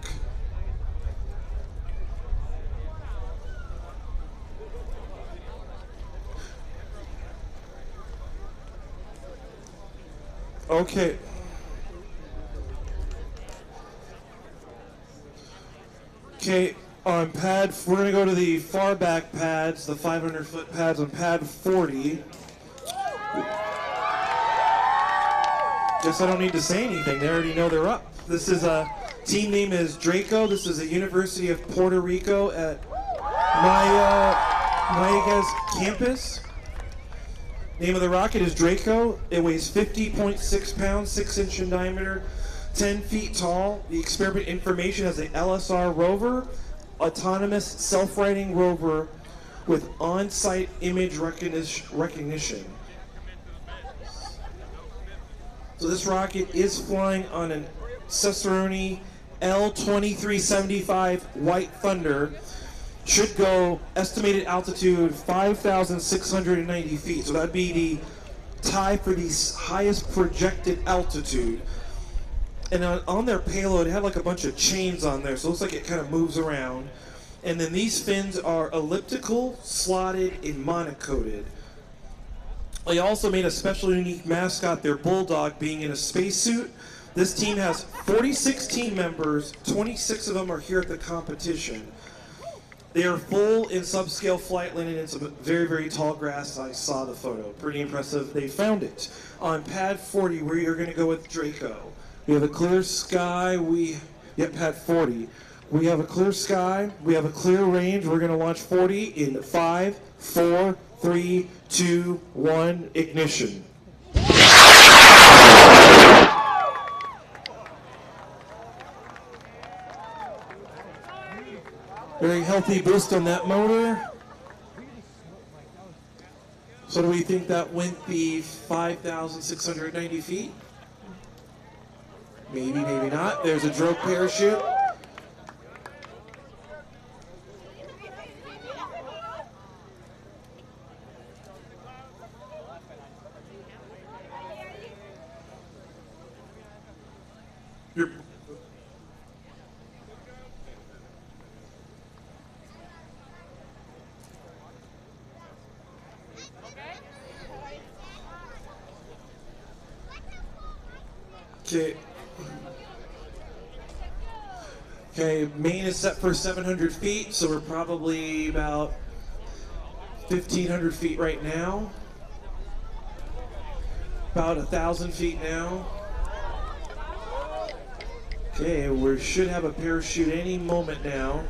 Okay. Okay, on pad, we're going to go to the far back pads, the 500-foot pads on pad 40. Guess I don't need to say anything. They already know they're up. This is a team name is Draco. This is a University of Puerto Rico at Mayaguez campus. Name of the rocket is Draco. It weighs 50.6 pounds, 6 inch in diameter, 10 feet tall. The experiment information has an LSR rover, autonomous self-righting rover with on-site image recognition. So this rocket is flying on an Cicerone L-2375 White Thunder. Should go estimated altitude 5,690 feet. So that'd be the tie for the highest projected altitude. And on their payload, it had like a bunch of chains on there, so it looks like it kind of moves around. And then these fins are elliptical, slotted, and monocoated. They also made a special unique mascot, their bulldog, being in a spacesuit. This team has 46 team members, 26 of them are here at the competition. They are full in subscale flight linen in some very, very tall grass. I saw the photo. Pretty impressive. They found it. On pad 40, we are going to go with Draco. We have a clear sky. Pad 40. We have a clear sky. We have a clear range. We're going to launch 40 in 5, 4, 3, 2, 1, ignition. Very healthy boost on that motor. So do we think that went the 5,690 feet? Maybe, maybe not. There's a drogue parachute. Okay, main is set for 700 feet, so we're probably about 1,500 feet right now. About 1,000 feet now. Okay, we should have a parachute any moment now.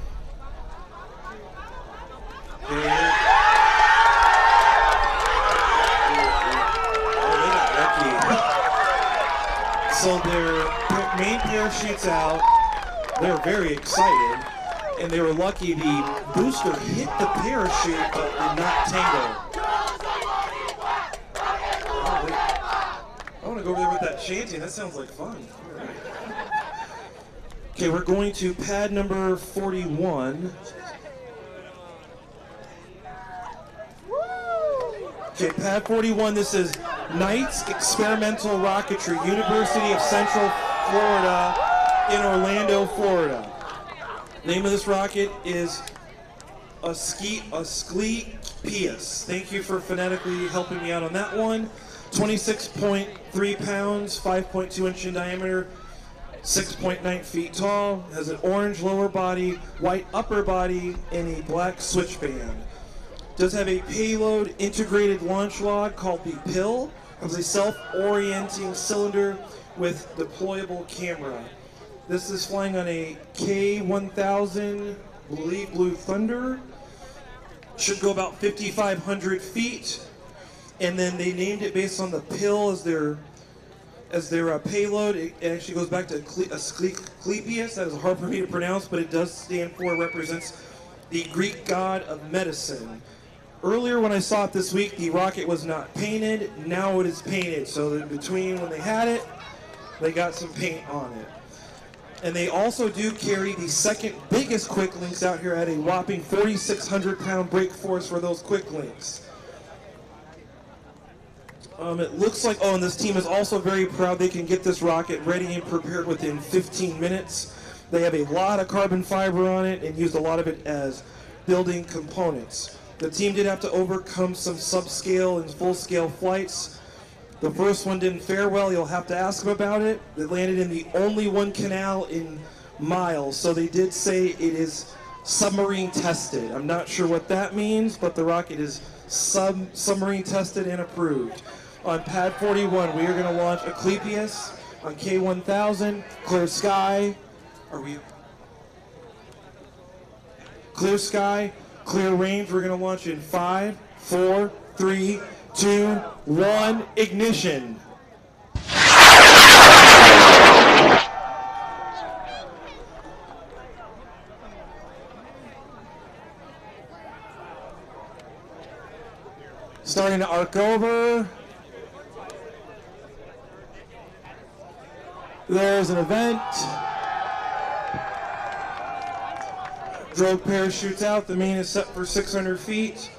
Okay. So their main parachute's out. They're very excited, and they were lucky the booster hit the parachute but did not tangle. I want to go over there with that chanting. That sounds like fun. All right. Okay, we're going to pad number 41. Okay, pad 41, this is Knights Experimental Rocketry, University of Central Florida in Orlando, Florida. Name of this rocket is Asclepius. Thank you for phonetically helping me out on that one. 26.3 pounds, 5.2 inch in diameter, 6.9 feet tall, has an orange lower body, white upper body, and a black switchband. Does have a payload integrated launch log called the PIL. Has a self-orienting cylinder with deployable camera. This is flying on a K1000 Blue Thunder. Should go about 5,500 feet. And then they named it based on the PIL as their payload. It actually goes back to Asclepius. That is hard for me to pronounce, but it does stand for, represents the Greek god of medicine. Earlier when I saw it this week, the rocket was not painted. Now it is painted. So in between when they had it, they got some paint on it. And they also do carry the second biggest quick links out here at a whopping 4,600 pound brake force for those quick links. It looks like, and this team is also very proud they can get this rocket ready and prepared within 15 minutes. They have a lot of carbon fiber on it and used a lot of it as building components. The team did have to overcome some subscale and full-scale flights. The first one didn't fare well. You'll have to ask them about it. It landed in the only one canal in miles, so they did say it is submarine tested. I'm not sure what that means, but the rocket is submarine tested and approved. On pad 41, we are going to launch Asclepius on K1000, clear sky. Clear sky, clear range. We're going to launch in 5, 4, 3, 2, 1, ignition. Starting to arc over. There's an event. Drogue parachutes out. The main is set for 600 feet.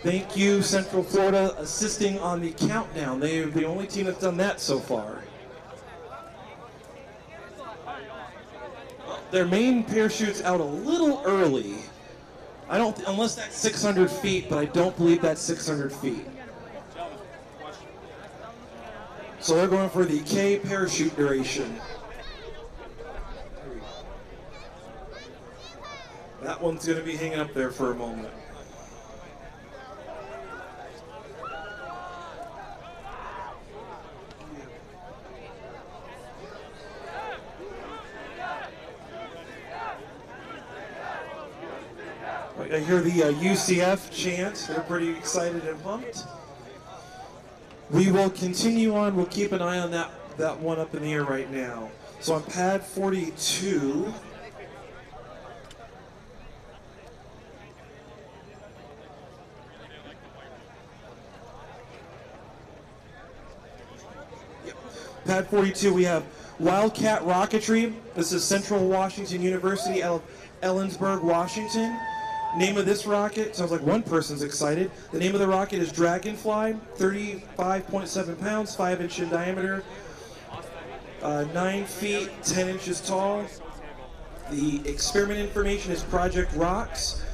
Thank you, Central Florida, assisting on the countdown. They are the only team that's done that so far. Their main parachute's out a little early. I don't, unless that's 600 feet, but I don't believe that's 600 feet. So they're going for the K parachute duration. That one's going to be hanging up there for a moment. I hear the UCF chant. They're pretty excited and pumped. We will continue on. We'll keep an eye on that one up in the air right now. So on pad 42, pad 42, we have Wildcat Rocketry. This is Central Washington University, Ellensburg, Washington. Name of this rocket, sounds like one person's excited. The name of the rocket is Dragonfly, 35.7 pounds, 5 inch in diameter, 9 feet, 10 inches tall. The experiment information is Project Rocks.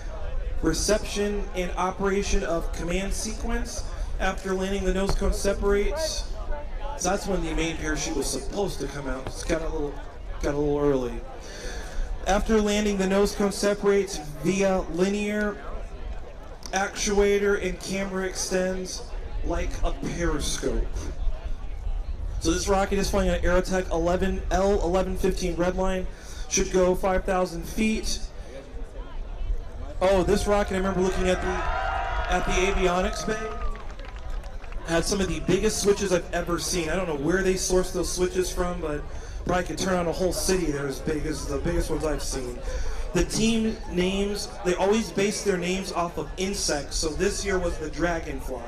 Reception and operation of command sequence. After landing, the nose cone separates. So that's when the main parachute was supposed to come out. It's got a little early. After landing, the nose cone separates via linear actuator and camera extends like a periscope. So this rocket is flying on Aerotech L1115 redline. Should go 5,000 feet. Oh, this rocket, I remember looking at the avionics bay. Had some of the biggest switches I've ever seen. I don't know where they sourced those switches from, but probably could turn on a whole city. They're as big as the biggest ones I've seen. The team names, they always base their names off of insects. So this year was the Dragonfly.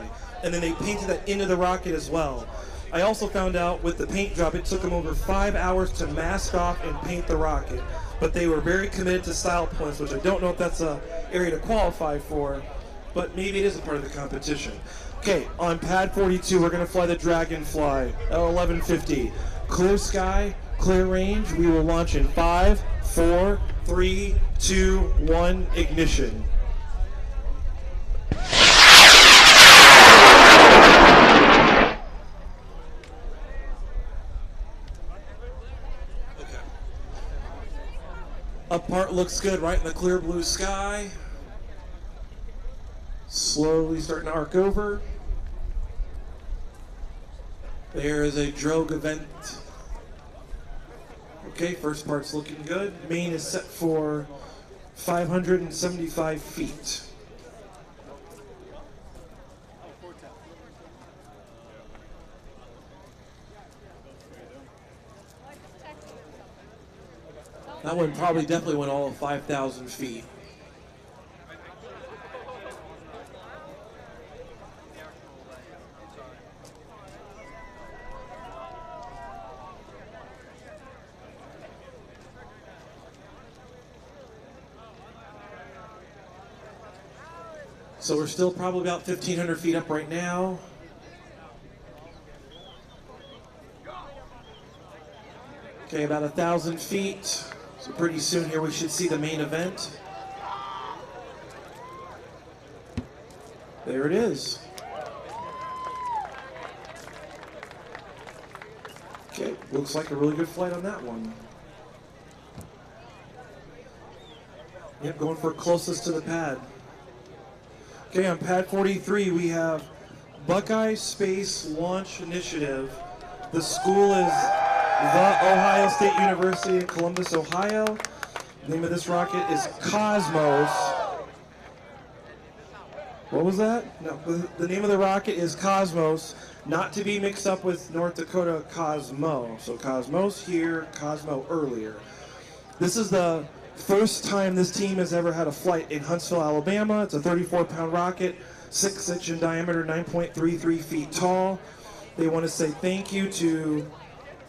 And then they painted that into the rocket as well. I also found out with the paint job, it took them over 5 hours to mask off and paint the rocket. But they were very committed to style points, which I don't know if that's an area to qualify for, but maybe it is a part of the competition. Okay, on pad 42, we're going to fly the Dragonfly, L1150. Clear sky, clear range. We will launch in 5, 4, 3, 2, 1, ignition. Okay. Up part looks good, right in the clear blue sky. Slowly starting to arc over. There is a drogue event. Okay, first part's looking good. Main is set for 575 feet. That one probably definitely went all of 5,000 feet. So we're still probably about 1,500 feet up right now. Okay, about 1,000 feet. So pretty soon here we should see the main event. There it is. Okay, looks like a really good flight on that one. Yep, going for closest to the pad. Okay, on pad 43, we have Buckeye Space Launch Initiative. The school is The Ohio State University in Columbus, Ohio. The name of this rocket is Cosmos. What was that? No, the name of the rocket is Cosmos, not to be mixed up with North Dakota Cosmo. So Cosmos here, Cosmo earlier. This is the first time this team has ever had a flight in Huntsville, Alabama. It's a 34-pound rocket, 6-inch in diameter, 9.33 feet tall. They want to say thank you to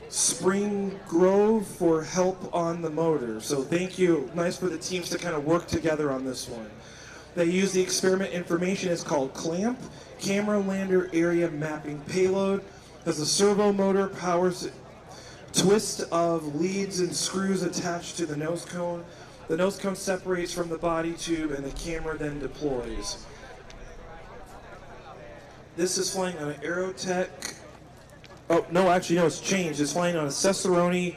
Spring Grove for help on the motor. So thank you. Nice for the teams to kind of work together on this one. They use the experiment information. It's called CLAMP, Camera Lander Area Mapping Payload. Has a servo motor, powers twist of leads and screws attached to the nose cone. The nose cone separates from the body tube and the camera then deploys. This is flying on an Aerotech. Oh, no, actually, no, it's changed. It's flying on a Cicerone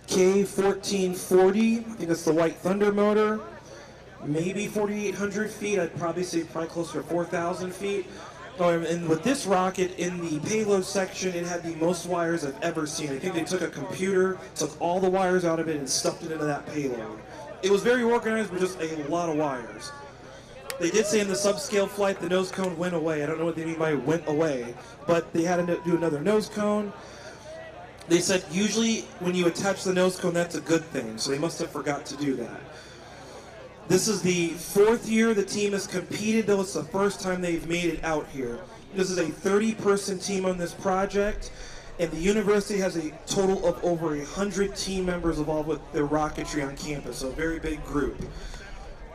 K1440. I think that's the White Thunder motor. Maybe 4,800 feet. I'd probably say probably closer to 4,000 feet. Oh, and with this rocket in the payload section, it had the most wires I've ever seen. I think they took a computer, took all the wires out of it, and stuffed it into that payload. It was very organized, but just a lot of wires. They did say in the subscale flight the nose cone went away. I don't know what they mean by went away, but they had to do another nose cone. They said usually when you attach the nose cone, that's a good thing, so they must have forgot to do that. This is the 4th year the team has competed, though it's the first time they've made it out here. This is a 30-person team on this project, and the university has a total of over 100 team members involved with their rocketry on campus, so a very big group.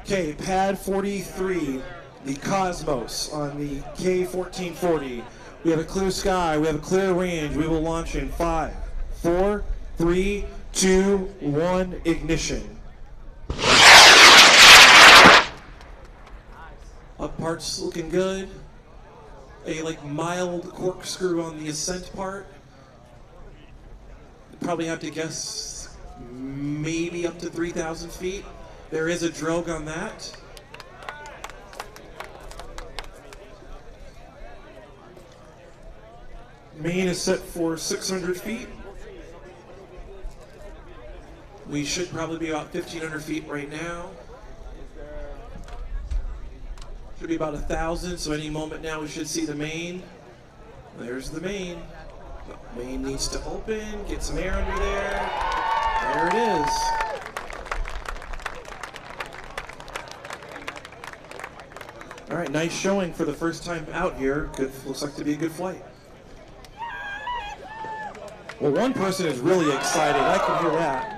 Okay, pad 43, the Cosmos on the K1440. We have a clear sky, we have a clear range. We will launch in 5, 4, 3, 2, 1, ignition. Up parts looking good. A mild corkscrew on the ascent part. You probably have to guess maybe up to 3,000 feet. There is a drogue on that. Main is set for 600 feet. We should probably be about 1,500 feet right now. Should be about 1,000, so any moment now we should see the main. There's the main. The main needs to open, get some air under there. There it is. All right, nice showing for the first time out here. Good, looks like to be a good flight. Well, one person is really excited. I can hear that.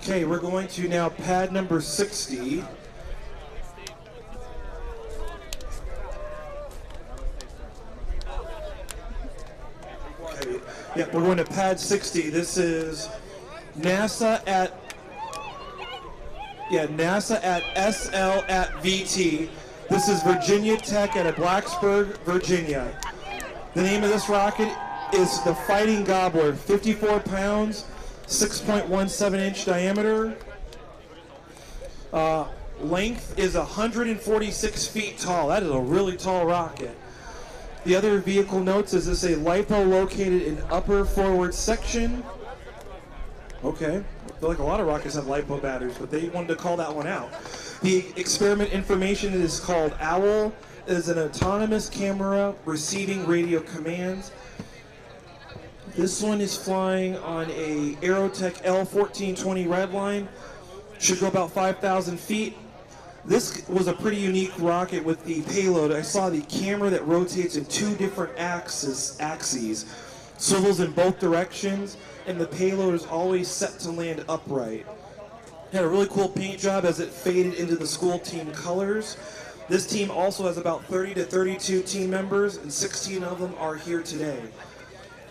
Okay, we're going to now pad number 60. Okay, yeah, we're going to pad 60. This is NASA at SL at VT. This is Virginia Tech at Blacksburg, Virginia. The name of this rocket is the Fighting Gobbler, 54 pounds, 6.17 inch diameter. Length is 146 feet tall. That is a really tall rocket. The other vehicle notes is this a LiPo located in upper forward section. Okay, I feel like a lot of rockets have LiPo batteries, but they wanted to call that one out. The experiment information is called OWL. It is an autonomous camera receiving radio commands. This one is flying on a Aerotech L1420 Redline. Should go about 5,000 feet. This was a pretty unique rocket with the payload. I saw the camera that rotates in 2 different axes, swivels in both directions, and the payload is always set to land upright. Had a really cool paint job as it faded into the school team colors. This team also has about 30 to 32 team members, and 16 of them are here today.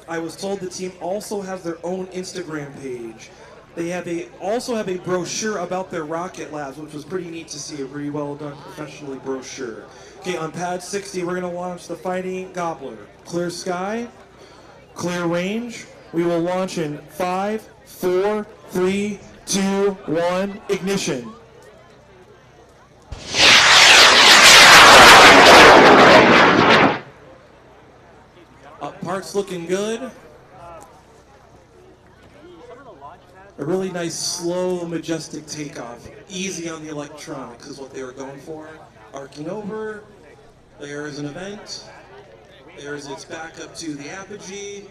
I was told the team also has their own Instagram page. They also have a brochure about their rocket labs, which was pretty neat to see, a pretty well done professionally brochure. Okay, on pad 60, we're gonna launch the Fighting Gobbler. Clear sky, clear range. We will launch in 5, 4, 3, 2, 1, ignition. Up parts looking good. A really nice, slow, majestic takeoff. Easy on the electronics is what they were going for. Arcing over. There is an event. There's its backup to the apogee.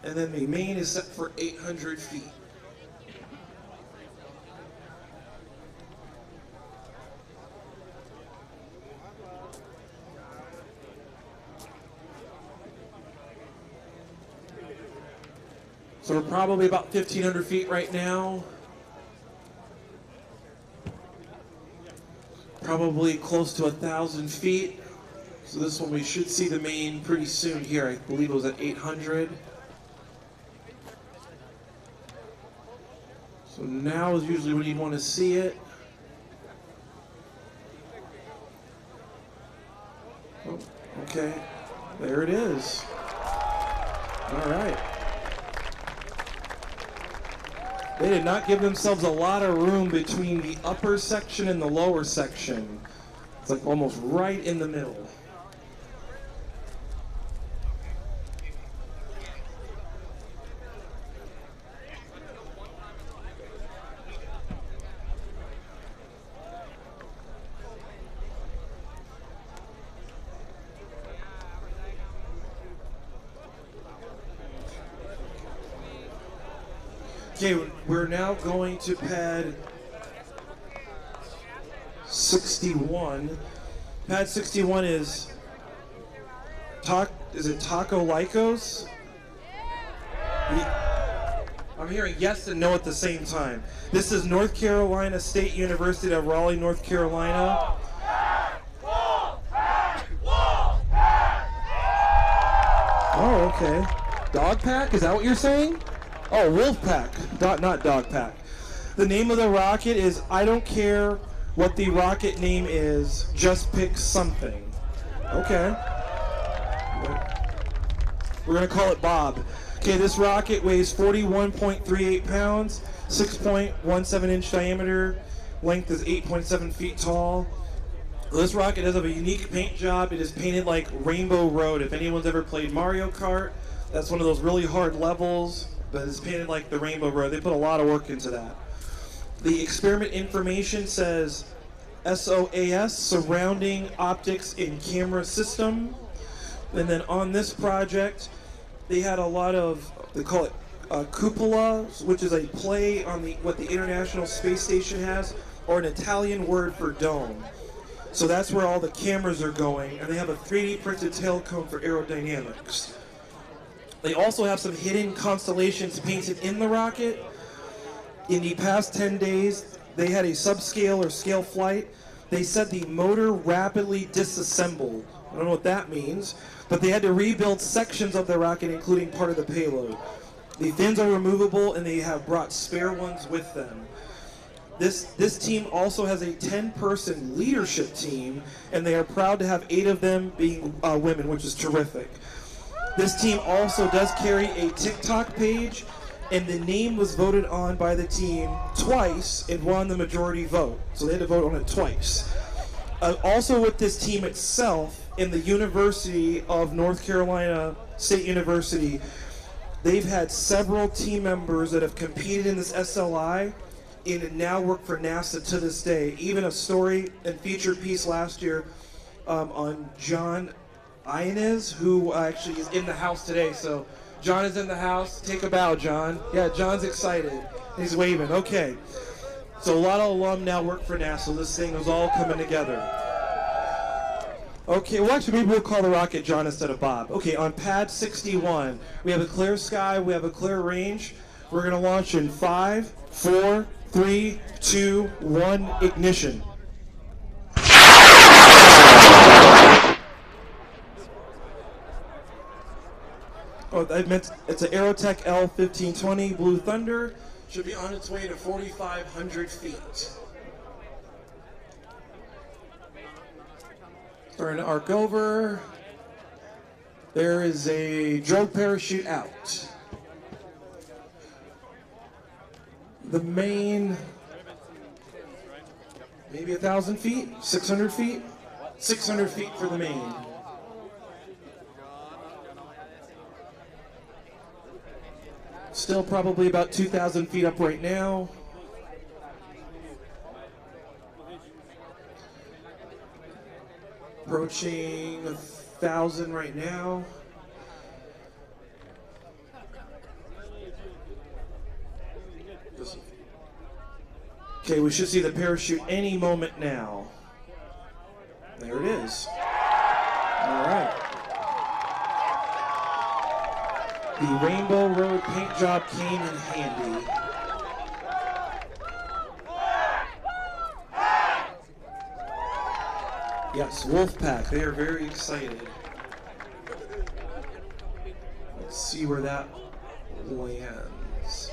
And then the main is set for 800 feet. So we're probably about 1,500 feet right now. Probably close to 1,000 feet. So this one we should see the main pretty soon here. I believe it was at 800. So now is usually when you'd want to see it. Oh, okay, there it is. All right. They did not give themselves a lot of room between the upper section and the lower section. It's like almost right in the middle. Okay, we're now going to pad 61. Pad 61 is it Taco Lycos? I'm hearing yes and no at the same time. This is North Carolina State University of Raleigh, North Carolina. Oh, okay. Dog pack? Is that what you're saying? Oh, wolf pack, not dog pack. The name of the rocket is, I don't care what the rocket name is, just pick something. Okay. We're gonna call it Bob. Okay, this rocket weighs 41.38 pounds, 6.17 inch diameter, length is 8.7 feet tall. This rocket does have a unique paint job. It is painted like Rainbow Road. If anyone's ever played Mario Kart, that's one of those really hard levels. But it's painted like the Rainbow Road. They put a lot of work into that. The experiment information says SOAS, Surrounding Optics in Camera System. And then on this project, they had a lot of, they call it cupola, which is a play on what the International Space Station has, or an Italian word for dome. So that's where all the cameras are going, and they have a 3D printed tail cone for aerodynamics. They also have some hidden constellations painted in the rocket. In the past 10 days, they had a subscale or scale flight. They said the motor rapidly disassembled. I don't know what that means, but they had to rebuild sections of the rocket, including part of the payload. The fins are removable, and they have brought spare ones with them. This team also has a 10-person leadership team, and they are proud to have 8 of them being women, which is terrific. This team also does carry a TikTok page, and the name was voted on by the team twice and won the majority vote. So they had to vote on it twice. Also with this team itself, in the University of North Carolina State University, they've had several team members that have competed in this SLI and now work for NASA to this day. Even a story and featured piece last year on John Inez, who actually is in the house today. So John is in the house. Take a bow, John. Yeah, John's excited. He's waving. Okay. So a lot of alum now work for NASA. This thing is all coming together. Okay, well actually maybe we'll call the rocket John instead of Bob. Okay, on pad 61, we have a clear sky, we have a clear range. We're gonna launch in 5, 4, 3, 2, 1, ignition. Oh, I meant it's an Aerotech L1520 Blue Thunder. Should be on its way to 4,500 feet. Starting to arc over. There is a drogue parachute out. The main, maybe 1,000 feet, 600 feet? 600 feet for the main. Still probably about 2,000 feet up right now. Approaching 1,000 right now. Okay, we should see the parachute any moment now. There it is. All right. The Rainbow Road paint job came in handy. Yes, Wolfpack, they are very excited. Let's see where that lands.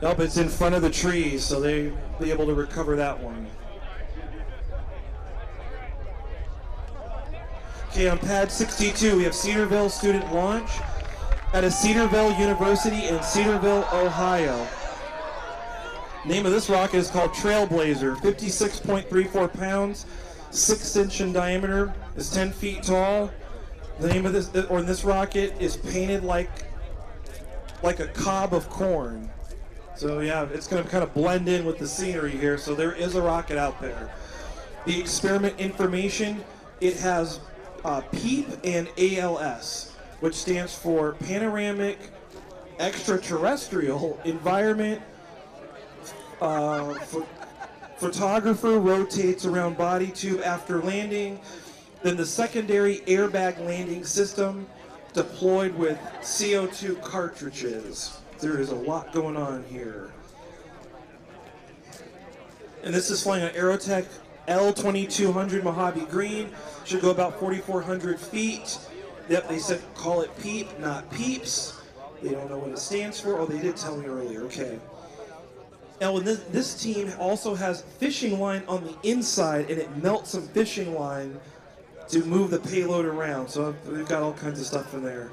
Nope, it's in front of the tree, so they'll be able to recover that one. Okay, on pad 62, we have Cedarville student launch at a Cedarville University in Cedarville, Ohio. Name of this rocket is called Trailblazer, 56.34 pounds, 6 inch in diameter, is 10 feet tall. The name of this rocket is painted like a cob of corn. So yeah, it's going to kind of blend in with the scenery here. So there is a rocket out there. The experiment information, it has PEEP and ALS, which stands for Panoramic Extraterrestrial Environment. Photographer rotates around body tube after landing. Then the secondary airbag landing system deployed with CO2 cartridges. There is a lot going on here. And this is flying an Aerotech L2200 Mojave Green. Should go about 4,400 feet. Yep, they said call it PEEP, not PEEPS. They don't know what it stands for. Oh, they did tell me earlier. Okay. Now, this team also has fishing line on the inside, and it melts some fishing line to move the payload around. So they've got all kinds of stuff in there.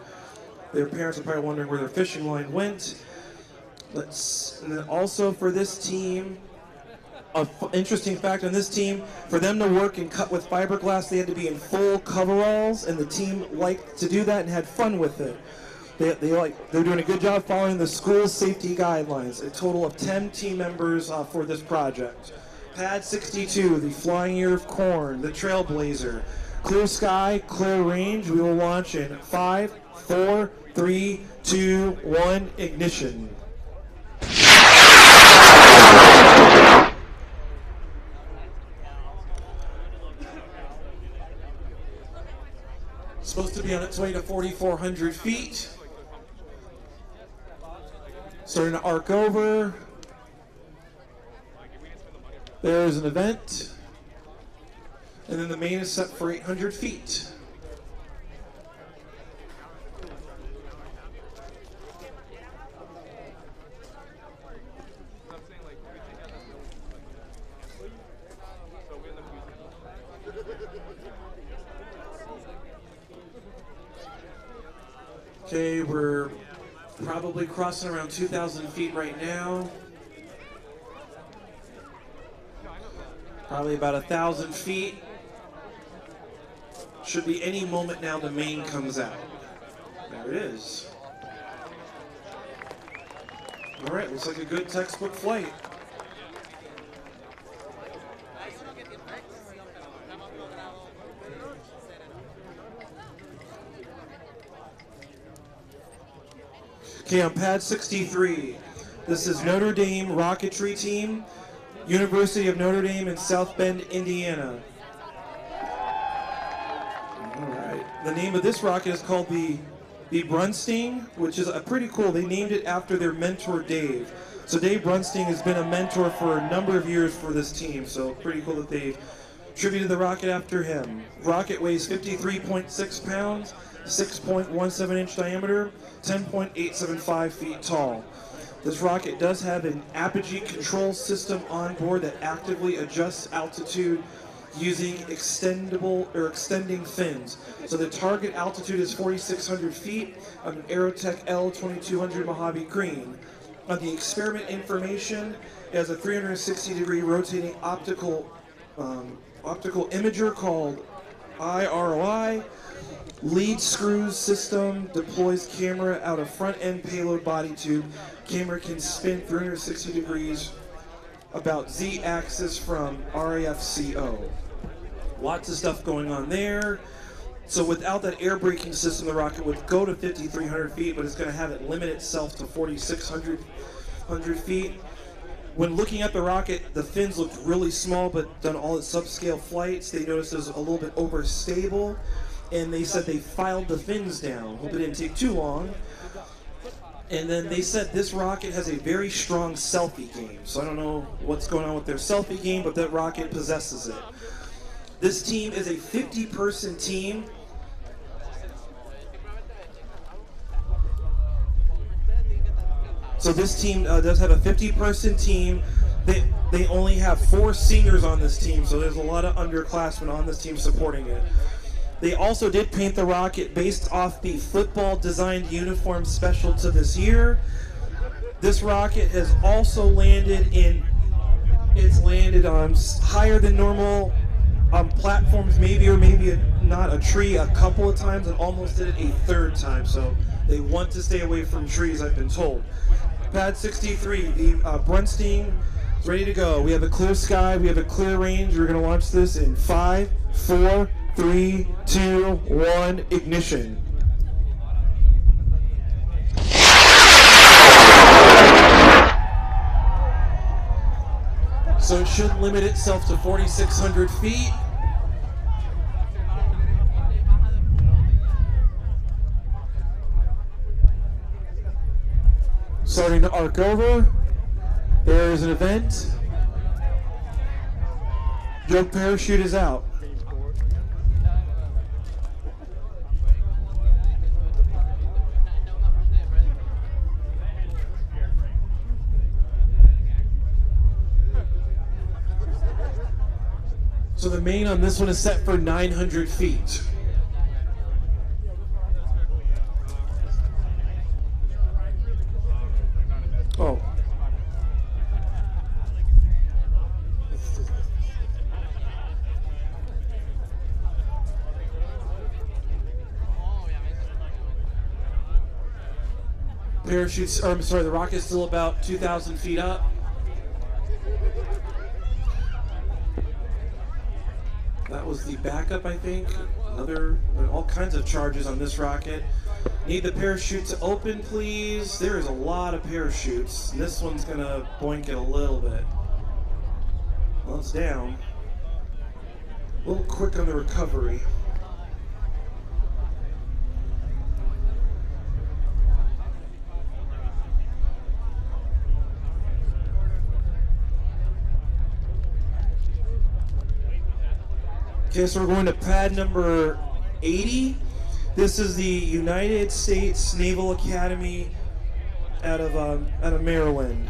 Their parents are probably wondering where their fishing line went. And then also for this team, an interesting fact on this team, for them to work and cut with fiberglass, they had to be in full coveralls, and the team liked to do that and had fun with it. They're doing a good job following the school safety guidelines. A total of 10 team members for this project. Pad 62, the Flying Ear of Corn, the Trailblazer. Clear sky, clear range. We will launch in 5, 4, 3, 2, 1, ignition. Supposed to be on its way to 4,400 feet. Starting to arc over. There's an event. And then the main is set for 800 feet. Okay, we're probably crossing around 2,000 feet right now. Probably about 1,000 feet. Should be any moment now the main comes out. There it is. All right, looks like a good textbook flight. Okay, on pad 63, this is Notre Dame rocketry team, University of Notre Dame in South Bend, Indiana. All right, the name of this rocket is called the Brunstein, which is pretty cool. They named it after their mentor, Dave. So Dave Brunstein has been a mentor for a number of years for this team, so pretty cool that they've attributed the rocket after him. Rocket weighs 53.6 pounds. 6.17 inch diameter, 10.875 feet tall. This rocket does have an apogee control system on board that actively adjusts altitude using extending fins. So the target altitude is 4,600 feet on an Aerotech L2200 Mojave Green. On the experiment information, it has a 360-degree rotating optical imager called IROI. Lead screws system deploys camera out of front end payload body tube. Camera can spin 360 degrees about Z-axis from RAFCO. Lots of stuff going on there. So without that air braking system, the rocket would go to 5,300 feet, but it's going to have it limit itself to 4,600 feet. When looking at the rocket, the fins looked really small, but done all its subscale flights, they noticed it was a little bit overstable. and they said they filed the fins down. Hope it didn't take too long. And then they said this rocket has a very strong selfie game. So I don't know what's going on with their selfie game, but that rocket possesses it. This team is a 50-person team. So this team does have a 50-person team. They only have 4 seniors on this team, so there's a lot of underclassmen on this team supporting it. They also did paint the rocket based off the football designed uniform special to this year. This rocket has also landed on higher than normal platforms, maybe or maybe not a tree a couple of times, and almost did it a 3rd time. So they want to stay away from trees, I've been told. Pad 63, the Brunstein is ready to go. We have a clear sky, we have a clear range. We're going to launch this in 5, 4, 3, 2, 1, ignition. So it should limit itself to 4,600 feet. Starting to arc over. There is an event. Joke parachute is out. So the main on this one is set for 900 feet. Oh. Parachutes, or I'm sorry, the rocket's still about 2,000 feet up. That was the backup, I think. All kinds of charges on this rocket. Need the parachute to open, please. There is a lot of parachutes. This one's gonna boink it a little bit. Well, it's down. A little quick on the recovery. Okay, so we're going to pad number 80. This is the United States Naval Academy out of Maryland.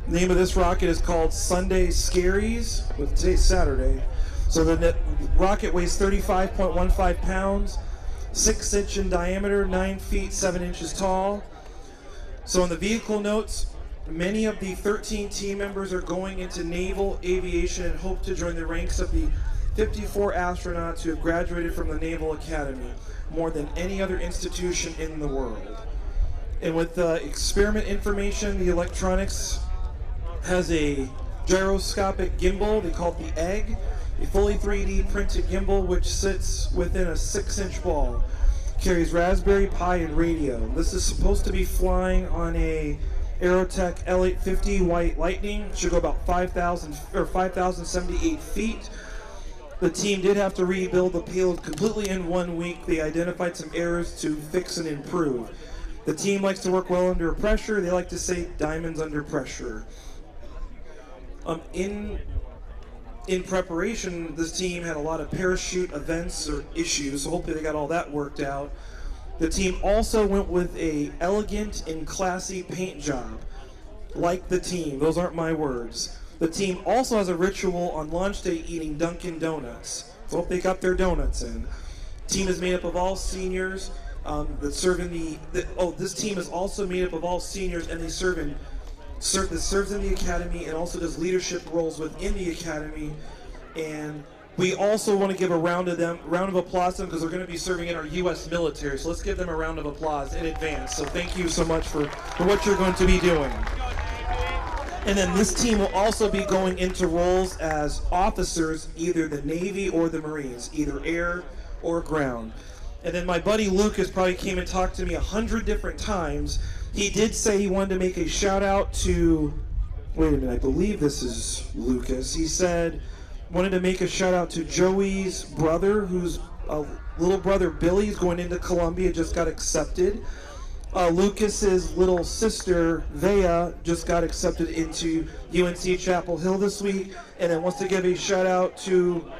The name of this rocket is called Sunday Scaries. Well, today's Saturday. So the rocket weighs 35.15 pounds, 6 inch in diameter, 9 feet 7 inches tall. So in the vehicle notes, many of the 13 team members are going into naval aviation and hope to join the ranks of the 54 astronauts who have graduated from the Naval Academy, more than any other institution in the world. And with the experiment information, the electronics has a gyroscopic gimbal, they call it the egg, a fully 3D printed gimbal which sits within a 6-inch ball, carries Raspberry Pi and radio. This is supposed to be flying on a Aerotech L850 White Lightning. It should go about 5,078 feet. The team did have to rebuild the payload completely in 1 week. They identified some errors to fix and improve. The team likes to work well under pressure. They like to say diamonds under pressure. In preparation, this team had a lot of parachute events or issues, so hopefully they got all that worked out. The team also went with a elegant and classy paint job. Like the team, those aren't my words. The team also has a ritual on launch day eating Dunkin' Donuts. So hope they got their donuts in. The team is made up of all seniors that serve in this team is also made up of all seniors, and they serves in the academy and also does leadership roles within the academy. And we also want to give a round of applause to them because they're going to be serving in our U.S. military. So let's give them a round of applause in advance. So thank you so much for what you're going to be doing. And then this team will also be going into roles as officers, either the Navy or the Marines, either air or ground. And then my buddy Lucas probably came and talked to me 100 different times. He did say he wanted to make a shout out to, wait a minute, I believe this is Lucas. He said, Wanted to make a shout out to Joey's brother, whose little brother Billy's going into Columbia, just got accepted. Lucas's little sister Vea just got accepted into UNC Chapel Hill this week, and then wants to give a shout out to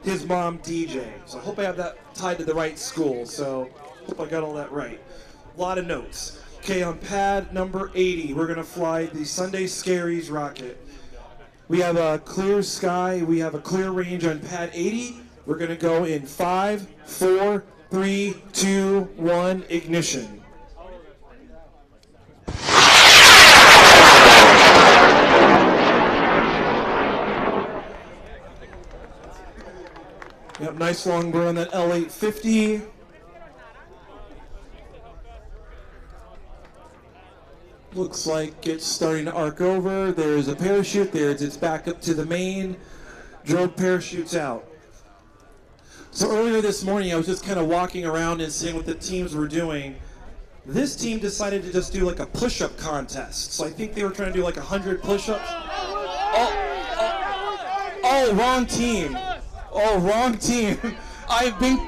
his mom DJ. So I hope I have that tied to the right school. So hope I got all that right. A lot of notes. Okay, on pad number 80, we're gonna fly the Sunday Scaries rocket. We have a clear sky. We have a clear range on pad 80. We're gonna go in 5, 4, 3, 2, 1, ignition. Yep, nice long burn on that L850. Looks like it's starting to arc over. There's a parachute. It's back up to the main. Drove parachutes out. So earlier this morning, I was just kind of walking around and seeing what the teams were doing. This team decided to just do like a push-up contest. So I think they were trying to do like 100 push-ups. Oh, wrong team. Oh, wrong team. I've been...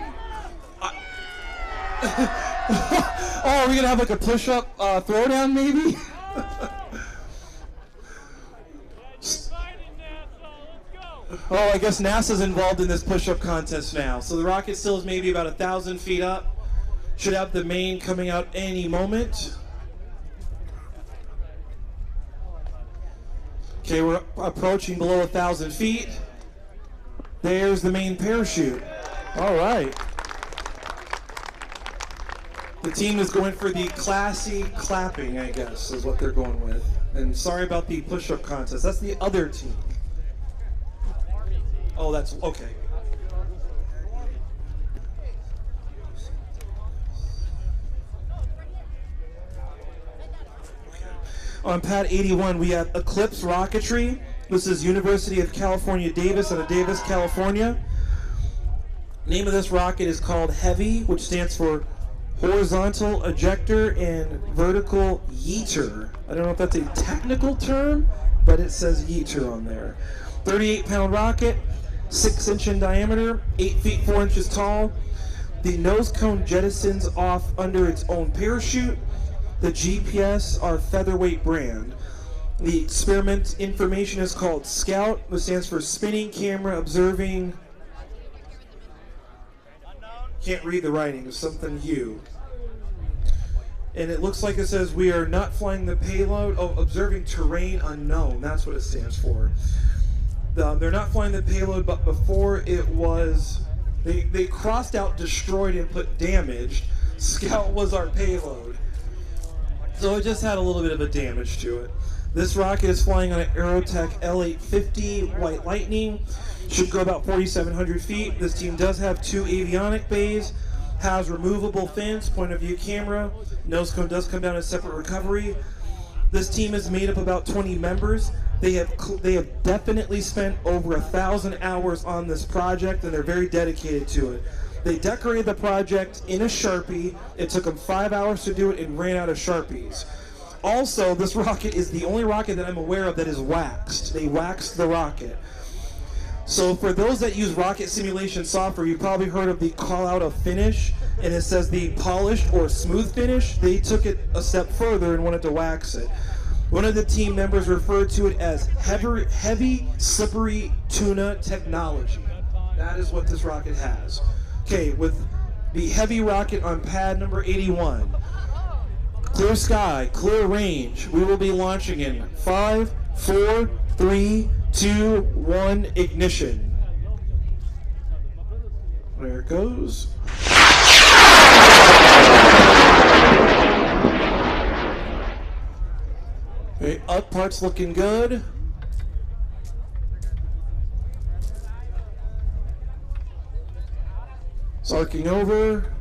Oh, are we going to have like a push-up throwdown maybe? Oh, I guess NASA's involved in this push-up contest now. So the rocket still is maybe about 1,000 feet up. Should have the main coming out any moment. Okay, we're approaching below 1,000 feet. There's the main parachute. All right. The team is going for the classy clapping, I guess, is what they're going with. And sorry about the push-up contest. That's the other team. Oh, that's okay. On pad 81, we have Eclipse Rocketry. This is University of California, Davis, out of Davis, California. Name of this rocket is called HEAVY, which stands for Horizontal Ejector and Vertical Yeeter. I don't know if that's a technical term, but it says yeeter on there. 38-pound rocket, 6-inch in diameter, 8 feet 4 inches tall. The nose cone jettisons off under its own parachute. The GPS are Featherweight brand. The experiment information is called SCOUT, which stands for Spinning Camera Observing. Can't read the writing, it's something U. And it looks like it says we are not flying the payload. Oh, observing terrain unknown, that's what it stands for. They're not flying the payload, but before it was, they crossed out destroyed and put damaged. SCOUT was our payload. So it just had a little bit of a damage to it. This rocket is flying on an Aerotech L850 White Lightning. Should go about 4,700 feet. This team does have 2 avionic bays, has removable fins, point of view camera. Nose cone does come down in separate recovery. This team is made up about 20 members. They have definitely spent over 1,000 hours on this project, and they're very dedicated to it. They decorated the project in a Sharpie. It took them 5 hours to do it and ran out of Sharpies. Also, this rocket is the only rocket that I'm aware of that is waxed. They waxed the rocket. So for those that use rocket simulation software, you've probably heard of the call out of finish, and it says the polished or smooth finish. They took it a step further and wanted to wax it. One of the team members referred to it as heavy slippery tuna technology. That is what this rocket has. Okay, with the heavy rocket on pad number 81. Clear sky, clear range. We will be launching in 5, 4, 3, 2, 1, ignition. There it goes. Okay, up part's looking good. It's arcing over.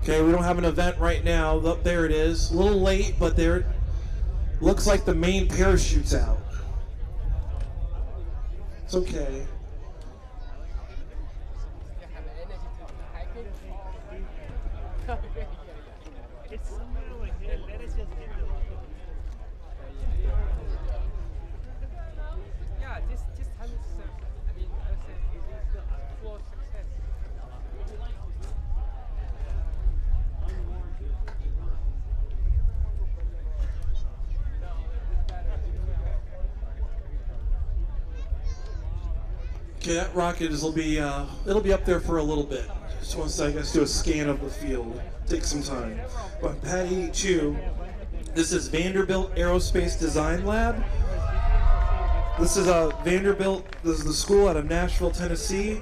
Okay, we don't have an event right now. Up there it is. A little late, but there. Looks like the main parachute's out. It's okay. Okay, that rocket will be it'll be up there for a little bit. Just want to, I guess, do a scan of the field. Take some time. But pad 82, this is Vanderbilt Aerospace Design Lab. This is Vanderbilt. This is the school out of Nashville, Tennessee.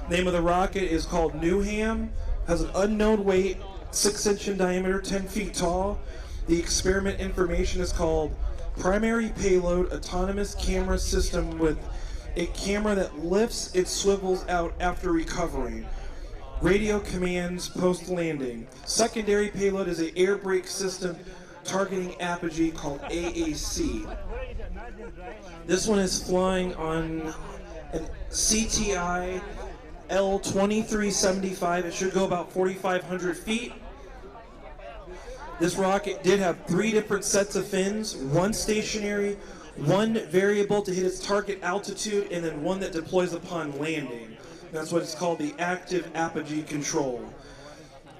Name of the rocket is called Newham. Has an unknown weight, 6-inch in diameter, 10 feet tall. The experiment information is called Primary Payload Autonomous Camera System with a camera that lifts, it swivels out after recovering. Radio commands post-landing. Secondary payload is an air brake system targeting apogee called AAC. This one is flying on an CTI L2375. It should go about 4,500 feet. This rocket did have 3 different sets of fins, 1 stationary, 1 variable to hit its target altitude, and then 1 that deploys upon landing. That's what it's called, the active apogee control.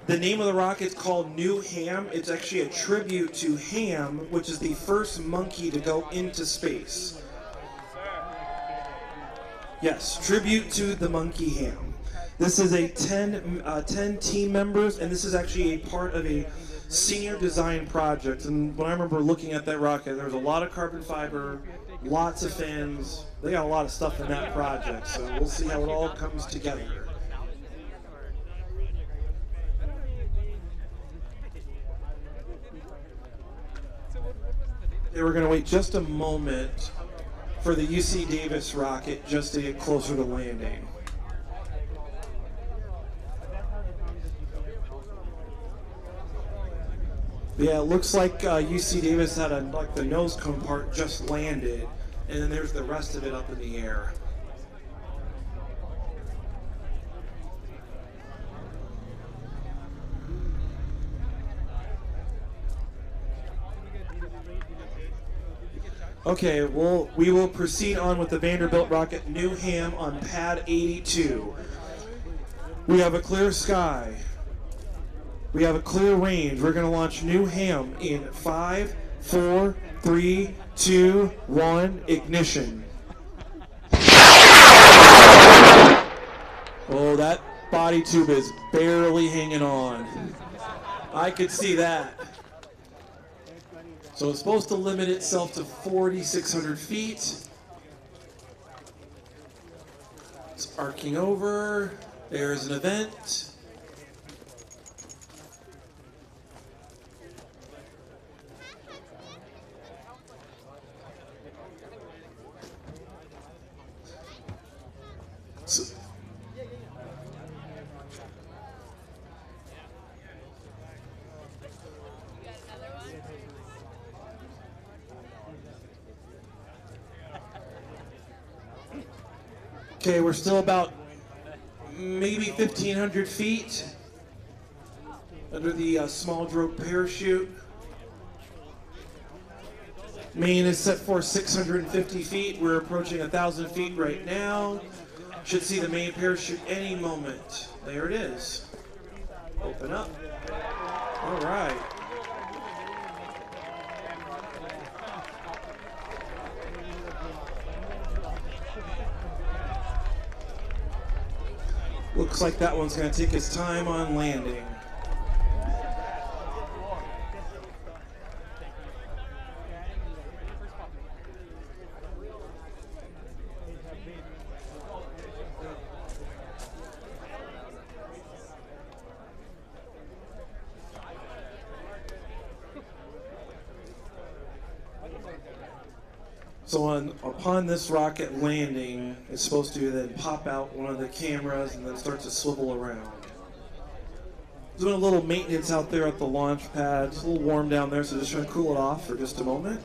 The name of the rocket is called New Ham. It's actually a tribute to Ham, which is the first monkey to go into space. Yes, tribute to the monkey Ham. This is a 10 team members, and this is actually a part of a senior design project. And when I remember looking at that rocket, there was a lot of carbon fiber, lots of fins. They got a lot of stuff in that project, so we'll see how it all comes together. Okay, we're going to wait just a moment for the UC Davis rocket just to get closer to landing. Yeah, it looks like UC Davis had like the nose cone part just landed, and then there's the rest of it up in the air. Okay, well, we will proceed on with the Vanderbilt rocket New Ham on pad 82. We have a clear sky. We have a clear range. We're going to launch New Ham in 5, 4, 3, 2, 1, ignition. Oh, that body tube is barely hanging on. I could see that. So it's supposed to limit itself to 4,600 feet. It's arcing over. There's an event. Okay, we're still about maybe 1,500 feet under the small drogue parachute. Main is set for 650 feet. We're approaching 1,000 feet right now. Should see the main parachute any moment. There it is. Open up. All right. Looks like that one's going to take its time on landing. So upon this rocket landing, it's supposed to then pop out one of the cameras and then start to swivel around. Doing a little maintenance out there at the launch pad. It's a little warm down there, so just trying to cool it off for just a moment.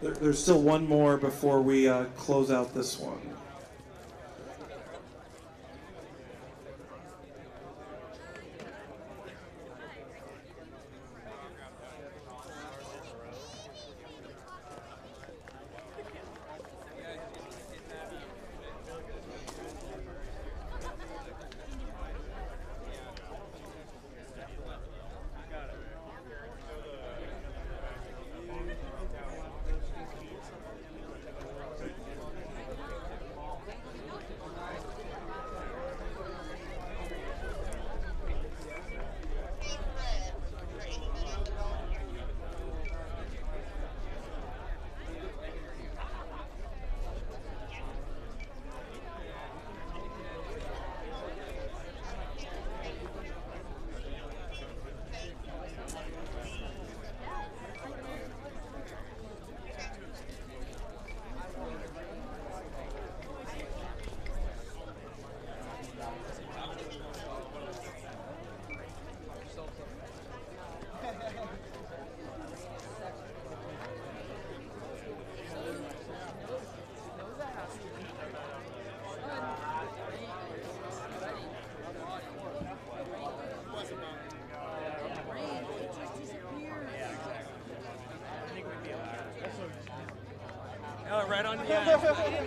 There's still one more before we close out this one. Right on the edge.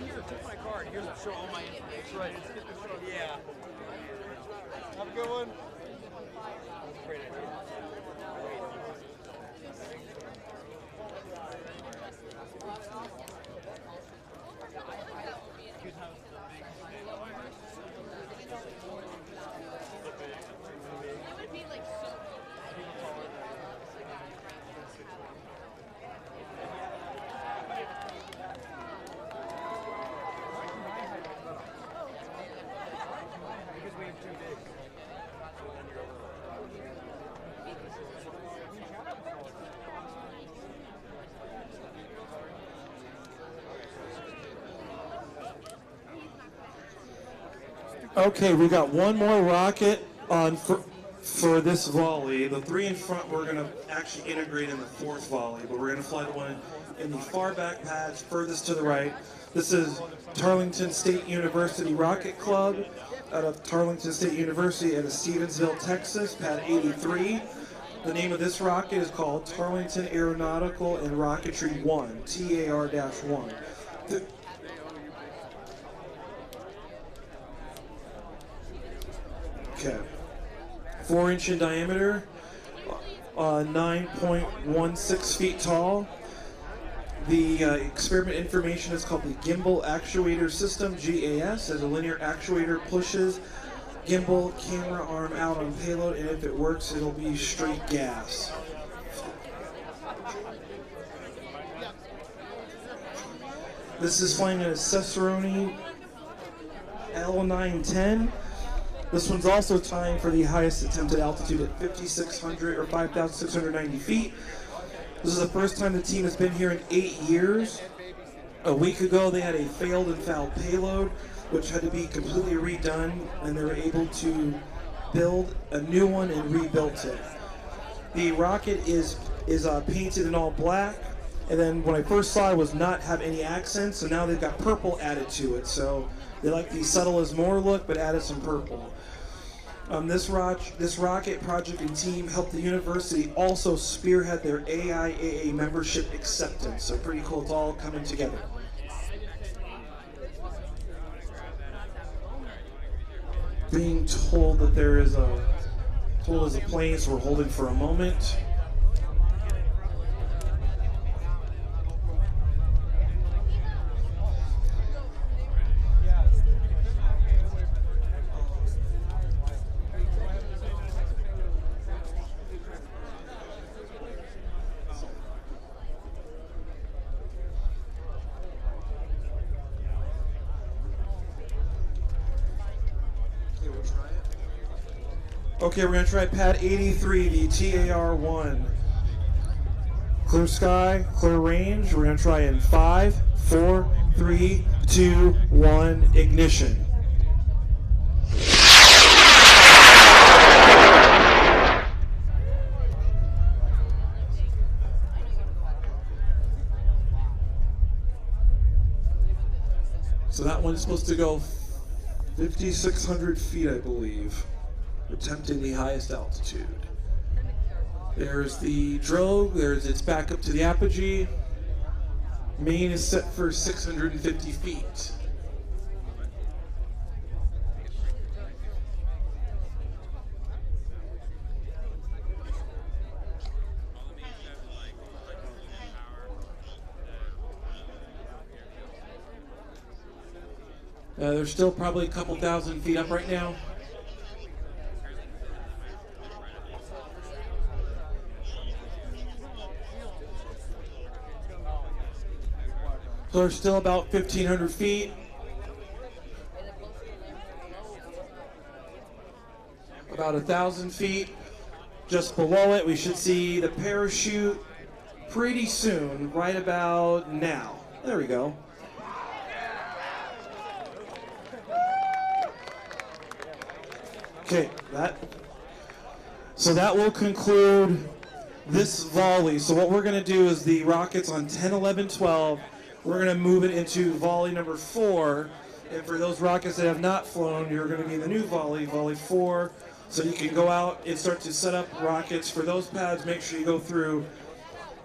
Here, take my card. Here's a show all my information. Right. Yeah. Have a good one. Great idea. Okay, we got one more rocket on for this volley. The three in front we're going to actually integrate in the fourth volley, but we're going to fly the one in the far back pads furthest to the right. This is Tarleton State University Rocket Club out of Tarleton State University out of Stevensville, Texas, pad 83. The name of this rocket is called Tarleton Aeronautical and Rocketry 1, TAR-1. Okay, 4-inch in diameter, 9.16 feet tall. The experiment information is called the Gimbal Actuator System, GAS, as a linear actuator pushes gimbal camera arm out on payload, and if it works, it'll be straight gas. This is flying a Cicerone L910. This one's also timed for the highest attempted altitude at 5,600 or 5,690 feet. This is the first time the team has been here in 8 years. A week ago, they had a failed and foul payload, which had to be completely redone, and they were able to build a new one and rebuilt it. The rocket is painted in all black, and then when I first saw it, was not have any accents, so now they've got purple added to it. So they like the subtle as more look, but added some purple. This rocket project and team helped the university also spearhead their AIAA membership acceptance. So pretty cool, it's all coming together. Being told that there is a plane, so we're holding for a moment. Okay, we're going to try pad 83, the TAR-1. Clear sky, clear range. We're going to try in 5, 4, 3, 2, 1, ignition. So that one's supposed to go 5,600 feet, I believe. Attempting the highest altitude. There's the drogue, it's back up to the apogee. Main is set for 650 feet. There's still probably a couple thousand feet up right now. So they're still about 1,500 feet. About 1,000 feet. Just below it, we should see the parachute pretty soon, right about now. There we go. Okay, so that will conclude this volley. So what we're going to do is the rockets on 10, 11, 12, we're going to move it into volley number 4. And for those rockets that have not flown, you're going to be in the new volley, volley 4. So you can go out and start to set up rockets. For those pads, make sure you go through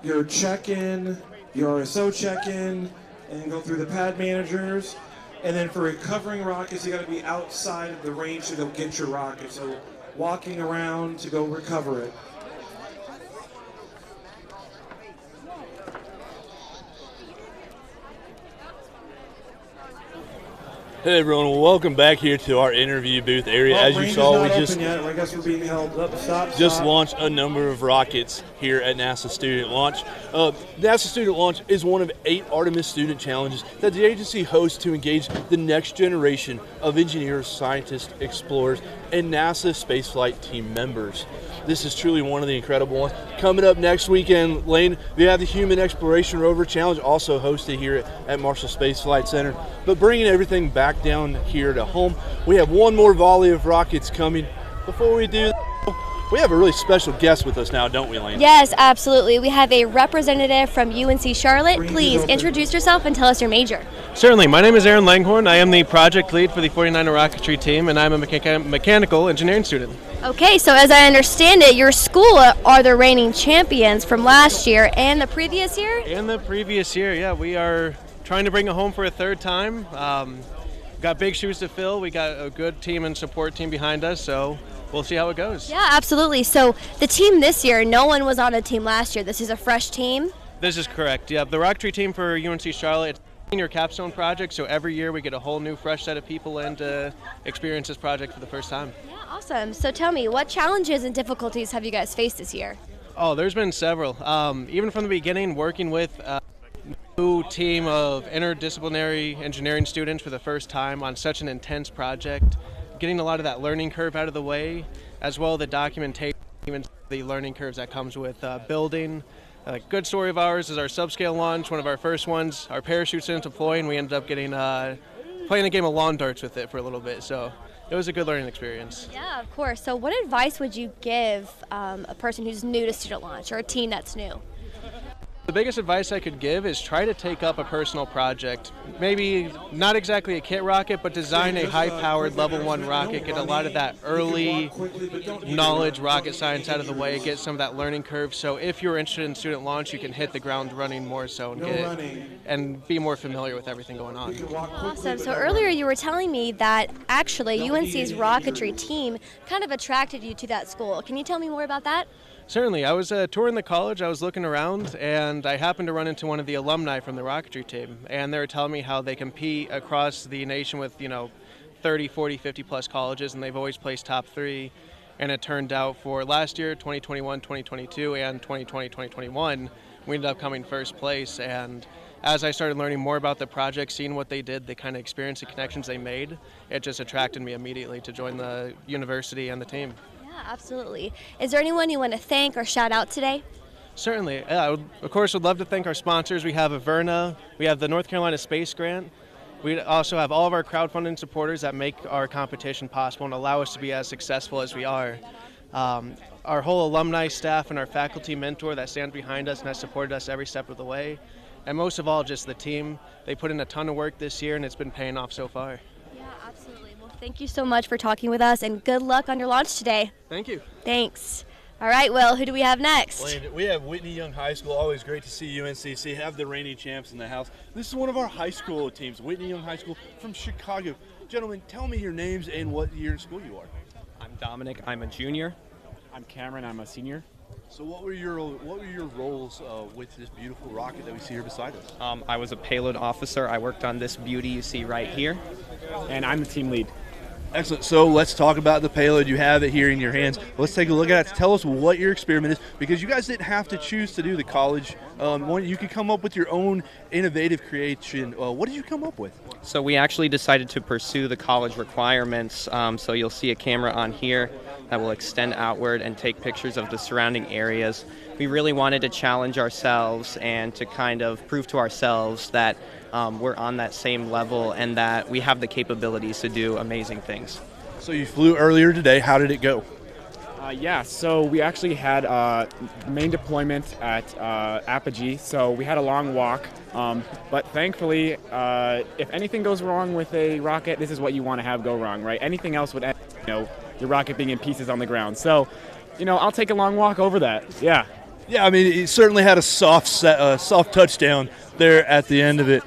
your check-in, your RSO check-in, and then go through the pad managers. And then for recovering rockets, you got to be outside of the range to go get your rocket. So walking around to go recover it. Hey everyone, welcome back here to our interview booth area. Well, As you saw, we I guess we're being held up. just launched a number of rockets here at NASA Student Launch. NASA Student Launch is one of 8 Artemis student challenges that the agency hosts to engage the next generation of engineers, scientists, explorers, and NASA spaceflight team members. This is truly one of the incredible ones. Coming up next weekend, Lane, we have the Human Exploration Rover Challenge, also hosted here at Marshall Space Flight Center. But bringing everything back down here to home, we have one more volley of rockets coming. Before we do, we have a really special guest with us now, don't we, Lane? Yes, absolutely. We have a representative from UNC Charlotte. Please introduce yourself and tell us your major. Certainly. My name is Aaron Langhorn. I am the project lead for the 49er rocketry team, and I'm a mechanical engineering student. Okay, so as I understand it, your school are the reigning champions from last year and the previous year? And the previous year, yeah. We are trying to bring it home for a third time. Got big shoes to fill. We got a good team and support team behind us, so we'll see how it goes. Yeah, absolutely. So the team this year, no one was on a team last year. This is a fresh team? This is correct. Yeah, the rocketry team for UNC Charlotte, it's a senior capstone project, so every year we get a whole new fresh set of people in to experience this project for the first time. Yeah, awesome. So tell me, what challenges and difficulties have you guys faced this year? Oh, there's been several. Even from the beginning, working with a new team of interdisciplinary engineering students for the first time on such an intense project, getting a lot of that learning curve out of the way, as well as the documentation, even the learning curves that comes with building. A good story of ours is our subscale launch, one of our first ones. Our parachutes didn't deploy, and we ended up getting playing a game of lawn darts with it for a little bit. So it was a good learning experience. Yeah, of course. So what advice would you give a person who's new to student launch or a team that's new? The biggest advice I could give is try to take up a personal project. Maybe not exactly a kit rocket, but design a high-powered level 1 rocket, get a lot of that early knowledge rocket science out of the way, get some of that learning curve. So if you're interested in student launch, you can hit the ground running more so and be more familiar with everything going on. Awesome. So earlier you were telling me that actually UNC's rocketry team kind of attracted you to that school. Can you tell me more about that? Certainly. I was touring the college, I was looking around, and I happened to run into one of the alumni from the rocketry team, and they were telling me how they compete across the nation with, 30, 40, 50 plus colleges, and they've always placed top 3, and it turned out for last year, 2021, 2022, and 2020, 2021, we ended up coming first place, and as I started learning more about the project, seeing what they did, the kind of experience and connections they made, it just attracted me immediately to join the university and the team. Yeah, absolutely. Is there anyone you want to thank or shout out today? Certainly. Of course, would love to thank our sponsors. We have Averna, we have the North Carolina Space Grant. We also have all of our crowdfunding supporters that make our competition possible and allow us to be as successful as we are. Our whole alumni staff and our faculty mentor that stands behind us and has supported us every step of the way. And most of all, just the team. They put in a ton of work this year, and it's been paying off so far. Yeah, absolutely. Well, thank you so much for talking with us, and good luck on your launch today. Thank you. Thanks. All right, Will, who do we have next? We have Whitney Young High School. Always great to see UNCC have the reigning champs in the house. This is one of our high school teams, Whitney Young High School from Chicago. Gentlemen, tell me your names and what year in school you are. I'm Dominic. I'm a junior. I'm Cameron. I'm a senior. So what were your roles with this beautiful rocket that we see here beside us? I was a payload officer. I worked on this beauty you see right here. And I'm the team lead. Excellent. So let's talk about the payload. You have it here in your hands. Let's take a look at it. Tell us what your experiment is, because you guys didn't have to choose to do the college. You could come up with your own innovative creation. What did you come up with? So we actually decided to pursue the college requirements. So you'll see a camera on here that will extend outward and take pictures of the surrounding areas. We really wanted to challenge ourselves and to kind of prove to ourselves that we're on that same level and that we have the capabilities to do amazing things. So you flew earlier today. How did it go? So we actually had main deployment at Apogee, so we had a long walk, but thankfully, if anything goes wrong with a rocket, this is what you want to have go wrong, right? Anything else would end, your rocket being in pieces on the ground. So, I'll take a long walk over that. Yeah. Yeah, I mean, it certainly had a soft touchdown there at the end of it.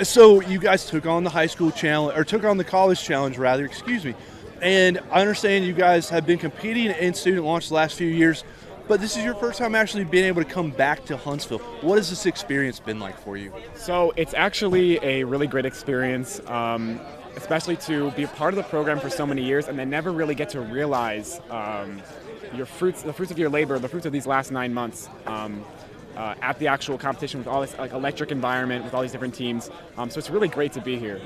So you guys took on the high school challenge, or took on the college challenge rather, excuse me. And I understand you guys have been competing in student launch the last few years, but this is your first time actually being able to come back to Huntsville. What has this experience been like for you? So it's actually a really great experience, especially to be a part of the program for so many years and then never really get to realize the fruits of your labor, the fruits of these last 9 months. At the actual competition with all this like electric environment, with all these different teams. So it's really great to be here.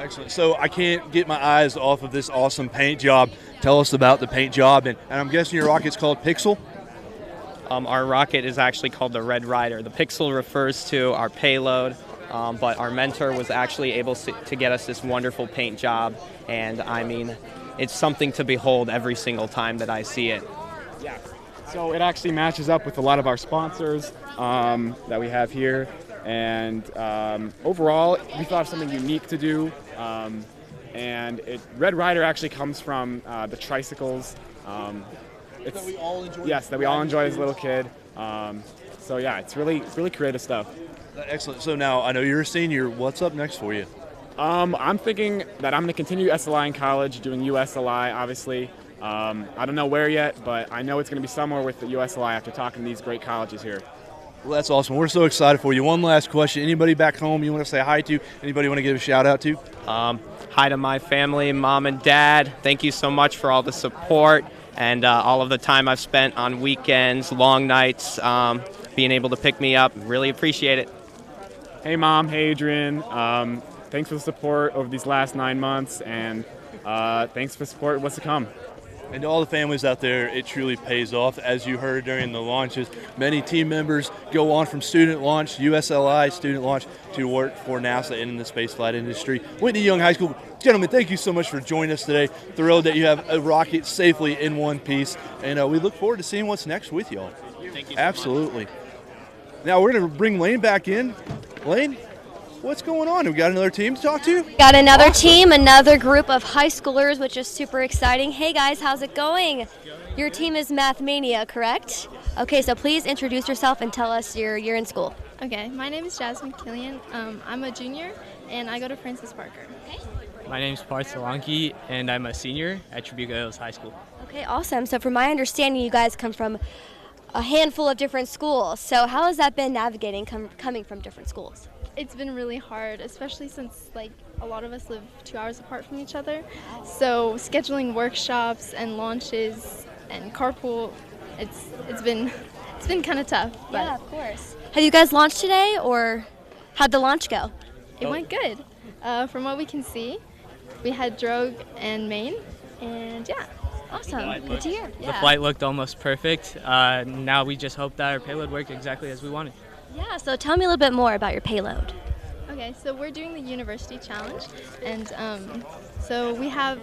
Excellent. So I can't get my eyes off of this awesome paint job. Tell us about the paint job, and I'm guessing your rocket's called Pixel? Our rocket is actually called the Red Rider. The Pixel refers to our payload, but our mentor was actually able to get us this wonderful paint job, and I mean, it's something to behold every single time that I see it. Yeah. So it actually matches up with a lot of our sponsors that we have here, and overall we thought of something unique to do, and Red Rider actually comes from the tricycles. That we all enjoyed. Yes, that we all enjoyed as a little kid. So yeah, it's really creative stuff. Excellent. So now I know you're a senior. What's up next for you? I'm thinking that I'm going to continue SLI in college, doing USLI, obviously. I don't know where yet, but I know it's going to be somewhere with the USLI after talking to these great colleges here. Well, that's awesome. We're so excited for you. One last question. Anybody back home you want to say hi to? Anybody you want to give a shout out to? Hi to my family, mom and dad. Thank you so much for all the support and all of the time I've spent on weekends, long nights, being able to pick me up. Really appreciate it. Hey, Mom. Hey, Adrian. Thanks for the support over these last 9 months, and thanks for the support. What's to come? And to all the families out there, it truly pays off. As you heard during the launches, many team members go on from student launch, USLI, student launch, to work for NASA and in the spaceflight industry. Whitney Young High School. Gentlemen, thank you so much for joining us today. Thrilled that you have a rocket safely in one piece. And we look forward to seeing what's next with y'all. Thank you so Absolutely. Now we're going to bring Lane back in. Lane, what's going on? We got another team to talk to? Got another team, another group of high schoolers, which is super exciting. Hey guys, how's it going? Your team is Math Mania, correct? Okay, so please introduce yourself and tell us your year in school. Okay, my name is Jasmine Killian. I'm a junior and I go to Francis Parker. My name is Parth Solanki and I'm a senior at Tribuco Hills High School. Okay, awesome. So from my understanding, you guys come from a handful of different schools. So how has that been navigating coming from different schools? It's been really hard, especially since like a lot of us live 2 hours apart from each other. So scheduling workshops and launches and carpool, it's been kind of tough. But yeah, of course. Have you guys launched today, or how'd the launch go? It went good. From what we can see, we had Drogue and Maine, and yeah. Awesome. Good to hear. The flight looked almost perfect. Now we just hope that our payload worked exactly as we wanted. Yeah, so tell me a little bit more about your payload. Okay, so we're doing the University Challenge, and so we have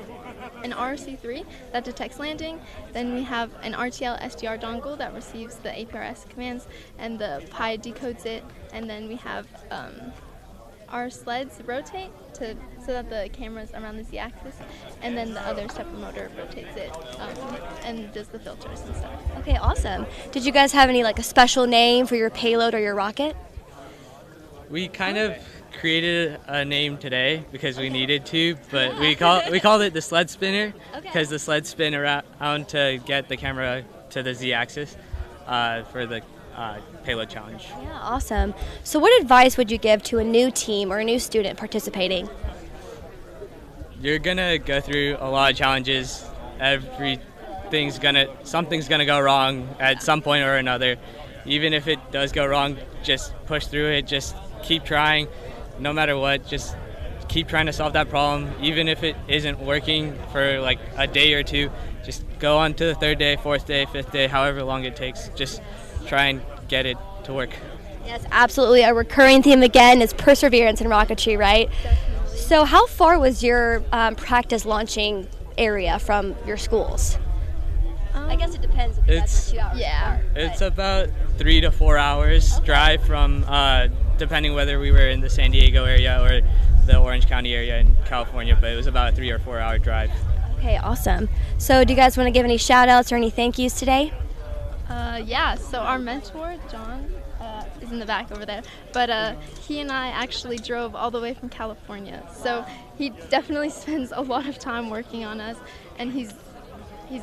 an RC3 that detects landing, then we have an RTL SDR dongle that receives the APRS commands, and the Pi decodes it, and then we have our sleds rotate so that the camera's around the Z-axis, and then the other stepper motor rotates it and does the filters and stuff. Okay, awesome. Did you guys have any like a special name for your payload or your rocket? We kind of created a name today because we needed to, but we called it the sled spinner because the sleds spin around to get the camera to the Z-axis for the payload challenge. Yeah, awesome. So what advice would you give to a new team or a new student participating? You're gonna go through a lot of challenges. Something's gonna go wrong at some point or another. Even if it does go wrong, just push through it. Just keep trying, no matter what. Just keep trying to solve that problem. Even if it isn't working for like a day or two, just go on to the 3rd day, 4th day, 5th day, however long it takes. Just try and get it to work. Yes, absolutely. A recurring theme again is perseverance in rocketry, right? Definitely. So how far was your practice launching area from your schools? I guess it depends if that's 2 hours apart. It's about 3 to 4 hours drive from, depending whether we were in the San Diego area or the Orange County area in California, but it was about a 3 or 4 hour drive. Okay, awesome. So do you guys want to give any shout outs or any thank yous today? Yeah, so our mentor, John, is in the back over there. But he and I actually drove all the way from California. So he definitely spends a lot of time working on us, and he's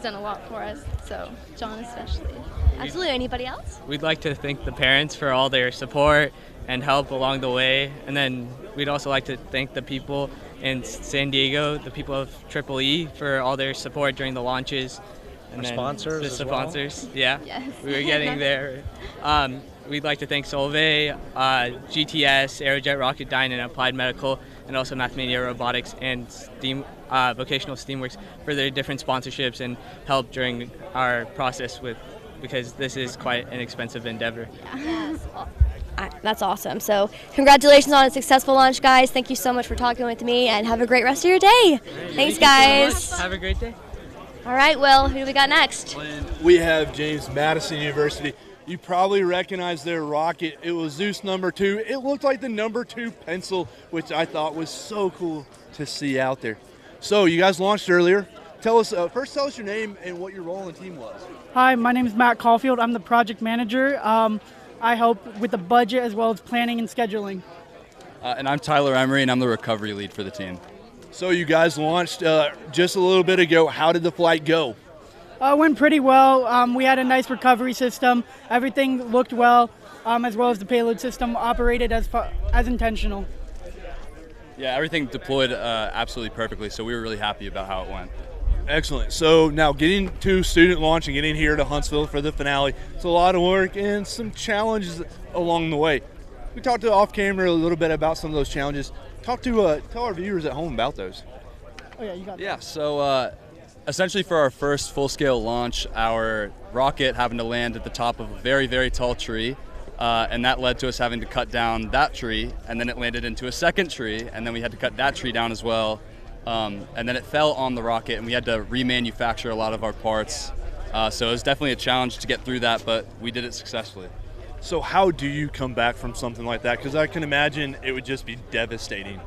done a lot for us. So John especially. Absolutely. Anybody else? We'd like to thank the parents for all their support and help along the way. And then we'd also like to thank the people in San Diego, the people of Triple E, for all their support during the launches. And Our then sponsors the as sponsors, well? yeah. Yes. We were getting there. We'd like to thank Solvay, GTS, Aerojet Rocketdyne, and Applied Medical, and also Mathmania Robotics and Steam, Vocational Steamworks for their different sponsorships and help during our process because this is quite an expensive endeavor. That's awesome. So congratulations on a successful launch, guys. Thank you so much for talking with me, and have a great rest of your day. Thanks, guys. Have a great day. All right, Will, who do we got next? We have James Madison University. You probably recognize their rocket. It was Zeus number 2. It looked like the number 2 pencil, which I thought was so cool to see out there. So you guys launched earlier. Tell us your name and what your role in the team was. Hi, my name is Matt Caulfield. I'm the project manager. I help with the budget as well as planning and scheduling. And I'm Tyler Emery, and I'm the recovery lead for the team. So you guys launched just a little bit ago. How did the flight go? It went pretty well. We had a nice recovery system. Everything looked well as the payload system operated as intentional. Yeah, everything deployed absolutely perfectly, so we were really happy about how it went. Excellent. So now getting to student launch and getting here to Huntsville for the finale, it's a lot of work and some challenges along the way. We talked off camera a little bit about some of those challenges. Tell our viewers at home about those. Oh yeah, you got that. Yeah, so essentially for our first full-scale launch, our rocket happened to land at the top of a very, very tall tree, and that led to us having to cut down that tree, and then it landed into a second tree, and then we had to cut that tree down as well. And then it fell on the rocket, and we had to remanufacture a lot of our parts. So it was definitely a challenge to get through that, but we did it successfully. So how do you come back from something like that? Because I can imagine it would just be devastating.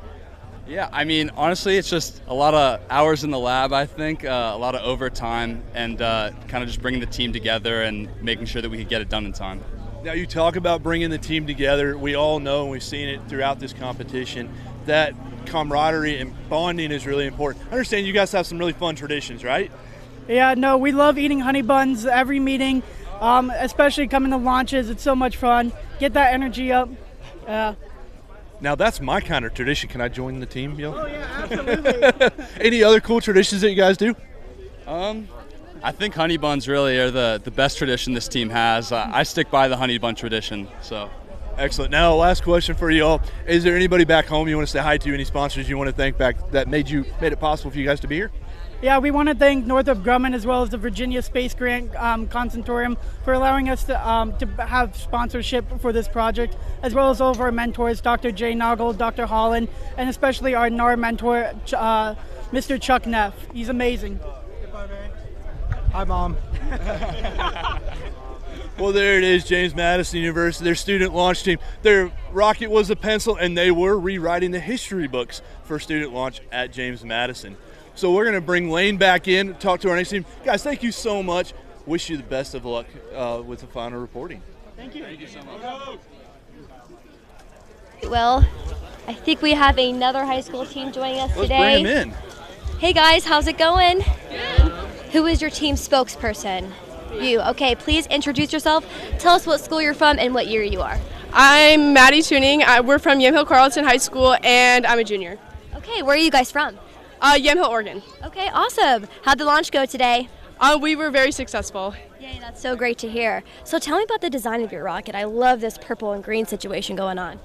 Yeah, I mean, honestly, it's just a lot of hours in the lab, I think, a lot of overtime, and kind of just bringing the team together and making sure that we could get it done in time. Now, you talk about bringing the team together. We all know, and we've seen it throughout this competition, that camaraderie and bonding is really important. I understand you guys have some really fun traditions, right? Yeah, no, we love eating honey buns every meeting, especially coming to launches. It's so much fun. Get that energy up. Now, that's my kind of tradition. Can I join the team, yo? Oh, yeah, absolutely. Any other cool traditions that you guys do? I think honey buns really are the best tradition this team has. I stick by the honey bun tradition, so. Excellent. Now, last question for you all. Is there anybody back home you want to say hi to, any sponsors you want to thank back that made it possible for you guys to be here? Yeah, we want to thank Northrop Grumman as well as the Virginia Space Grant Consortium for allowing us to have sponsorship for this project, as well as all of our mentors, Dr. Jay Noggle, Dr. Holland, and especially our NAR mentor, Mr. Chuck Neff. He's amazing. Goodbye, man. Hi, Mom. Well, there it is, James Madison University, their student launch team. Their rocket was a pencil, and they were rewriting the history books for student launch at James Madison. So we're going to bring Lane back in, talk to our next team. Guys, thank you so much. Wish you the best of luck with the final reporting. Thank you. Thank you so much. Well, I think we have another high school team joining us today. Let's bring them in. Hey guys, how's it going? Good. Who is your team spokesperson? You. Okay, please introduce yourself. Tell us what school you're from and what year you are. I'm Maddie Tuning. We're from Yamhill Carlton High School, and I'm a junior. Okay, where are you guys from? Yamhill, Oregon. Okay, awesome. How'd the launch go today? We were very successful. Yay, that's so great to hear. So tell me about the design of your rocket. I love this purple and green situation going on.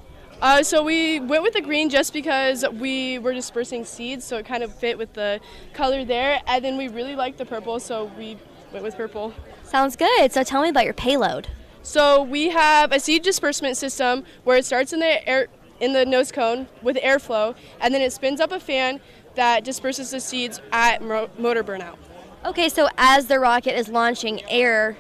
So we went with the green just because we were dispersing seeds, so it kind of fit with the color there. And then we really liked the purple, so we went with purple. Sounds good. So tell me about your payload. So we have a seed disbursement system where it starts in the nose cone with airflow, and then it spins up a fan that disperses the seeds at motor burnout. Okay, so as the rocket is launching, air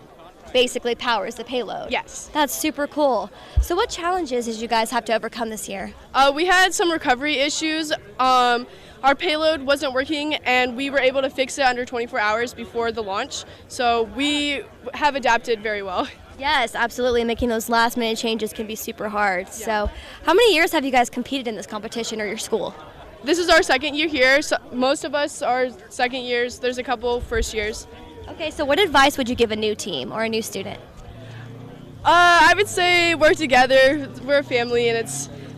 basically powers the payload. Yes. That's super cool. So what challenges did you guys have to overcome this year? We had some recovery issues. Our payload wasn't working, and we were able to fix it under 24 hours before the launch. So we have adapted very well. Yes, absolutely. Making those last minute changes can be super hard. So how many years have you guys competed in this competition or your school? This is our second year here. So most of us are second years. There's a couple first years. Okay, so what advice would you give a new team or a new student? I would say work together. We're a family, and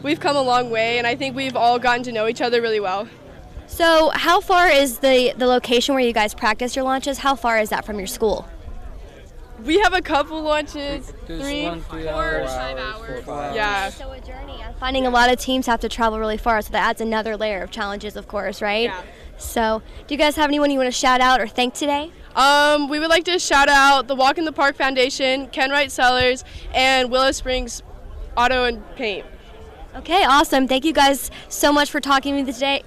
we've come a long way, and I think we've all gotten to know each other really well. So how far is the location where you guys practice your launches? How far is that from your school? We have a couple launches, 4 hours, 5 hours. 4 hours. Yeah. So a journey. I'm finding a lot of teams have to travel really far, so that adds another layer of challenges, of course, right? Yeah. So do you guys have anyone you want to shout out or thank today? We would like to shout out the Walk in the Park Foundation, Ken Wright Cellars, and Willow Springs Auto and Paint. Okay, awesome. Thank you guys so much for talking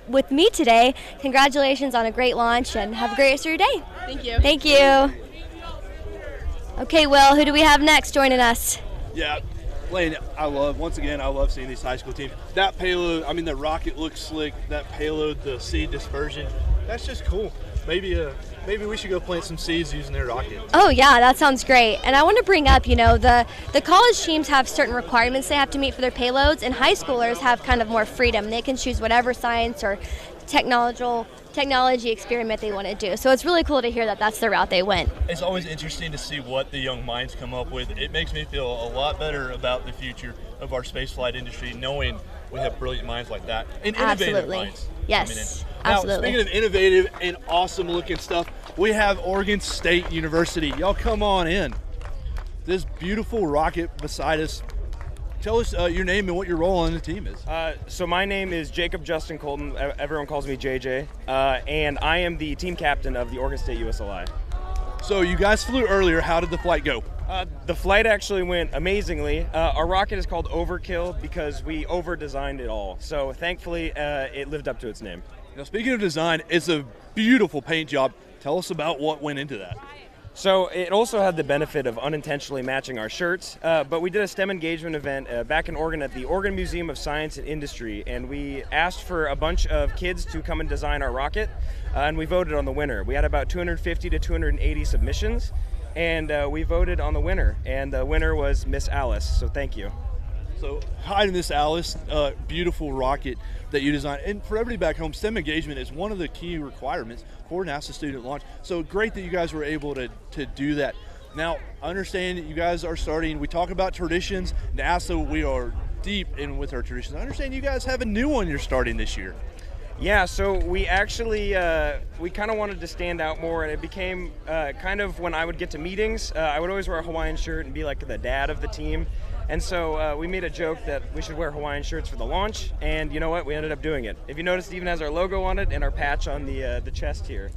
with me today. Congratulations on a great launch, and have a great rest of your day. Thank you. Thank you. Okay, Will, who do we have next joining us? Yeah, Lane, I love seeing these high school teams. That payload, I mean, the rocket looks slick. That payload, the seed dispersion, that's just cool. Maybe we should go plant some seeds using their rocket. Oh yeah, that sounds great. And I want to bring up, the college teams have certain requirements they have to meet for their payloads, and high schoolers have kind of more freedom. They can choose whatever science or technology experiment they want to do. So it's really cool to hear that that's the route they went. It's always interesting to see what the young minds come up with. It makes me feel a lot better about the future of our spaceflight industry, knowing we have brilliant minds like that and innovative minds. Yes, now, absolutely. Speaking of innovative and awesome looking stuff, we have Oregon State University. Y'all come on in. This beautiful rocket beside us. Tell us your name and what your role on the team is. So my name is Jacob Justin Colton. Everyone calls me JJ. And I am the team captain of the Oregon State USLI. So you guys flew earlier. How did the flight go? The flight actually went amazingly. Our rocket is called Overkill because we over-designed it all. So thankfully, it lived up to its name. Now, speaking of design, it's a beautiful paint job. Tell us about what went into that. So it also had the benefit of unintentionally matching our shirts, but we did a STEM engagement event back in Oregon at the Oregon Museum of Science and Industry, and we asked for a bunch of kids to come and design our rocket, and we voted on the winner. We had about 250 to 280 submissions, and we voted on the winner, and the winner was Miss Alice, so thank you. So, hi to Miss Alice, beautiful rocket that you designed. And for everybody back home, STEM engagement is one of the key requirements for NASA student launch. So great that you guys were able to do that. Now, I understand that you guys are starting, we talk about traditions. NASA, we are deep in with our traditions. I understand you guys have a new one you're starting this year. Yeah, so we actually, we kind of wanted to stand out more, and it became kind of when I would get to meetings, I would always wear a Hawaiian shirt and be like the dad of the team. And so we made a joke that we should wear Hawaiian shirts for the launch, and you know what? We ended up doing it. If you notice, it even has our logo on it and our patch on the chest here.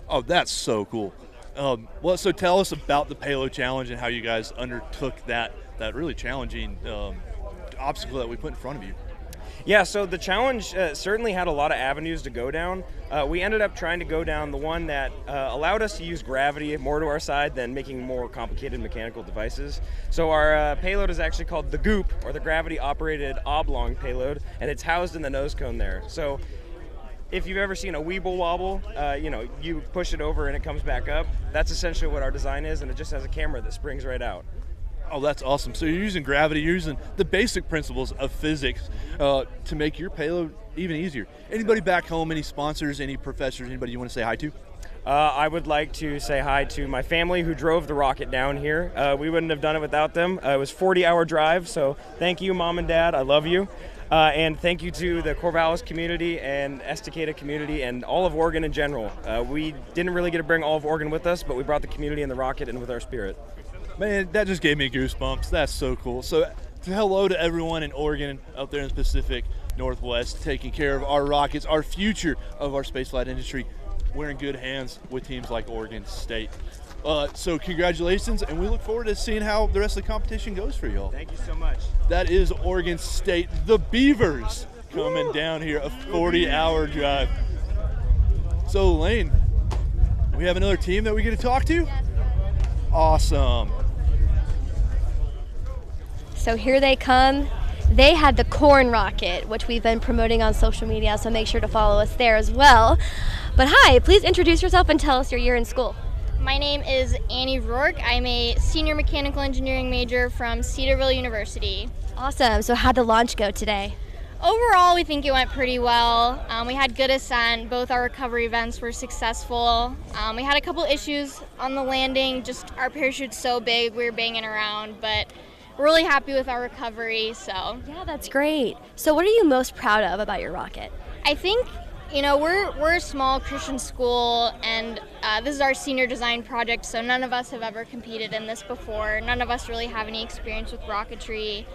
Oh, that's so cool. Well, so tell us about the Payload Challenge and how you guys undertook that really challenging obstacle that we put in front of you. Yeah, so the challenge certainly had a lot of avenues to go down. We ended up trying to go down the one that allowed us to use gravity more to our side than making more complicated mechanical devices. So our payload is actually called the Goop, or the Gravity Operated Oblong Payload, and it's housed in the nose cone there. So if you've ever seen a Weeble Wobble, you push it over and it comes back up. That's essentially what our design is, and it just has a camera that springs right out. Oh, that's awesome. So you're using gravity, you're using the basic principles of physics to make your payload even easier. Anybody back home, any sponsors, any professors, anybody you want to say hi to? I would like to say hi to my family who drove the rocket down here. We wouldn't have done it without them. It was a 40-hour drive, so thank you, Mom and Dad. I love you. And thank you to the Corvallis community and Estacada community and all of Oregon in general. We didn't really get to bring all of Oregon with us, but we brought the community and the rocket in with our spirit. Man, that just gave me goosebumps. That's so cool. So hello to everyone in Oregon, out there in the Pacific Northwest, taking care of our rockets, our future of our spaceflight industry. We're in good hands with teams like Oregon State. So congratulations, and we look forward to seeing how the rest of the competition goes for y'all. Thank you so much. That is Oregon State, the Beavers, coming down here, a 40-hour drive. So Lane, we have another team that we get to talk to? Awesome. So here they come. They had the corn rocket, which we've been promoting on social media, so make sure to follow us there as well. But hi, please introduce yourself and tell us your year in school. My name is Annie Rourke. I'm a senior mechanical engineering major from Cedarville University. Awesome. So how'd the launch go today? Overall, we think it went pretty well. We had good ascent. Both our recovery events were successful. We had a couple issues on the landing. Just our parachute's so big, we were banging around, but we're really happy with our recovery. So yeah, that's great. So what are you most proud of about your rocket? I think, you know, we're a small Christian school, and this is our senior design project. So none of us have ever competed in this before. None of us really have any experience with rocketry.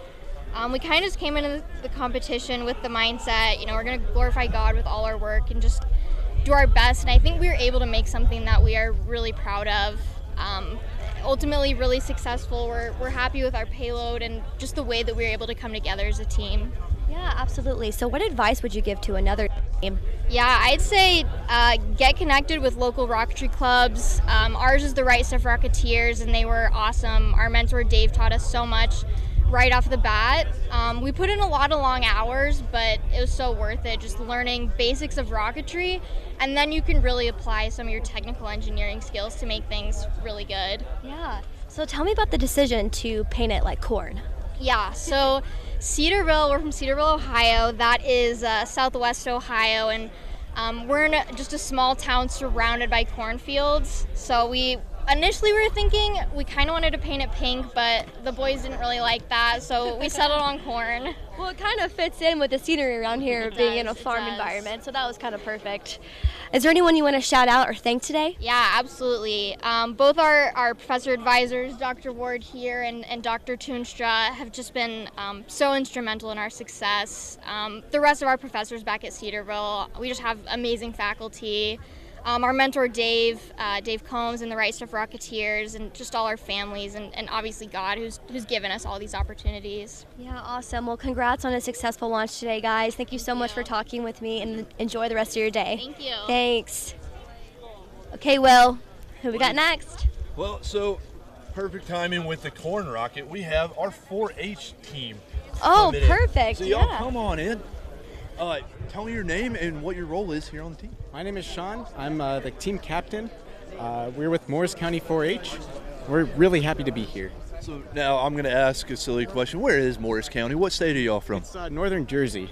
We kind of just came into the competition with the mindset, you know, we're going to glorify God with all our work and just do our best. And I think we were able to make something that we are really proud of. Ultimately, really successful. We're happy with our payload and just the way that we were able to come together as a team. Yeah, absolutely. So what advice would you give to another team? Yeah, I'd say get connected with local rocketry clubs. Ours is the Right Stuff Rocketeers, and they were awesome. Our mentor Dave taught us so much right off the bat. We put in a lot of long hours, but it was so worth it, just learning basics of rocketry, and then you can really apply some of your technical engineering skills to make things really good. Yeah. So tell me about the decision to paint it like corn. Yeah, so Cedarville, we're from Cedarville, Ohio. That is southwest Ohio, and we're in just a small town surrounded by cornfields. So initially we were thinking we kind of wanted to paint it pink, but the boys didn't really like that, so we settled on corn. Well, it kind of fits in with the scenery around here being in a farm environment, so that was kind of perfect. Is there anyone you want to shout out or thank today? Yeah, absolutely. Both our professor advisors, Dr. Ward here and Dr. Toonstra, have just been so instrumental in our success. The rest of our professors back at Cedarville, we just have amazing faculty. Our mentor Dave Combs and the Right Stuff Rocketeers, and just all our families, and obviously God who's given us all these opportunities. Yeah, awesome. Well, congrats on a successful launch today, guys. Thank you so much for talking with me, and enjoy the rest of your day. Thank you. Thanks. Okay, Will, who we got next? Well, so perfect timing with the corn rocket. We have our 4-H team. Oh, perfect. So y'all come on in. Tell me your name and what your role is here on the team. My name is Sean. I'm the team captain. We're with Morris County 4-H. We're really happy to be here. So now I'm going to ask a silly question. Where is Morris County? What state are y'all from? It's northern Jersey.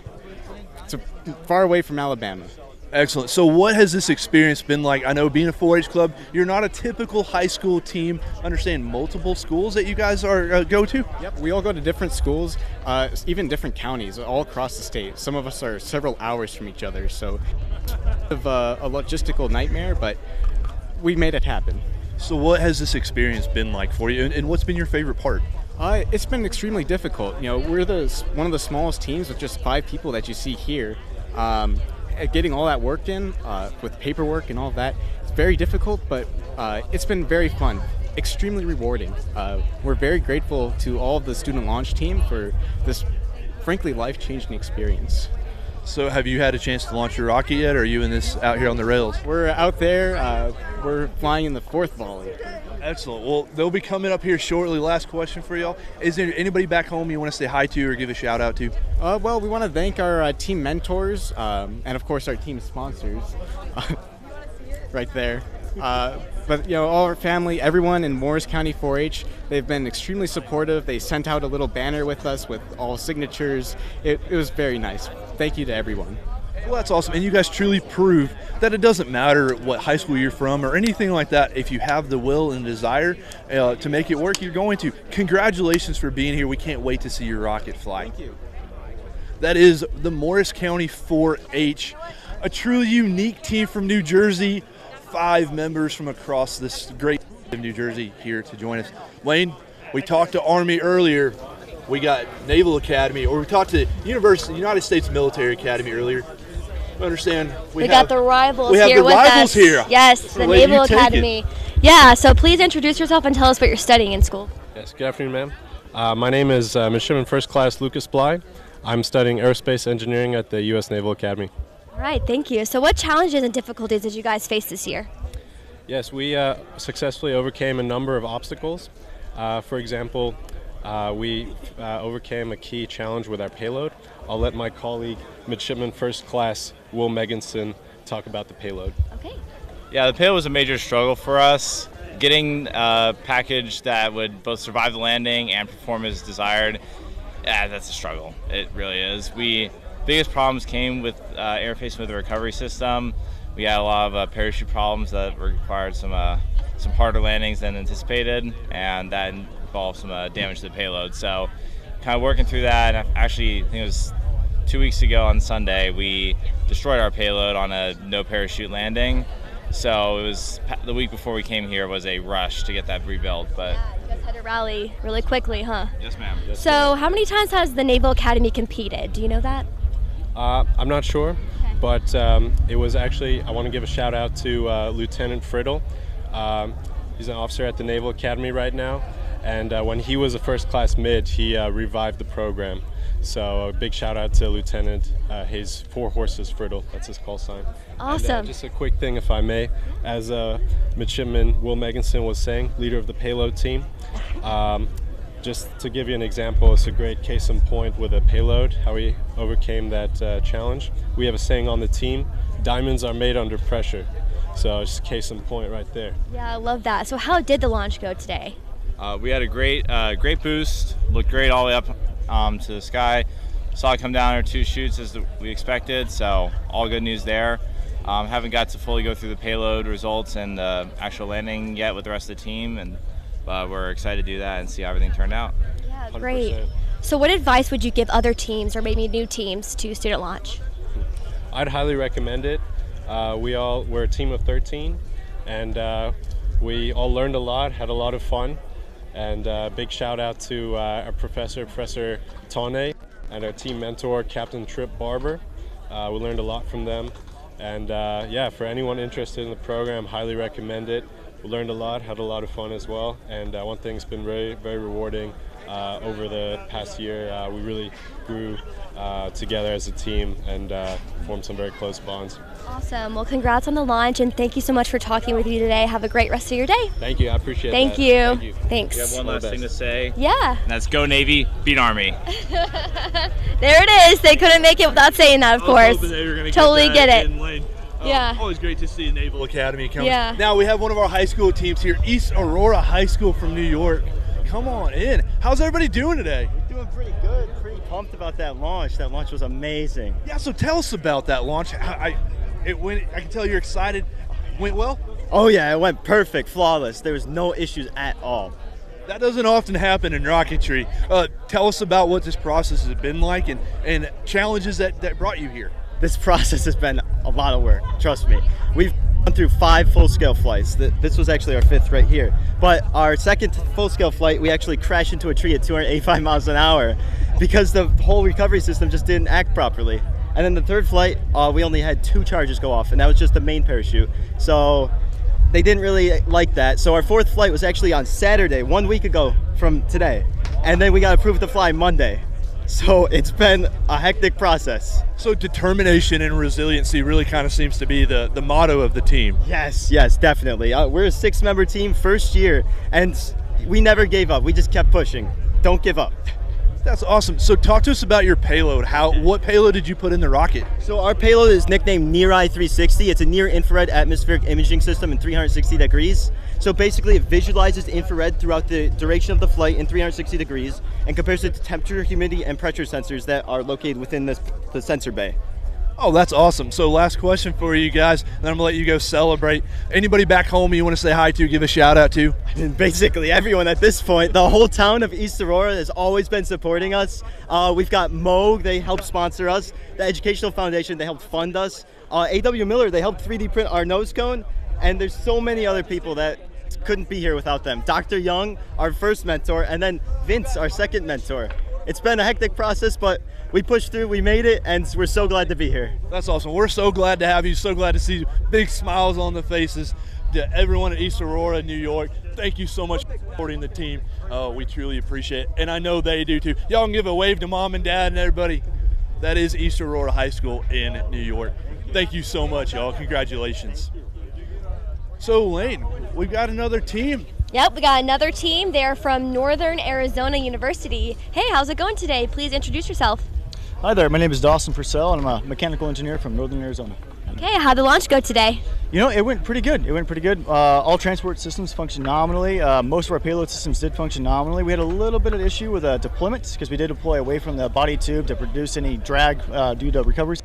It's far away from Alabama. Excellent. So what has this experience been like? I know being a 4-H club, you're not a typical high school team. Understand multiple schools that you guys are go to? Yep, we all go to different schools, even different counties all across the state. Some of us are several hours from each other, so it's a logistical nightmare, but we made it happen. So what has this experience been like for you, and what's been your favorite part? It's been extremely difficult. You know, we're one of the smallest teams with just 5 people that you see here. Getting all that work in with paperwork and all of that, it's very difficult, but it's been very fun, extremely rewarding. We're very grateful to all of the student launch team for this, frankly, life-changing experience. So have you had a chance to launch your rocket yet, or are you in this out here on the rails? We're out there. We're flying in the 4th volley. Excellent. Well, they'll be coming up here shortly. Last question for y'all. Is there anybody back home you want to say hi to or give a shout out to? Well, we want to thank our team mentors and, of course, our team sponsors right there. But, you know, all our family, everyone in Morris County 4-H, they've been extremely supportive. They sent out a little banner with us with all signatures. It was very nice. Thank you to everyone. Well, that's awesome. And you guys truly prove that it doesn't matter what high school you're from or anything like that. If you have the will and desire to make it work, you're going to. Congratulations for being here. We can't wait to see your rocket fly. Thank you. That is the Morris County 4-H, a truly unique team from New Jersey. 5 members from across this great of New Jersey here to join us. Wayne, we talked to Army earlier. We got Naval Academy, or we talked to United States Military Academy earlier. Understand we got the rivals we here have the with rivals us. Here. Yes, the Naval Academy. Yeah, so please introduce yourself and tell us what you're studying in school. Yes, good afternoon, ma'am. My name is Midshipman First Class Lucas Bly. I'm studying aerospace engineering at the U.S. Naval Academy. All right, thank you. So what challenges and difficulties did you guys face this year? Yes, we successfully overcame a number of obstacles. For example, we overcame a key challenge with our payload. I'll let my colleague, Midshipman First Class Will Megginson, talk about the payload. Okay. Yeah, the payload was a major struggle for us. getting a package that would both survive the landing and perform as desired, that's a struggle. It really is. Biggest problems came with interfacing with the recovery system. We had a lot of parachute problems that required some harder landings than anticipated, and that involved some damage to the payload. So kind of working through that, and actually, I think it was 2 weeks ago on Sunday, we destroyed our payload on a no parachute landing. So it was the week before we came here was a rush to get that rebuilt. But you guys had to rally really quickly, huh? Yes, ma'am. So how many times has the Naval Academy competed? Do you know that? I'm not sure, but it was actually, I want to give a shout out to Lieutenant Friddle. He's an officer at the Naval Academy right now, and when he was a first class mid, he revived the program. So a big shout out to Lieutenant Hayes 4 Horses Friddle, that's his call sign. Awesome. And, just a quick thing, if I may, as Midshipman Will Megginson was saying, leader of the payload team. Just to give you an example, it's a great case in point with a payload, how we overcame that challenge. We have a saying on the team, diamonds are made under pressure. So it's case in point right there. Yeah, I love that. So how did the launch go today? We had a great boost, looked great all the way up to the sky. Saw it come down our 2 chutes as we expected, so all good news there. Haven't got to fully go through the payload results and the actual landing yet with the rest of the team, and we're excited to do that and see how everything turned out. Yeah, great. 100%. So what advice would you give other teams or maybe new teams to student launch? I'd highly recommend it. We're a team of 13, and we all learned a lot, had a lot of fun, and big shout out to our Professor Toney, and our team mentor, Captain Trip Barber. We learned a lot from them, and yeah, for anyone interested in the program, highly recommend it. We learned a lot, had a lot of fun as well, and one thing's been very, very rewarding over the past year. We really grew together as a team and formed some very close bonds. Awesome. Well, congrats on the launch, and thank you so much for talking with you today. Have a great rest of your day. Thank you. I appreciate Thank that. you. Thank you. Thanks. We have one last thing to say. Yeah. And that's go Navy, beat Army. There it is. They couldn't make it without saying that, of course. Totally get it. Yeah. Always great to see Naval Academy come. Yeah. Now we have one of our high school teams here, East Aurora High School from New York. Come on in. How's everybody doing today? We're doing pretty good. Pretty pumped about that launch. That launch was amazing. Yeah, so tell us about that launch. I can tell you're excited. Went well? Oh yeah, it went perfect, flawless. There was no issues at all. That doesn't often happen in rocketry. Tell us about what this process has been like and challenges that brought you here. This process has been a lot of work, trust me. We've gone through 5 full-scale flights. This was actually our 5th right here. But our 2nd full-scale flight, we actually crashed into a tree at 285 miles an hour because the whole recovery system just didn't act properly. And then the 3rd flight, we only had 2 charges go off, and that was just the main parachute. So they didn't really like that. So our 4th flight was actually on Saturday, 1 week ago from today. And then we got approved to fly Monday. So it's been a hectic process. So determination and resiliency really kind of seems to be the motto of the team. Yes, definitely. We're a 6-member team, first year, and we never gave up. We just kept pushing. Don't give up. That's awesome. So talk to us about your payload. What payload did you put in the rocket? So our payload is nicknamed NIRI 360. It's a near-infrared atmospheric imaging system in 360 degrees. So basically it visualizes infrared throughout the duration of the flight in 360 degrees and compares it to temperature, humidity, and pressure sensors that are located within the sensor bay. Oh, that's awesome. So last question for you guys, and then I'm going to let you go celebrate. Anybody back home you want to say hi to, give a shout out to? Basically everyone at this point. The whole town of East Aurora has always been supporting us. We've got Moog, they helped sponsor us. The Educational Foundation, they helped fund us. A.W. Miller, they helped 3D print our nose cone. And there's so many other people that couldn't be here without them. Dr. Young, our first mentor, and then Vince, our 2nd mentor. It's been a hectic process, but we pushed through, we made it, and we're so glad to be here. That's awesome. We're so glad to have you, so glad to see big smiles on the faces. To everyone at East Aurora, New York, thank you so much for supporting the team. We truly appreciate it, and I know they do too. Y'all can give a wave to Mom and Dad and everybody. That is East Aurora High School in New York. Thank you so much, y'all. Congratulations. So, Lane, we've got another team. Yep, we got another team. They're from Northern Arizona University. Hey, how's it going today? Please introduce yourself. Hi there, my name is Dawson Purcell, and I'm a mechanical engineer from Northern Arizona. Okay, how'd the launch go today? You know, it went pretty good. It went pretty good. All transport systems functioned nominally. Most of our payload systems did function nominally. We had a little bit of issue with deployment because we did deploy away from the body tube to produce any drag due to recovery.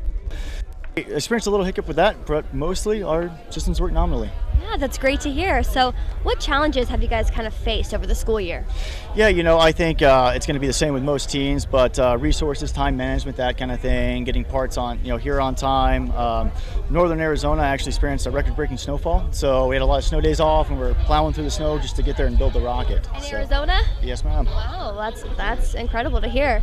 We experienced a little hiccup with that, but mostly our systems work nominally. Yeah, that's great to hear. So what challenges have you guys kind of faced over the school year? Yeah, you know, I think it's going to be the same with most teams, but resources, time management, that kind of thing, getting parts on, here on time. Northern Arizona actually experienced a record-breaking snowfall, so we had a lot of snow days off, and we're plowing through the snow just to get there and build the rocket. In Arizona? Yes, ma'am. Wow, that's incredible to hear.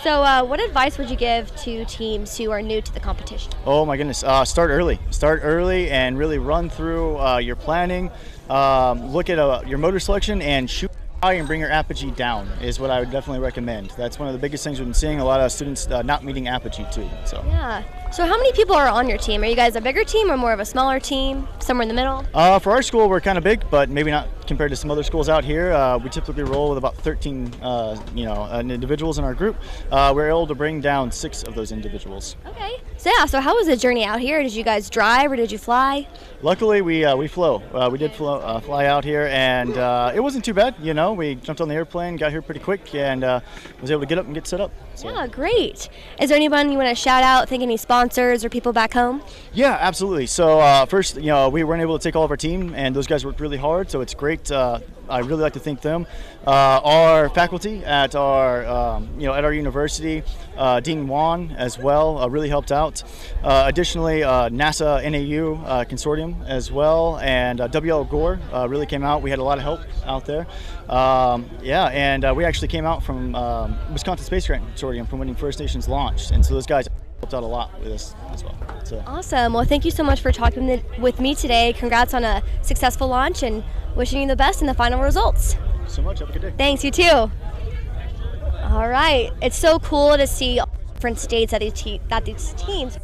So what advice would you give to teams who are new to the competition? Oh my goodness, start early. Start early and really run through your planning. Look at your motor selection and shoot high and bring your apogee down is what I would definitely recommend. That's one of the biggest things we've been seeing, a lot of students not meeting apogee too. So. Yeah. So how many people are on your team? Are you guys a bigger team or more of a smaller team, somewhere in the middle? For our school, we're kind of big, but maybe not compared to some other schools out here. We typically roll with about 13 individuals in our group. We're able to bring down 6 of those individuals. Okay. So how was the journey out here? Did you guys drive or did you fly? Luckily, we flew. We did fly out here, and it wasn't too bad. We jumped on the airplane, got here pretty quick, and was able to get up and get set up. So. Yeah, great. Is there anyone you want to shout out? Think any sponsors or people back home? Yeah, absolutely. So first, we weren't able to take all of our team, and those guys worked really hard. So it's great. I really like to thank them. Our faculty at our at our university, Dean Wan as well, really helped out. Additionally, NASA NAU consortium as well, and WL Gore really came out. We had a lot of help out there. And we actually came out from Wisconsin Space Grant Consortium from winning First Nations launch, and so those guys helped out a lot with us as well. So. Awesome. Well, thank you so much for talking with me today. Congrats on a successful launch, and wishing you the best in the final results. Thank you so much. Have a good day. Thanks. You too. All right. It's so cool to see different states that these teams.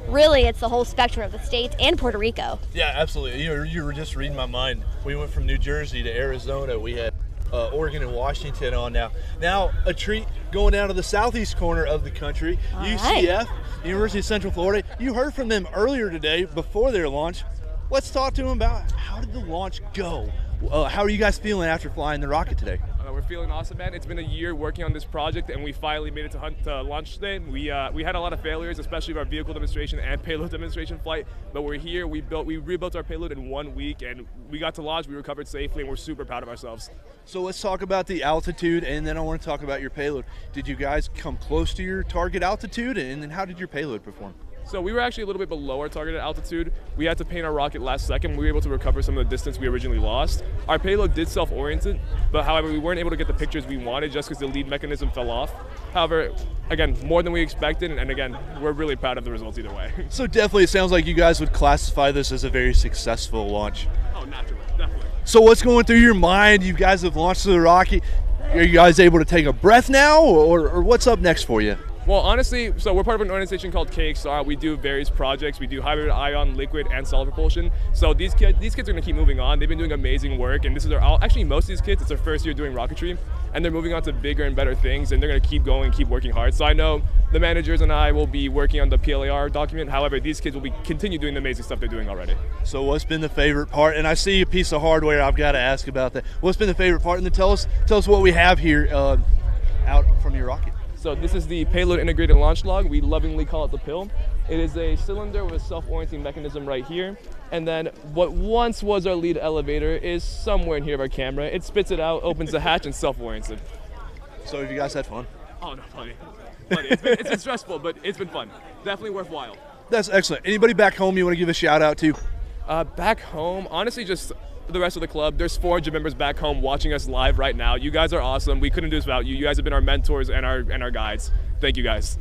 Really, it's the whole spectrum of the states and Puerto Rico. Yeah, absolutely. You were just reading my mind. We went from New Jersey to Arizona. We had Oregon and Washington on now. Now a treat going down to the southeast corner of the country. All UCF, right. University of Central Florida. You heard from them earlier today before their launch. Let's talk to them about how did the launch go? How are you guys feeling after flying the rocket today? We're feeling awesome, man. It's been a year working on this project, and we finally made it to launch today. We had a lot of failures, especially with our vehicle demonstration and payload demonstration flight, but we're here. We rebuilt our payload in 1 week, and we got to launch. We recovered safely, and we're super proud of ourselves. So let's talk about the altitude, and then I want to talk about your payload. Did you guys come close to your target altitude, and then how did your payload perform? So we were actually a little bit below our targeted altitude. We had to paint our rocket last second. We were able to recover some of the distance we originally lost. Our payload did self-orient, but however, we weren't able to get the pictures we wanted just because the lead mechanism fell off. However, again, more than we expected, and again, we're really proud of the results either way. So definitely it sounds like you guys would classify this as a very successful launch. Oh, naturally, definitely. So what's going through your mind? You guys have launched the rocket. Are you guys able to take a breath now, or what's up next for you? Well, honestly, so we're part of an organization called KXR. We do various projects. We do hybrid ion, liquid, and solid propulsion. So these kids are going to keep moving on. They've been doing amazing work, and this is actually most of these kids, it's their first year doing rocketry, and they're moving on to bigger and better things, and they're going to keep going, keep working hard. So I know the managers and I will be working on the PLAR document. However, these kids will continue doing the amazing stuff they're doing already. So what's been the favorite part? And I see a piece of hardware. I've got to ask about that. What's been the favorite part? And then tell us what we have here out from your rocket. So this is the Payload Integrated Launch Log. We lovingly call it the PIL. It is a cylinder with a self-orienting mechanism right here. And then what once was our lead elevator is somewhere in here of our camera. It spits it out, opens the hatch, and self-orients it. So have you guys had fun? Oh, no, plenty. It's been stressful, but it's been fun. Definitely worthwhile. That's excellent. Anybody back home you want to give a shout out to? Back home, honestly, just the rest of the club. There's 400 members back home watching us live right now. You guys are awesome. We couldn't do this without you. You guys have been our mentors and our guides. Thank you guys.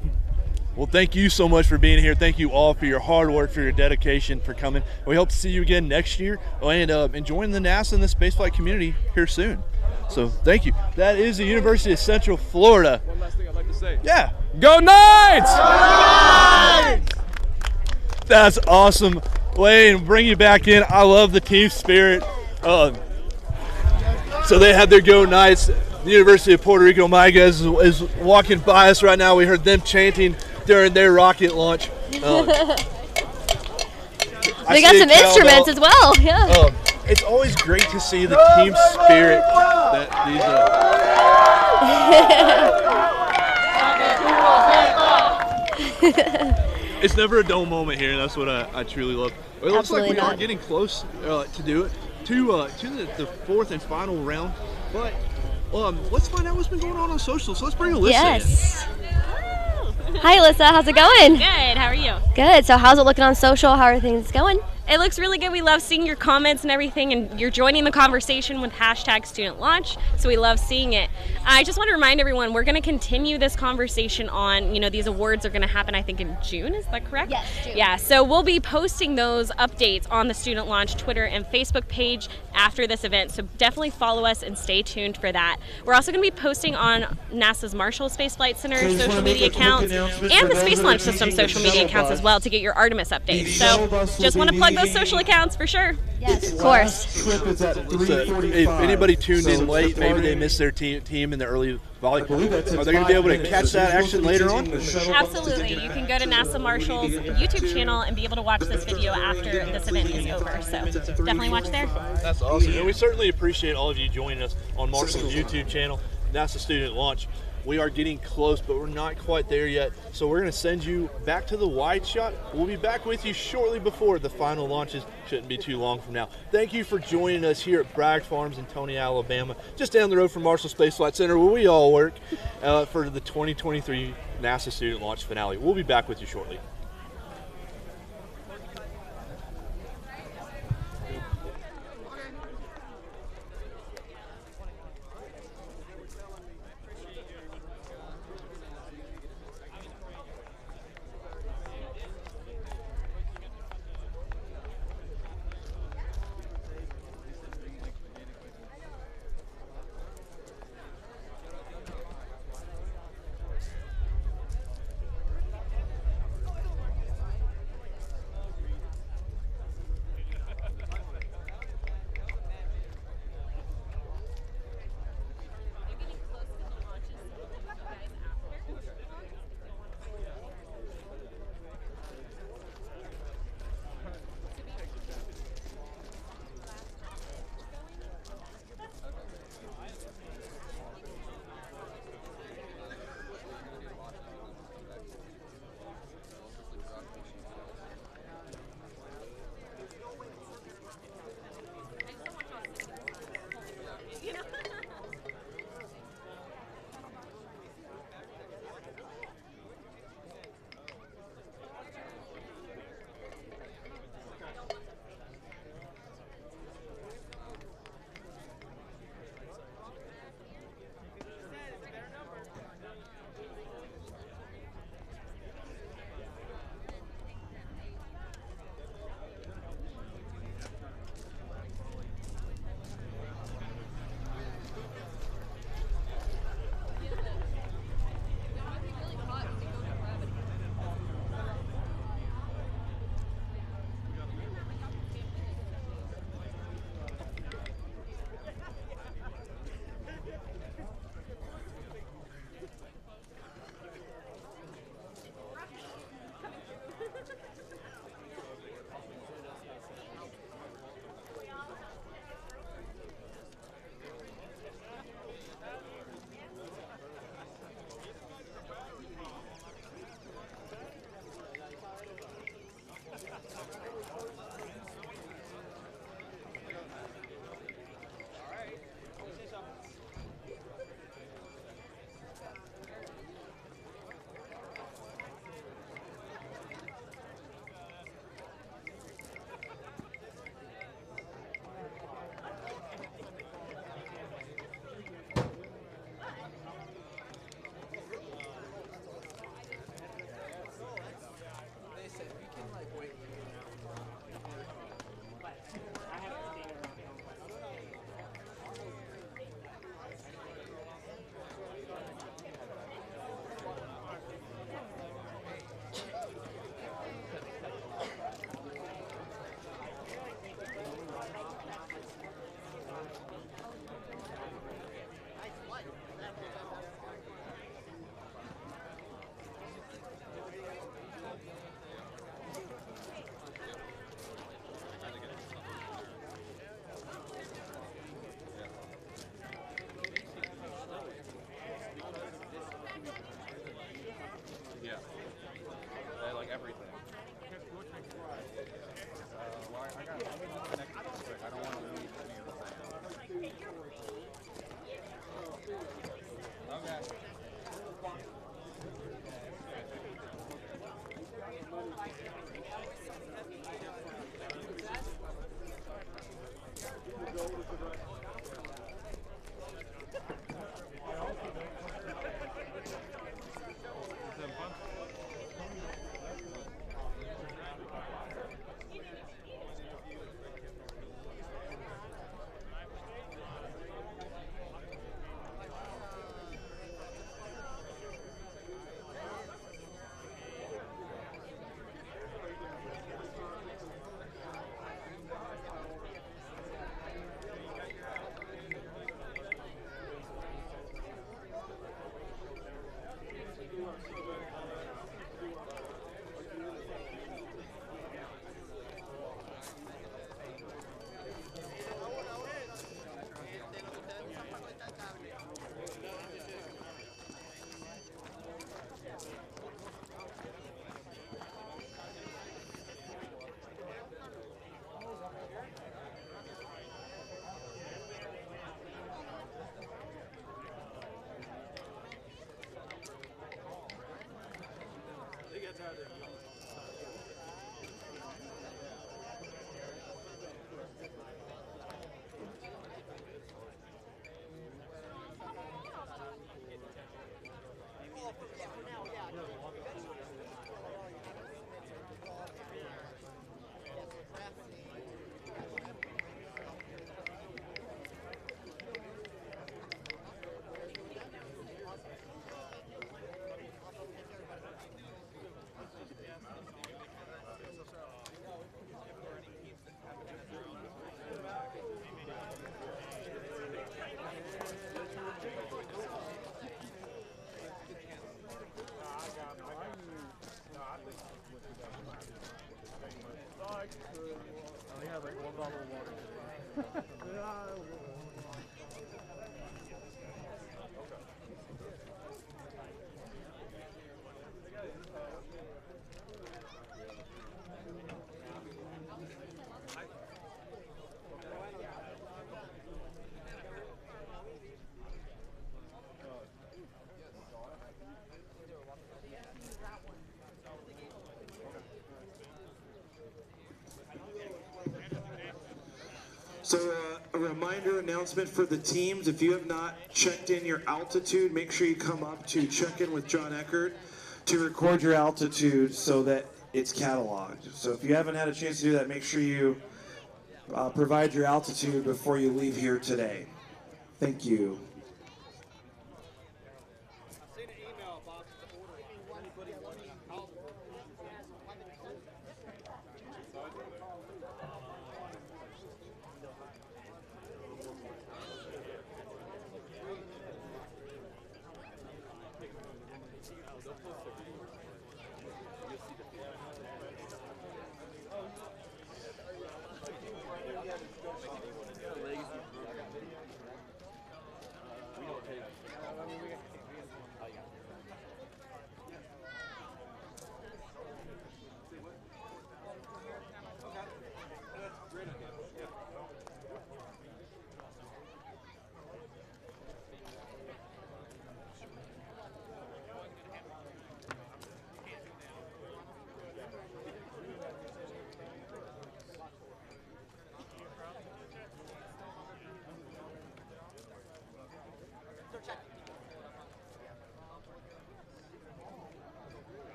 Well, thank you so much for being here. Thank you all for your hard work, for your dedication, for coming. We hope to see you again next year and enjoying the NASA and the spaceflight community here soon. So thank you. That is the University of Central Florida. One last thing I'd like to say. Yeah. Go Knights! Go Knights! That's awesome. Wayne, bring you back in. I love the team spirit. So they had their Go Knights. The University of Puerto Rico Mayaguez is walking by us right now. We heard them chanting during their rocket launch. We got some instruments as well. Yeah. It's always great to see the team spirit that these. It's never a dull moment here, and that's what I truly love. It looks like we are getting close to do it to the fourth and final round. But let's find out what's been going on social. So let's bring Alyssa Yes. Hi, Alyssa. How's it going? Good. How are you? Good. So how's it looking on social? How are things going? It looks really good. We love seeing your comments and everything, and you're joining the conversation with #StudentLaunch, so we love seeing it. I just want to remind everyone, we're going to continue this conversation on, these awards are going to happen, I think, in June. Is that correct? Yes, June. Yeah, so we'll be posting those updates on the Student Launch Twitter and Facebook page after this event, so definitely follow us and stay tuned for that. We're also going to be posting on NASA's Marshall Space Flight Center social media accounts and the Space Launch System social media accounts as well to get your Artemis updates. So just want to plug those social accounts for sure. Yes, of course. If anybody tuned in late, maybe they missed their team in the early volley. Are they going to be able to catch that action later on? Absolutely. You can go to NASA Marshall's YouTube channel and be able to watch this video after this event is over. So definitely watch there. That's awesome. And we certainly appreciate all of you joining us on Marshall's YouTube channel, NASA Student Launch. We are getting close, but we're not quite there yet. So we're going to send you back to the wide shot. We'll be back with you shortly before the final launches. Shouldn't be too long from now. Thank you for joining us here at Bragg Farms in Toney, Alabama, just down the road from Marshall Space Flight Center, where we all work, for the 2023 NASA Student Launch finale. We'll be back with you shortly. So a reminder announcement for the teams, if you have not checked in your altitude, make sure you come up to check in with John Eckert to record your altitude so that it's cataloged. So if you haven't had a chance to do that, make sure you provide your altitude before you leave here today. Thank you.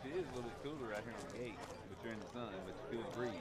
It is a little bit cooler out here on the 8, but you're in the sun, but you feel the breeze.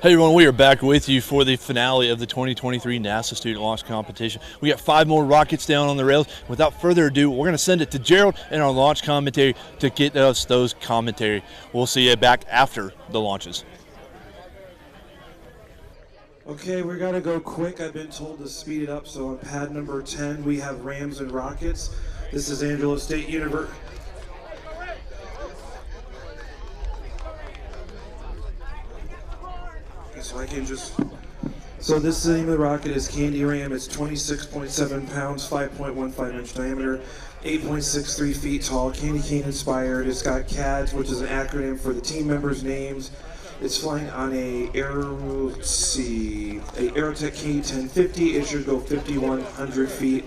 Hey everyone, we are back with you for the finale of the 2023 NASA Student Launch Competition. We got 5 more rockets down on the rails. Without further ado, we're going to send it to Gerald and our launch commentary to get us those commentary. We'll see you back after the launches. Okay, we gotta go quick. I've been told to speed it up, so on pad number 10, we have Rams and Rockets. This is Angelo State University. So this is the name of the rocket is Candy Ram. It's 26.7 pounds, 5.15 inch diameter, 8.63 feet tall, candy cane inspired. It's got CADS, which is an acronym for the team members' names. It's flying on a Aerotech K1050. It should go 5,100 feet.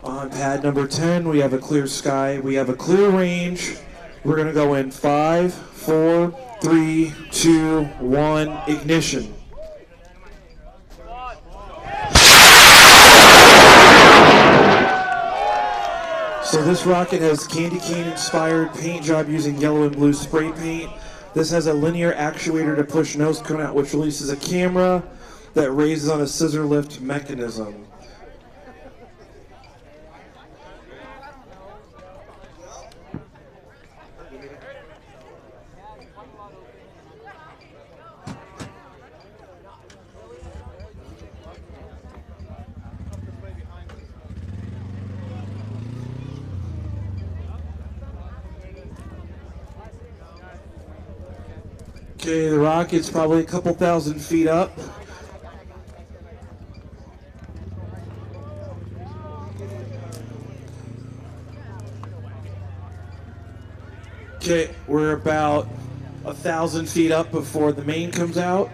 On pad number 10, we have a clear sky. We have a clear range. We're gonna go in 5, 4, 3, 2, 1, ignition. So this rocket has candy cane inspired paint job using yellow and blue spray paint. This has a linear actuator to push nose cone out, which releases a camera that raises on a scissor lift mechanism. Okay, the rocket's probably a couple thousand feet up. Okay, we're about 1,000 feet up before the main comes out.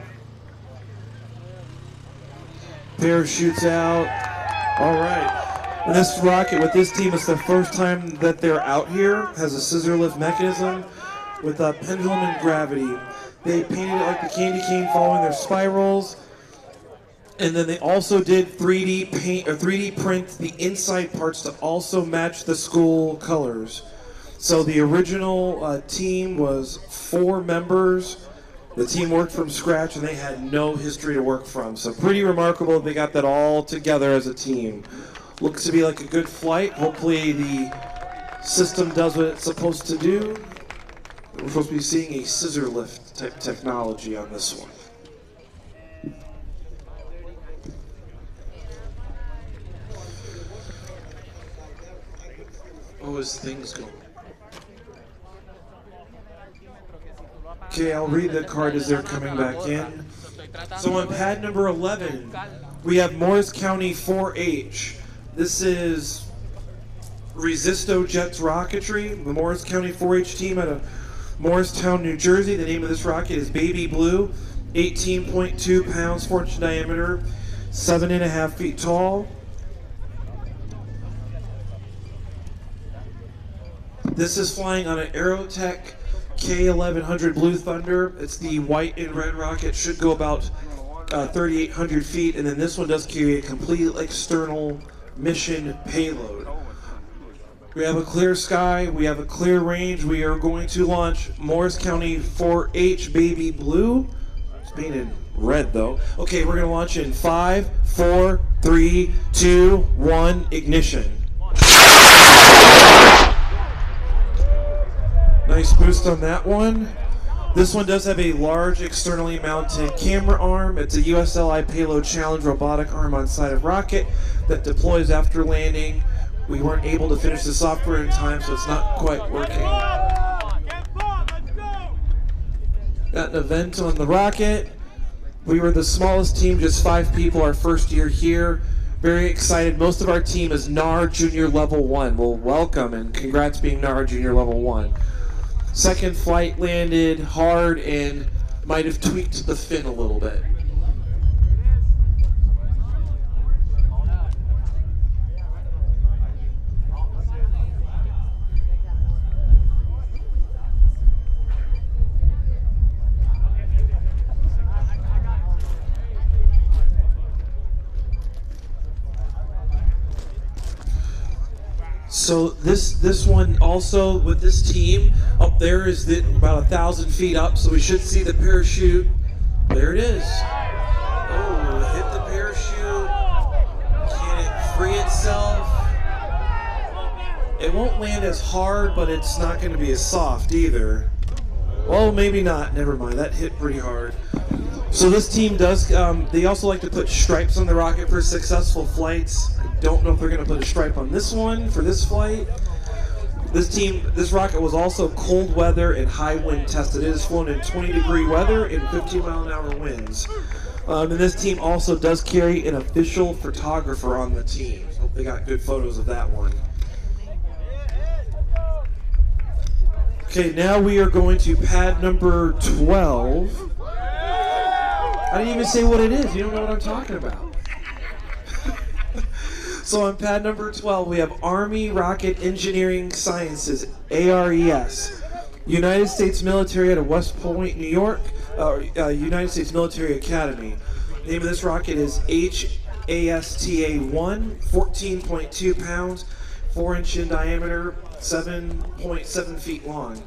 Parachutes out. All right. And this rocket with this team is the first time that they're out here. Has a scissor lift mechanism with a pendulum and gravity. They painted it like the candy cane following their spirals. And then they also did 3D paint or 3D print the inside parts to also match the school colors. So the original team was 4 members. The team worked from scratch and they had no history to work from. So pretty remarkable they got that all together as a team. Looks to be like a good flight. Hopefully the system does what it's supposed to do. We're supposed to be seeing a scissor lift type technology on this one. Oh, his thing's going. Okay, I'll read the card as they're coming back in. So on pad number 11, we have Morris County 4-H. This is Resisto Jets Rocketry, the Morris County 4-H team out of Morristown, New Jersey. The name of this rocket is Baby Blue, 18.2 pounds, 4-inch diameter, 7.5 feet tall. This is flying on an Aerotech K1100 Blue Thunder. It's the white and red rocket, should go about 3,800 feet, and then this one does carry a complete external mission payload. We have a clear sky, we have a clear range. We are going to launch Morris County 4-H Baby Blue. It's painted red though. Okay, we're gonna launch in 5, 4, 3, 2, 1, ignition. Nice boost on that one. This one does have a large externally mounted camera arm. It's a USLI Payload Challenge robotic arm on side of rocket that deploys after landing. We weren't able to finish the software in time, so it's not quite working. Got an event on the rocket. We were the smallest team, just 5 people, our first year here. Very excited. Most of our team is NAR Junior Level 1. Well, welcome and congrats being NAR Junior Level 1. Second flight landed hard and might have tweaked the fin a little bit. So this one also with this team up there is about 1,000 feet up, so we should see the parachute. There it is. Oh, hit the parachute. Can it free itself? It won't land as hard, but it's not going to be as soft either. Well, maybe not. Never mind. That hit pretty hard. So this team does, they also like to put stripes on the rocket for successful flights. I don't know if they're going to put a stripe on this one for this flight. This rocket was also cold weather and high wind tested. It is flown in 20-degree weather and 15-mile-an-hour winds. And this team also does carry an official photographer on the team. So hope they got good photos of that one. Okay, now we are going to pad number 12. I didn't even say what it is. You don't know what I'm talking about. So on pad number 12, we have Army Rocket Engineering Sciences, ARES. United States Military out of West Point, New York, United States Military Academy. The name of this rocket is HASTA-1, 14.2 pounds, 4-inch in diameter, 7.7 feet long.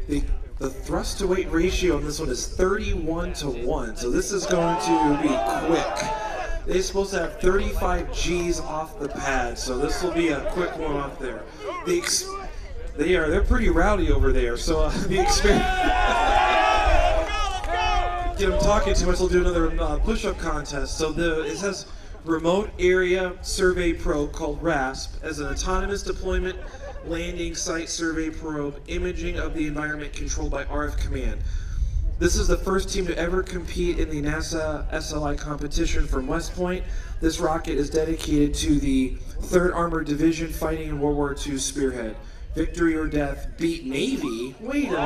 The thrust to weight ratio on this one is 31:1, so this is going to be quick. They're supposed to have 35 G's off the pad, so this will be a quick one off there. They're pretty rowdy over there, so the experience. Get them talking too much, we'll do another push-up contest. So it has Remote Area Survey Probe called RASP as an autonomous deployment landing site survey probe, imaging of the environment controlled by RF command. This is the first team to ever compete in the NASA SLI competition from West Point. This rocket is dedicated to the 3rd Armored Division fighting in World War II Spearhead. Victory or death, beat Navy? Wait a minute.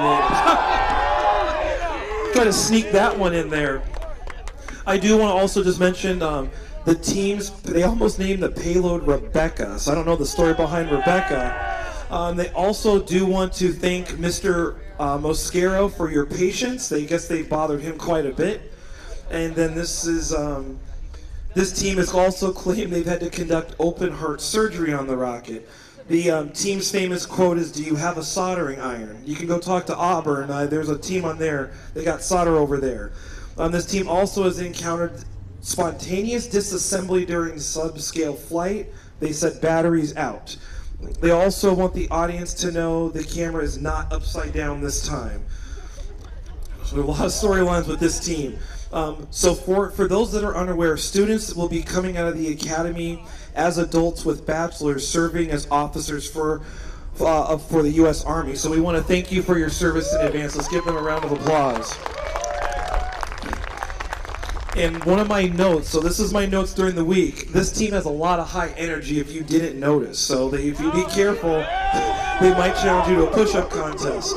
Try to sneak that one in there. I do want to also just mention the teams, they almost named the payload Rebecca, so I don't know the story behind Rebecca. They also do want to thank Mr. Mosquero for your patience. I guess they bothered him quite a bit. And then this team has also claimed they've had to conduct open heart surgery on the rocket. The team's famous quote is, "Do you have a soldering iron?" You can go talk to Auburn. There's a team on there. They got solder over there. This team also has encountered spontaneous disassembly during subscale flight. They said batteries out. They also want the audience to know the camera is not upside down this time. So there are a lot of storylines with this team. So for those that are unaware, students will be coming out of the academy as adults with bachelors serving as officers for for the U.S. Army. So we want to thank you for your service in advance. Let's give them a round of applause. And one of my notes, so this is my notes during the week, this team has a lot of high energy if you didn't notice. So if you be careful, they might challenge you to a push-up contest.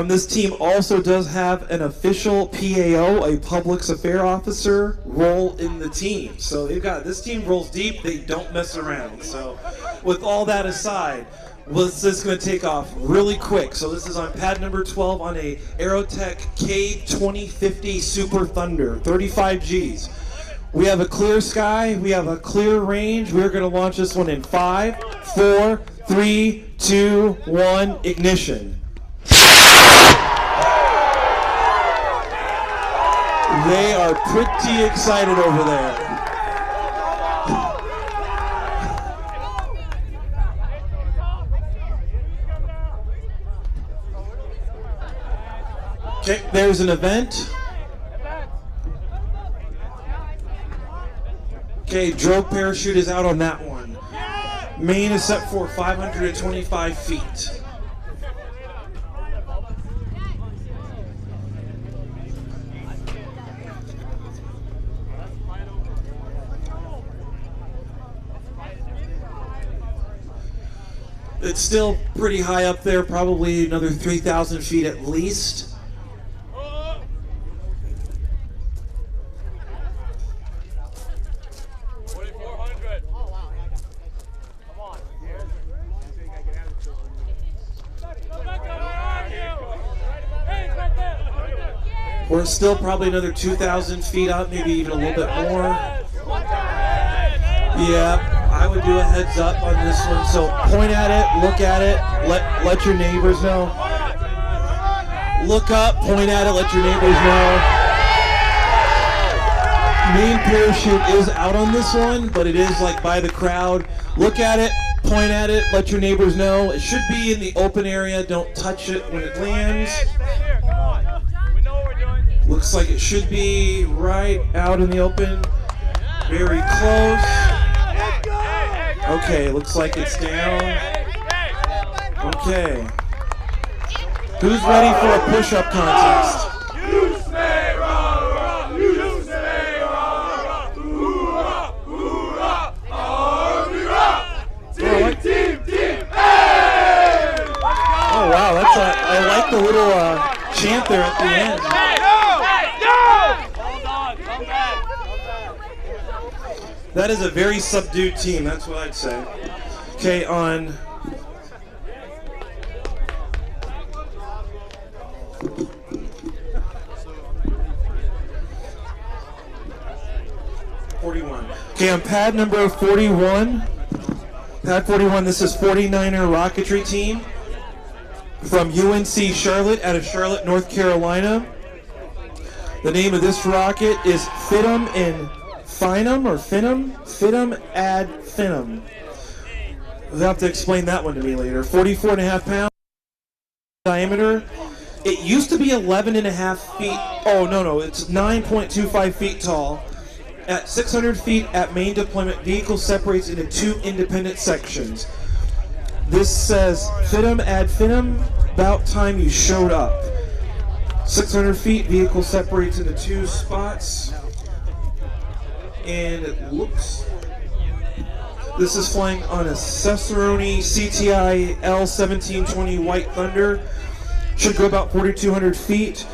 This team also does have an official PAO, a public affairs officer, role in the team. So this team rolls deep, they don't mess around. So with all that aside, this is going to take off really quick. So this is on pad number 12 on a Aerotech K2050 Super Thunder, 35 Gs. We have a clear sky, we have a clear range. We're going to launch this one in 5, 4, 3, 2, 1, ignition. They are pretty excited over there. Okay, there's an event. Okay, drogue parachute is out on that one. Main is set for 525 feet. It's still pretty high up there, probably another 3,000 feet at least. We're still probably another 2,000 feet up, maybe even a little bit more. Yeah, I would do a heads up on this one. So point at it, look at it, let your neighbors know. Look up, point at it, let your neighbors know. Main parachute is out on this one, but it is like by the crowd. Look at it, point at it, let your neighbors know. It should be in the open area, don't touch it when it lands. Looks like it should be right out in the open. Very close. Okay, looks like it's down. Okay. Who's ready for a push-up contest? Oh wow, that's I like the little chant there at the end. That is a very subdued team, that's what I'd say. Okay, on pad number 41. Pad 41, this is 49er rocketry team from UNC Charlotte out of Charlotte, North Carolina. The name of this rocket is Fitum and Finum or Finum? Fitum ad Finum. You'll have to explain that one to me later. 44.5 pounds diameter. It used to be 11.5 feet. Oh, no, it's 9.25 feet tall. At 600 feet at main deployment, vehicle separates into 2 independent sections. This says Fitum ad Finum, about time you showed up. 600 feet, vehicle separates into 2 spots. And it looks, this is flying on a Cicerone CTI L1720 White Thunder. Should go about 4,200 feet.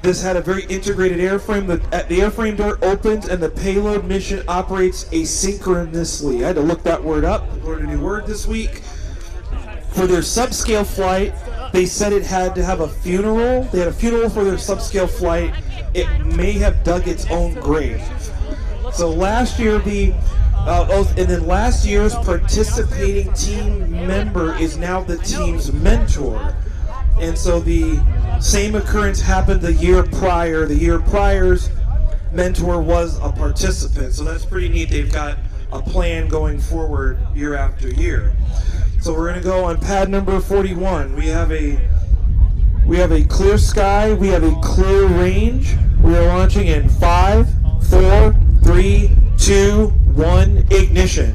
This had a very integrated airframe. The airframe door opens and the payload mission operates asynchronously. I had to look that word up. Learned a new word this week. For their subscale flight, they said it had to have a funeral. They had a funeral for their subscale flight. It may have dug its own grave. So last year, last year's participating team member is now the team's mentor. And so the same occurrence happened the year prior. The year prior's mentor was a participant. So that's pretty neat. They've got a plan going forward year after year. So we're going to go on pad number 41. We have a clear sky. We have a clear range. We are launching in 5, 4, 3, 2, 1, ignition.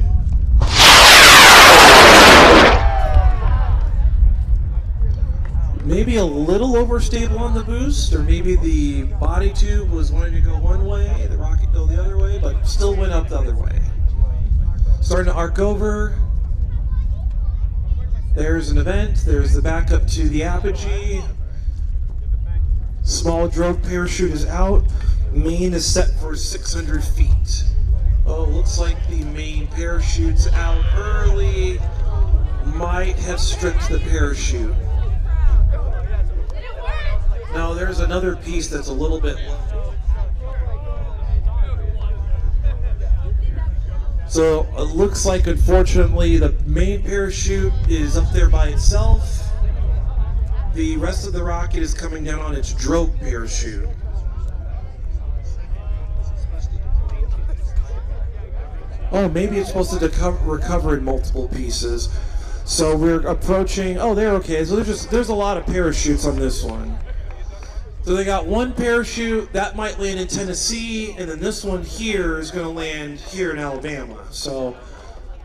maybe a little overstable on the boost, or maybe the body tube was wanting to go one way, the rocket go the other way, but still went up the other way. Starting to arc over. There's an event, there's the backup to the apogee. Small drogue parachute is out. Main is set for 600 feet. Oh, looks like the main parachute's out early. Might have stripped the parachute. Now there's another piece that's a little bit low. So it looks like, unfortunately, the main parachute is up there by itself. The rest of the rocket is coming down on its drogue parachute. Oh, maybe it's supposed to recover in multiple pieces. So we're approaching, oh, they're okay. So there's a lot of parachutes on this one. So they got one parachute, that might land in Tennessee, and then this one here is going to land here in Alabama. So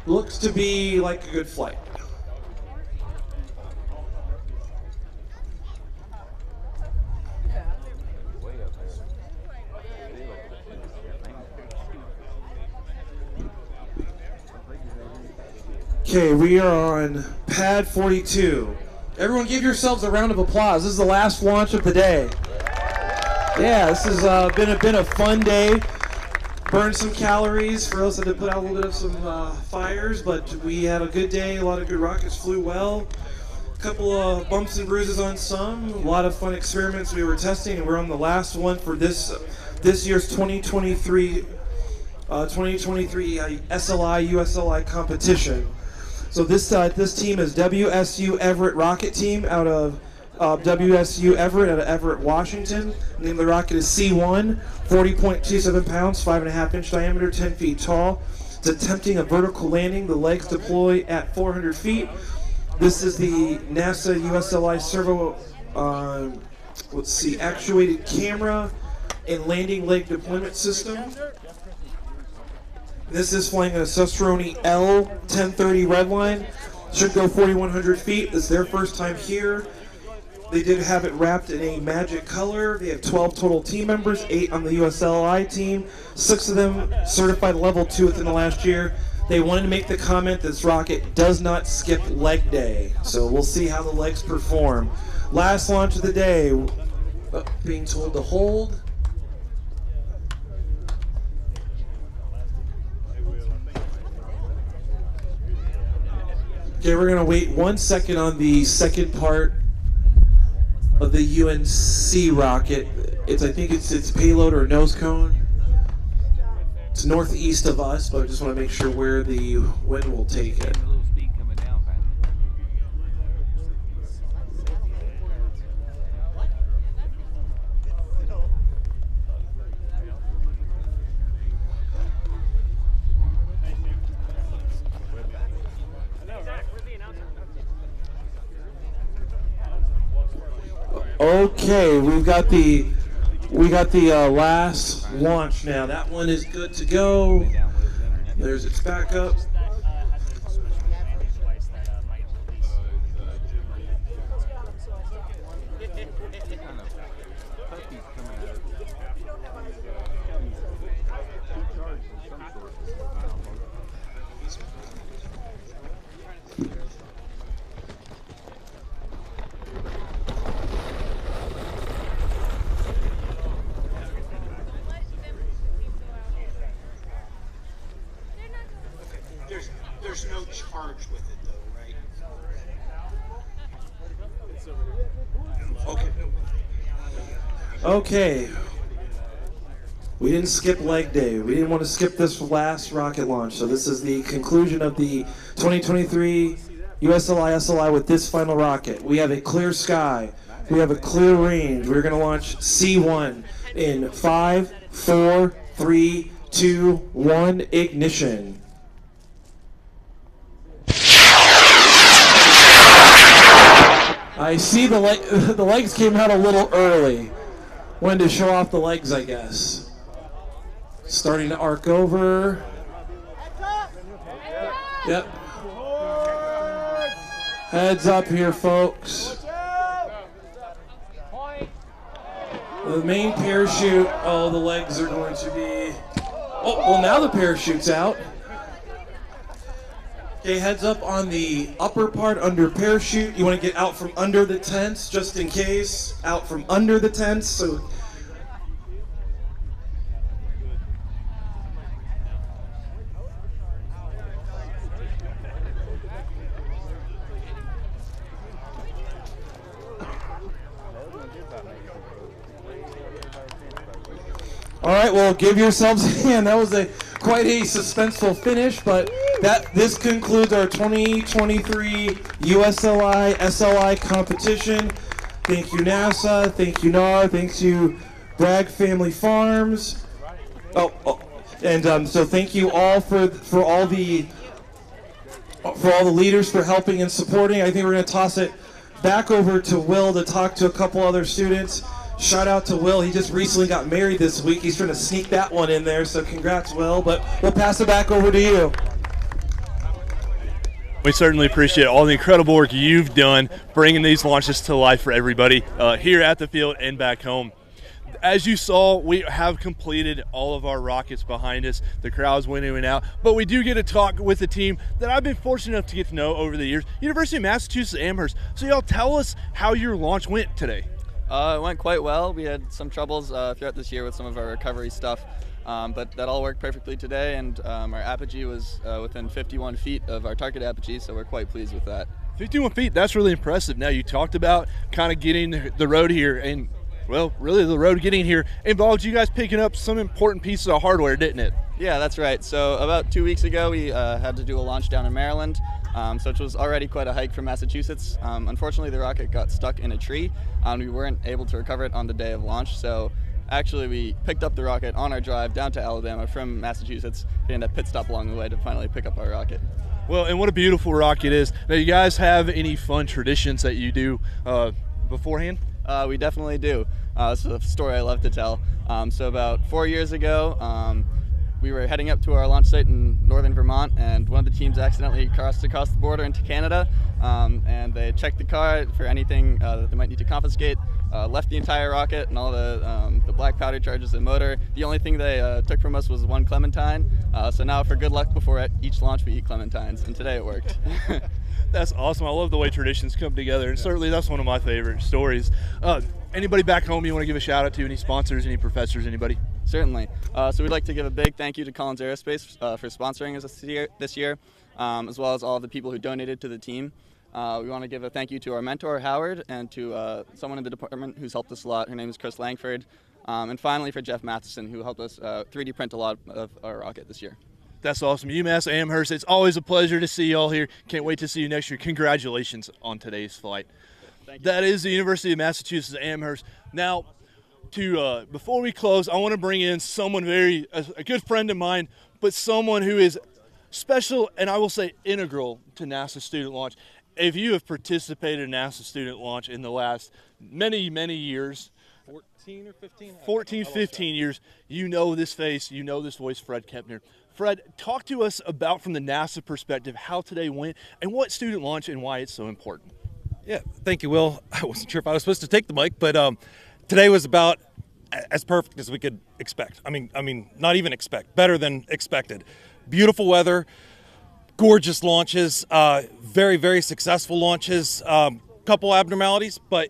looks to be like a good flight. Okay, we are on pad 42. Everyone give yourselves a round of applause. This is the last launch of the day. Yeah, this has been a fun day. Burned some calories. For us, had to put out a little bit of some fires, but we had a good day. A lot of good rockets flew well. A couple of bumps and bruises on some. A lot of fun experiments we were testing, and we're on the last one for this year's 2023 SLI USLI competition. So this team is WSU Everett Rocket Team out of WSU Everett out of Everett, Washington. The name of the rocket is C1, 40.27 pounds, 5.5 inch diameter, 10 feet tall. It's attempting a vertical landing. The legs deploy at 400 feet. This is the NASA USLI servo, actuated camera and landing leg deployment system. This is flying a Toney L1030 Redline. Should go 4,100 feet. It's their first time here. They did have it wrapped in a magic color. They have 12 total team members, 8 on the USLI team. 6 of them certified level 2 within the last year. They wanted to make the comment this rocket does not skip leg day. So we'll see how the legs perform. Last launch of the day. Being told to hold. Okay, we're going to wait 1 second on the second part of the UNC rocket. I think it's payload or nose cone. It's northeast of us, but I just want to make sure where the wind will take it. Okay, we got the last launch now. That one is good to go. There's its backup. There's no charge with it though, right? Okay. Okay. We didn't skip leg day. We didn't want to skip this last rocket launch. So this is the conclusion of the 2023 USLI SLI with this final rocket. We have a clear sky. We have a clear range. We're going to launch C1 in 5, 4, 3, 2, 1, ignition. I see the legs came out a little early. Wanted to show off the legs, I guess. Starting to arc over. Yep. Heads up here, folks. The main parachute, oh, the legs are going to be, oh, well, now the parachute's out. Okay, heads up on the upper part under parachute. You want to get out from under the tents, just in case. Out from under the tents. So. All right, well, give yourselves a hand. That was quite a suspenseful finish, but this concludes our 2023 USLI SLI competition. Thank you, NASA. Thank you, NAR. Thanks you, Bragg Family Farms. So thank you all for all the leaders for helping and supporting. I think we're going to toss it back over to Will to talk to a couple other students. Shout out to Will. He just recently got married this week. He's trying to sneak that one in there, so congrats, Will. But we'll pass it back over to you. We certainly appreciate all the incredible work you've done bringing these launches to life for everybody here at the field and back home. As you saw, we have completed all of our rockets behind us. The crowds went in and out, but we do get to talk with the team that I've been fortunate enough to get to know over the years, University of Massachusetts Amherst. So y'all tell us how your launch went today. It went quite well. We had some troubles throughout this year with some of our recovery stuff, but that all worked perfectly today, and our apogee was within 51 feet of our target apogee, so we're quite pleased with that. 51 feet, that's really impressive. Now, you talked about kind of getting the road here, and, well, really the road getting here involved you guys picking up some important pieces of hardware, didn't it? Yeah, that's right. So about 2 weeks ago, we had to do a launch down in Maryland, so it was already quite a hike from Massachusetts. Unfortunately, the rocket got stuck in a tree, and we weren't able to recover it on the day of launch. So actually, we picked up the rocket on our drive down to Alabama from Massachusetts. We ended up pit stop along the way to finally pick up our rocket. Well, and what a beautiful rocket is. Now, you guys have any fun traditions that you do beforehand? We definitely do. This is a story I love to tell. So about 4 years ago, we were heading up to our launch site in northern Vermont, and one of the teams accidentally crossed across the border into Canada, and they checked the car for anything that they might need to confiscate, left the entire rocket and all the black powder charges and motor. The only thing they took from us was one clementine, so now for good luck before each launch we eat clementines, and today it worked. That's awesome. I love the way traditions come together, and certainly that's one of my favorite stories. Anybody back home you want to give a shout out to? Any sponsors, any professors, anybody? Certainly. So we'd like to give a big thank you to Collins Aerospace for sponsoring us this year, as well as all of the people who donated to the team. We want to give a thank you to our mentor, Howard, and to someone in the department who's helped us a lot. Her name is Chris Langford. And finally for Jeff Matheson, who helped us 3D print a lot of our rocket this year. That's awesome. UMass Amherst, it's always a pleasure to see you all here. Can't wait to see you next year. Congratulations on today's flight. Thank you. That is the University of Massachusetts Amherst. Now, before we close, I want to bring in someone a good friend of mine, but someone who is special and I will say integral to NASA student launch. If you have participated in NASA student launch in the last many, many years, 14 or 15? 14, 15 years, you know this face, you know this voice, Fred Kepner. Fred, talk to us about, from the NASA perspective, how today went and what student launch and why it's so important. Yeah, thank you, Will. I wasn't sure if I was supposed to take the mic, but today was about as perfect as we could expect. I mean, not even expect, better than expected. Beautiful weather, gorgeous launches, very, very successful launches. Couple abnormalities, but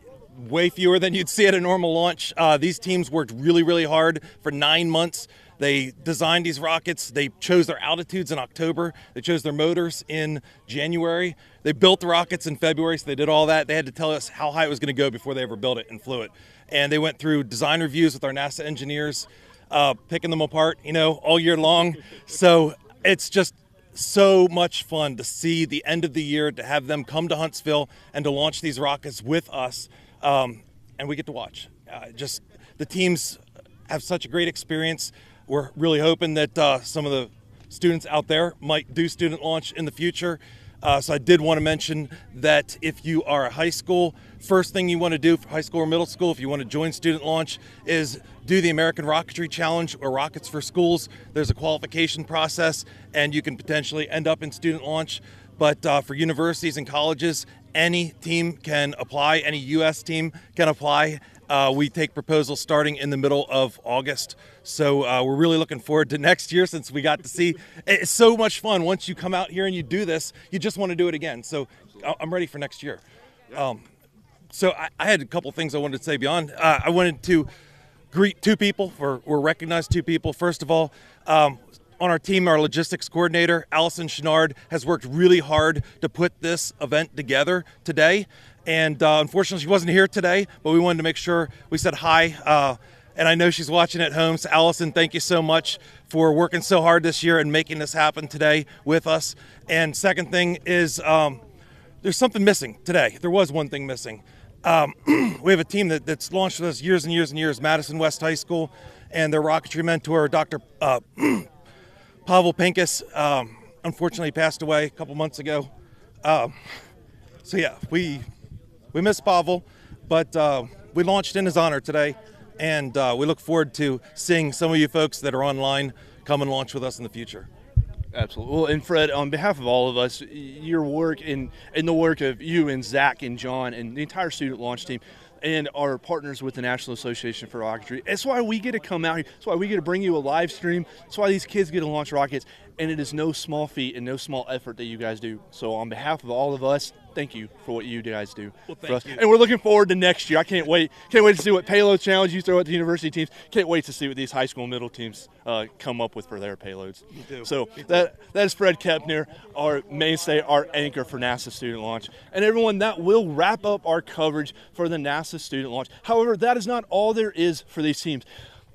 way fewer than you'd see at a normal launch. These teams worked really, really hard for 9 months. They designed these rockets. They chose their altitudes in October. They chose their motors in January. They built the rockets in February, so they did all that. They had to tell us how high it was going to go before they ever built it and flew it. And they went through design reviews with our NASA engineers, picking them apart, all year long. So it's just so much fun to see the end of the year, to have them come to Huntsville and to launch these rockets with us. And we get to watch. Just the teams have such a great experience. We're really hoping that some of the students out there might do student launch in the future. So I did want to mention that if you are a high school, first thing you want to do for high school or middle school, if you want to join student launch, is do the American Rocketry Challenge or Rockets for Schools. There's a qualification process and you can potentially end up in student launch. But for universities and colleges, any team can apply, any U.S. team can apply. We take proposals starting in the middle of August. So we're really looking forward to next year, since we got to see. It's so much fun. Once you come out here and you do this, you just want to do it again. So I'm ready for next year. So I had a couple things I wanted to say beyond. I wanted to greet two people, or recognize two people. First of all, on our team, our logistics coordinator, Allison Chenard, has worked really hard to put this event together today. And unfortunately, she wasn't here today, but we wanted to make sure we said hi. And I know she's watching at home. So Allison, thank you so much for working so hard this year and making this happen today with us. And second thing is there's something missing today. There was one thing missing. We have a team that's launched with us years and years and years, Madison West High School, and their rocketry mentor, Dr. Pavel Pincus, unfortunately passed away a couple months ago. So yeah, we miss Pavel, but we launched in his honor today, and we look forward to seeing some of you folks that are online come and launch with us in the future. Absolutely. Well, and Fred, on behalf of all of us, your work and the work of you and Zach and John and the entire student launch team and our partners with the National Association for Rocketry, that's why we get to come out here. That's why we get to bring you a live stream. That's why these kids get to launch rockets. And it is no small feat and no small effort that you guys do. So on behalf of all of us, thank you for what you guys do for us. And we're looking forward to next year. I can't wait. Can't wait to see what Payload Challenge you throw at the university teams. Can't wait to see what these high school and middle teams come up with for their payloads. So that is Fred Kepner, our mainstay, our anchor for NASA Student Launch. And everyone, that will wrap up our coverage for the NASA Student Launch. However, that is not all there is for these teams.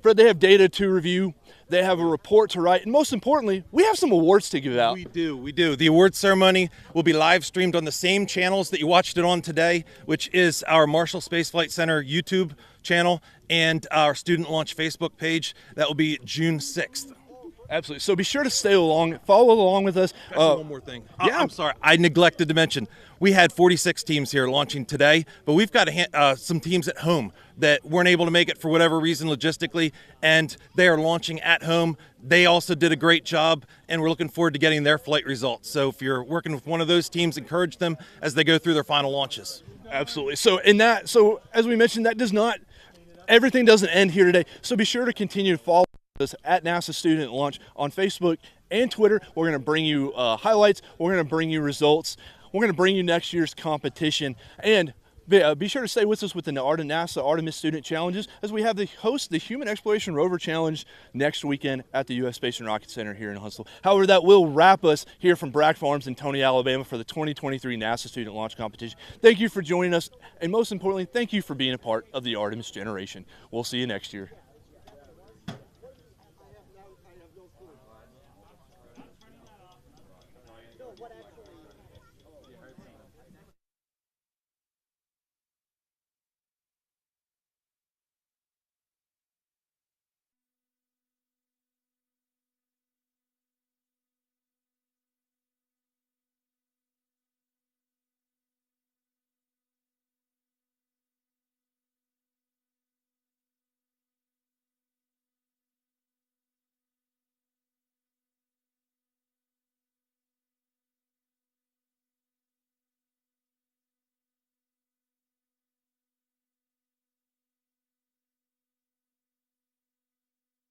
Fred, they have data to review. They have a report to write, and most importantly, we have some awards to give out. We do. The awards ceremony will be live streamed on the same channels that you watched it on today, which is our Marshall Space Flight Center YouTube channel and our Student Launch Facebook page. That will be June 6th. Absolutely. So be sure to stay along, follow along with us. One more thing. Yeah. I'm sorry, I neglected to mention. We had 46 teams here launching today, but we've got some teams at home that weren't able to make it for whatever reason logistically, and they are launching at home. They also did a great job, and we're looking forward to getting their flight results. So if you're working with one of those teams, encourage them as they go through their final launches. Absolutely. So as we mentioned, everything doesn't end here today. So be sure to continue to follow us at NASA Student Launch on Facebook and Twitter. We're going to bring you highlights. We're going to bring you results. We're going to bring you next year's competition. And be sure to stay with us with the NASA Artemis Student Challenges as we have the Human Exploration Rover Challenge next weekend at the U.S. Space and Rocket Center here in Huntsville. However, that will wrap us here from Bragg Farms in Toney, Alabama for the 2023 NASA Student Launch Competition. Thank you for joining us, and most importantly, thank you for being a part of the Artemis generation. We'll see you next year.